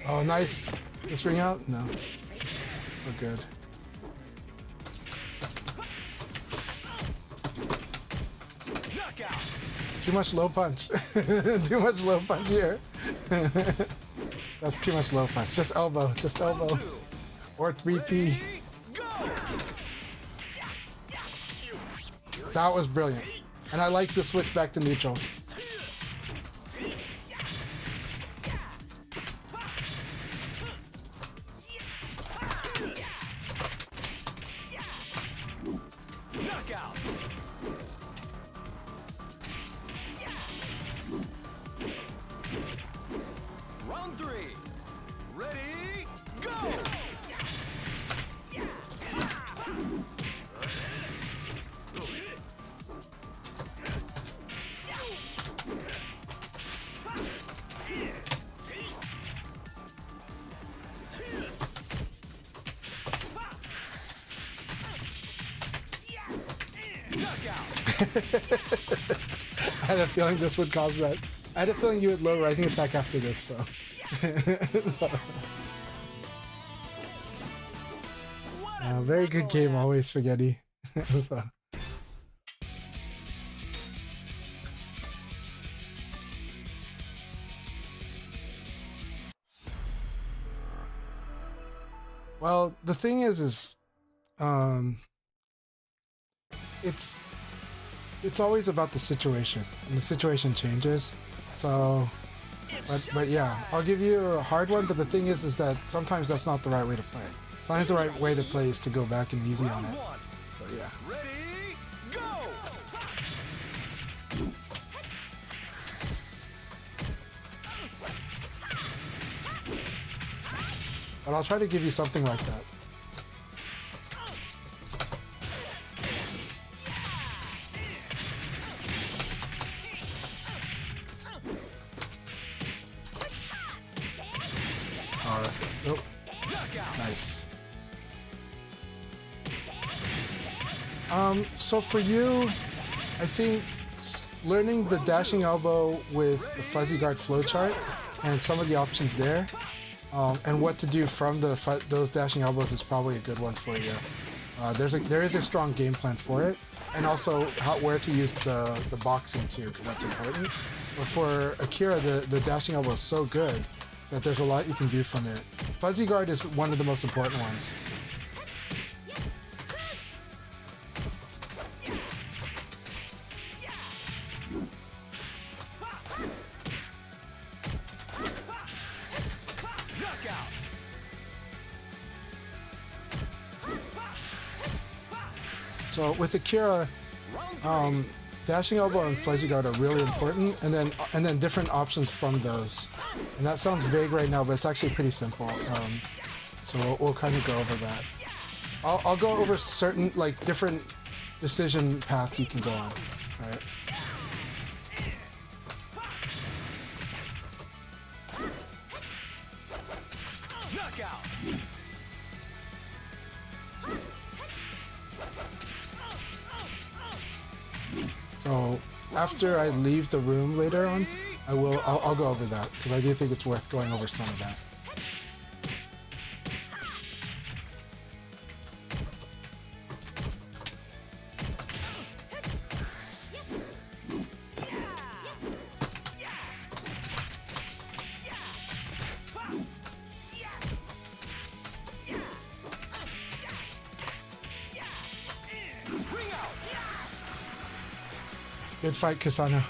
Oh, nice. This ring out? No. So good. Knockout. Too much low punch. Too much low punch here. That's too much low punch. Just elbow. Just elbow. Or 3P. Ready, go! That was brilliant. And I like the switch back to neutral. Knockout. Round three. Ready, go! I had a feeling this would cause that. I had a feeling you would low rising attack after this, so. Very good game, always, Spaghetti. So. Well, the thing is it's always about the situation, and the situation changes. So, but yeah, I'll give you a hard one. But the thing is that sometimes that's not the right way to play. Sometimes the right way to play is to go back and easy on it. So yeah. Ready, go! But I'll try to give you something like that. Oh, that's it. Nope. Nice. So for you, I think learning the dashing elbow with the fuzzy guard flowchart and some of the options there, and what to do from those dashing elbows is probably a good one for you. There is a strong game plan for it, and also where to use the boxing too, because that's important. But for Akira, the dashing elbow is so good that there's a lot you can do from it. Fuzzy guard is one of the most important ones. So with Akira, dashing elbow and fuzzy guard are really important, and then different options from those. And that sounds vague right now, but it's actually pretty simple. So we'll kind of go over that. I'll go over certain different decision paths you can go on, right? Knockout! So after I leave the room later on, I'll go over that, because I do think it's worth going over some of that. Good fight, Kasano.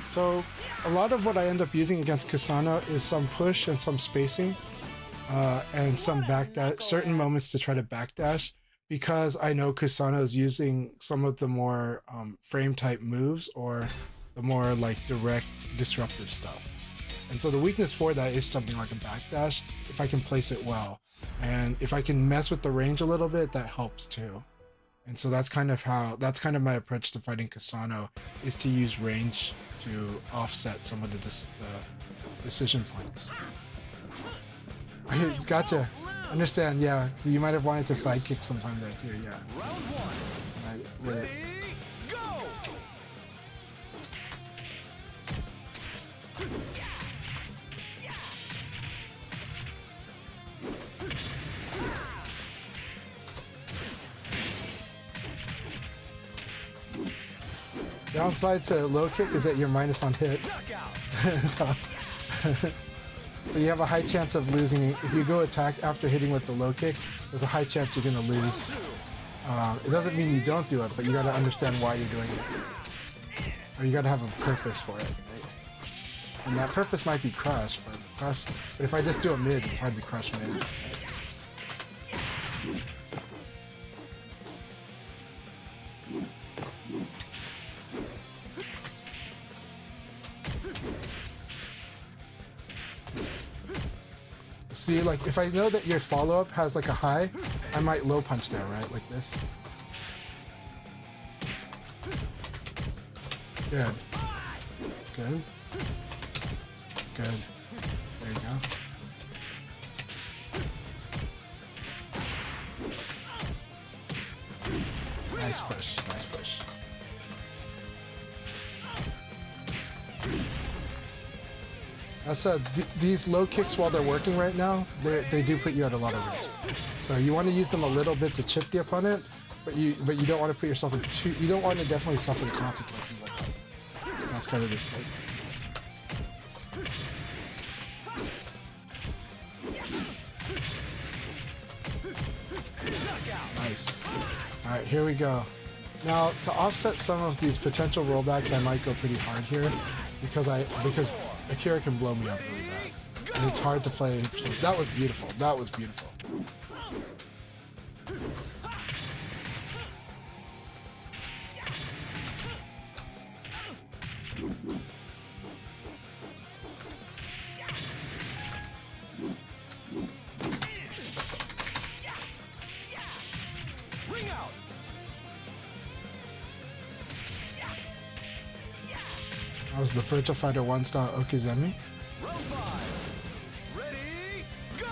So a lot of what I end up using against Kasano is some push and some spacing, and some backdash, certain moments to try to backdash, because I know Kasano is using some of the more frame type moves or the more direct disruptive stuff. And so the weakness for that is something like a backdash, if I can place it well. And if I can mess with the range a little bit, that helps too. And so that's kind of my approach to fighting Kasano, is to use range to offset some of the decision points. Gotcha. Understand, yeah. Because you might have wanted to sidekick sometime there too, yeah. Round one. Ready, Go! Downside to low kick is that you're minus on hit. so you have a high chance of losing. If you go attack after hitting with the low kick, there's a high chance you're going to lose. It doesn't mean you don't do it, but you got to understand why you're doing it. Or you got to have a purpose for it. Right? And that purpose might be crush, but if I just do a mid, it's hard to crush mid. See, if I know that your follow-up has a high, I might low punch there, right? Like this. Good. Good. Good. There you go. Nice push. Nice push. I said these low kicks while they're working right now, they do put you at a lot of risk. So you want to use them a little bit to chip the opponent, but you don't want to put yourself in too. You don't want to definitely suffer the consequences of that. That's kind of the trick. Nice. All right, here we go. Now to offset some of these potential rollbacks, I might go pretty hard here because Akira can blow me up really bad, and it's hard to play. That was beautiful. That was beautiful. Ring out. That was the Virtua Fighter 1 style Okizeme. Round 5. Ready, go.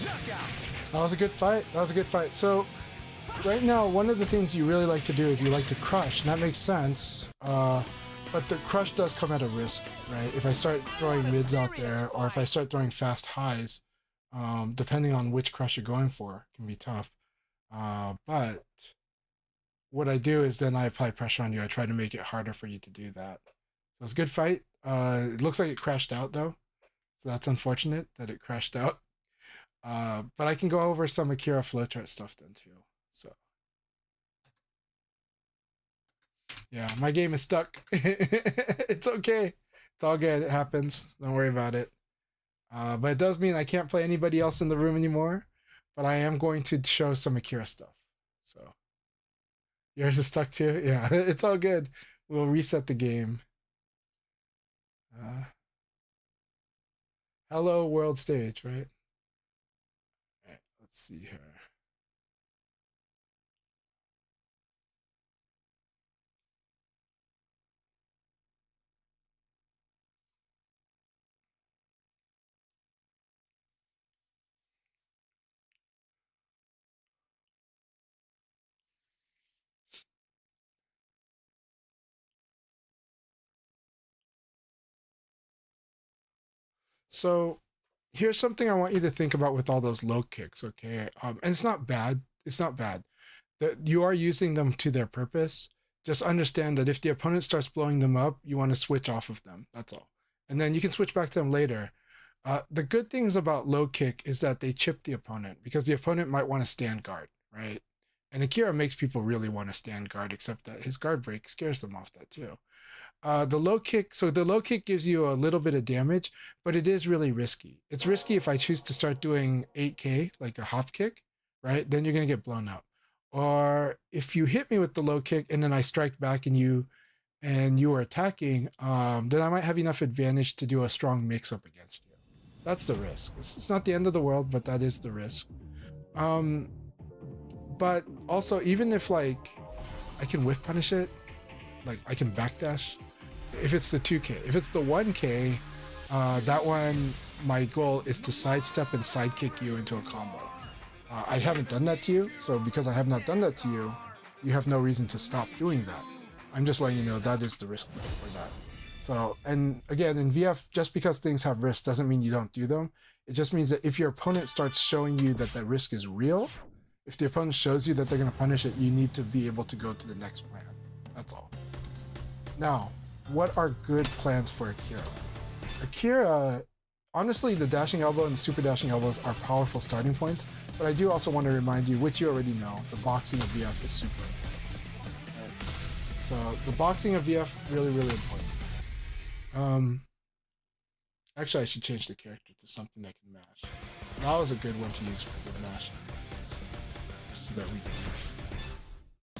Knockout. That was a good fight. That was a good fight. So, right now, one of the things you really like to do is you like to crush, and that makes sense. But the crush does come at a risk, right? If I start throwing mids out there, or if I start throwing fast highs, depending on which crush you're going for, it can be tough. But what I do is then I apply pressure on you. I try to make it harder for you to do that. So it's a good fight. It looks like it crashed out, though. So that's unfortunate that it crashed out. But I can go over some Akira flowchart stuff then too. So yeah, my game is stuck. It's okay. It's all good. It happens. Don't worry about it. But it does mean I can't play anybody else in the room anymore. But I am going to show some Akira stuff. So yours is stuck too? Yeah, it's all good. We'll reset the game. Hello world stage, right? Let's see here. So here's something I want you to think about with all those low kicks, okay? And it's not bad. It's not bad. That you are using them to their purpose. Just understand that if the opponent starts blowing them up, you want to switch off of them. That's all. And then you can switch back to them later. The good things about low kick is that they chip the opponent because the opponent might want to stand guard, right? And Akira makes people really want to stand guard, except that his guard break scares them off that too. The low kick gives you a little bit of damage, but it is really risky. It's risky if I choose to start doing 8K, like a hop kick, right? Then you're going to get blown up. Or if you hit me with the low kick and then I strike back and you are attacking, then I might have enough advantage to do a strong mix-up against you. That's the risk. It's not the end of the world, but that is the risk. But also, even if like I can whiff punish it, like I can backdash, if it's the 2K. If it's the 1K, that one, my goal is to sidestep and sidekick you into a combo. I haven't done that to you, so because I have not done that to you, you have no reason to stop doing that. I'm just letting you know that is the risk for that. So, and again, in VF, just because things have risk doesn't mean you don't do them. It just means that if your opponent starts showing you that that risk is real, if the opponent shows you that they're going to punish it, you need to be able to go to the next plan. That's all. Now, what are good plans for Akira? Akira, honestly, the dashing elbow and the super dashing elbows are powerful starting points, but I do also want to remind you, which you already know, the boxing of VF is super important. Right? So the boxing of VF, really, really important. Actually, I should change the character to something that can mash. That was a good one to use for the mash, so that we can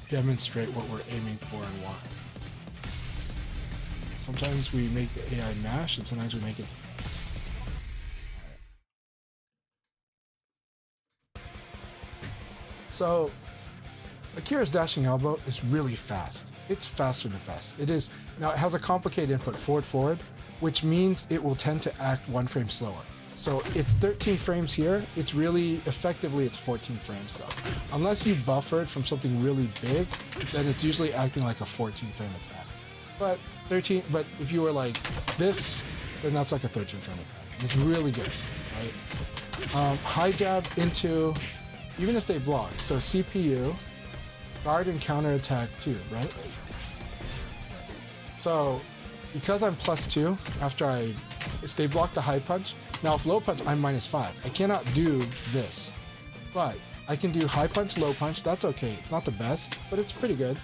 demonstrate what we're aiming for and why. Sometimes we make the AI mash, and sometimes we make it defense. So Akira's dashing elbow is really fast. It's faster than fast. It is, now it has a complicated input forward, which means it will tend to act 1 frame slower. So it's 13 frames here. It's really, effectively, it's 14 frames though. Unless you buffer it from something really big, then it's usually acting like a 14 frame attack. But if you were like this, then that's like a 13 frame attack. It's really good, right? High jab into, even if they block, so CPU, guard and counter attack too, right? So because I'm +2 after if they block the high punch, now if low punch, I'm -5. I cannot do this, but I can do high punch, low punch. That's okay. It's not the best, but it's pretty good.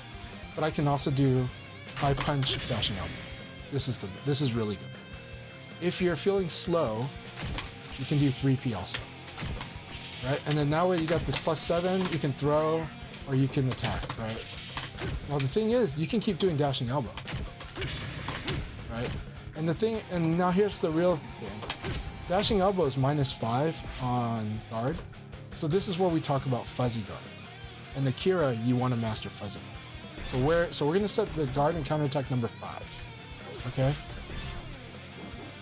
But I can also do high punch, dashing elbow. This is really good. If you're feeling slow, you can do 3P also, right? And then now you got this +7. You can throw or you can attack, right? Now the thing is, you can keep doing dashing elbow, right? And now here's the real thing. Dashing elbow is -5 on guard. So this is where we talk about fuzzy guard. And the Kira, you want to master fuzzy. So we're gonna set the guard and counterattack number 5. Okay?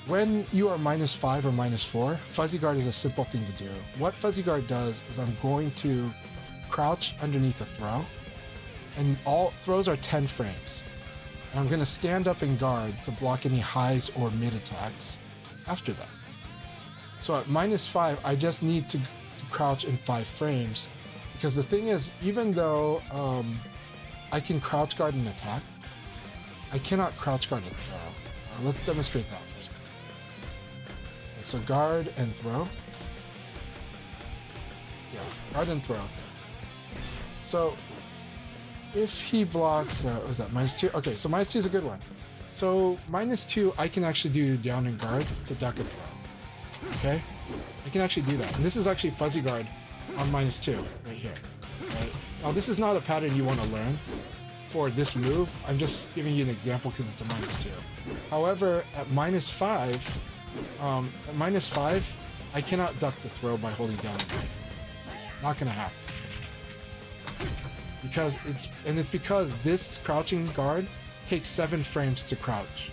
When you are -5 or -4, fuzzy guard is a simple thing to do. What fuzzy guard does is I'm going to crouch underneath a throw, and all throws are 10 frames. And I'm gonna stand up in guard to block any highs or mid attacks after that. So at -5, I just need to crouch in 5 frames, because the thing is, even though I can crouch guard and attack, I cannot crouch guard and throw. Let's demonstrate that first. Okay, so guard and throw. Yeah, guard and throw. So if he blocks, what was that, -2? Okay, so -2 is a good one. So -2, I can actually do down and guard to duck a throw. Okay, I can actually do that, and this is actually fuzzy guard on -2 right here. Right now, this is not a pattern you want to learn for this move. I'm just giving you an example because it's a -2. However, at -5, I cannot duck the throw by holding down the knife. Not gonna happen. Because it's because this crouching guard takes 7 frames to crouch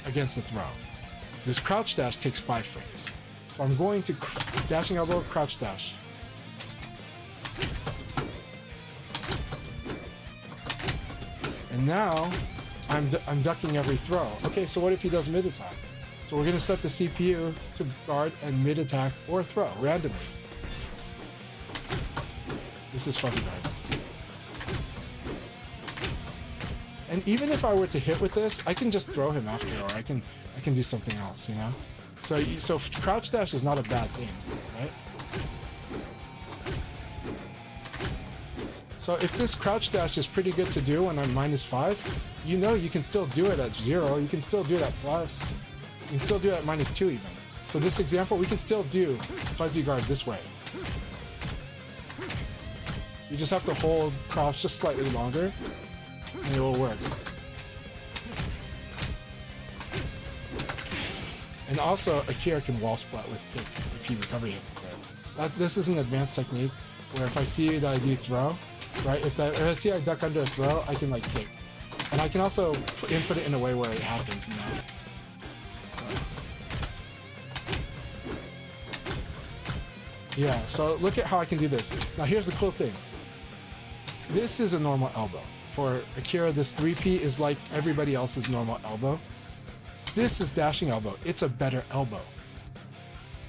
against the throw. This crouch dash takes 5 frames. So I'm going to dashing elbow, crouch dash. And now I'm ducking every throw. Okay, so what if he does mid attack? So we're gonna set the CPU to guard and mid attack or throw randomly. This is fuzzy guard. And even if I were to hit with this, I can just throw him after, or I can do something else, you know? So crouch dash is not a bad thing, right? So if this crouch dash is pretty good to do when I'm -5, you know you can still do it at 0, you can still do it at plus, you can still do it at -2 even. So this example, we can still do fuzzy guard this way. You just have to hold crouch just slightly longer, and it will work. And also, Akira can wall splat with kick if he recovery hits it there. This is an advanced technique where if I see that I do throw, right? If I see I duck under a throw, I can like kick. And I can also input it in a way where it happens, you know? So. Yeah, so look at how I can do this. Now here's the cool thing. This is a normal elbow. For Akira, this 3P is like everybody else's normal elbow. This is dashing elbow. It's a better elbow.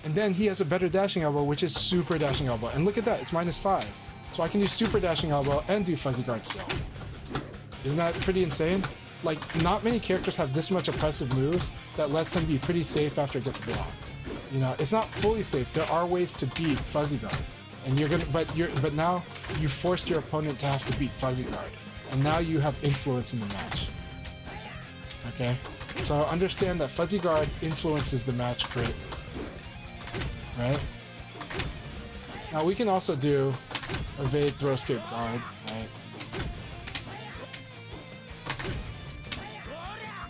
And then he has a better dashing elbow, which is super dashing elbow. And look at that, it's -5. So I can do super dashing elbow and do fuzzy guard still. Isn't that pretty insane? Like, not many characters have this much oppressive moves that lets them be pretty safe after it gets blocked. You know, it's not fully safe. There are ways to beat fuzzy guard. And but now you forced your opponent to have to beat fuzzy guard. And now you have influence in the match. Okay? So understand that fuzzy guard influences the match greatly. Right? Now we can also do evade, throw, escape, guard, right?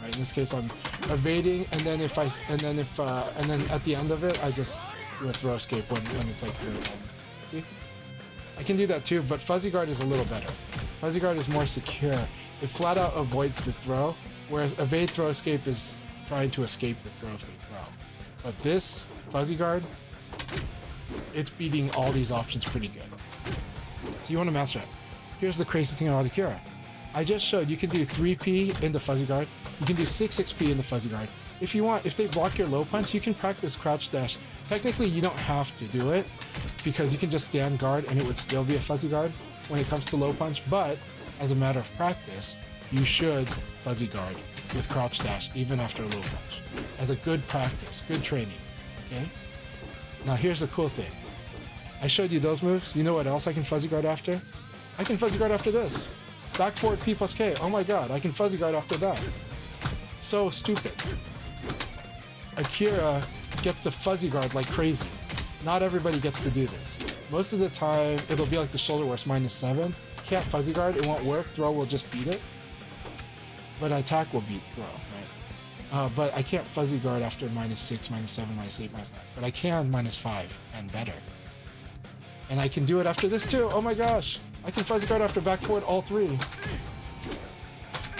Right, in this case I'm evading, and then and then at the end of it I just do a throw escape when it's like through. See? I can do that too, but fuzzy guard is a little better. Fuzzy Guard is more secure. It flat out avoids the throw, whereas evade throw escape is trying to escape the throw if they throw. But this Fuzzy Guard, it's beating all these options pretty good. So you want to master it. Here's the crazy thing about Akira. I just showed you can do 3P into Fuzzy Guard. You can do 6P into Fuzzy Guard. If you want, if they block your low punch, you can practice crouch dash. Technically, you don't have to do it because you can just stand guard and it would still be a Fuzzy Guard when it comes to low punch. But as a matter of practice, you should Fuzzy Guard with crouch dash even after a low punch. As a good practice, good training. Okay? Now here's the cool thing. I showed you those moves. You know what else I can Fuzzy Guard after? I can Fuzzy Guard after this. Back forward P plus K. Oh my god, I can Fuzzy Guard after that. So stupid. Akira gets to Fuzzy Guard like crazy. Not everybody gets to do this. Most of the time, it'll be like the shoulder where it's -7. Can't Fuzzy Guard, it won't work. Throw will just beat it. But attack will beat throw, right? But I can't Fuzzy Guard after -6, -7, -8, -9. But I can -5 and better. And I can do it after this too. Oh my gosh. I can Fuzzy Guard after back forward all 3.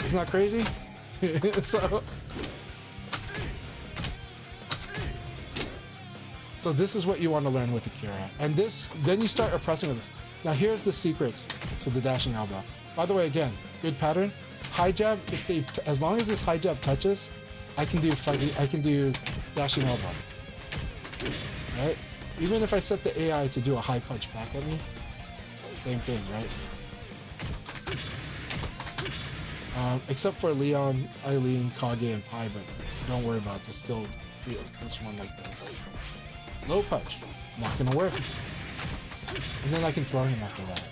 Isn't that crazy? So this is what you want to learn with Akira. And this, then you start oppressing with this. Now here's the secrets to the dashing elbow. By the way, again, good pattern. High jab, as long as this high jab touches, I can do dashing elbow. Right? Even if I set the AI to do a high punch back at me, same thing, right? Except for Leon, Eileen, Kage, and Pai, but don't worry about it. Just still feel this one like this. Low punch, not gonna work. And then I can throw him after that.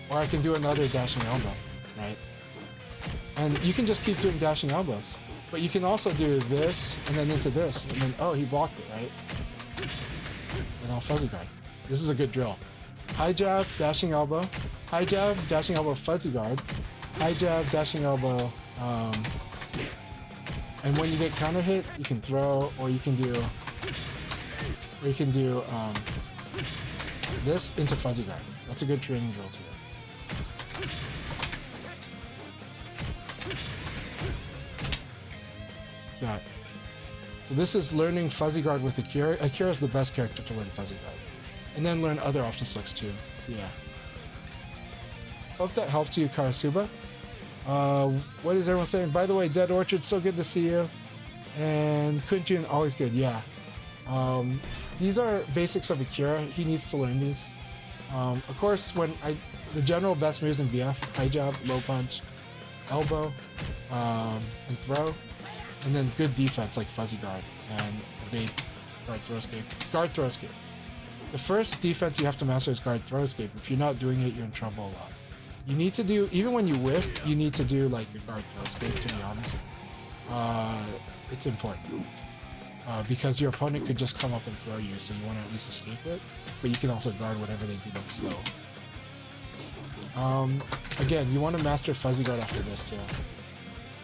Or I can do another dashing elbow, right? And you can just keep doing dashing elbows. But you can also do this, and then into this, and then, oh, he blocked it, right? And I'll Fuzzy Guard. This is a good drill. High jab, dashing elbow. High jab, dashing elbow, Fuzzy Guard. High jab, dashing elbow. And when you get counter hit, you can throw, or you can do this into Fuzzy Guard. That's a good training drill too. That. So this is learning Fuzzy Guard with Akira. Akira is the best character to learn Fuzzy Guard. And then learn other option selects too. So yeah. Hope that helped you, Karasuba. What is everyone saying? By the way, Dead Orchard, so good to see you. And Kunjun, always good, yeah. These are basics of Akira. He needs to learn these. Of course, the general best moves in VF, high jab, low punch, elbow, and throw. And then good defense like Fuzzy Guard and evade, guard, throw, escape. Guard, throw, escape. The first defense you have to master is guard, throw, escape. If you're not doing it, you're in trouble a lot. You need to do, even when you whiff, you need to do like a guard, throw, escape, to be honest. It's important. Because your opponent could just come up and throw you, so you want to at least escape it. But you can also guard whatever they do that's slow. Again, you want to master Fuzzy Guard after this too.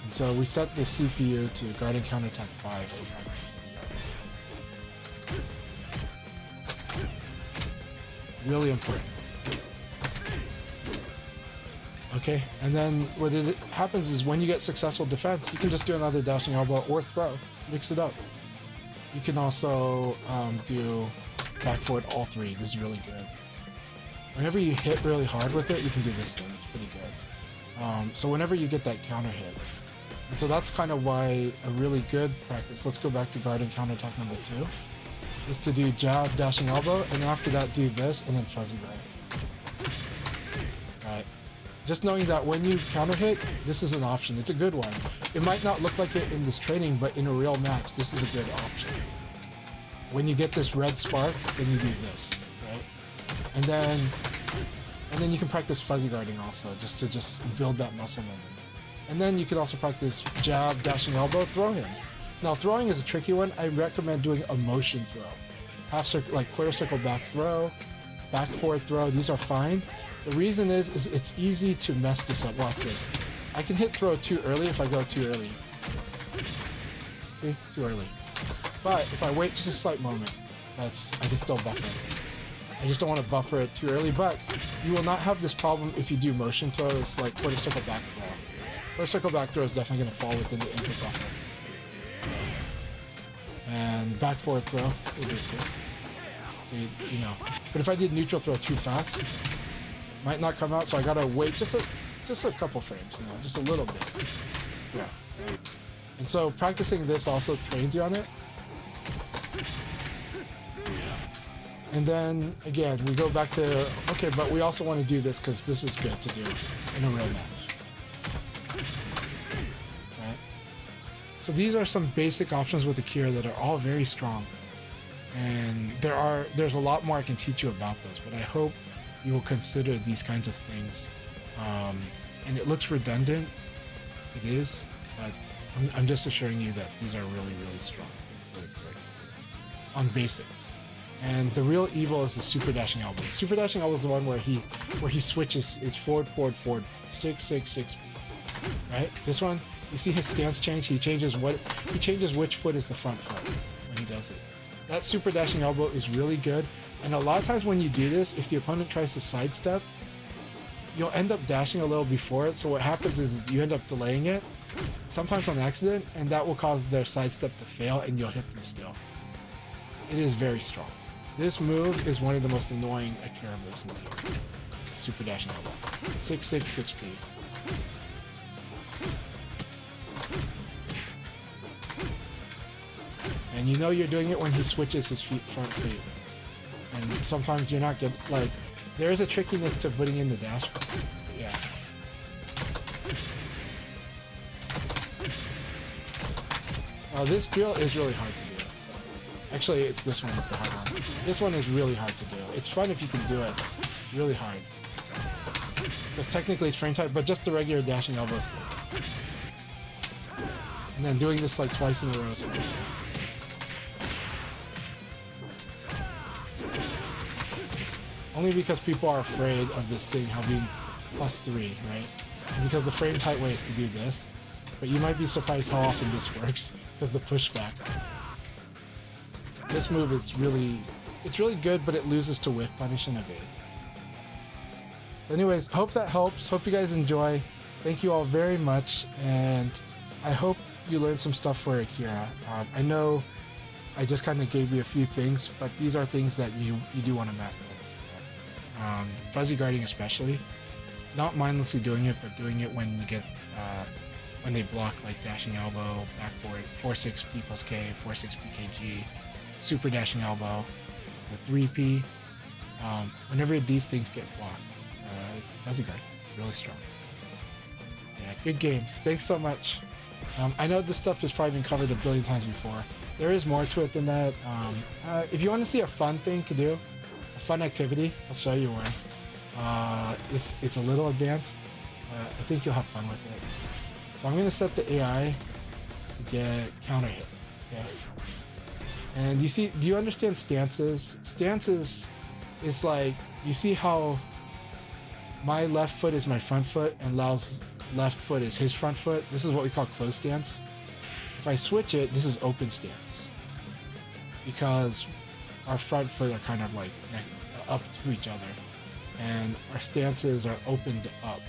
And so we set the CPU to guard and counterattack 5 for practice Fuzzy Guard. Really important. Okay, and then what it happens is when you get successful defense, you can just do another dashing elbow or throw. Mix it up. You can also do back forward all 3. This is really good. Whenever you hit really hard with it, you can do this thing. It's pretty good. So whenever you get that counter hit. And so that's kind of why a really good practice, let's go back to guard and counterattack number 2, is to do jab, dashing elbow, and after that do this, and then Fuzzy Guard. Right. Just knowing that when you counter hit, this is an option. It's a good one. It might not look like it in this training, but in a real match, this is a good option. When you get this red spark, then you do this, right? And then you can practice Fuzzy Guarding also, just to build that muscle memory. And then you can also practice jab, dashing elbow, throw him. Now throwing is a tricky one. I recommend doing a motion throw. Half circle, like quarter circle back throw, back forward throw, these are fine. The reason is it's easy to mess this up. Watch this. I can hit throw too early if I go too early. See? Too early. But if I wait just a slight moment, I can still buffer. I just don't want to buffer it too early, but you will not have this problem if you do motion throws like quarter circle back throw. Quarter circle back throw is definitely going to fall within the input buffer. So, and back forward throw will do too. So you know, but if I did neutral throw too fast, might not come out. So I gotta wait just a couple frames, you know, just a little bit. Yeah. And so practicing this also trains you on it. And then again, we go back to, okay, but we also want to do this because this is good to do in a real match. Right? So these are some basic options with Akira that are all very strong. And there's a lot more I can teach you about those, but I hope you will consider these kinds of things. And it looks redundant. It is, but I'm just assuring you that these are really, really strong on basics. And the real evil is the super dashing elbow. The super dashing elbow is the one where he switches is forward, 666, right? This one, you see his stance change. He changes which foot is the front foot when he does it. That super dashing elbow is really good. And a lot of times when you do this, if the opponent tries to sidestep, you'll end up dashing a little before it. So what happens is you end up delaying it, sometimes on accident, and that will cause their sidestep to fail, and you'll hit them still. It is very strong. This move is one of the most annoying Akira moves in the game. Super dashing elbow. 666p. And you know you're doing it when he switches his front feet. And sometimes you're not good, like, there is a trickiness to putting in the dash. Yeah. This drill is really hard to do. So. Actually, this one is the hard one. This one is really hard to do. It's fun if you can do it. Really hard. Because technically it's frame tight, but just the regular dashing elbow is good. And then doing this like twice in a row is good. Only because people are afraid of this thing having +3, right? And because the frame tight way is to do this. But you might be surprised how often this works, because the pushback. This move is really good, but it loses to whiff punish and evade. So anyways, hope that helps. Hope you guys enjoy. Thank you all very much, and I hope you learned some stuff for Akira. I know I just kind of gave you a few things, but these are things that you do want to master. Fuzzy guarding especially. Not mindlessly doing it, but doing it when you get when they block, like dashing elbow, back forward, 4-6 B plus K, 4-6 BKG, super dashing elbow, the 3P. Whenever these things get blocked, fuzzy guard, really strong. Yeah, good games. Thanks so much. I know this stuff has probably been covered a billion times before. There is more to it than that. If you want to see a fun thing to do, a fun activity, I'll show you one. It's a little advanced. I think you'll have fun with it. So I'm going to set the AI to get counter hit. Okay. And do you understand stances? Stances is like, you see how my left foot is my front foot and Lao's left foot is his front foot? This is what we call closed stance. If I switch it, this is open stance. Because our front foot are kind of like up to each other. And our stances are opened up.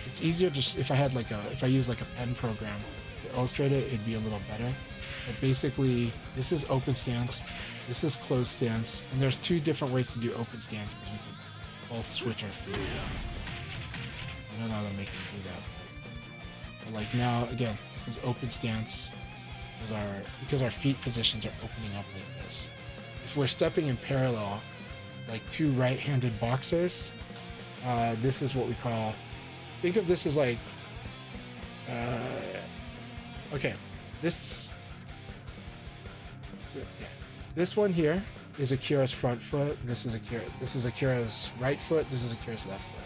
It's easier just if I use like a pen program to illustrate it, it'd be a little better. But basically, this is open stance, this is closed stance, and there's two different ways to do open stance because we can both switch our feet. I don't know how to make them do that. But like now, again, this is open stance because our feet positions are opening up like this. If we're stepping in parallel, like two right-handed boxers, this is what we call. Think of this as like, okay, this one here is Akira's front foot. This is Akira's right foot. This is Akira's left foot.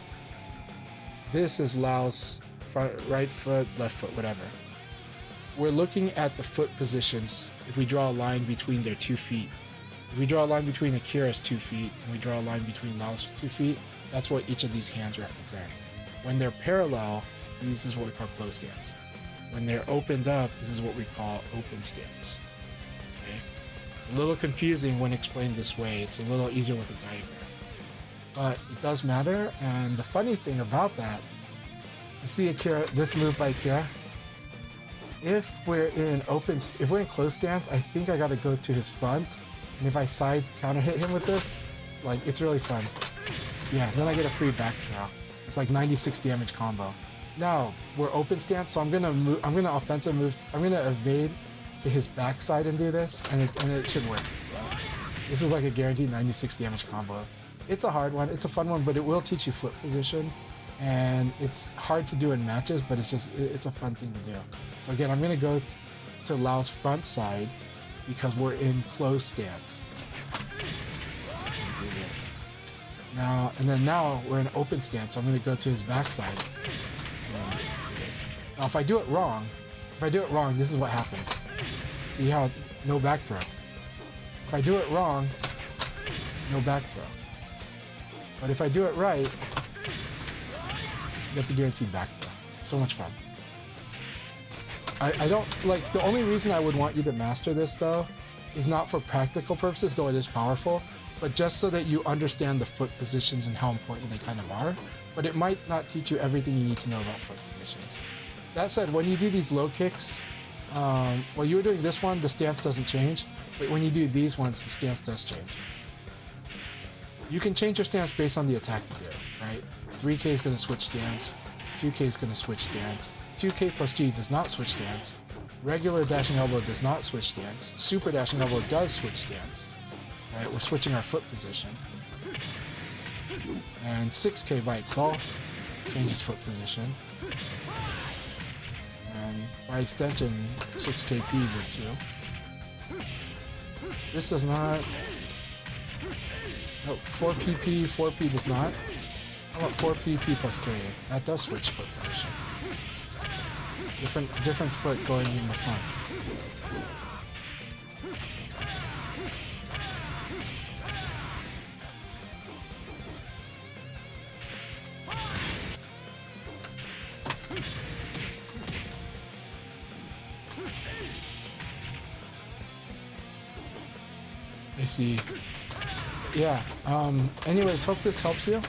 This is Lao's right foot, left foot, whatever. We're looking at the foot positions. If we draw a line between their 2 feet, if we draw a line between Akira's 2 feet, and we draw a line between Lao's 2 feet, that's what each of these hands represent. When they're parallel, this is what we call closed stance. When they're opened up, this is what we call open stance. Okay? It's a little confusing when explained this way. It's a little easier with a diagram. But it does matter, and the funny thing about that, you see Akira, this move by Akira? If we're in close stance, I think I gotta go to his front, and if I side counter hit him with this, like, it's really fun. Yeah, then I get a free back throw. It's like 96 damage combo. Now, we're open stance, so I'm gonna offensive move, I'm gonna evade to his backside and do this, and it should work. This is like a guaranteed 96 damage combo. It's a hard one, it's a fun one, but it will teach you foot position, and it's hard to do in matches, but it's a fun thing to do. So again, I'm gonna go to Lao's front side because we're in close stance. And do this. Now we're in open stance, so I'm gonna go to his backside. And do this. Now if I do it wrong, this is what happens. See how no back throw. If I do it wrong, no back throw. But if I do it right, I get the guaranteed back throw. So much fun. I don't like, the only reason I would want you to master this though is not for practical purposes, though it is powerful, but just so that you understand the foot positions and how important they kind of are. But it might not teach you everything you need to know about foot positions. That said, when you do these low kicks, while you were doing this one, the stance doesn't change, but when you do these ones, the stance does change. You can change your stance based on the attack you do, right? 3K is going to switch stance, 2K is going to switch stance, 2K plus G does not switch stance, regular dashing elbow does not switch stance, super dashing elbow does switch stance, right? We're switching our foot position. And 6K by itself changes foot position. And by extension, 6KP would too. This does not. No, 4PP, 4P does not. How about 4PP plus K? That does switch foot position. Different foot going in the front. I see. Yeah, anyways, hope this helps you.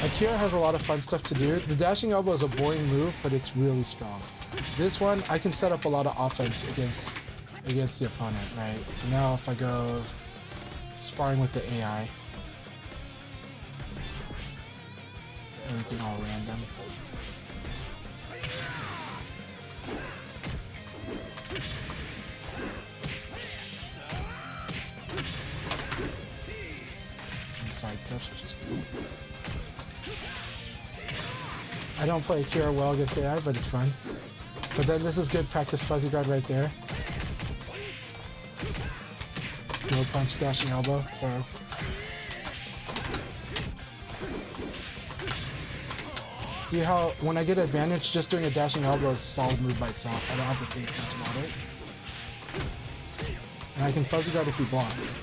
Akira has a lot of fun stuff to do. The dashing elbow is a boring move, but it's really strong. This one, I can set up a lot of offense against the opponent, right? So now if I go sparring with the AI, everything all random. Side steps, which is good. I don't play Akira well against AI, but it's fun. But then this is good practice fuzzy guard right there. No punch, dashing elbow, or see how when I get advantage, just doing a dashing elbow is a solid move by itself. I don't have to think much about it. And I can fuzzy guard if he blocks,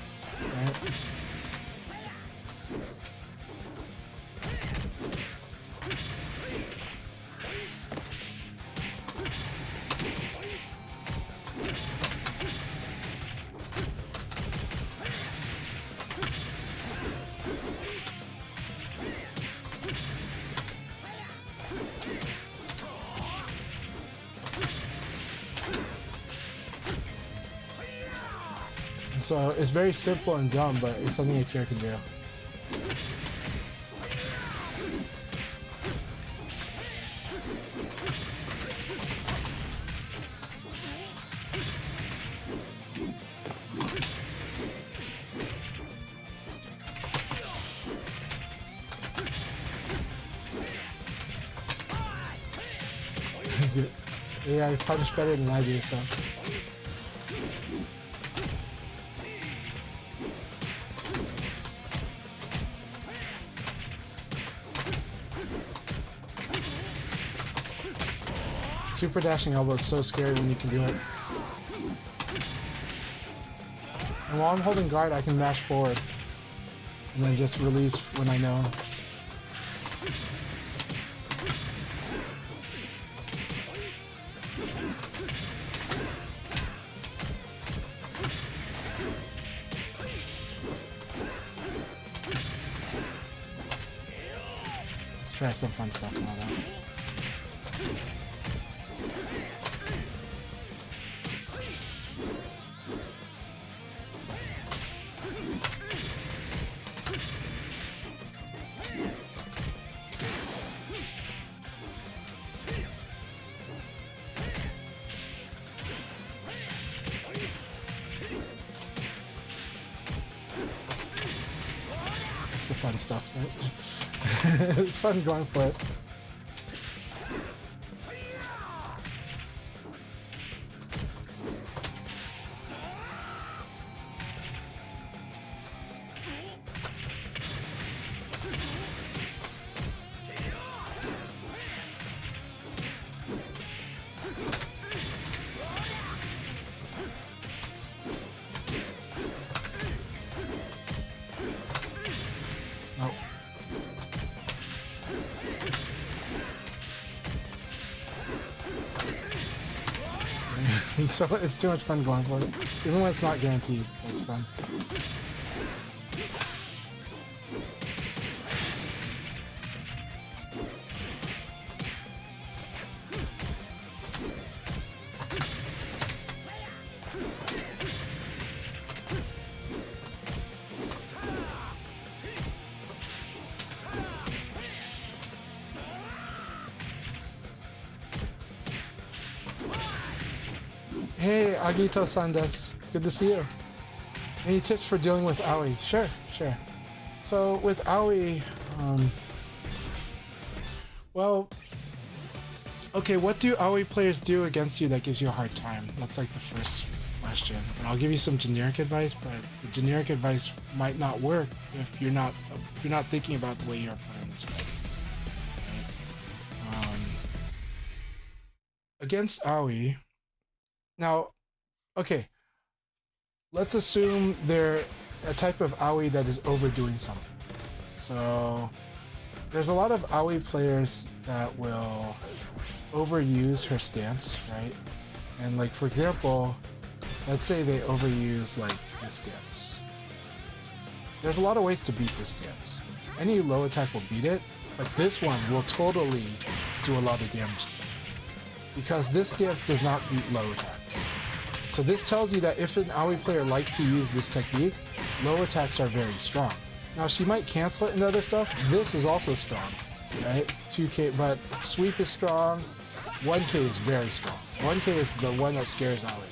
right? So it's very simple and dumb, but it's something a kid can do. Yeah, he's punished better than I do, so. Super dashing elbow is so scary when you can do it. And while I'm holding guard, I can mash forward. And then just release when I know. try some fun stuff now though. That's the fun stuff, right? It's fun going for it. Oh. So it's too much fun going for it. Even when it's not guaranteed, it's fun. Hey, Agito-san desu. Good to see you. Any tips for dealing with Aoi? Sure. So with Aoi, well, okay, what do Aoi players do against you that gives you a hard time? That's like the first question. And I'll give you some generic advice, but the generic advice might not work if you're not thinking about the way your opponent is fighting. Right? Against Aoi. Now, okay, let's assume they're a type of Aoi that is overdoing something. So, there's a lot of Aoi players that will overuse her stance, right? And like, for example, let's say they overuse like this stance. There's a lot of ways to beat this stance. Any low attack will beat it, but this one will totally do a lot of damage to you. Because this stance does not beat low attacks. So this tells you that if an Aoi player likes to use this technique, low attacks are very strong. Now she might cancel it and other stuff. This is also strong, right? 2k, but sweep is strong. 1k is very strong. 1k is the one that scares Aoi.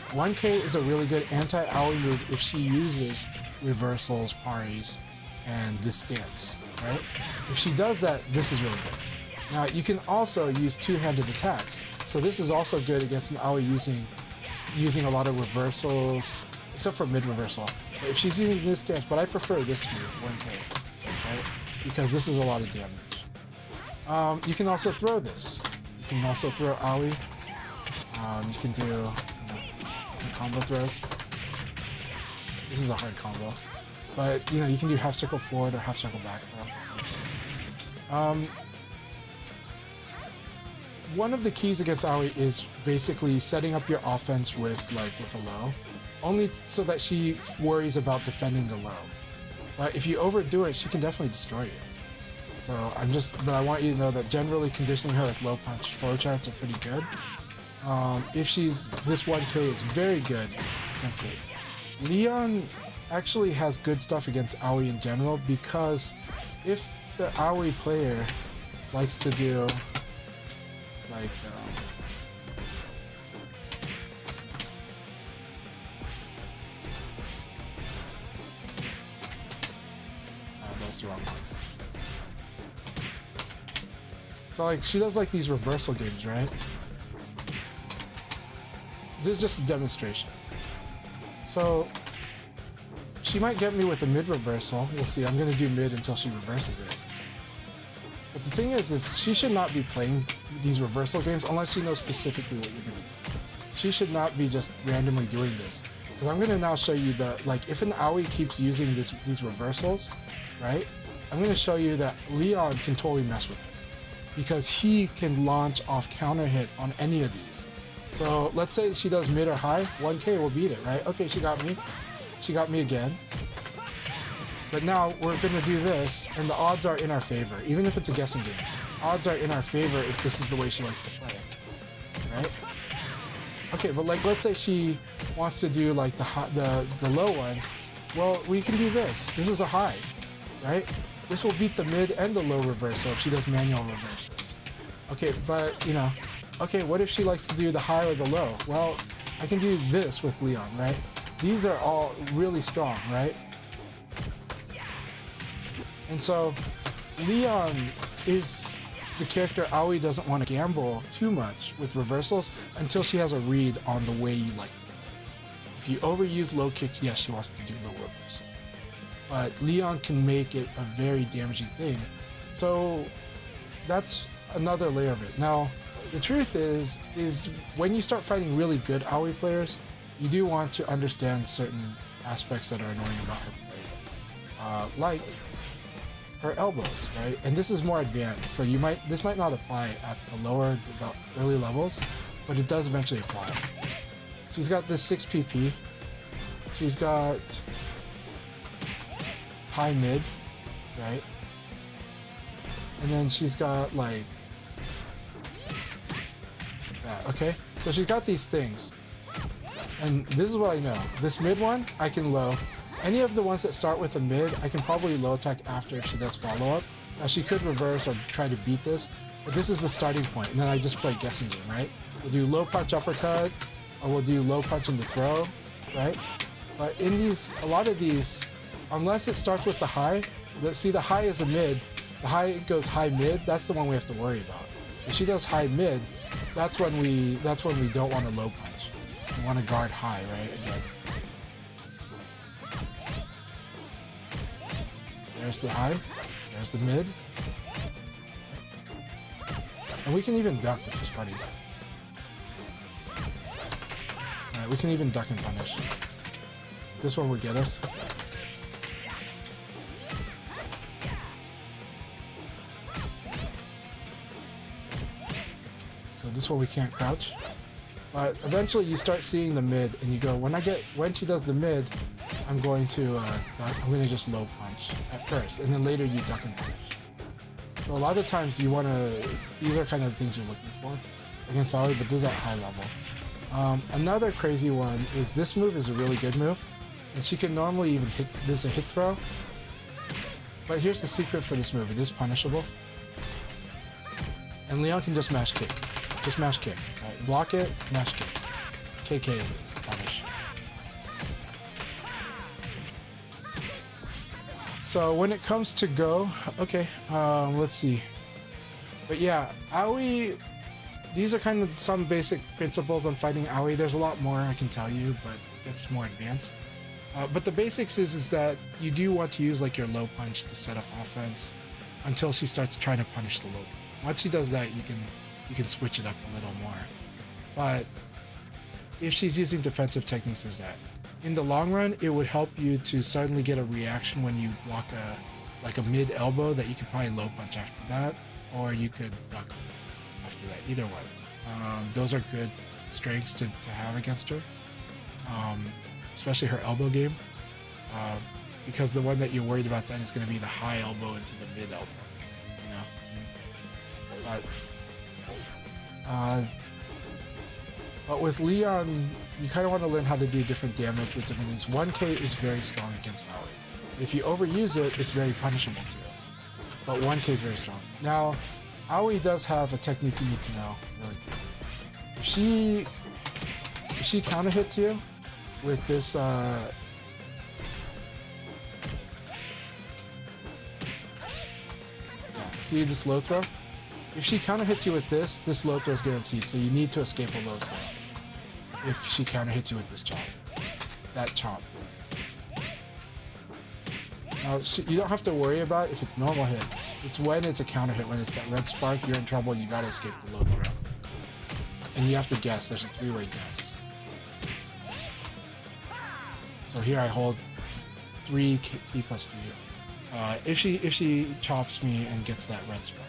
1k is a really good anti-Aoi move if she uses reversals, paris, and this stance, right? If she does that, this is really good. Now, you can also use two-handed attacks. So this is also good against an Aoi using a lot of reversals, except for mid-reversal. But if she's using this stance, but I prefer this move, 1k, right? Because this is a lot of damage. You can also throw this. You can also throw Aoi. You can do combo throws. This is a hard combo. But, you can do half circle forward or half circle back throw. One of the keys against Aoi is basically setting up your offense with a low, only so that she worries about defending the low. But if you overdo it, she can definitely destroy you. So but I want you to know that generally conditioning her with low punch forward charts are pretty good. If this 1k is very good against it. Leon actually has good stuff against Aoi in general, because if the Aoi player likes to do like that's the wrong one. So like she does like these reversal games, right? This is just a demonstration. So she might get me with a mid reversal. We'll see. I'm gonna do mid until she reverses it. But the thing is she should not be playing these reversal games unless she knows specifically what you're going to do. She should not be just randomly doing this. Because I'm going to now show you that, like, if an Aoi keeps using these reversals, right? I'm going to show you that Leon can totally mess with it. Because he can launch off counter hit on any of these. So let's say she does mid or high, 1k will beat it, right? Okay, she got me. She got me again. But now we're gonna do this, and the odds are in our favor, even if it's a guessing game. Odds are in our favor if this is the way she likes to play it, right? Okay, but like let's say she wants to do like the low one. Well, we can do this. This is a high, right? This will beat the mid and the low reversal if she does manual reversals. Okay, but you know, okay, what if she likes to do the high or the low? Well, I can do this with Leon, right? These are all really strong, right? And so Leon is the character Aoi doesn't want to gamble too much with reversals until she has a read on the way you like to play. If you overuse low kicks, yes, she wants to do low reversal. But Leon can make it a very damaging thing. So that's another layer of it. Now, the truth is when you start fighting really good Aoi players, you do want to understand certain aspects that are annoying about her play. Like her elbows, right? And this is more advanced, so this might not apply at the lower early levels, but it does eventually apply. She's got this 6 PP. She's got high mid, right? And then she's got like that, okay? So she's got these things. And this is what I know. This mid one, I can low. Any of the ones that start with a mid, I can probably low attack after if she does follow up. Now she could reverse or try to beat this, but this is the starting point, and then I just play guessing game, right? We'll do low punch uppercut, or we'll do low punch in the throw, right? But in a lot of these, unless it starts with the high, see the high is a mid, the high goes high mid, that's the one we have to worry about. If she does high mid, that's when we don't want to low punch. We want to guard high, right? Again. There's the high, there's the mid. And we can even duck, which is funny. Alright, we can even duck and punish. This one would get us. So this one we can't crouch. But eventually you start seeing the mid and you go, when she does the mid, I'm going to just low punch at first, and then later you duck and punish. So a lot of times these are kind of the things you're looking for against Aoi, but this is at high level. Another crazy one is this move is a really good move, and she can normally even hit this a hit throw. But here's the secret for this move: it is punishable, and Leon can just mash kick, right? Block it, mash kick, KK is the punish. So when it comes to Go, okay, let's see. But yeah, Aoi, these are kind of some basic principles on fighting Aoi. There's a lot more I can tell you, but that's more advanced. But the basics is that you do want to use like your low punch to set up offense until she starts trying to punish the low. Once she does that, you can switch it up a little more. But if she's using defensive techniques, there's that. In the long run, it would help you to suddenly get a reaction when you block a mid elbow that you could probably low punch after that, or you could duck after that. Either one. Those are good strengths to have against her, especially her elbow game, because the one that you're worried about then is going to be the high elbow into the mid elbow, you know. But with Leon, you kind of want to learn how to do different damage with different things. 1K is very strong against Aoi. If you overuse it, it's very punishable too. But 1K is very strong. Now, Aoi does have a technique you need to know really quick. If she counter hits you with this yeah, see this low throw? If she counter hits you with this low throw is guaranteed, so you need to escape a low throw. If she counter hits you with this chop. That chop. Now, you don't have to worry about if it's normal hit. It's when it's a counter hit, when it's that red spark, you're in trouble, you gotta escape the low throw. And you have to guess, there's a 3-way guess. So here I hold 3 P plus G. If she chops me and gets that red spark.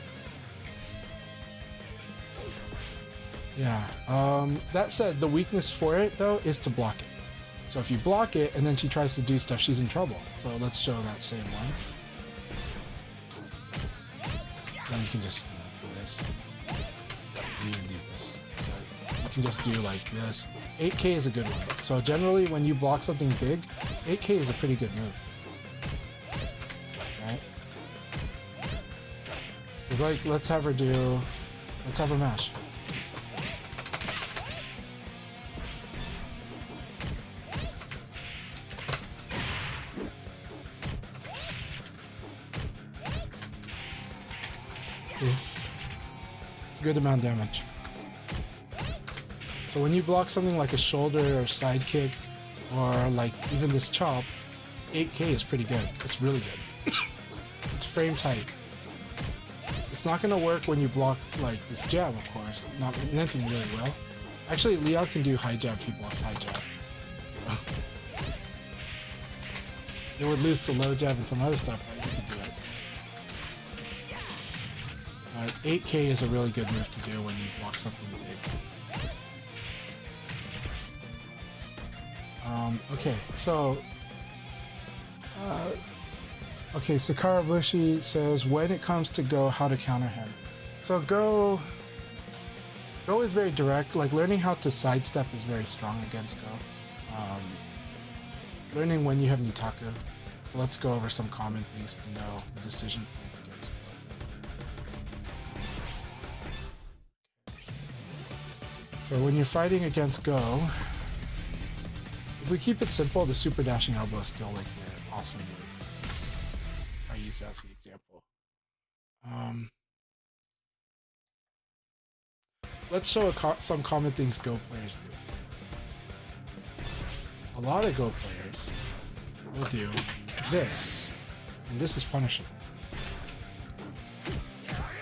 Yeah, that said, the weakness for it, though, is to block it. So if you block it and then she tries to do stuff, she's in trouble. So let's show that same one. Then you can just do this. You can do this. But you can just do like this. 8K is a good one. So generally when you block something big, 8K is a pretty good move. Right? It's like, let's have her mash. See? It's a good amount of damage. So when you block something like a shoulder or side kick, or like even this chop, 8K is pretty good. It's really good. It's frame tight. It's not gonna work when you block like this jab, of course. Not anything really well. Actually, Leon can do high jab if he blocks high jab. So it would lose to low jab and some other stuff, but he could do it. But 8K is a really good move to do when you block something big. Okay, so Karabushi says, when it comes to Go, how to counter him. So Go is very direct. Like learning how to sidestep is very strong against Go. Learning when you have Nitaku. So let's go over some common things to know the decision point against Go. So when you're fighting against Go, if we keep it simple, the super dashing elbow is still like the awesome move. So I use that as the example. Let's show some common things Go players do. A lot of Go players will do this, and this is punishable.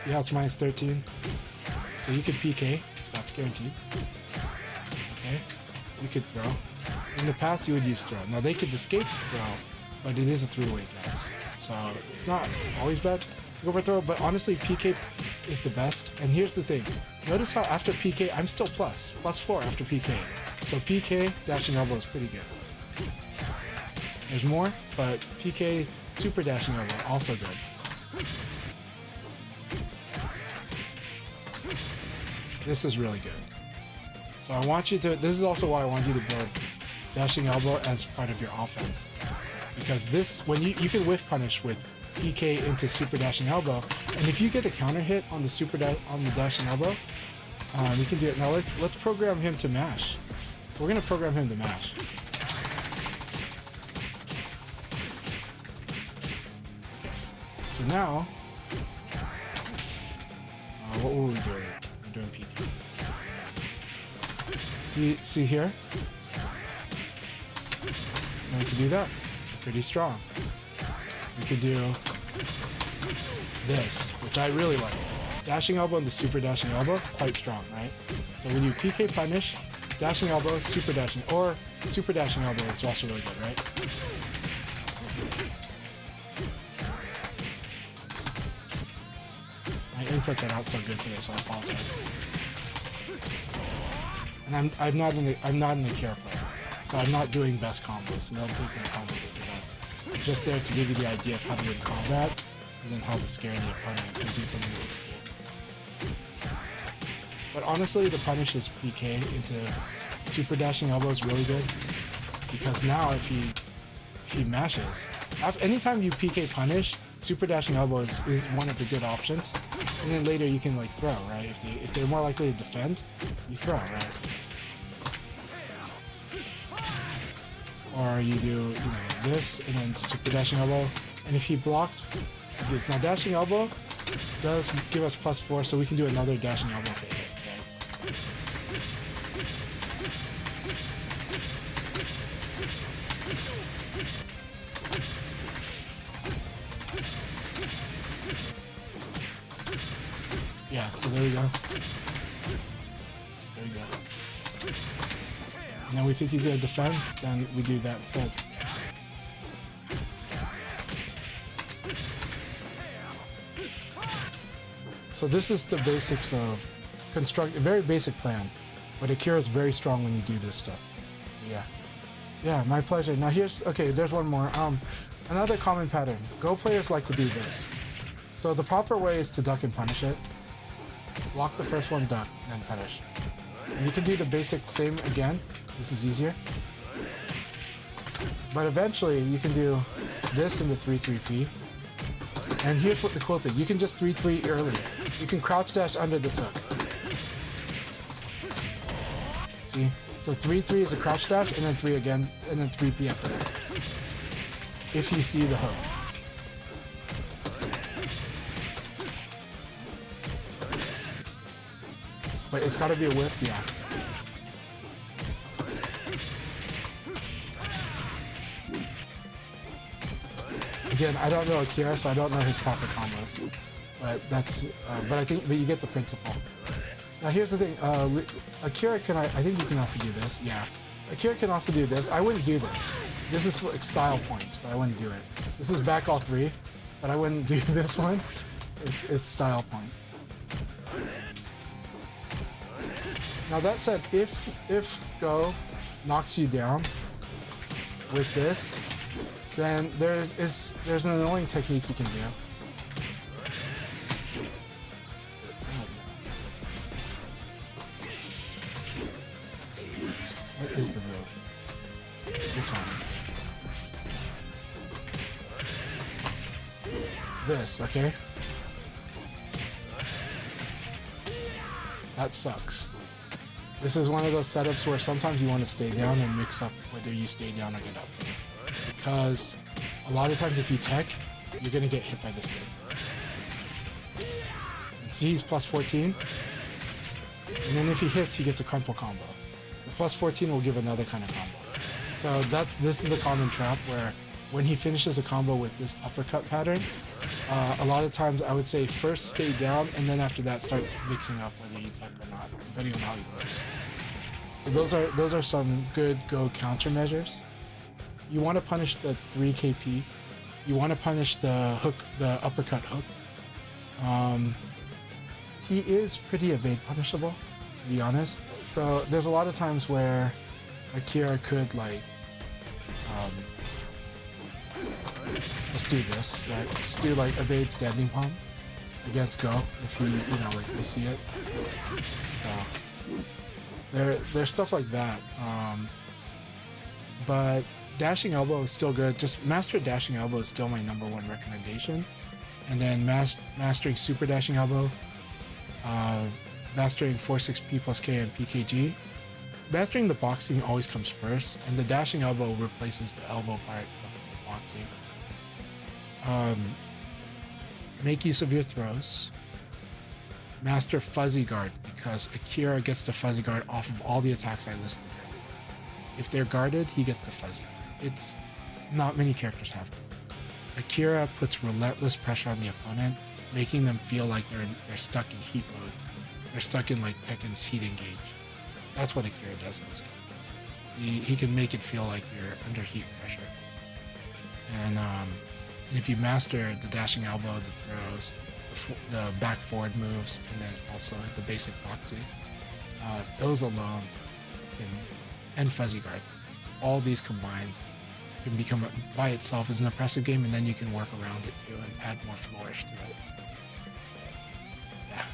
See how it's minus 13? So you could PK, that's guaranteed. Okay, you could throw. In the past, you would use throw. Now, they could escape throw, but it is a three-way, guys. So, it's not always bad to go for throw, but honestly, PK is the best. And here's the thing. Notice how after PK, I'm still plus 4 after PK. So, PK, dashing elbow is pretty good. There's more, but PK, super dashing elbow, also good. This is really good. So, I want you to, this is also why I want you to build dashing elbow as part of your offense, because this, when you can whiff punish with PK into super dashing elbow, and if you get a counter hit on the on the dashing elbow, you can do it. Now let's program him to mash. So we're gonna program him to mash. Okay. So now, what were we doing? We're doing PK. See here. And we could do that. Pretty strong. We could do this, which I really like. Dashing elbow and the super dashing elbow, quite strong, right? So when you PK punish, dashing elbow, super dashing, or super dashing elbow is also really good, right? My inputs are not so good today, so I apologize. And I'm not in the care player. So I'm not doing best combos, so don't think of combos as the best. I'm just there to give you the idea of how to win combat, and then how to scare the opponent and do something that looks cool. But honestly, the punish is PK into super dashing elbow is really good, because now if he mashes, anytime you PK punish, super dashing elbow is one of the good options, and then later you can like throw, right? If they're more likely to defend, you throw, right? Or you do, this, and then super dashing elbow. And if he blocks this, now dashing elbow does give us +4, so we can do another dashing elbow for hit, right? Yeah, so there we go. There you go. Now we think he's going to defend, then we do that instead. So this is the basics of a very basic plan, but Akira's very strong when you do this stuff. Yeah. Yeah, my pleasure. Now there's one more. Another common pattern. Go players like to do this. So the proper way is to duck and punish it. Block the first one, duck, then punish. And you can do the basic same again. This is easier. But eventually you can do this in the 3-3P. And here's what the cool thing. You can just 3-3 early. You can crouch dash under this hook. See? So 3-3 is a crouch dash, and then 3 again, and then 3P after that. If you see the hook. But it's gotta be a whiff, yeah. Again, I don't know Akira, so I don't know his proper combos. But but you get the principle. Now here's the thing, Akira I think you can also do this, yeah. Akira can also do this. I wouldn't do this. This is for style points, but I wouldn't do it. This is back all 3, but I wouldn't do this one. It's style points. Now that said, if Go knocks you down with this, then there's an annoying technique you can do. What is the move? This one. This, okay? That sucks. This is one of those setups where sometimes you want to stay down and mix up whether you stay down or get up. Because a lot of times if you tech, you're going to get hit by this thing. And see, he's plus 14. And then if he hits, he gets a crumple combo. The plus 14 will give another kind of combo. So this is a common trap where when he finishes a combo with this uppercut pattern, a lot of times I would say first stay down and then after that start mixing up whether you tech or not, depending on how he plays. So those are some good Go countermeasures. You want to punish the 3KP. You want to punish the hook, the uppercut hook. He is pretty evade punishable, to be honest. So there's a lot of times where Akira could like just do this, right? Just do like evade standing palm against Go if he, like we see it. So there's stuff like that. But dashing elbow is still good. Just master dashing elbow is still my #1 recommendation. And then mastering super dashing elbow, mastering 4-6P plus K and PKG. Mastering the boxing always comes first, and the dashing elbow replaces the elbow part of the boxing. Make use of your throws. Master fuzzy guard, because Akira gets the fuzzy guard off of all the attacks I listed here. If they're guarded, he gets the fuzzy. It's not many characters have them. Akira puts relentless pressure on the opponent, making them feel like they're stuck in heat mode. They're stuck in like Tekken's heat engage. That's what Akira does in this game. He can make it feel like you're under heat pressure. And if you master the dashing elbow, the throws, the back forward moves, and then also the basic boxing, those alone and fuzzy guard, all these combined can become by itself as an impressive game, and then you can work around it too and add more flourish to it. So, yeah.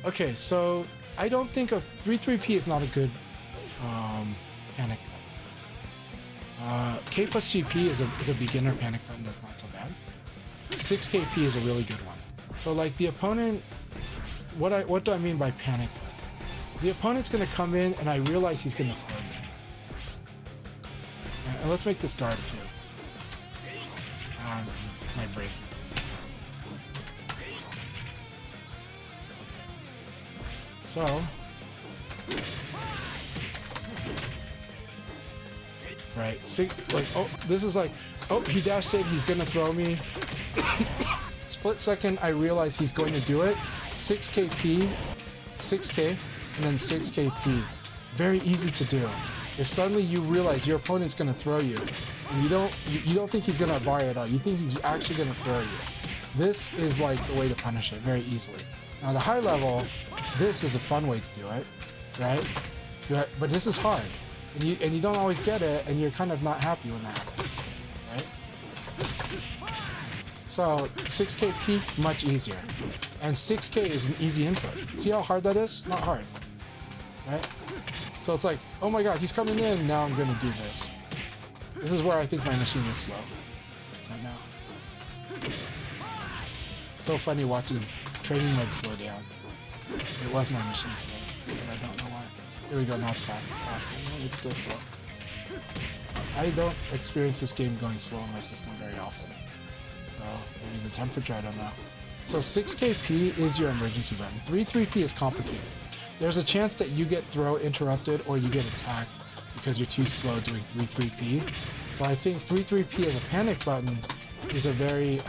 Okay, so I don't think of 3-3P is not a good panic button. K plus GP is a beginner panic button that's not so bad. 6KP is a really good one. So like the opponent, what do I mean by panic button? The opponent's gonna come in and I realize he's gonna throw me. And let's make this guard too. My brain's. So. Right, this is like, he dashed it, he's gonna throw me. Split second, I realize he's going to do it. 6KP, 6K, and then 6KP. Very easy to do. If suddenly you realize your opponent's gonna throw you, and you don't think he's gonna bar it at all, you think he's actually gonna throw you. This is like the way to punish it very easily. Now the high level, this is a fun way to do it, right? But this is hard, and you don't always get it, and you're kind of not happy when that happens, right? So 6K peak, much easier, and 6K is an easy input. See how hard that is? Not hard, right? So it's like, oh my god, he's coming in, now I'm gonna do this. This is where I think my machine is slow right now. So funny watching training mode slow down. It was my machine today, but I don't know why. There we go, now it's faster. No, it's still slow. I don't experience this game going slow on my system very often. So maybe the temperature, I don't know. So 6KP is your emergency button. 3-3P is complicated. There's a chance that you get throw interrupted or you get attacked because you're too slow doing 3-3P. So I think 3-3P as a panic button is a very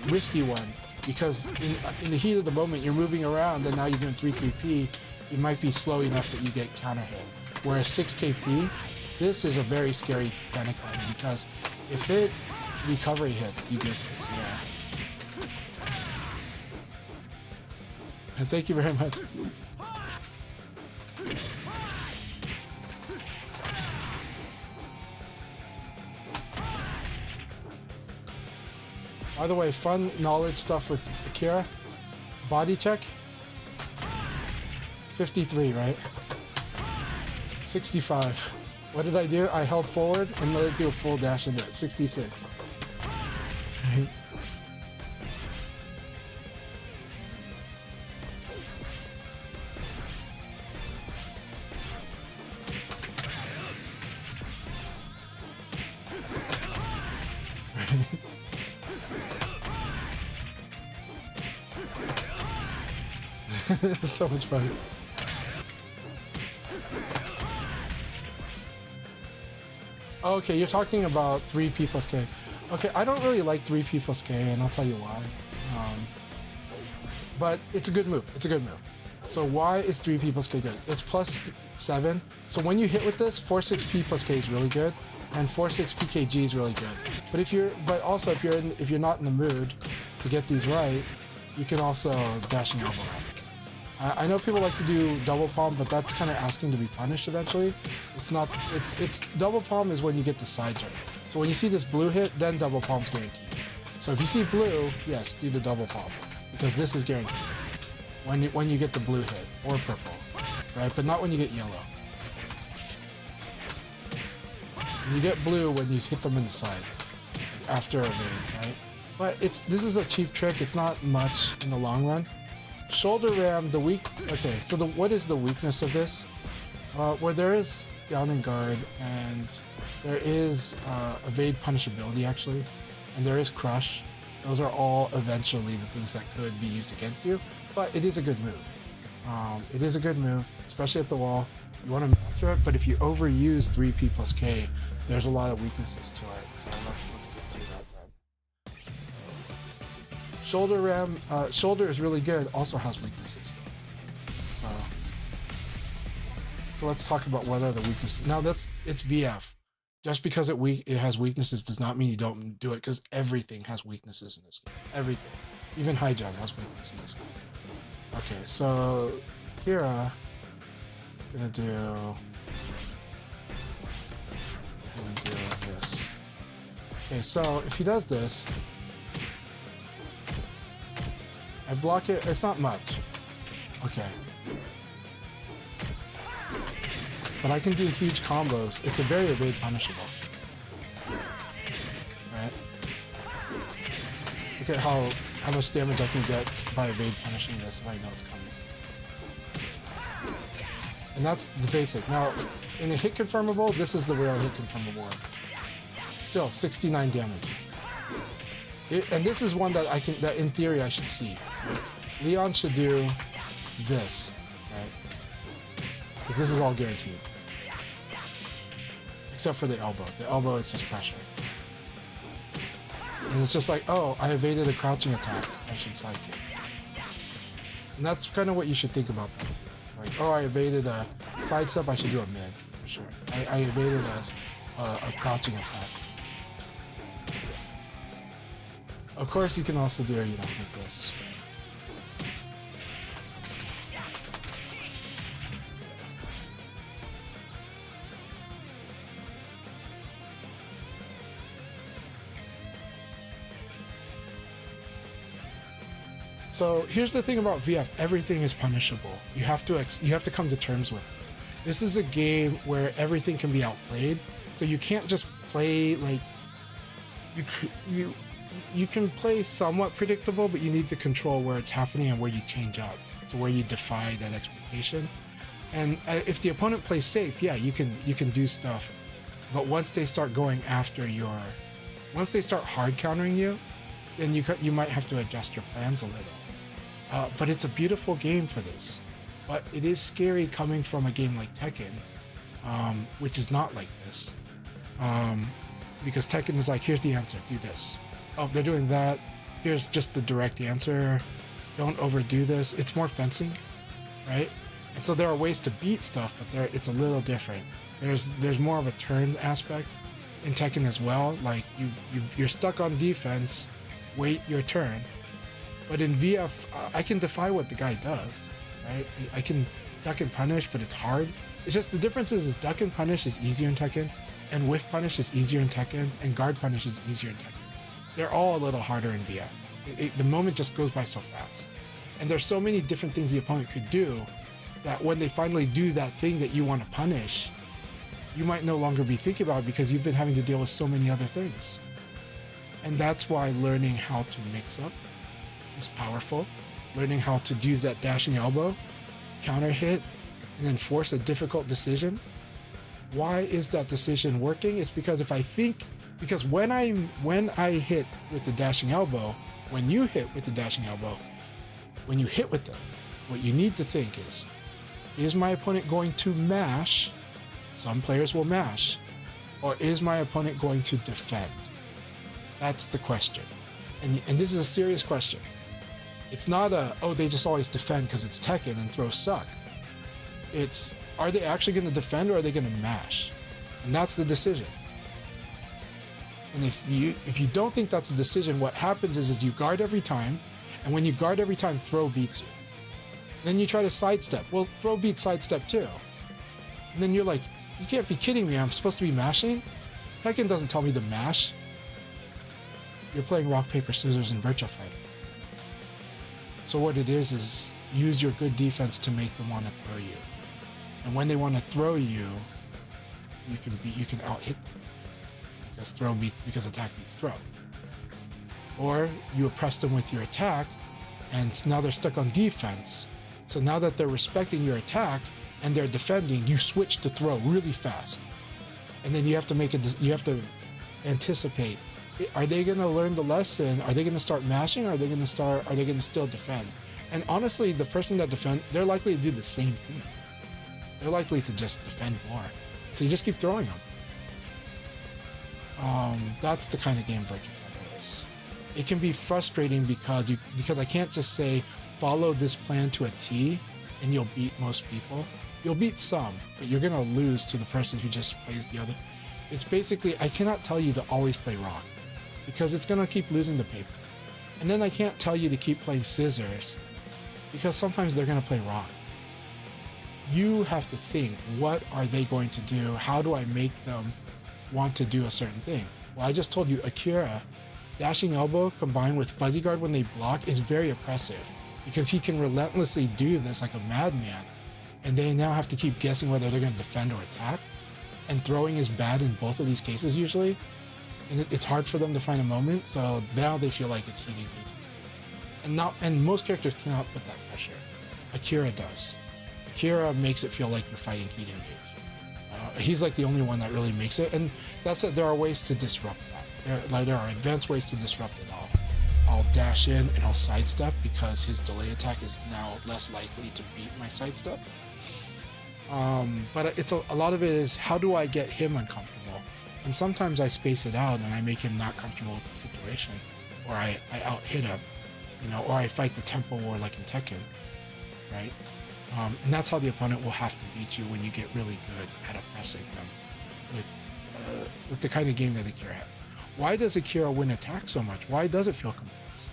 risky one, because in the heat of the moment you're moving around and now you're doing 3-3P, you might be slow enough that you get counter hit. Whereas 6KP, this is a very scary panic button, because if it recovery hits, you get this, yeah. And thank you very much. By the way, fun knowledge stuff with Akira. Body check. 53, right? 65. What did I do? I held forward and let it do a full dash into it. 66. Right. So much fun. Okay, you're talking about 3P plus K. Okay, I don't really like 3P plus K, and I'll tell you why. But it's a good move. It's a good move. So why is 3P plus K good? It's plus 7. So when you hit with this, 4-6P plus K is really good, and 4-6 PKG is really good. But if you're not in the mood to get these right, you can also dash and elbow after. I know people like to do double palm, but that's kind of asking to be punished eventually. It's not. It's double palm is when you get the side turn. So when you see this blue hit, then double palm's guaranteed. So if you see blue, yes, do the double palm, because this is guaranteed. When you get the blue hit or purple, right? But not when you get yellow. And you get blue when you hit them in the side after a evade, right? But this is a cheap trick. It's not much in the long run. Shoulder ram, okay, so what is the weakness of this? Where there is down and guard, and there is evade punishability actually, and there is crush. Those are all eventually the things that could be used against you, but it is a good move. It is a good move, especially at the wall. You want to master it, but if you overuse 3P plus K, there's a lot of weaknesses to it, so let's get to that then. Shoulder ram, shoulder is really good, also has weaknesses. So let's talk about what are the weaknesses. Now it's VF. Just because it has weaknesses does not mean you don't do it, because everything has weaknesses in this game. Everything. Even high jump has weaknesses in this game. Okay, so Kira is gonna do this. Okay, so if he does this, I block it. It's not much. Okay. But I can do huge combos. It's a very evade punishable. Right? Look at how much damage I can get by evade punishing this if I know it's coming. And that's the basic. Now, in a hit confirmable, this is the real hit confirmable one. Still, 69 damage. And this is one that that in theory I should see. Leon should do this, right? Because this is all guaranteed. Except for the elbow. The elbow is just pressure. And it's just like, oh, I evaded a crouching attack. I should sidekick. And that's kind of what you should think about. It's like, oh, I evaded a sidestep. I should do a mid, for sure. I evaded a crouching attack. Of course, you can also do, like this. So here's the thing about VF: everything is punishable. You have to come to terms with it. This is a game where everything can be outplayed, so you can't just play like you can play somewhat predictable, but you need to control where it's happening and where you change up, so where you defy that expectation. And if the opponent plays safe, yeah, you can do stuff, but once they start going after once they start hard countering you, then you might have to adjust your plans a little. But it's a beautiful game for this. But it is scary coming from a game like Tekken, which is not like this. Because Tekken is like, here's the answer, do this. Oh, if they're doing that, here's just the direct answer. Don't overdo this. It's more fencing, right? And so there are ways to beat stuff, but it's a little different. There's more of a turn aspect in Tekken as well. Like you're stuck on defense, wait your turn. But in VF, I can defy what the guy does, right? I can duck and punish, but it's hard. It's just the difference is duck and punish is easier in Tekken, and whiff punish is easier in Tekken, and guard punish is easier in Tekken. They're all a little harder in VF. The moment just goes by so fast. And there's so many different things the opponent could do that when they finally do that thing that you want to punish, you might no longer be thinking about it because you've been having to deal with so many other things. And that's why learning how to mix up is powerful. Learning how to use that dashing elbow, counter hit, and then force a difficult decision. Why is that decision working? It's because when I hit with the dashing elbow, when you hit with the dashing elbow, when you hit with them, what you need to think is my opponent going to mash? Some players will mash. Or is my opponent going to defend? That's the question. And this is a serious question. It's not they just always defend because it's Tekken and throws suck. It's, are they actually going to defend or are they going to mash? And that's the decision. And if you don't think that's a decision, what happens is you guard every time, and when you guard every time, throw beats you. Then you try to sidestep. Well, throw beats sidestep too. And then you're like, you can't be kidding me, I'm supposed to be mashing? Tekken doesn't tell me to mash. You're playing rock, paper, scissors in Virtua Fighter. So what it is use your good defense to make them want to throw you. And when they want to throw you, you can out-hit them. Because attack beats throw. Or you oppress them with your attack, and now they're stuck on defense. So now that they're respecting your attack and they're defending, you switch to throw really fast. And then you have to anticipate, are they going to learn the lesson? Are they going to start mashing? Or are they going to still defend? And honestly, the person that defend, they're likely to do the same thing. They're likely to just defend more. So you just keep throwing them. That's the kind of game Virtua Fighter is. It can be frustrating because I can't just say follow this plan to a T and you'll beat most people. You'll beat some, but you're gonna lose to the person who just plays the other. It's basically, I cannot tell you to always play rock because it's gonna keep losing the paper. And then I can't tell you to keep playing scissors because sometimes they're gonna play rock. You have to think, what are they going to do? How do I make them want to do a certain thing? Well, I just told you, Akira, dashing elbow combined with fuzzy guard when they block is very oppressive because he can relentlessly do this like a madman, and they now have to keep guessing whether they're going to defend or attack. And throwing is bad in both of these cases usually, and it's hard for them to find a moment. So now they feel like it's heating and most characters cannot put that pressure. Akira does. Akira makes it feel like you're fighting heat engage. He's like the only one that really makes it, and that's it. There are ways to disrupt that. There are advanced ways to disrupt it. I'll dash in and I'll sidestep because his delay attack is now less likely to beat my sidestep. But it's a lot of it is, how do I get him uncomfortable? And sometimes I space it out and I make him not comfortable with the situation, or I out-hit him, or I fight the tempo war like in Tekken, right? And that's how the opponent will have to beat you when you get really good at oppressing them with the kind of game that Akira has. Why does Akira win attack so much? Why does it feel compressed?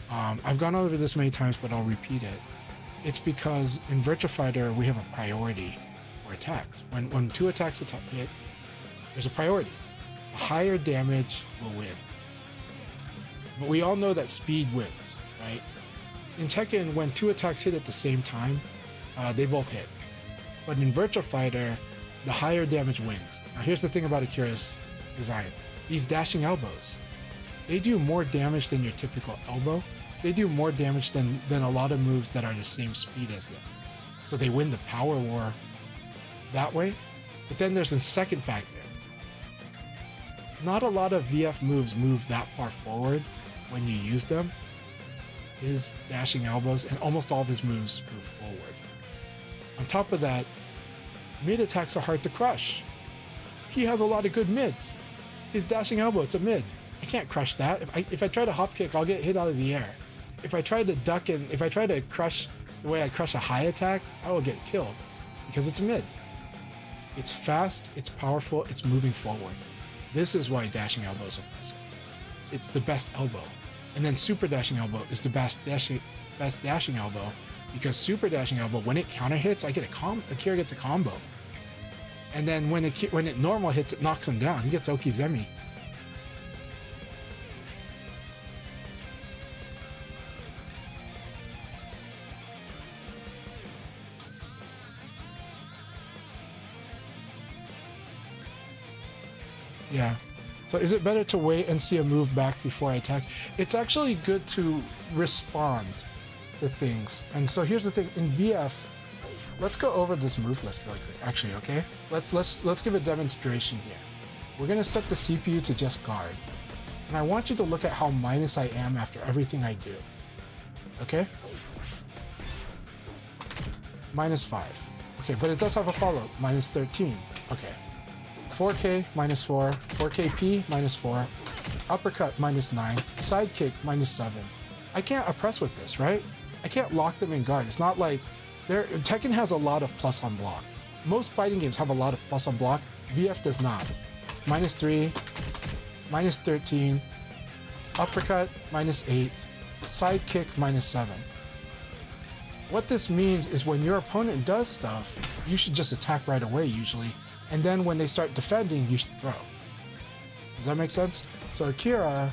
I've gone over this many times, but I'll repeat it. It's because in Virtua Fighter, we have a priority for attacks. When two attacks hit, there's a priority. A higher damage will win. But we all know that speed wins, right? in Tekken, when two attacks hit at the same time, they both hit. But in Virtua Fighter, the higher damage wins. Now here's the thing about Akira's design. These dashing elbows, they do more damage than your typical elbow. They do more damage than a lot of moves that are the same speed as them. So they win the power war that way. But then there's a second factor. Not a lot of VF moves move that far forward when you use them. His dashing elbows and almost all of his moves move forward. On top of that, mid attacks are hard to crush. He has a lot of good mids. His dashing elbow, it's a mid. I can't crush that. If I try to hop kick, I'll get hit out of the air. If I try to duck and if I try to crush the way I crush a high attack, I will get killed because it's a mid. It's fast, it's powerful, it's moving forward. This is why dashing elbow is impressive. It's the best elbow. And then super dashing elbow is the best dashing elbow because super dashing elbow, when it counter hits, Akira gets a combo. And then when it normal hits, it knocks him down. He gets Okizemi. Yeah. So is it better to wait and see a move back before I attack? It's actually good to respond to things. And so here's the thing. In VF, let's go over this move list really quick. Actually, okay? Let's give a demonstration here. We're gonna set the CPU to just guard. And I want you to look at how minus I am after everything I do. Okay? -5. Okay, but it does have a follow. -13. Okay. 4K -4, 4KP -4, uppercut -9, side kick -7. I can't oppress with this, right? I can't lock them in guard. It's not like Tekken has a lot of plus on block. Most fighting games have a lot of plus on block. VF does not. -3, -13, uppercut -8, side kick -7. What this means is when your opponent does stuff, you should just attack right away usually. And then when they start defending, you should throw. Does that make sense? So Akira,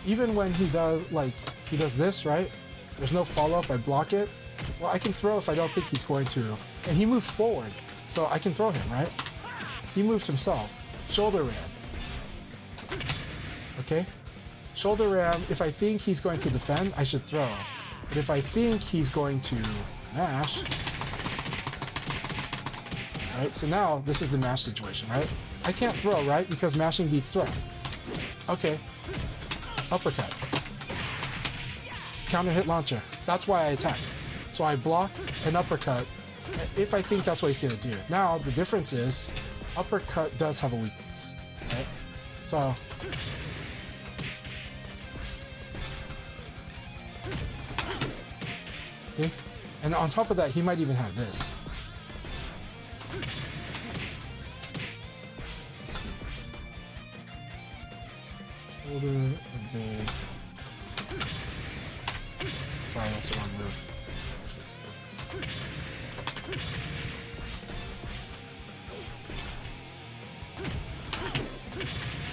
even when he does this, right? There's no follow-up, I block it. Well, I can throw if I don't think he's going to. And he moved forward, so I can throw him, right? He moved himself. Shoulder ram. Okay? Shoulder ram, if I think he's going to defend, I should throw. But if I think he's going to mash. Right, so now this is the mash situation, right? I can't throw, right? Because mashing beats throw. Okay. Uppercut. Counter hit launcher. That's why I attack. So I block an uppercut if I think that's what he's gonna do. Now the difference is uppercut does have a weakness. Right? So see? And on top of that, he might even have this. Shoulder, evade. Sorry, that's the wrong move.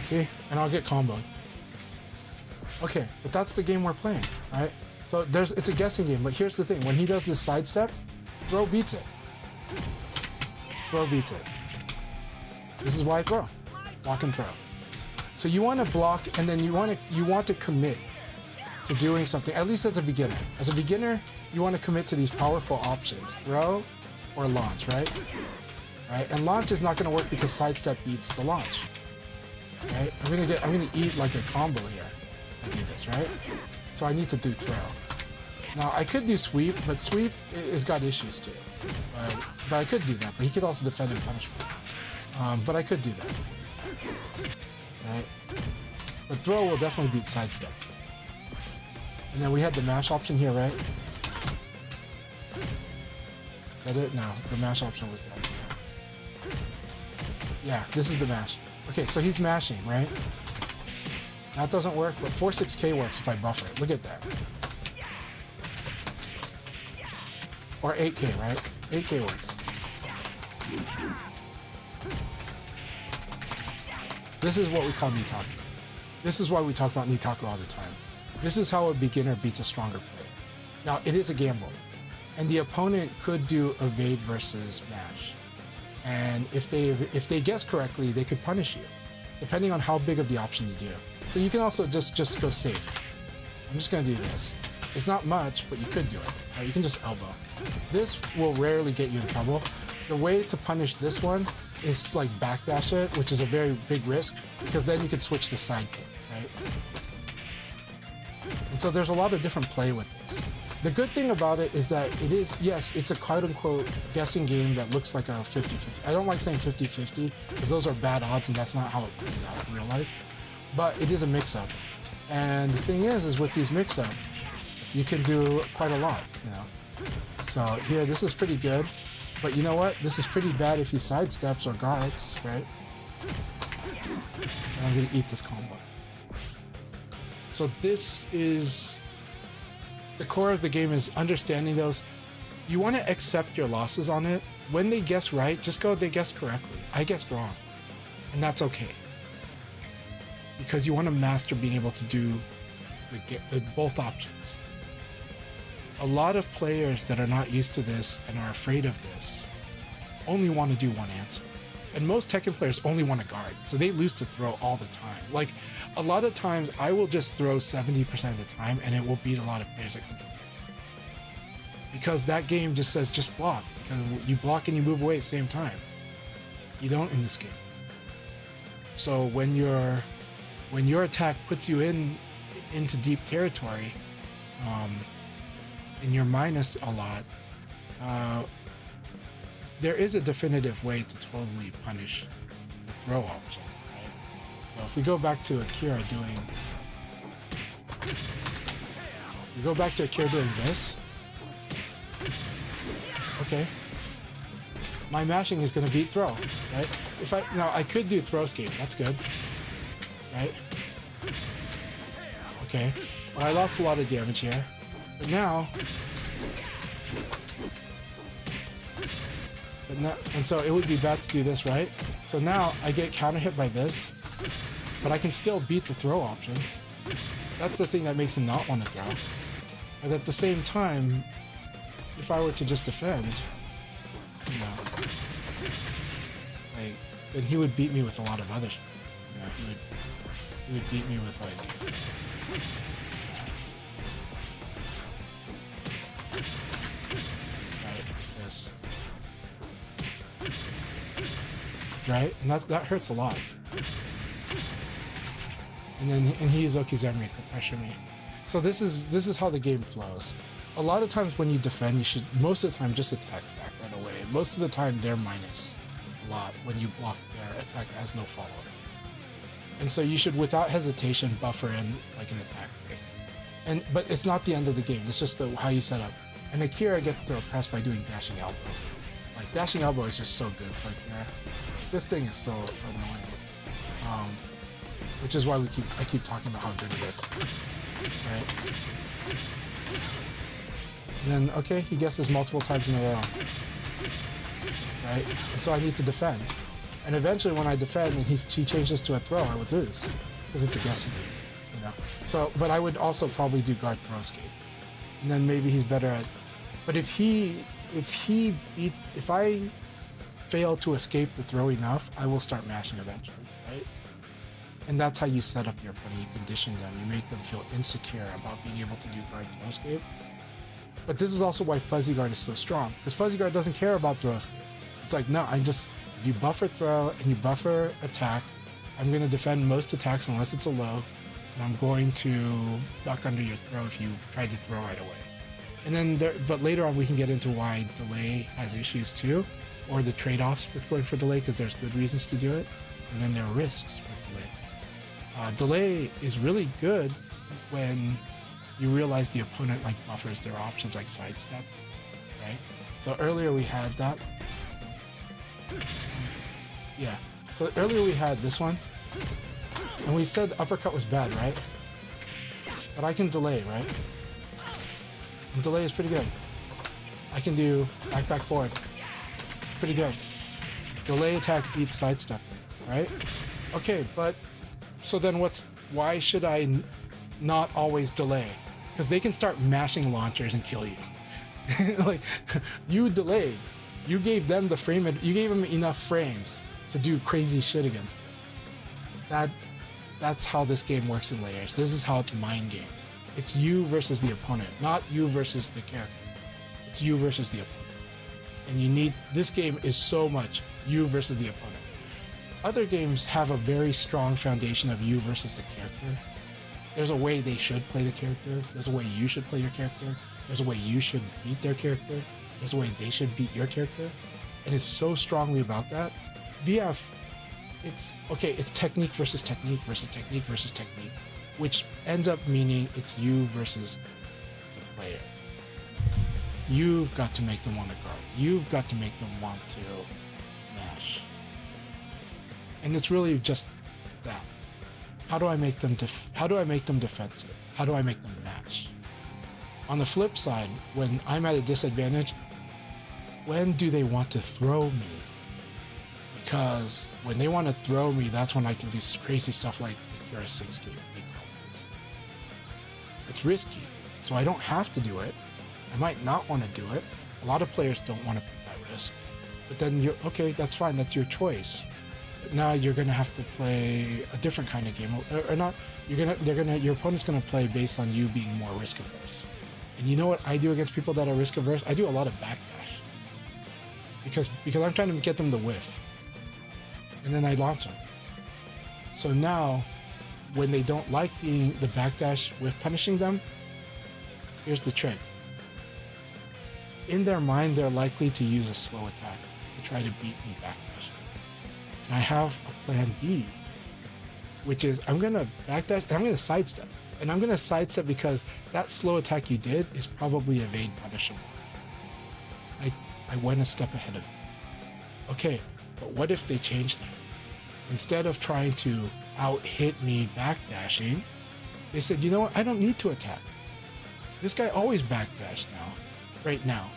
See? And I'll get comboed. Okay, but that's the game we're playing, right? So it's a guessing game, but here's the thing. When he does this sidestep, throw beats it. Throw beats it. This is why I throw. Block and throw. So you want to block, and then you want to commit to doing something, at least as a beginner. As a beginner, you want to commit to these powerful options. Throw or launch, right? Right? And launch is not going to work because sidestep beats the launch. Right? I'm gonna eat like a combo here. I do this, right? So I need to do throw. Now I could do sweep, but sweep has got issues too. But I could do that. But he could also defend and punish me. But I could do that. Right? But throw will definitely beat sidestep. And then we had the mash option here, right? Is that it? No, the mash option was there. Yeah, this is the mash. Okay, so he's mashing, right? That doesn't work, but 4-6K works if I buffer it. Look at that. Or 8K, right? 8K works. This is what we call knee talking. This is why we talk about Nitaku all the time. This is how a beginner beats a stronger player. Now, it is a gamble, and the opponent could do evade versus mash. And if they guess correctly, they could punish you, depending on how big of the option you do. So you can also just go safe. I'm just gonna do this. It's not much, but you could do it. Right? You can just elbow. This will rarely get you in trouble. The way to punish this one is like backdash it, which is a very big risk, because then you could switch to side kick, right? And so there's a lot of different play with this. The good thing about it is that it is, yes, it's a quote-unquote guessing game that looks like a 50-50. I don't like saying 50-50 because those are bad odds and that's not how it plays out in real life. But it is a mix-up. And the thing is with these mix-up, you can do quite a lot, you know. So here, this is pretty good. But you know what? This is pretty bad if he sidesteps or guards, right? And I'm gonna eat this combo. So this is... the core of the game is understanding those. You want to accept your losses on it. When they guess right, just go, they guessed correctly. I guessed wrong. And that's okay. Because you want to master being able to do the both options. A lot of players that are not used to this and are afraid of this only want to do one answer. And most Tekken players only want to guard, so they lose to throw all the time. Like, a lot of times, I will just throw 70% of the time, and it will beat a lot of players that come from here. Because that game just says, just block. Because you block and you move away at the same time. You don't in this game. So when your attack puts you into deep territory, and you're minus a lot, there is a definitive way to totally punish the throw option, right? So if we go back to Akira doing... this. Okay. My mashing is going to beat throw, right? Now, I could do throw escape. That's good. Right? Okay. Well, I lost a lot of damage here. But now... and so it would be bad to do this, right? So now I get counter hit by this, but I can still beat the throw option. That's the thing that makes him not want to throw. But at the same time, if I were to just defend, you know, like, then he would beat me with a lot of other stuff. You know, he would beat me with like... right, this. Right? And that hurts a lot. And he used Okizeme to pressure me. So this is how the game flows. A lot of times when you defend, you should most of the time just attack back right away. Most of the time they're minus a lot when you block their attack that has no follow-up. And so you should, without hesitation, buffer in like an attack first. But it's not the end of the game. It's just how you set up. And Akira gets to oppress by doing dashing elbow. Like dashing elbow is just so good for Akira. This thing is so annoying, which is why I keep talking about how good it is, right? And then okay, he guesses multiple times in a row, right? And so I need to defend, and eventually when I defend and he changes to a throw, I would lose because it's a guessing game, you know. So, but I would also probably do guard throw escape, and then maybe he's better at. But if I fail to escape the throw enough, I will start mashing eventually, right? And that's how you set up your opponent. You condition them. You make them feel insecure about being able to do guard throw escape. But this is also why Fuzzy Guard is so strong, because Fuzzy Guard doesn't care about throw escape. It's like, no, if you buffer throw and you buffer attack, I'm going to defend most attacks unless it's a low, and I'm going to duck under your throw if you try to throw right away. And then, but later on we can get into why delay has issues too, or the trade-offs with going for delay, because there's good reasons to do it, and then there are risks with delay. Delay is really good when you realize the opponent like buffers their options like sidestep, right? So earlier we had that. Yeah. So earlier we had this one, and we said the uppercut was bad, right? But I can delay, right? And delay is pretty good. I can do back forward. Pretty good. Delay attack beats sidestep, right? Okay, but so then what's why should I not always delay? Because they can start mashing launchers and kill you. Like, you delayed. You gave them the frame. You gave them enough frames to do crazy shit against them. That's how this game works in layers. This is how it's mind games. It's you versus the opponent, not you versus the character. It's you versus the opponent. And this game is so much you versus the opponent. Other games have a very strong foundation of you versus the character. There's a way they should play the character. There's a way you should play your character. There's a way you should beat their character. There's a way they should beat your character. And it's so strongly about that. VF, it's technique versus technique versus technique versus technique, which ends up meaning it's you versus the player. You've got to make them want to guard. You've got to make them want to mash. And it's really just that. How do I make them defensive? How do I make them match? On the flip side, when I'm at a disadvantage, when do they want to throw me? Because when they want to throw me, that's when I can do crazy stuff like the Cura 60 combos. It's risky, so I don't have to do it. I might not want to do it. A lot of players don't want to put that risk. But then you're okay, that's fine, that's your choice. But now you're gonna have to play a different kind of game, or not. Your opponent's gonna play based on you being more risk averse. And you know what I do against people that are risk averse? I do a lot of backdash. Because I'm trying to get them to whiff. And then I launch them. So now, when they don't like being the backdash with punishing them, here's the trick. In their mind, they're likely to use a slow attack to try to beat me backdash. And I have a plan B, which is I'm gonna backdash and I'm gonna sidestep. And I'm gonna sidestep because that slow attack you did is probably evade punishable. I went a step ahead of you. Okay, but what if they change that? Instead of trying to out-hit me backdashing, they said, you know what, I don't need to attack. This guy always backdash now, right now.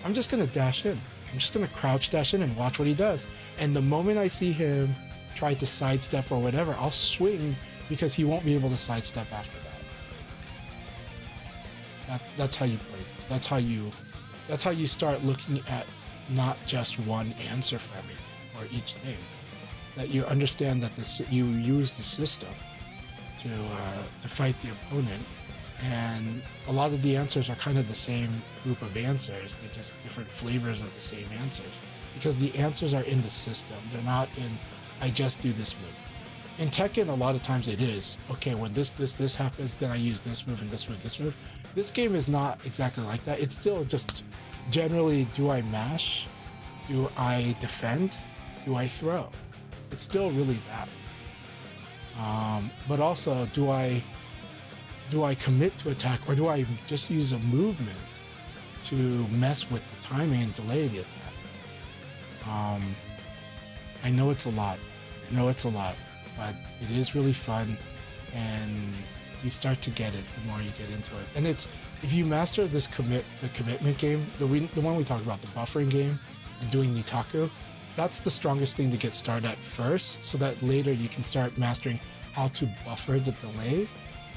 I'm just gonna dash in. I'm just gonna crouch dash in and watch what he does. And the moment I see him try to sidestep or whatever, I'll swing because he won't be able to sidestep after that. That's how you play this. That's how you start looking at not just one answer for everything or each thing. That you understand that you use the system to fight the opponent, and a lot of the answers are kind of the same group of answers. They're just different flavors of the same answers because the answers are in the system. They're not in I just do this move. In Tekken, a lot of times it is okay. When this happens, then I use this move and this move, this move. This game is not exactly like that. It's still just generally, do I mash? Do I defend? Do I throw? It's still really that. But also, do I commit to attack, or do I just use a movement to mess with the timing and delay the attack? I know it's a lot, but it is really fun, and you start to get it the more you get into it. And it's, if you master this the commitment game, the one we talked about, the buffering game, and doing Nitaku, that's the strongest thing to get started at first, so that later you can start mastering how to buffer the delay,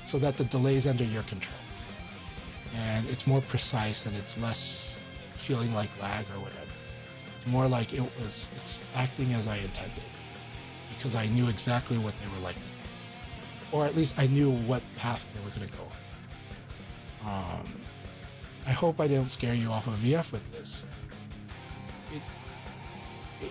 so that the delay is under your control. And it's more precise, and it's less feeling like lag or whatever. It's more like it's acting as I intended, because I knew exactly what they were like, or at least I knew what path they were going to go on. I hope I didn't scare you off of VF with this.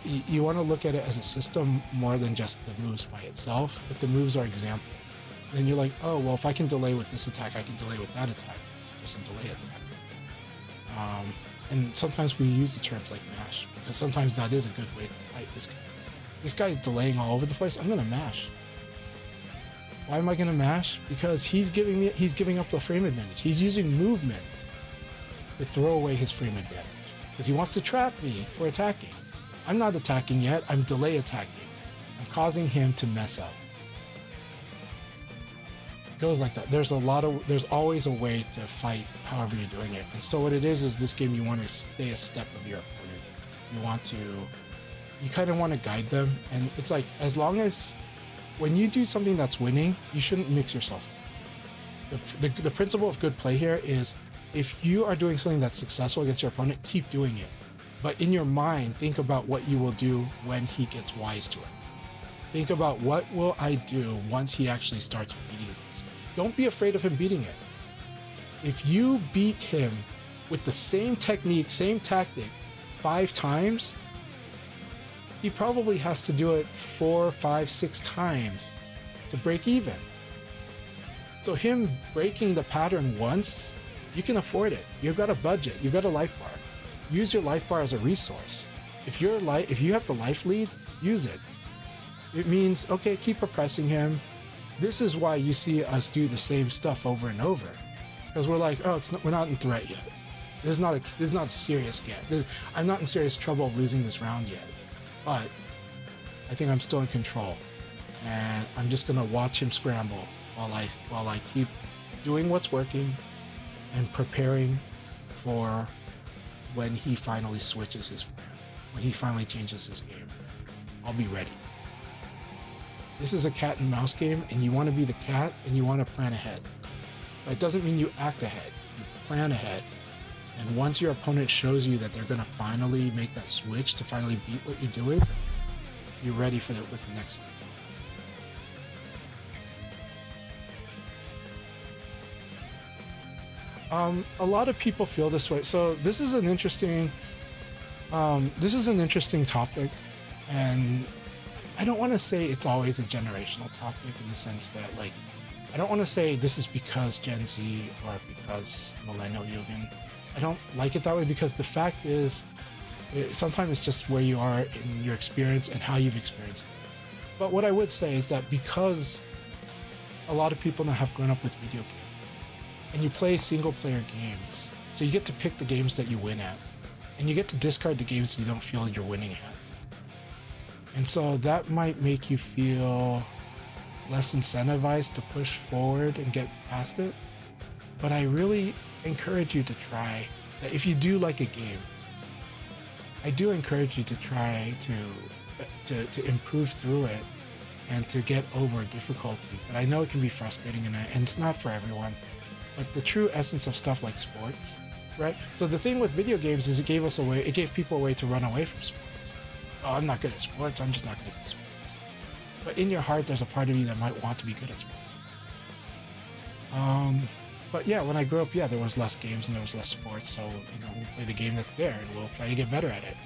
You want to look at it as a system more than just the moves by itself, but the moves are examples. Then you're like, oh, well, if I can delay with this attack, I can delay with that attack. It's just a delay attack. And sometimes we use the terms like mash, because sometimes that is a good way to fight this guy. This guy's delaying all over the place. I'm gonna mash. Why am I gonna mash? Because he's giving up the frame advantage. He's using movement to throw away his frame advantage, because he wants to trap me for attacking. I'm not attacking yet. I'm delay attacking. I'm causing him to mess up. It goes like that. There's always a way to fight however you're doing it. And so what it is this game, you want to stay a step of your opponent. You kind of want to guide them. And it's like, as long as when you do something that's winning, you shouldn't mix yourself. The principle of good play here is if you are doing something that's successful against your opponent, keep doing it. But in your mind, think about what you will do when he gets wise to it. Think about what will I do once he actually starts beating this. Don't be afraid of him beating it. If you beat him with the same technique, same tactic 5 times, he probably has to do it 4, 5, 6 times to break even. So him breaking the pattern once, you can afford it. You've got a budget, you've got a life bar. Use your life bar as a resource. If you have the life lead, use it. It means, okay, keep oppressing him. This is why you see us do the same stuff over and over. Because we're like, oh, we're not in threat yet. This is not serious yet. I'm not in serious trouble of losing this round yet. But I think I'm still in control. And I'm just gonna watch him scramble while I keep doing what's working and preparing for when he finally switches his plan, when he finally changes his game. I'll be ready. This is a cat and mouse game, and you want to be the cat and you want to plan ahead. But it doesn't mean you act ahead. You plan ahead. And once your opponent shows you that they're going to finally make that switch to finally beat what you're doing, you're ready for with the next thing. A lot of people feel this way. So this is an interesting topic, and I don't want to say it's always a generational topic in the sense that, like, I don't want to say this is because Gen Z or because millennial even. I don't like it that way because the fact is, sometimes it's just where you are in your experience and how you've experienced things. But what I would say is that because a lot of people now have grown up with video games, and you play single player games, so you get to pick the games that you win at, and you get to discard the games you don't feel you're winning at. And so that might make you feel less incentivized to push forward and get past it. But I really encourage you to try that. If you do like a game, I do encourage you to try to improve through it and to get over difficulty. But I know it can be frustrating, and it's not for everyone. But the true essence of stuff like sports, right? So the thing with video games is it gave people a way to run away from sports. Oh, I'm not good at sports, I'm just not good at sports. But in your heart, there's a part of you that might want to be good at sports. But yeah, when I grew up, there was less games and there was less sports, so we'll play the game that's there and we'll try to get better at it.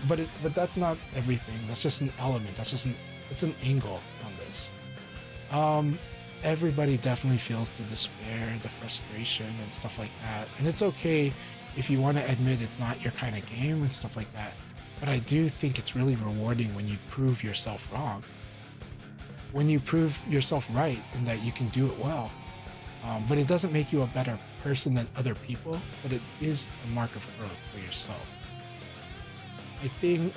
But that's not everything. That's just an element. It's an angle on this. Everybody definitely feels the despair, the frustration, and stuff like that. And it's okay if you want to admit it's not your kind of game and stuff like that. But I do think it's really rewarding when you prove yourself wrong. When you prove yourself right and that you can do it well. But it doesn't make you a better person than other people, but it is a mark of growth for yourself. I think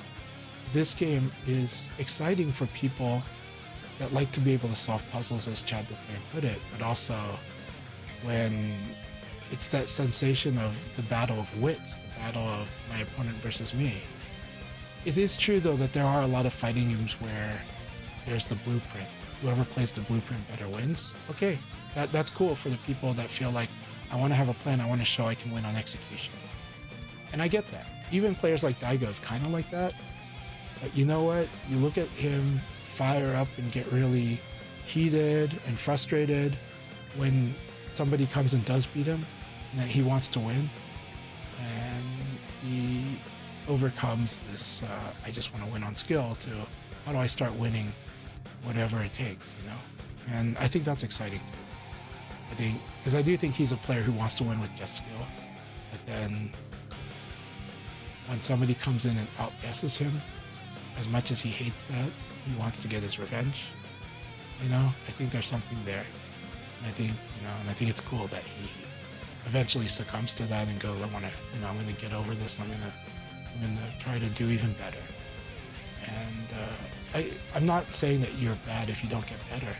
this game is exciting for people that like to be able to solve puzzles, as Chad the Third put it, but also when it's that sensation of the battle of wits, the battle of my opponent versus me. It is true, though, that there are a lot of fighting games where there's the blueprint. Whoever plays the blueprint better wins. Okay, that's cool for the people that feel like, I want to have a plan, I want to show I can win on execution. And I get that. Even players like Daigo is kind of like that. But you know what? You look at him fire up and get really heated and frustrated when somebody comes and does beat him and that he wants to win, and he overcomes this I just want to win on skill to how do I start winning whatever it takes, and I think that's exciting too. Because I do think he's a player who wants to win with just skill, but then when somebody comes in and outguesses him, as much as he hates that, he wants to get his revenge. I think there's something there. And I think it's cool that he eventually succumbs to that and goes, I'm gonna get over this. I'm gonna try to do even better. And I'm not saying that you're bad if you don't get better.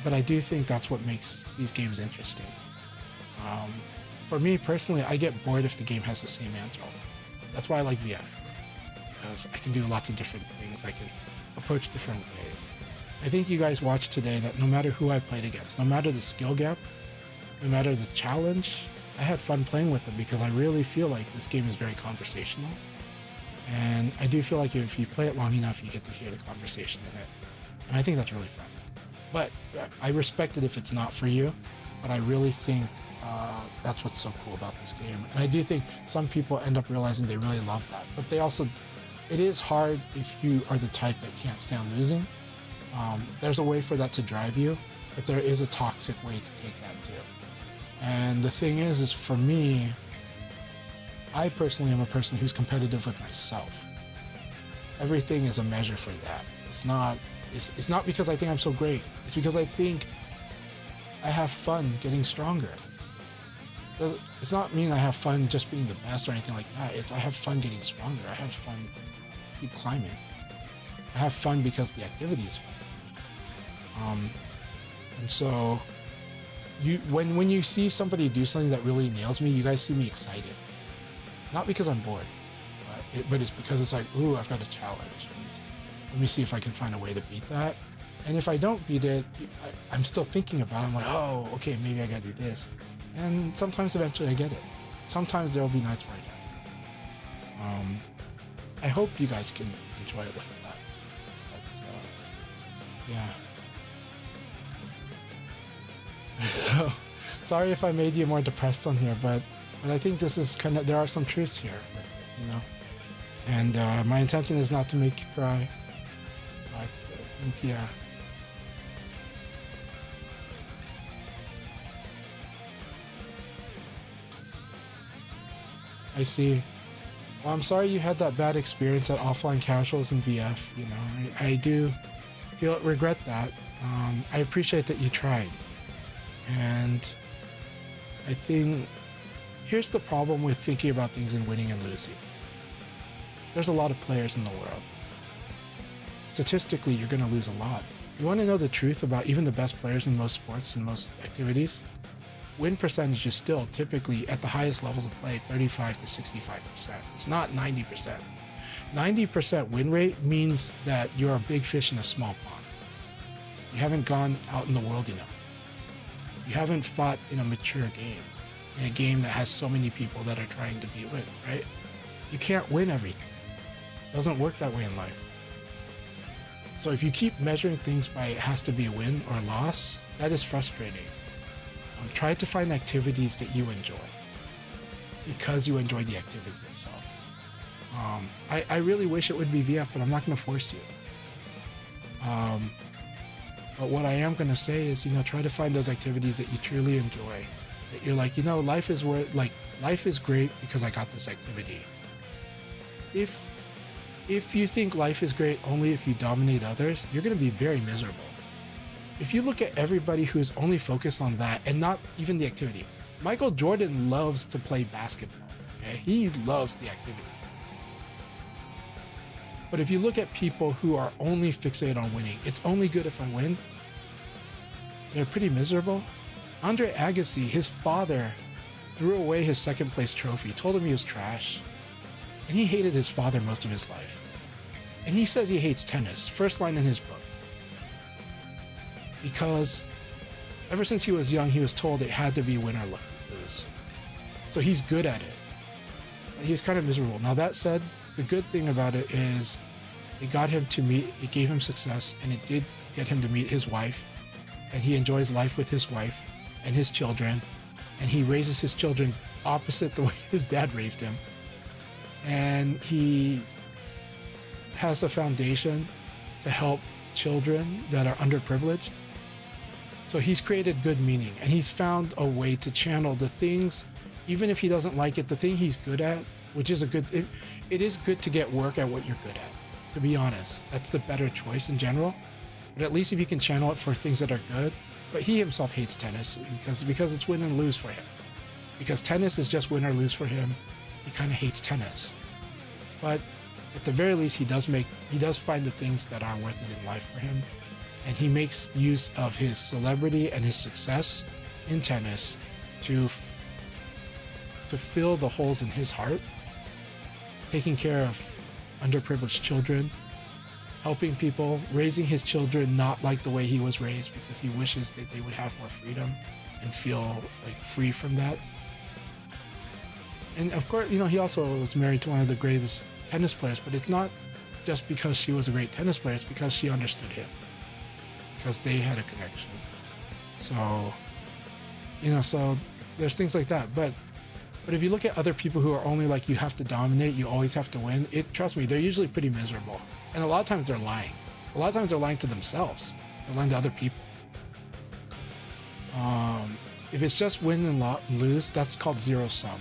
But I do think that's what makes these games interesting. For me personally, I get bored if the game has the same answer. That's why I like VF. Because I can do lots of different things. I can approach different ways. I think you guys watched today that no matter who I played against, no matter the skill gap, no matter the challenge, I had fun playing with them because I really feel like this game is very conversational. And I do feel like if you play it long enough, you get to hear the conversation in it. And I think that's really fun. But I respect it if it's not for you, but I really think that's what's so cool about this game. And I do think some people end up realizing they really love that. But they also, it is hard if you are the type that can't stand losing. There's a way for that to drive you, but there is a toxic way to take that too. And the thing is for me, I personally am a person who's competitive with myself. Everything is a measure for that. It's not because I think I'm so great. It's because I think I have fun getting stronger. It's not mean I have fun just being the best or anything like that. It's I have fun getting stronger. I have fun keep climbing. I have fun because the activity is fun. And so when you see somebody do something that really nails me, you guys see me excited. Not because I'm bored, but it's because it's like, ooh, I've got a challenge. And let me see if I can find a way to beat that. And if I don't beat it, I'm still thinking about it. I'm like, oh, okay, maybe I gotta do this. And sometimes eventually I get it. Sometimes there'll be nights where I don't. I hope you guys can enjoy it like that. But, yeah. So, sorry if I made you more depressed on here, but I think this is kind of, there are some truths here, you know. And my intention is not to make you cry, but I think, yeah. I see. Well, I'm sorry you had that bad experience at offline casuals and VF, you know. I do regret that. I appreciate that you tried. And I think here's the problem with thinking about things in winning and losing. There's a lot of players in the world. Statistically, you're going to lose a lot. You want to know the truth about even the best players in most sports and most activities? Win percentage is still typically at the highest levels of play 35 to 65%. It's not 90%. 90% win rate means that you're a big fish in a small pond. You haven't gone out in the world enough. You haven't fought in a mature game, in a game that has so many people that are trying to be win, right? You can't win everything. It doesn't work that way in life. So if you keep measuring things by it has to be a win or a loss, that is frustrating. Try to find activities that you enjoy because you enjoy the activity itself. I really wish it would be VF, but I'm not going to force you. But what I am going to say is, you know, try to find those activities that you truly enjoy. That you're like, you know, life is great because I got this activity. If you think life is great only if you dominate others, you're going to be very miserable. If you look at everybody who's only focused on that and not even the activity, Michael Jordan loves to play basketball. Okay? He loves the activity. But if you look at people who are only fixated on winning, it's only good if I win, they're pretty miserable. Andre Agassi, his father, threw away his second place trophy, told him he was trash, and he hated his father most of his life. And he says he hates tennis, first line in his book. Because ever since he was young, he was told it had to be win or lose. So he's good at it. He was kind of miserable. Now that said, the good thing about it is it gave him success, and it did get him to meet his wife, and he enjoys life with his wife and his children, and he raises his children opposite the way his dad raised him. And he has a foundation to help children that are underprivileged. So he's created good meaning, and he's found a way to channel the things, even if he doesn't like it, the thing he's good at, which is it is good to get work at what you're good at, to be honest. That's the better choice in general. But at least if you can channel it for things that are good. But he himself hates tennis because it's win and lose for him. Because tennis is just win or lose for him. He kind of hates tennis. But at the very least, he does find the things that are worth it in life for him. And he makes use of his celebrity and his success in tennis to fill the holes in his heart, taking care of underprivileged children, helping people, raising his children not like the way he was raised because he wishes that they would have more freedom and feel like free from that. And of course, he also was married to one of the greatest tennis players, but it's not just because she was a great tennis player, it's because she understood him, because they had a connection. So, so there's things like that. But if you look at other people who are only like, you have to dominate, you always have to win, trust me, they're usually pretty miserable. And a lot of times they're lying. A lot of times they're lying to themselves. They're lying to other people. If it's just win and lose, that's called zero sum.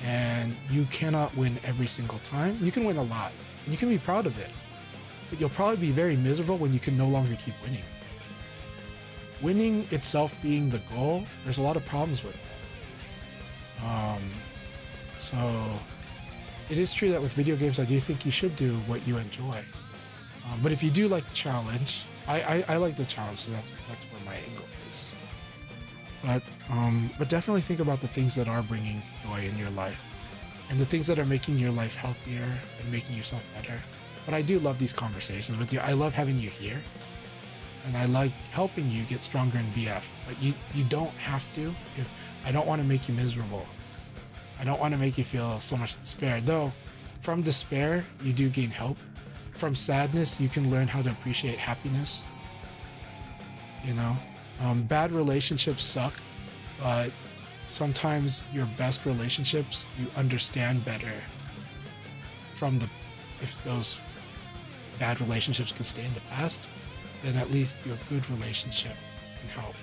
And you cannot win every single time. You can win a lot, and you can be proud of it. But you'll probably be very miserable when you can no longer keep winning. Winning itself being the goal, there's a lot of problems with that. So it is true that with video games, I do think you should do what you enjoy. But if you do like the challenge, I like the challenge, so that's where my angle is. But definitely think about the things that are bringing joy in your life, and the things that are making your life healthier and making yourself better. But I do love these conversations with you. I love having you here, and I like helping you get stronger in VF. But you don't have to. I don't want to make you miserable. I don't want to make you feel so much despair. Though, from despair, you do gain hope. From sadness, you can learn how to appreciate happiness. Bad relationships suck, but sometimes your best relationships, you understand better if those bad relationships can stay in the past, then at least your good relationship can help,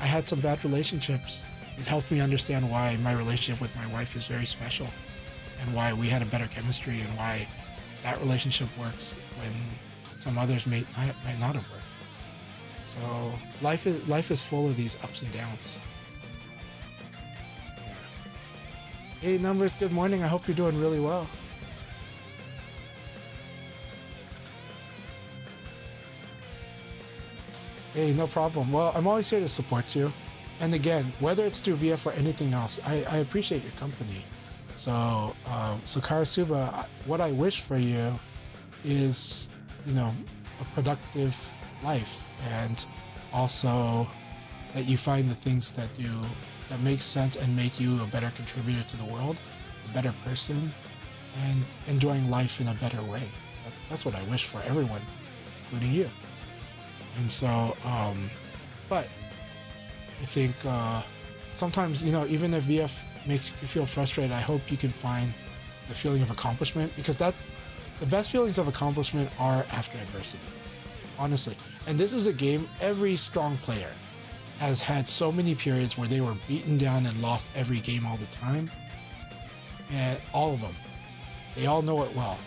I had some bad relationships. It helped me understand why my relationship with my wife is very special, and why we had a better chemistry, and why that relationship works when some others might not have worked. So life is full of these ups and downs. Yeah. Hey Numbers, good morning. I hope you're doing really well. Hey, no problem. Well, I'm always here to support you. And again, whether it's through VF or anything else, I appreciate your company. So Karasuba, what I wish for you is, a productive life, and also that you find the things that make sense and make you a better contributor to the world, a better person, and enjoying life in a better way. That's what I wish for everyone, including you. And so, but I think sometimes, even if VF makes you feel frustrated, I hope you can find the feeling of accomplishment, because the best feelings of accomplishment are after adversity, honestly. And this is a game, every strong player has had so many periods where they were beaten down and lost every game all the time. And all of them, they all know it well.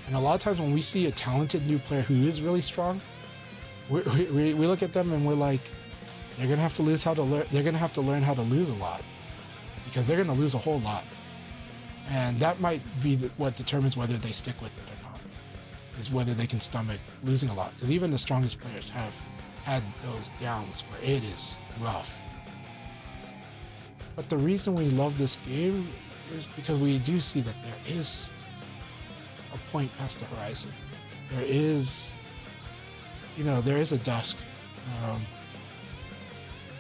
And a lot of times when we see a talented new player who is really strong, we look at them and we're like, they're gonna have to learn how to lose a lot, because they're gonna lose a whole lot. And that might be what determines whether they stick with it or not, is whether they can stomach losing a lot. Because even the strongest players have had those downs where it is rough. But the reason we love this game is because we do see that there is a point past the horizon. There is a dusk.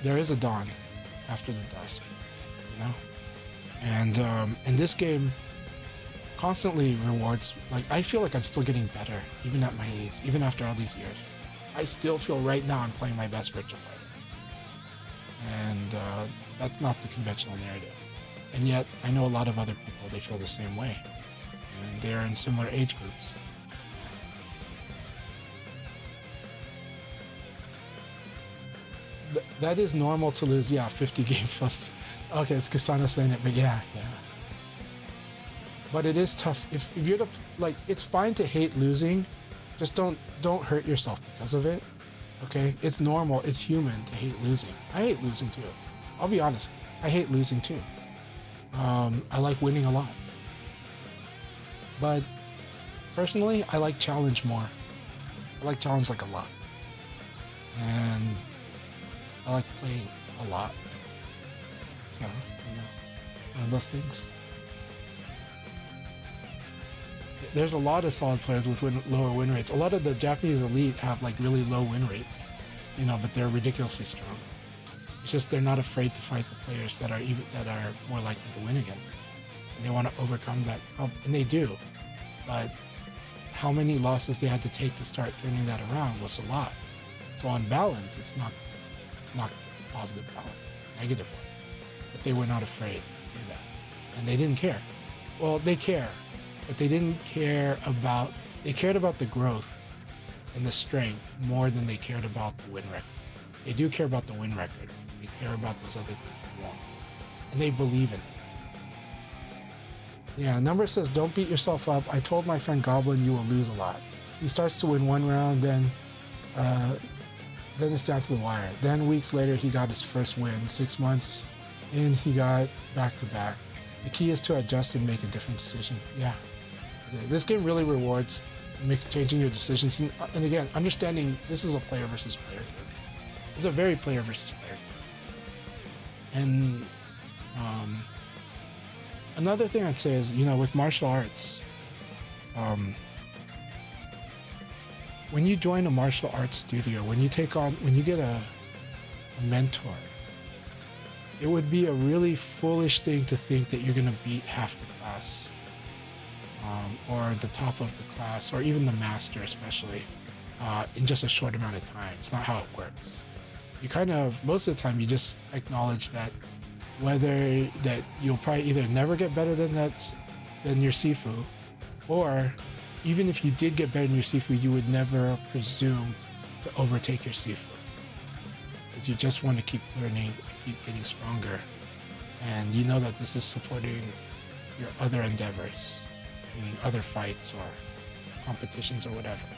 There is a dawn after the dusk, And this game constantly rewards, I feel like I'm still getting better, even at my age, even after all these years. I still feel right now I'm playing my best Virtua Fighter. And that's not the conventional narrative. And yet, I know a lot of other people, they feel the same way. And they're in similar age groups. That is normal to lose, 50 games plus. Okay, it's Kusano saying it, but yeah. But it is tough. If you're it's fine to hate losing, just don't hurt yourself because of it. Okay? It's normal, it's human to hate losing. I hate losing too. I'll be honest, I hate losing too. I like winning a lot. But personally, I like challenge more. I like challenge a lot. And I like playing a lot. So, one of those things. there's a lot of solid players with lower win rates. A lot of the Japanese elite have like really low win rates, but they're ridiculously strong. It's just they're not afraid to fight the players that are more likely to win against them. And they want to overcome that, and they do. But how many losses they had to take to start turning that around was a lot. So on balance, it's not a positive balance, it's a negative one. But they were not afraid to do that, and they didn't care. Well, they care, but they didn't care about. They cared about the growth and the strength more than they cared about the win record. They do care about the win record. They care about those other things more, and they believe in it. Yeah, number says, don't beat yourself up. I told my friend Goblin you will lose a lot. He starts to win one round, then it's down to the wire. Then weeks later, he got his first win. 6 months in, he got back-to-back. The key is to adjust and make a different decision. Yeah. This game really rewards changing your decisions. And again, understanding this is a player versus player game. It's a very player versus player game. And another thing I'd say is, with martial arts, when you join a martial arts studio, when you get a mentor, it would be a really foolish thing to think that you're going to beat half the class, or the top of the class, or even the master especially, in just a short amount of time. It's not how it works. You most of the time, you just acknowledge that that you'll probably either never get better than your Sifu, or even if you did get better than your Sifu, you would never presume to overtake your Sifu. Because you just want to keep learning and keep getting stronger. And you know that this is supporting your other endeavors, meaning other fights or competitions or whatever.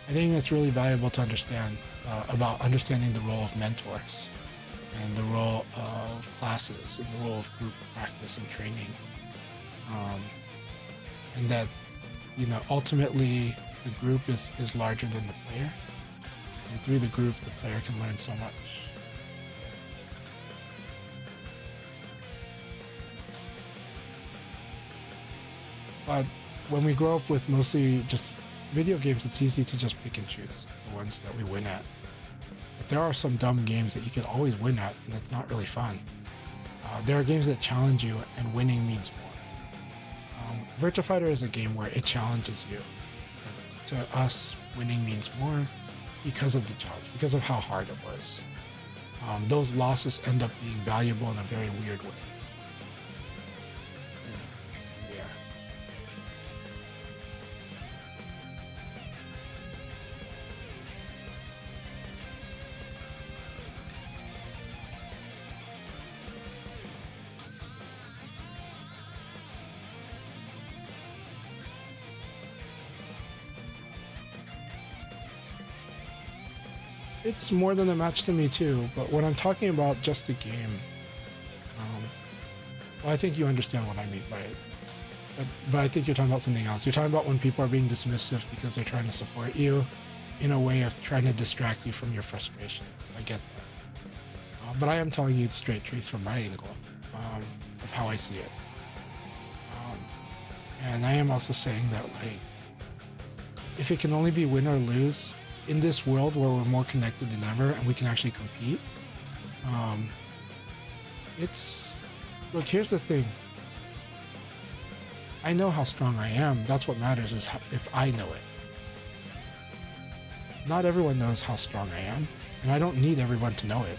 I think it's really valuable to understand about understanding the role of mentors and the role of classes and the role of group practice and training. And that, ultimately the group is larger than the player. And through the group, the player can learn so much. But when we grow up with mostly just video games, it's easy to just pick and choose the ones that we win at. But there are some dumb games that you can always win at, and it's not really fun. There are games that challenge you, and winning means more. Virtua Fighter is a game where it challenges you. But to us, winning means more because of the challenge, because of how hard it was. Those losses end up being valuable in a very weird way. Yeah. It's more than a match to me too, but when I'm talking about just a game, I think you understand what I mean by it. But I think you're talking about something else. You're talking about when people are being dismissive because they're trying to support you in a way of trying to distract you from your frustration. I get that. But I am telling you the straight truth from my angle of how I see it. And I am also saying that, if it can only be win or lose, in this world where we're more connected than ever and we can actually compete, look, here's the thing. I know how strong I am. That's what matters, is if I know it. Not everyone knows how strong I am, and I don't need everyone to know it.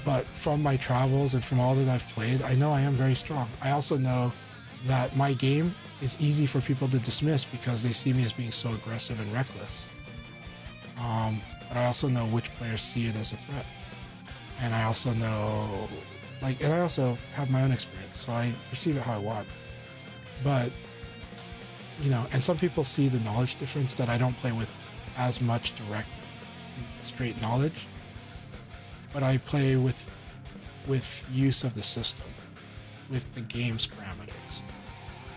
But from my travels and from all that I've played, I know I am very strong. I also know that my game is easy for people to dismiss because they see me as being so aggressive and reckless. But I also know which players see it as a threat. And I also know, and I also have my own experience, so I perceive it how I want. But, and some people see the knowledge difference, that I don't play with as much direct, straight knowledge, but I play with use of the system, with the game's parameters,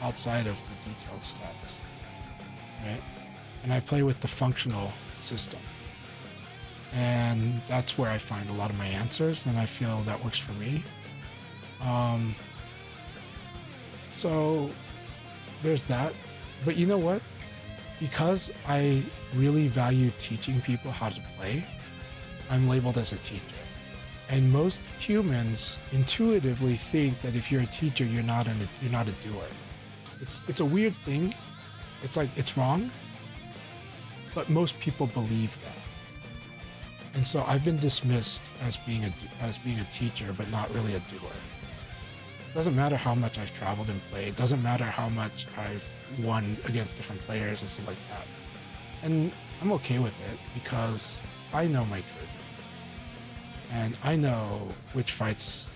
outside of the detailed stats, right? And I play with the functional system. And that's where I find a lot of my answers, and I feel that works for me. So there's that. But you know what? Because I really value teaching people how to play, I'm labeled as a teacher. And most humans intuitively think that if you're a teacher, you're not a doer. It's a weird thing. It's like it's wrong, but most people believe that. And so I've been dismissed as being a teacher, but not really a doer. Doesn't matter how much I've traveled and played. Doesn't matter how much I've won against different players and stuff like that. And I'm okay with it because I know my truth. And I know which fights,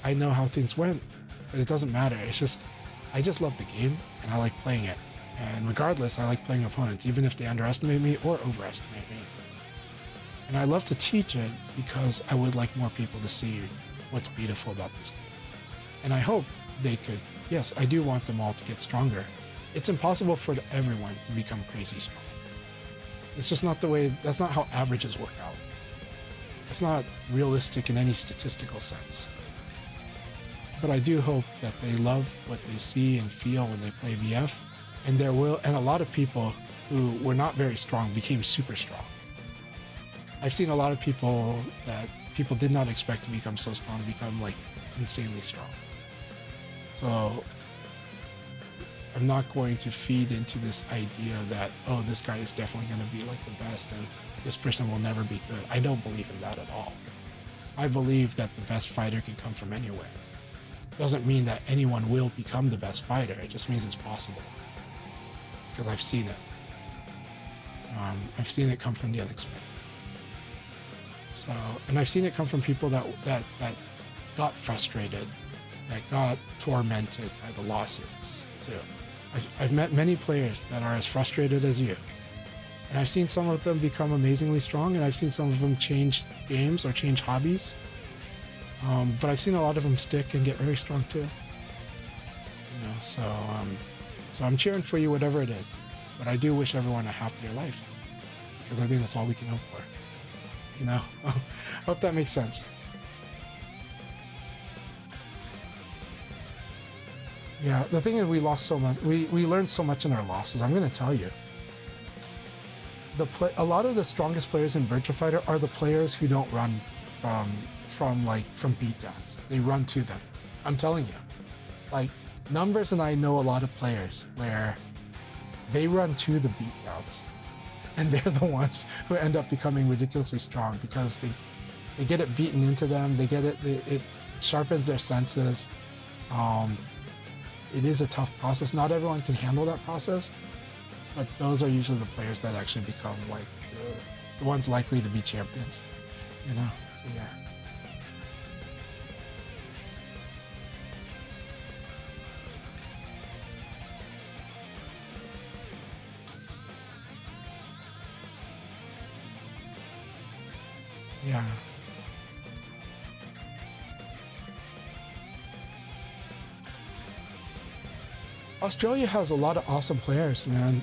I know how things went, but it doesn't matter. It's just, I just love the game and I like playing it. And regardless, I like playing opponents, even if they underestimate me or overestimate me. And I love to teach it because I would like more people to see what's beautiful about this game. And I hope they could, yes, I do want them all to get stronger. It's impossible for everyone to become crazy strong. It's just not the way, that's not how averages work out. It's not realistic in any statistical sense. But I do hope that they love what they see and feel when they play VF. And and a lot of people who were not very strong became super strong. I've seen a lot of people that people did not expect to become so strong become like insanely strong. So I'm not going to feed into this idea that, oh, this guy is definitely going to be like the best and this person will never be good. I don't believe in that at all. I believe that the best fighter can come from anywhere. Doesn't mean that anyone will become the best fighter. It just means it's possible. Because I've seen it. I've seen it come from the unexpected. So, and I've seen it come from people that got frustrated, that got tormented by the losses too. I've met many players that are as frustrated as you. And I've seen some of them become amazingly strong, and I've seen some of them change games or change hobbies. But I've seen a lot of them stick and get very strong too. You know, so I'm cheering for you, whatever it is. But I do wish everyone a happier life, because I think that's all we can hope for. You know, I hope that makes sense. Yeah, the thing is, we lost so much. We learned so much in our losses. I'm going to tell you. A lot of the strongest players in Virtua Fighter are the players who don't run from beatdowns. They run to them. I'm telling you. Like, Numbers and I know a lot of players where they run to the beatdowns, and they're the ones who end up becoming ridiculously strong because they get it beaten into them. They get it. It sharpens their senses. It is a tough process. Not everyone can handle that process, but those are usually the players that actually become like the ones likely to be champions. You know. So yeah. Yeah. Australia has a lot of awesome players, man.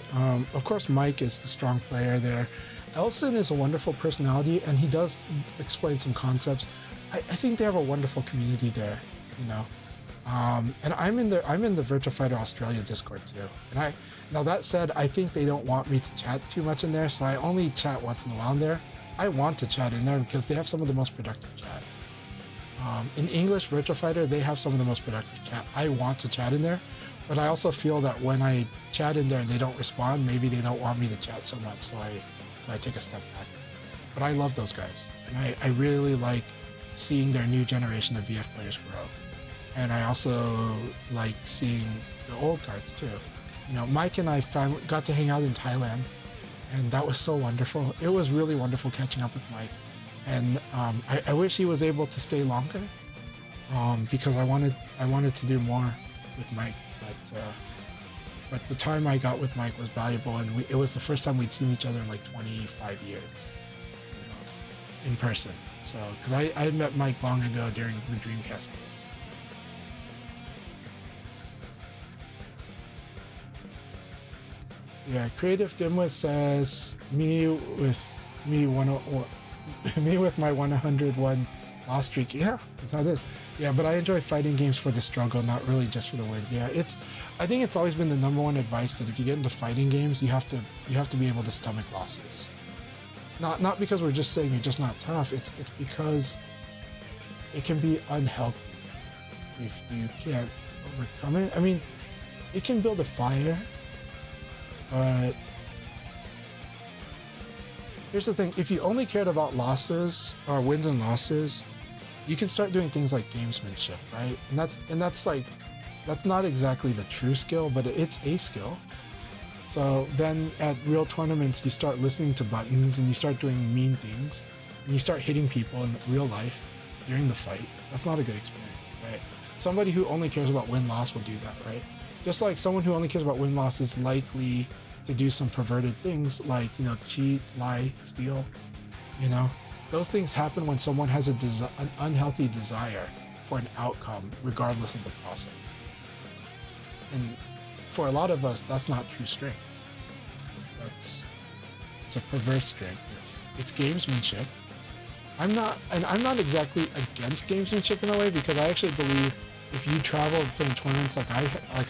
Of course, Mike is the strong player there. Elson is a wonderful personality, and he does explain some concepts. I think they have a wonderful community there, you know. And I'm in the Virtua Fighter Australia Discord too. And now that said, I think they don't want me to chat too much in there, so I only chat once in a while in there. I want to chat in there because they have some of the most productive chat. In English Virtua Fighter, they have some of the most productive chat. I want to chat in there, but I also feel that when I chat in there and they don't respond, maybe they don't want me to chat so much, so I take a step back. But I love those guys, and I really like seeing their new generation of VF players grow. And I also like seeing the old cards too. You know, Mike and I finally got to hang out in Thailand, and that was so wonderful. It was really wonderful catching up with Mike. And I wish he was able to stay longer, because I wanted to do more with Mike. But the time I got with Mike was valuable, and it was the first time we'd seen each other in like 25 years, you know, in person. So, because I met Mike long ago during the Dreamcast days. Yeah, Creative Dimwit says me with my 101 loss streak. Yeah, that's how it is. Yeah, but I enjoy fighting games for the struggle, not really just for the win. Yeah, I think it's always been the number one advice that if you get into fighting games, you have to be able to stomach losses. Not because we're just saying you're just not tough. It's because it can be unhealthy if you can't overcome it. I mean, it can build a fire, but here's the thing: if you only cared about losses or wins and losses, you can start doing things like gamesmanship, right? And that's not exactly the true skill, but it's a skill. So then at real tournaments, you start listening to buttons and you start doing mean things and you start hitting people in real life during the fight. That's not a good experience, right? Somebody who only cares about win-loss will do that, right? Just like someone who only cares about win-loss is likely to do some perverted things like, cheat, lie, steal, Those things happen when someone has an unhealthy desire for an outcome, regardless of the process. And for a lot of us, that's not true strength. It's a perverse strength. It's gamesmanship. I'm not exactly against gamesmanship in a way, because I actually believe if you travel and play in tournaments like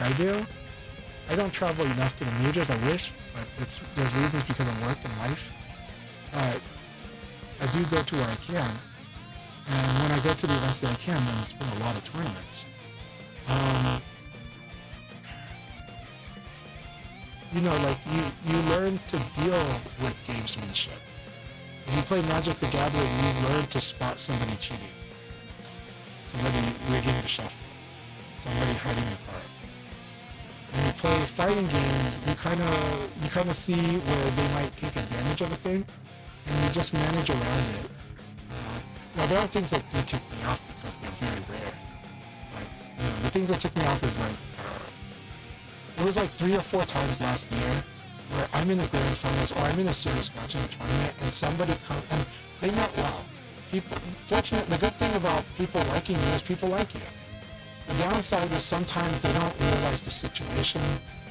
I do, I don't travel enough to the majors. I wish, but there's reasons because of work and life. But I do go to where I can, and when I go to the events that I can, then it's been a lot of tournaments. You learn to deal with gamesmanship. If you play Magic the Gathering, you learn to spot somebody cheating, somebody rigging the shuffle, somebody hiding a card. When you play fighting games, you kind of see where they might take advantage of a thing, and you just manage around it. Now there are things that do tick me off because they're very rare. Like, the things that tick me off is like, it was like 3 or 4 times last year where I'm in a grand finals or I'm in a serious match in a tournament and somebody comes and they meant well. The good thing about people liking you is people like you. The downside is sometimes they don't realize the situation.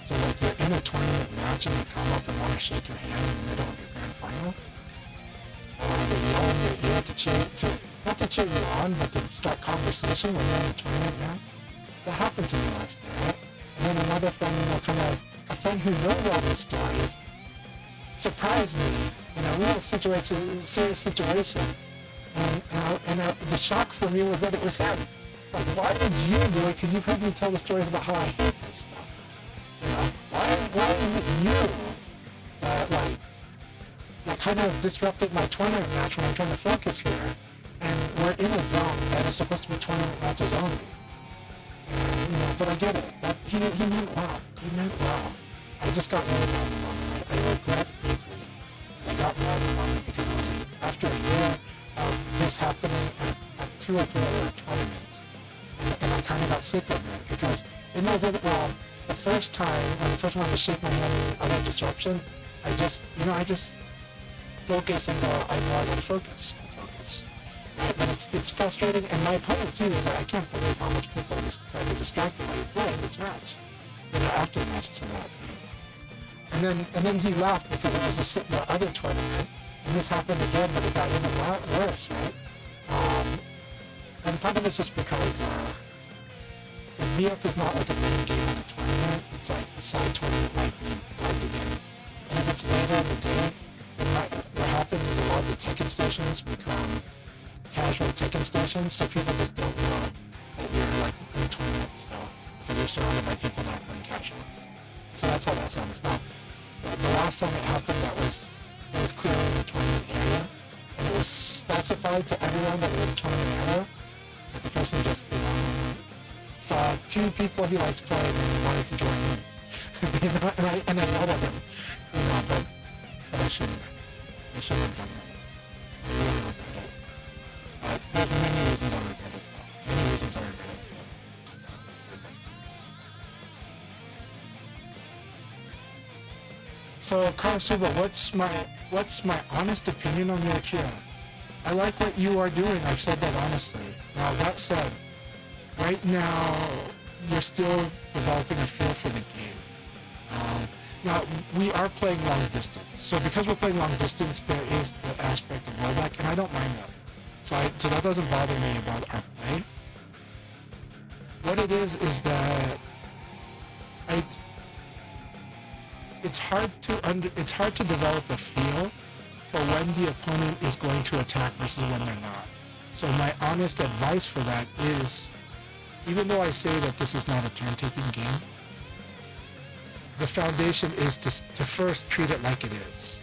So like you're in a tournament match and they come up and want to shake your hand in the middle of your grand finals. Or they yell in your ear not to cheer you on, but to start conversation when you're in a tournament match. That happened to me last year, right? And then another friend, a friend who knows all these stories, surprised me in a real serious situation. And the shock for me was that it was him. Like, why did you do it? Because you've heard me tell the stories about how I hate this stuff. Why is it you that kind of disrupted my tournament match when I'm trying to focus here? And we're in a zone that is supposed to be tournament matches only. But I get it. He meant well. He meant well. I just got really mad in the moment. I regret deeply. I got mad in the moment because it was after a year of this happening at 2 or 3 other tournaments. And I kind of got sick of it because in those other, the first time, when I first wanted to shake my hand in other disruptions, I just focus and go, I know I gotta focus. Right? But it's frustrating, and my opponent sees it, he's like, I can't believe how much people are just trying to distract me while you're playing this match. After the match, it's that. And then he laughed because it was the other tournament, and this happened again, but it got even worse, right? And part of it's just because the VF is not like a main game in a tournament. It's like a side tournament might be blended in. And if it's later in the day, what happens is a lot of the Tekken stations become casual Tekken stations, so people just don't know that you're like in a tournament still, because you're surrounded by people that are playing casuals. So that's how that sounds. Now, the last time it happened, it was clearly in the tournament area, and it was specified to everyone that it was a tournament area, but the person just, saw 2 people he likes playing and wanted to join in. and I yelled at him, but I shouldn't have done that. I really regret it. But there's many reasons I regret it, though. Many reasons I regret it. So, Karasuba, what's my honest opinion on the Akira? I like what you are doing. I've said that honestly. Now, that said, right now, you're still developing a feel for the game. Now, we are playing long distance. So because we're playing long distance, there is the aspect of rollback, and I don't mind that. So that doesn't bother me about our play. What it is that it's hard to develop a feel for when the opponent is going to attack versus when they're not. So my honest advice for that is, even though I say that this is not a turn-taking game, the foundation is to first treat it like it is.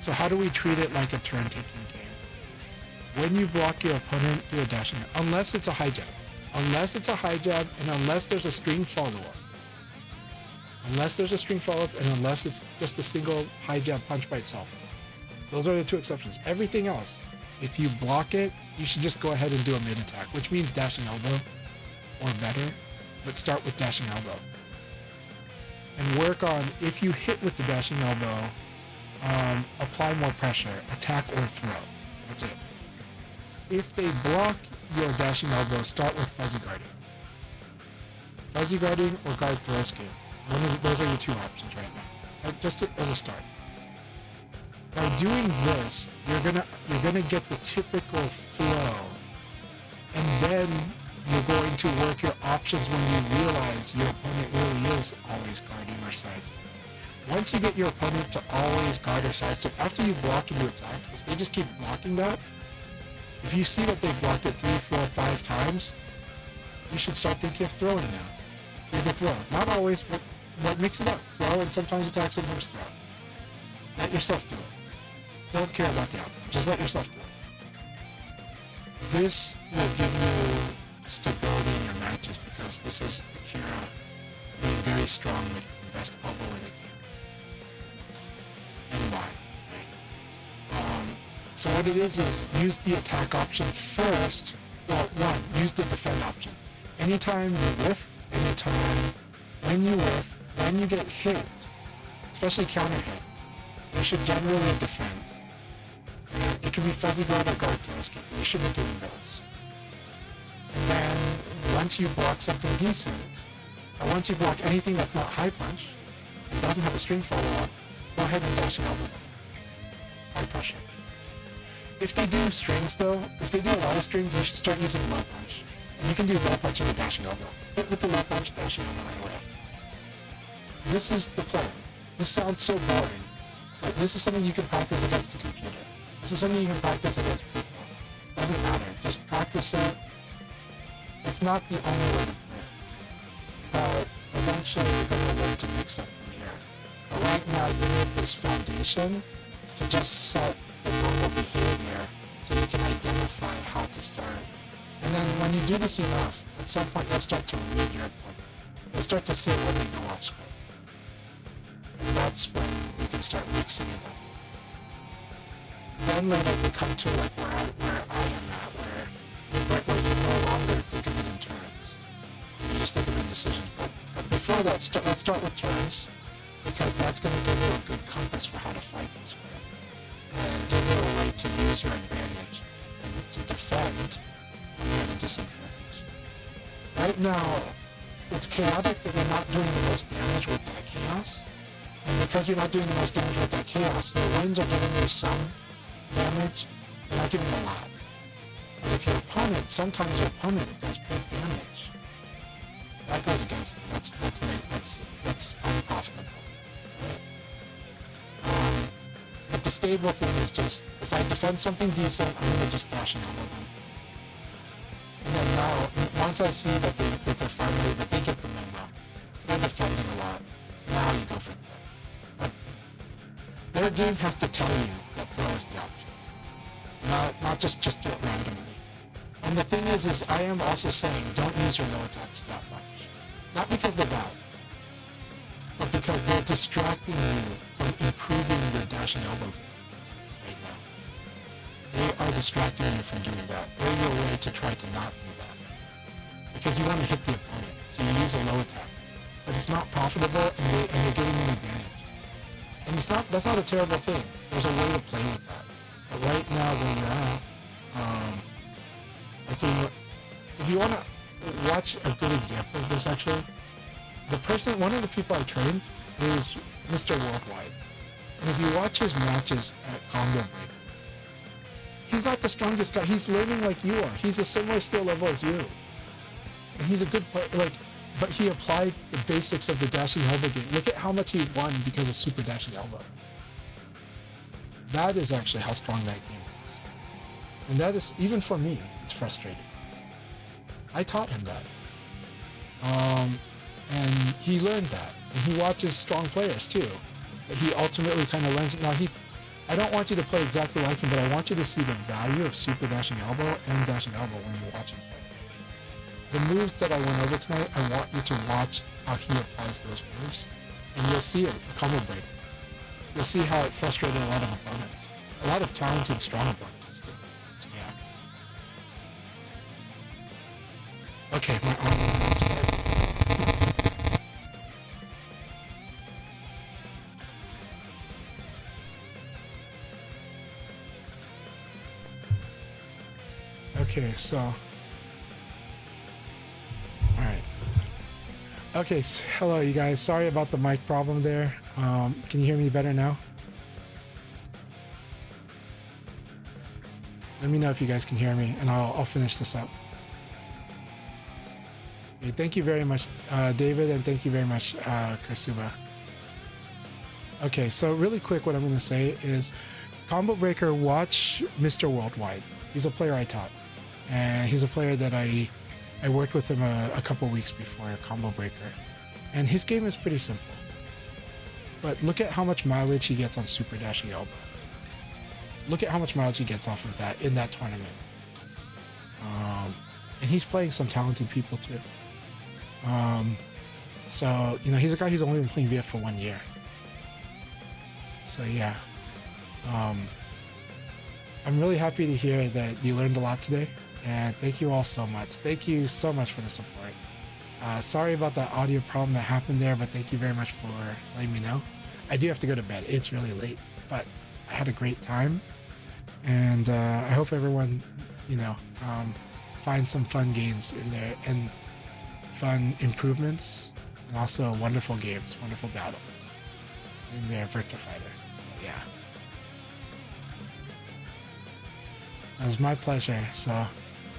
So how do we treat it like a turn-taking game? When you block your opponent, do a dashing, unless it's a high jab. Unless it's a high jab, and unless there's a string follow-up. Unless there's a string follow-up, and unless it's just a single high jab punch by itself. Those are the two exceptions. Everything else, if you block it, you should just go ahead and do a mid-attack, which means dashing elbow, or better, but start with dashing elbow. And work on, if you hit with the dashing elbow, apply more pressure, attack or throw. That's it. If they block your dashing elbow, start with fuzzy guarding. Fuzzy guarding or guard throw escape. Those are your two options right now. Just as a start. By doing this, you're gonna get the typical flow, and then you're going to work your options when you realize your opponent really is always guarding or sidestep. Once you get your opponent to always guard or sidestep, after you block and you attack, if they just keep blocking that, if you see that they've blocked it 3, 4, 5 times, you should start thinking of throwing now. Either throw. Not always, but mix it up. Throw and sometimes attack, sometimes throw. Let yourself do it. Don't care about the outcome. Just let yourself do it. This will give you stability in your matches because this is Akira being very strong with the best elbow in the game. And why, right? So what it is use the attack option first. Well, use the defend option. Anytime you whiff, when you whiff, when you get hit, especially counter hit, you should generally defend. It can be fuzzy guard or guard throw escape. You should be doing those. And then once you block something decent, or once you block anything that's not high punch, and doesn't have a string follow-up, go ahead and dash an elbow. High pressure. If they do strings though, if they do a lot of strings, you should start using low punch. And you can do low punch and a dashing elbow. Hit with the low punch, dashing elbow right away after. This is the plan. This sounds so boring, but this is something you can practice against the computer. This is something you can practice against people. Doesn't matter. Just practice it. It's not the only way to play. But eventually you're going to learn to mix up from here. But right now you need this foundation to just set the normal behavior so you can identify how to start. And then when you do this enough, at some point you'll start to read your opponent. You'll start to see when they go off script. And that's when you can start mixing it up. Then later we come to like where I am at, where you no longer think of it in turns. You just think of it in decisions. But before that, let's start with turns, because that's going to give you a good compass for how to fight this way. And give you a way to use your advantage and to defend when you're at a disadvantage. Right now, it's chaotic, but you're not doing the most damage with that chaos. And because you're not doing the most damage with that chaos, your wins are giving you some damage, you're not giving a lot. But if your opponent, sometimes your opponent does big damage, that goes against me. That's unprofitable. Right? But the stable thing is just, if I defend something decent, I'm going to just dash and elbow them. And then now, once I see that they're finally, that they get the memo, they're defending a lot, now you go for throw. But their game has to tell you that throw is the option. Not just do it randomly. And the thing is I am also saying don't use your low attacks that much. Not because they're bad, but because they're distracting you from improving your dashing elbow game right now. They are distracting you from doing that. They're your way to try to not do that. Because you want to hit the opponent, so you use a low attack. But it's not profitable, and you're getting an advantage. And that's not a terrible thing. There's a way to play with that. But right now, where you're at, I think if you want to watch a good example of this, actually, one of the people I trained is Mr. Worldwide. And if you watch his matches at Congo Break, he's not the strongest guy. He's learning like you are. He's a similar skill level as you. And he's a good player, like, but he applied the basics of the dashing elbow game. Look at how much he won because of super dashing elbow. That is actually how strong that game is. And that is, even for me, it's frustrating. I taught him that. And he learned that. And he watches strong players too. But he ultimately kind of learns it. Now I don't want you to play exactly like him, but I want you to see the value of super dashing elbow and dashing elbow when you're watching play. The moves that I went over tonight, I want you to watch how he applies those moves. And you'll see it, a combo break. You'll see how it frustrated a lot of opponents. A lot of talented, strong opponents. So, yeah. Okay, my arm. Okay, so. Alright. Okay, so, hello you guys. Sorry about the mic problem there. Can you hear me better now? Let me know if you guys can hear me, and I'll finish this up. Okay, thank you very much, David, and thank you very much, Kursuba. Okay, so really quick, what I'm going to say is, Combo Breaker, watch Mr. Worldwide. He's a player I taught, and he's a player that I worked with him a couple weeks before Combo Breaker, and his game is pretty simple. But look at how much mileage he gets on super dashing elbow. Look at how much mileage he gets off of that in that tournament. And he's playing some talented people too. So, you know, he's a guy who's only been playing VF for 1 year. So yeah. I'm really happy to hear that you learned a lot today. And thank you all so much. Thank you so much for the support. Sorry about that audio problem that happened there, but thank you very much for letting me know. I do have to go to bed. It's really late, but I had a great time. And I hope everyone, you know, finds some fun gains in there and fun improvements, and also wonderful games, wonderful battles in their Virtua Fighter. So yeah. It was my pleasure. So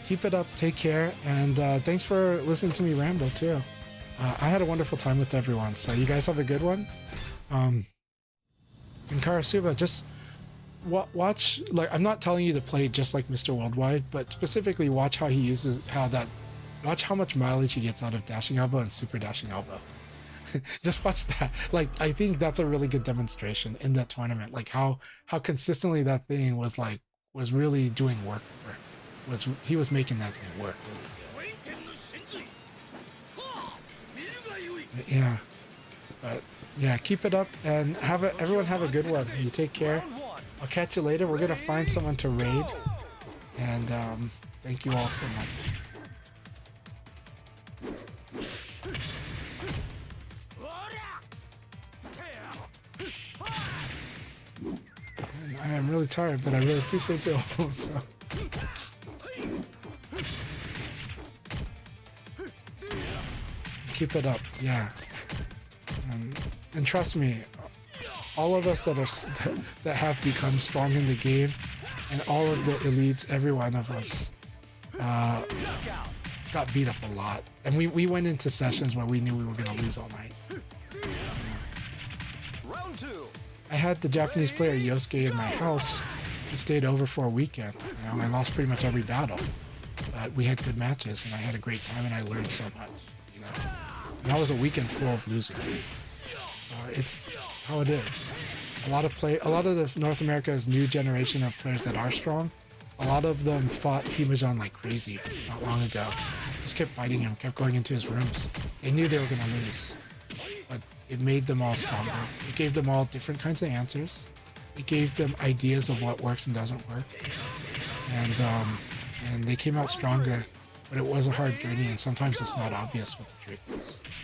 keep it up, take care, and thanks for listening to me ramble too. I had a wonderful time with everyone, so you guys have a good one. And Karasuba, just watch, like, I'm not telling you to play just like Mr. Worldwide, but specifically watch how he uses, watch how much mileage he gets out of dashing elbow and super dashing elbow. Just watch that. Like, I think that's a really good demonstration in that tournament, like how consistently that thing was really doing work for, he was making that thing work really good. But yeah, but yeah, keep it up and everyone have a good one. You take care. I'll catch you later. We're gonna find someone to raid, and thank you all so much. And I am really tired, but I really appreciate you all. So. Keep it up, yeah. And trust me, all of us that have become strong in the game, and all of the elites, every one of us got beat up a lot. And we went into sessions where we knew we were going to lose all night. Round two. I had the Japanese player Yosuke in my house. He stayed over for a weekend. You know, I lost pretty much every battle, but we had good matches, and I had a great time, and I learned so much. You know, and that was a weekend full of losing. So it's how it is. A lot of the North America's new generation of players that are strong, a lot of them fought Himajan like crazy not long ago. Just kept fighting him, kept going into his rooms. They knew they were gonna lose, but it made them all stronger. It gave them all different kinds of answers. It gave them ideas of what works and doesn't work, and they came out stronger. But it was a hard journey, and sometimes it's not obvious what the truth is. So,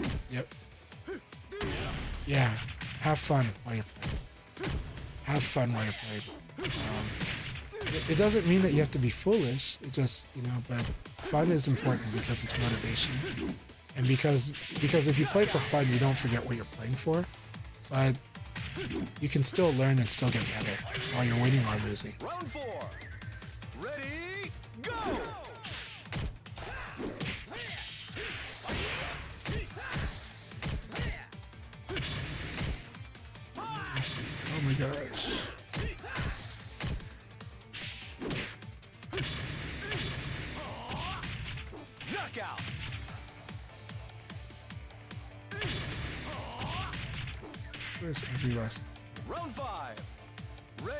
yeah. Yep. Yeah. Have fun while you're playing. Have fun while you're playing. It doesn't mean that you have to be foolish. It just, you know, but fun is important because it's motivation. And because if you play for fun, you don't forget what you're playing for, but you can still learn and still get better while you're winning or losing. Round 4. Ready, go! Let's see. Oh my gosh. Knockout. Where's every last? Round 5. Ready,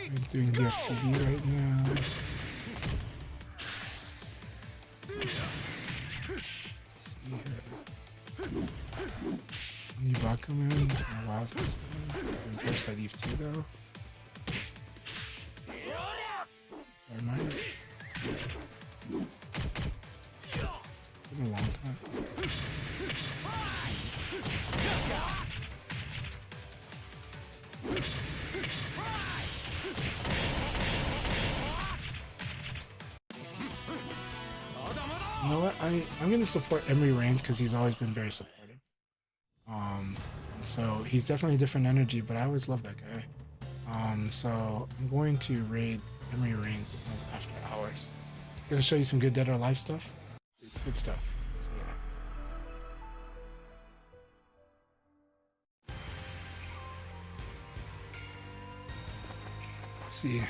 I'm doing DFTV right now. Let's see here. New Bakuman, it's been a while since I've been first at Eve 2 though. Or am I? It's been a long time. You know what? I'm gonna support Emery Reigns because he's always been very supportive. So he's definitely a different energy, but I always love that guy. So I'm going to raid Emery Reigns after hours. It's gonna show you some good Dead or Alive stuff. It's good stuff. So yeah. Let's see.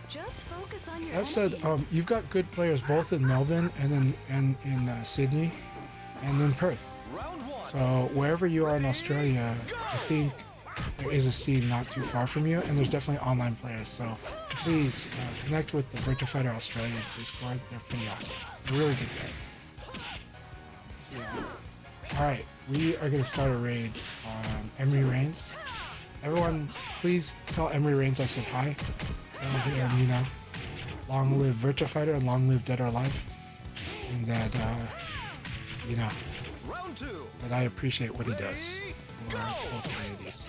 Just focus on your That said, energy. you've got good players both in Melbourne and in Sydney and in Perth. round 1. So wherever you are in Australia, I think there is a scene not too far from you, and there's definitely online players. So please connect with the Virtua Fighter Australia Discord. They're pretty awesome. They're really good guys. So yeah. All right, we are gonna start a raid on Emery Reigns. Everyone, please tell Emery Reigns I said hi. Tell him, you know, long live Virtua Fighter and long live Dead or Alive, and that you know, Round 2. that I appreciate what he does for both communities.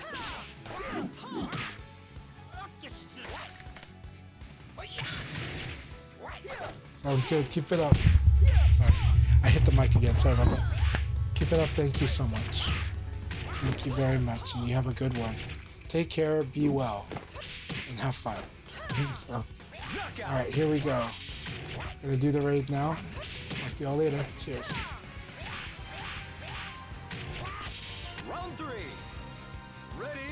Sounds good. Keep it up. Sorry, I hit the mic again. Sorry about that. Keep it up. Thank you so much. Thank you very much, and you have a good one. Take care, be well, and have fun. So, all right, here we go. Gonna do the raid now. Talk to y'all later. Cheers. Round 3. Ready,